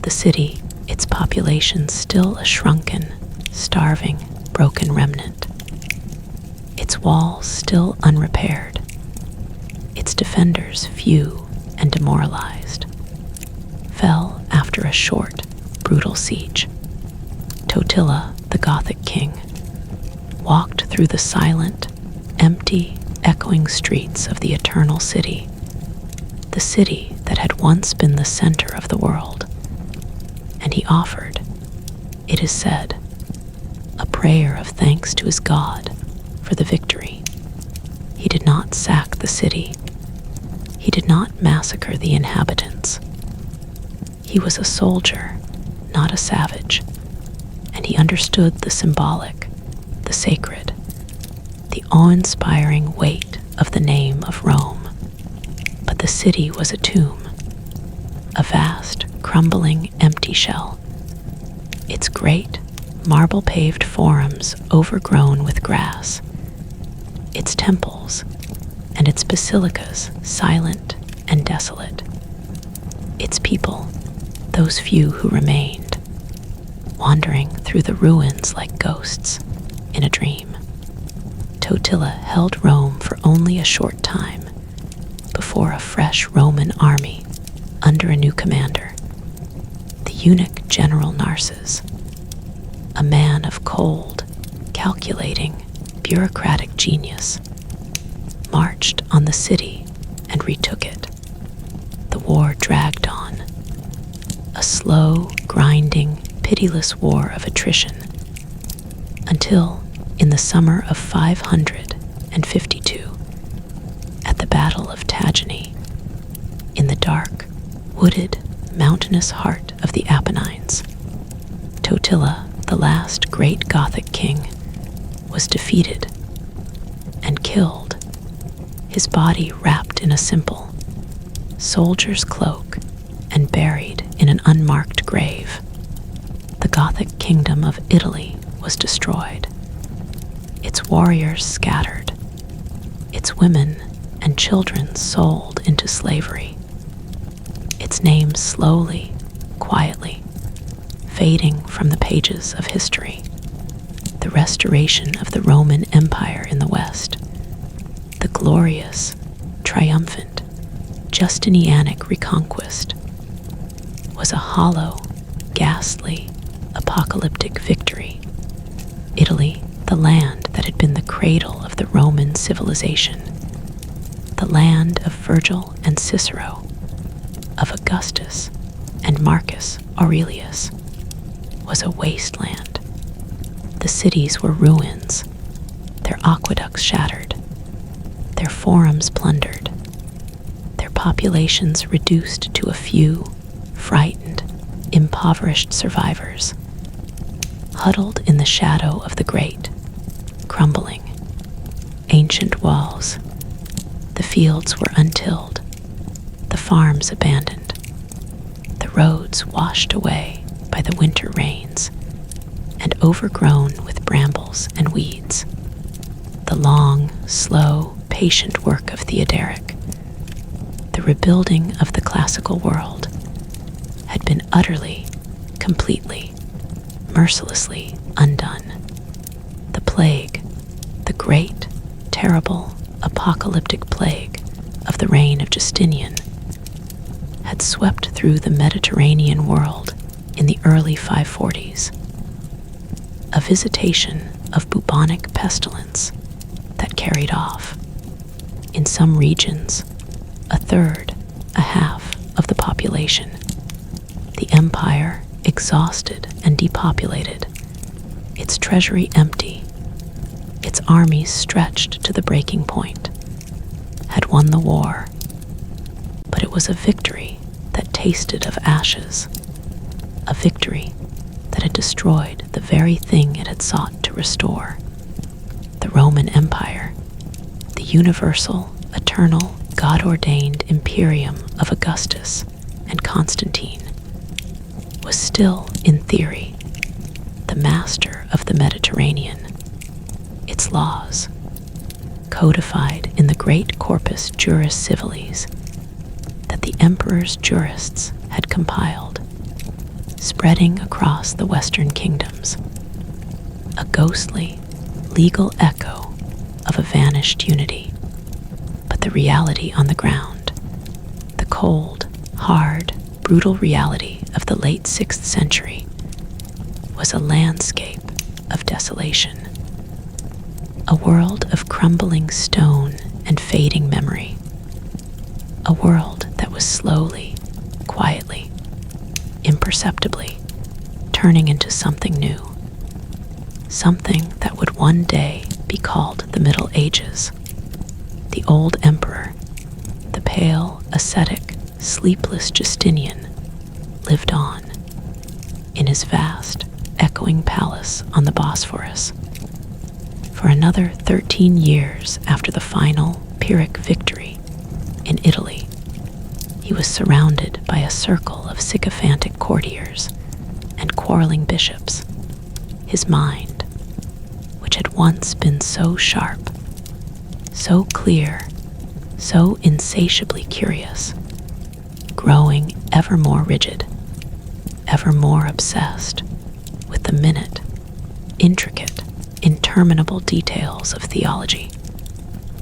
The city, its population still a shrunken, starving, broken remnant. Its walls still unrepaired, its defenders few and demoralized, fell after a short, brutal siege. Totila, the Gothic king, walked through the silent, empty, echoing streets of the Eternal City, the city that had once been the center of the world, and he offered, it is said, a prayer of thanks to his God for the victory. He did not sack the city. He did not massacre the inhabitants. He was a soldier, not a savage, and he understood the symbolic, the sacred, the awe-inspiring weight of the name of Rome. But the city was a tomb, a vast, crumbling, empty shell. Its great, marble-paved forums overgrown with grass, its temples and its basilicas silent and desolate, its people, those few who remained, wandering through the ruins like ghosts in a dream. Totila held Rome for only a short time before a fresh Roman army under a new commander, the eunuch General Narses, a man of cold, calculating, bureaucratic genius, marched on the city and retook it. The war dragged on, a slow, grinding, pitiless war of attrition, until, in the summer of 552, at the Battle of Tagini, in the dark, wooded, mountainous heart of the Apennines, Totila, the last great Gothic king, was defeated and killed, his body wrapped in a simple soldier's cloak and buried in an unmarked grave. The Gothic kingdom of Italy was destroyed, its warriors scattered, its women and children sold into slavery, its name slowly, quietly, fading from the pages of history. The restoration of the Roman Empire in the West, the glorious, triumphant, Justinianic reconquest, was a hollow, ghastly, apocalyptic victory. Italy, the land that had been the cradle of the Roman civilization, the land of Virgil and Cicero, of Augustus and Marcus Aurelius, was a wasteland. The cities were ruins, their aqueducts shattered, their forums plundered, their populations reduced to a few frightened, impoverished survivors, huddled in the shadow of the great, crumbling, ancient walls. The fields were untilled, the farms abandoned, the roads washed away by the winter rains, and overgrown with brambles and weeds. The long, slow, patient work of Theodoric, the rebuilding of the classical world, had been utterly, completely, mercilessly undone. The plague, the great, terrible, apocalyptic plague of the reign of Justinian, had swept through the Mediterranean world in the early 540s. A visitation of bubonic pestilence that carried off, in some regions, a third, a half of the population. The empire exhausted and depopulated, its treasury empty, its armies stretched to the breaking point, had won the war. But it was a victory that tasted of ashes, a victory that had destroyed the very thing it had sought to restore. The Roman Empire, the universal, eternal, God-ordained imperium of Augustus and Constantine, was still, in theory, the master of the Mediterranean. Its laws, codified in the great corpus juris civilis that the emperor's jurists had compiled, spreading across the western kingdoms, a ghostly, legal echo of a vanished unity. But the reality on the ground, the cold, hard, brutal reality of the late 6th century, was a landscape of desolation. A world of crumbling stone and fading memory. A world that was slowly, quietly, imperceptibly turning into something new. Something that would one day be called the Middle Ages. The old emperor, the pale, ascetic, sleepless Justinian, lived on in his vast, echoing palace on the Bosphorus. For another 13 years after the final Pyrrhic victory in Italy, he was surrounded by a circle of sycophantic courtiers and quarreling bishops. His mind, which had once been so sharp, so clear, so insatiably curious, growing ever more rigid, ever more obsessed with the minute, intricate, interminable details of theology.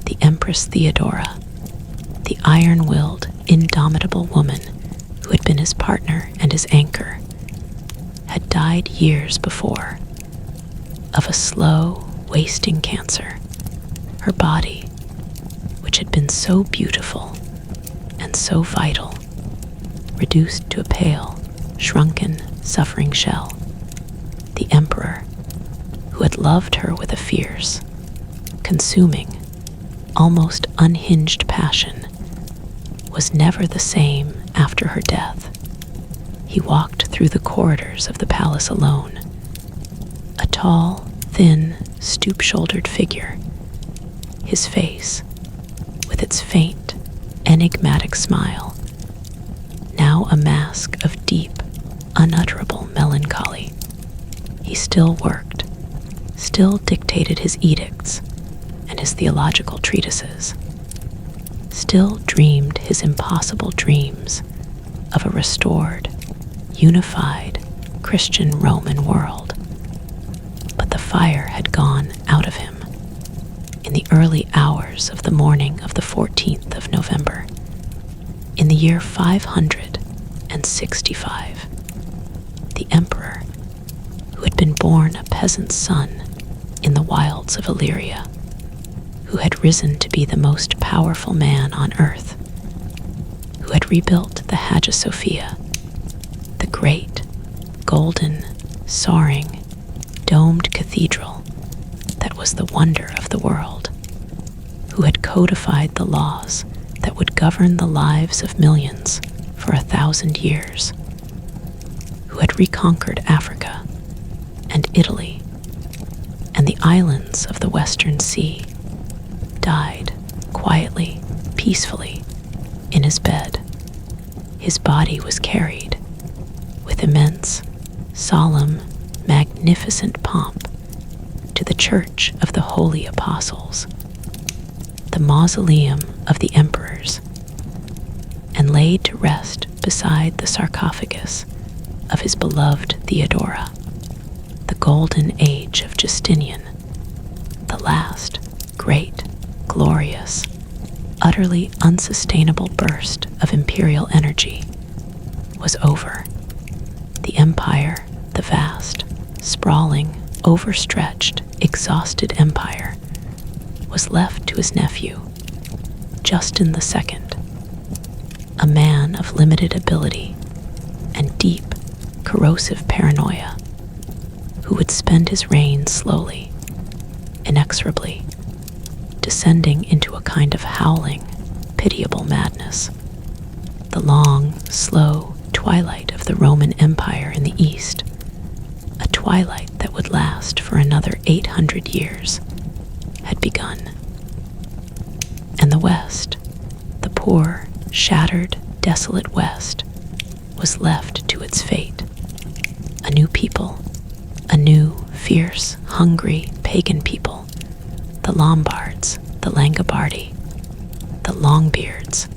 The Empress Theodora, the iron-willed, indomitable woman who had been his partner and his anchor, had died years before of a slow, wasting cancer. Her body, which had been so beautiful and so vital, reduced to a pale, shrunken, suffering shell. The emperor, who had loved her with a fierce, consuming, almost unhinged passion, was never the same after her death. He walked through the corridors of the palace alone, a tall, thin, stoop-shouldered figure. His face, with its faint, enigmatic smile, now a mask of deep, unutterable melancholy. He still worked, still dictated his edicts and his theological treatises, still dreamed his impossible dreams of a restored, unified Christian Roman world. But the fire had gone out of him in the early hours of the morning of the 14th of November, in the year 565. The emperor, who had been born a peasant's son in the wilds of Illyria, who had risen to be the most powerful man on earth, who had rebuilt the Hagia Sophia, the great, golden, soaring, domed cathedral that was the wonder of the world, who had codified the laws that would govern the lives of millions for 1,000 years, who had reconquered Africa and Italy and the islands of the Western Sea, died quietly, peacefully, in his bed. His body was carried with immense, solemn, magnificent pomp to the Church of the Holy Apostles, the mausoleum of the emperors, and laid to rest beside the sarcophagus of his beloved Theodora, the golden age of Justinian, the last great, glorious, utterly unsustainable burst of imperial energy, was over. The empire, the vast, sprawling, overstretched, exhausted empire, was left to his nephew, Justin II, a man of limited ability and deep, corrosive paranoia, who would spend his reign slowly, inexorably, descending into a kind of howling, pitiable madness. The long, slow twilight of the Roman Empire in the East, a twilight that would last for another 800 years, had begun. And the West, the poor, shattered, desolate West, was left to its fate. A new people, a new, fierce, hungry, pagan people, the Lombards, the Langobardi, the Longbeards,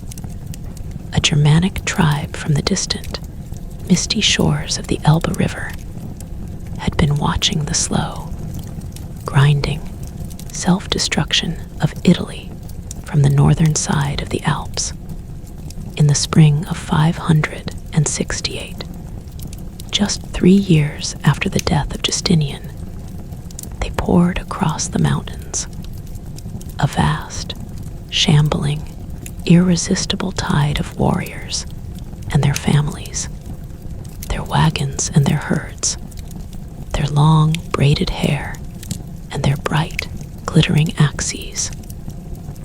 a Germanic tribe from the distant, misty shores of the Elbe River, had been watching the slow, grinding self-destruction of Italy from the northern side of the Alps. In the spring of 568, just 3 years after the death of Justinian, they poured across the mountains, a vast, shambling, irresistible tide of warriors and their families, their wagons and their herds, their long braided hair and their bright, glittering axes,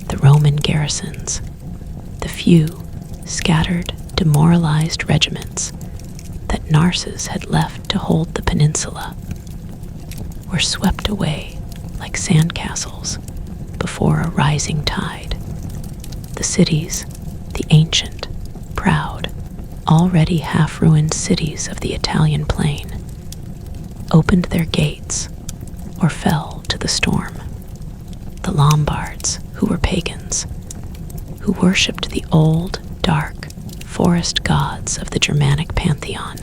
the Roman garrisons, the few scattered, demoralized regiments that Narses had left to hold the peninsula, were swept away like sandcastles before a rising tide. The cities, the ancient, proud, already half-ruined cities of the Italian plain, opened their gates or fell to the storm. The Lombards, who were pagans, who worshipped the old, dark, forest gods of the Germanic pantheon,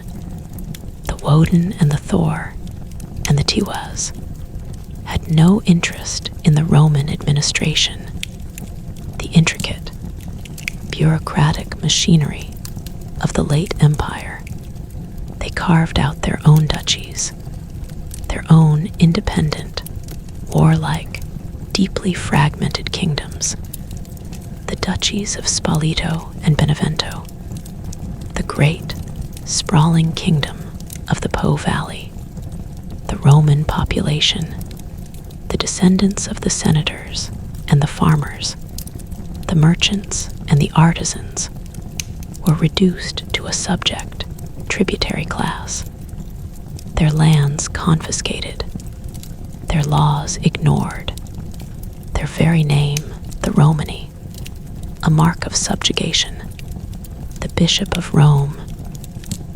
the Woden and the Thor and the Tiwaz, had no interest in the Roman administration, the intricate, bureaucratic machinery of the late empire. They carved out their own duchies, their own independent, warlike, deeply fragmented kingdoms, the duchies of Spoleto and Benevento, the great, sprawling kingdom of the Po Valley, the Roman population, the descendants of the senators and the farmers, the merchants and the artisans, were reduced to a subject, tributary class, their lands confiscated, their laws ignored, their very name, the Romani, a mark of subjugation, the Bishop of Rome,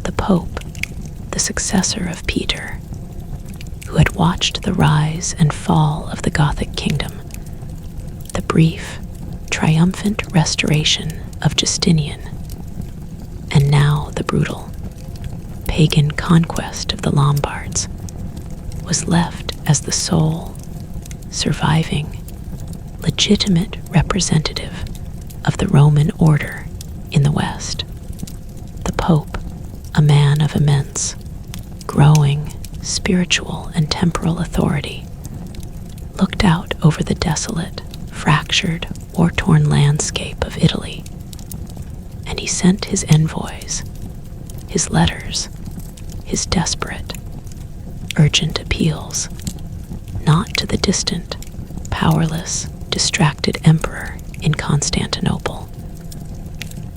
the Pope, the successor of Peter, who had watched the rise and fall of the Gothic kingdom, the brief, triumphant restoration of Justinian, and now the brutal, pagan conquest of the Lombards, was left as the sole, surviving, legitimate representative of the Roman order in the West. The Pope, a man of immense, growing spiritual and temporal authority, looked out over the desolate, fractured, war-torn landscape of Italy, and he sent his envoys, his letters, his desperate, urgent appeals, not to the distant, powerless, distracted emperor in Constantinople,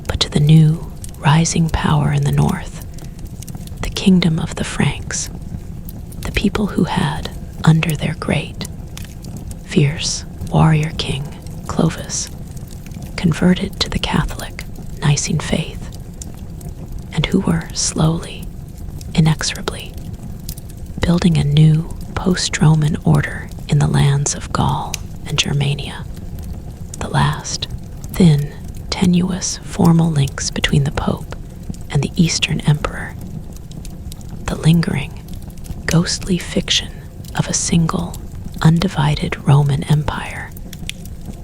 but to the new, rising power in the north, the kingdom of the Franks, the people who had, under their great, fierce warrior king, Clovis, converted to the Catholic, Nicene faith, and who were slowly, inexorably, building a new post-Roman order in the lands of Gaul and Germania, the last, thin, tenuous formal links between the Pope and the Eastern Emperor, the lingering, ghostly fiction of a single, undivided Roman Empire,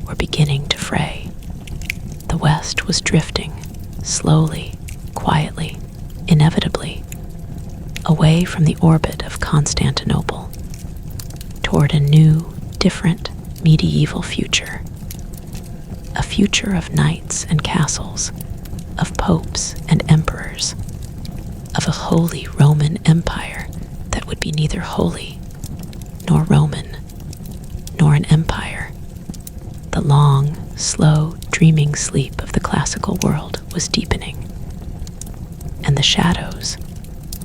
were beginning to fray. The West was drifting, slowly, quietly, inevitably, away from the orbit of Constantinople, toward a new, different, medieval future. A future of knights and castles, of popes and emperors, of a holy Roman Empire that would be neither holy, nor Roman, nor an empire. The long, slow, dreaming sleep of the classical world was deepening, and the shadows,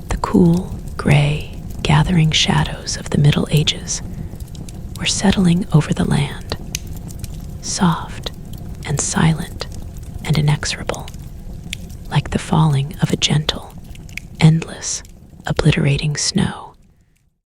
the cool, gray, gathering shadows of the Middle Ages, were settling over the land, soft and silent and inexorable, like the falling of a gentle, endless, obliterating snow.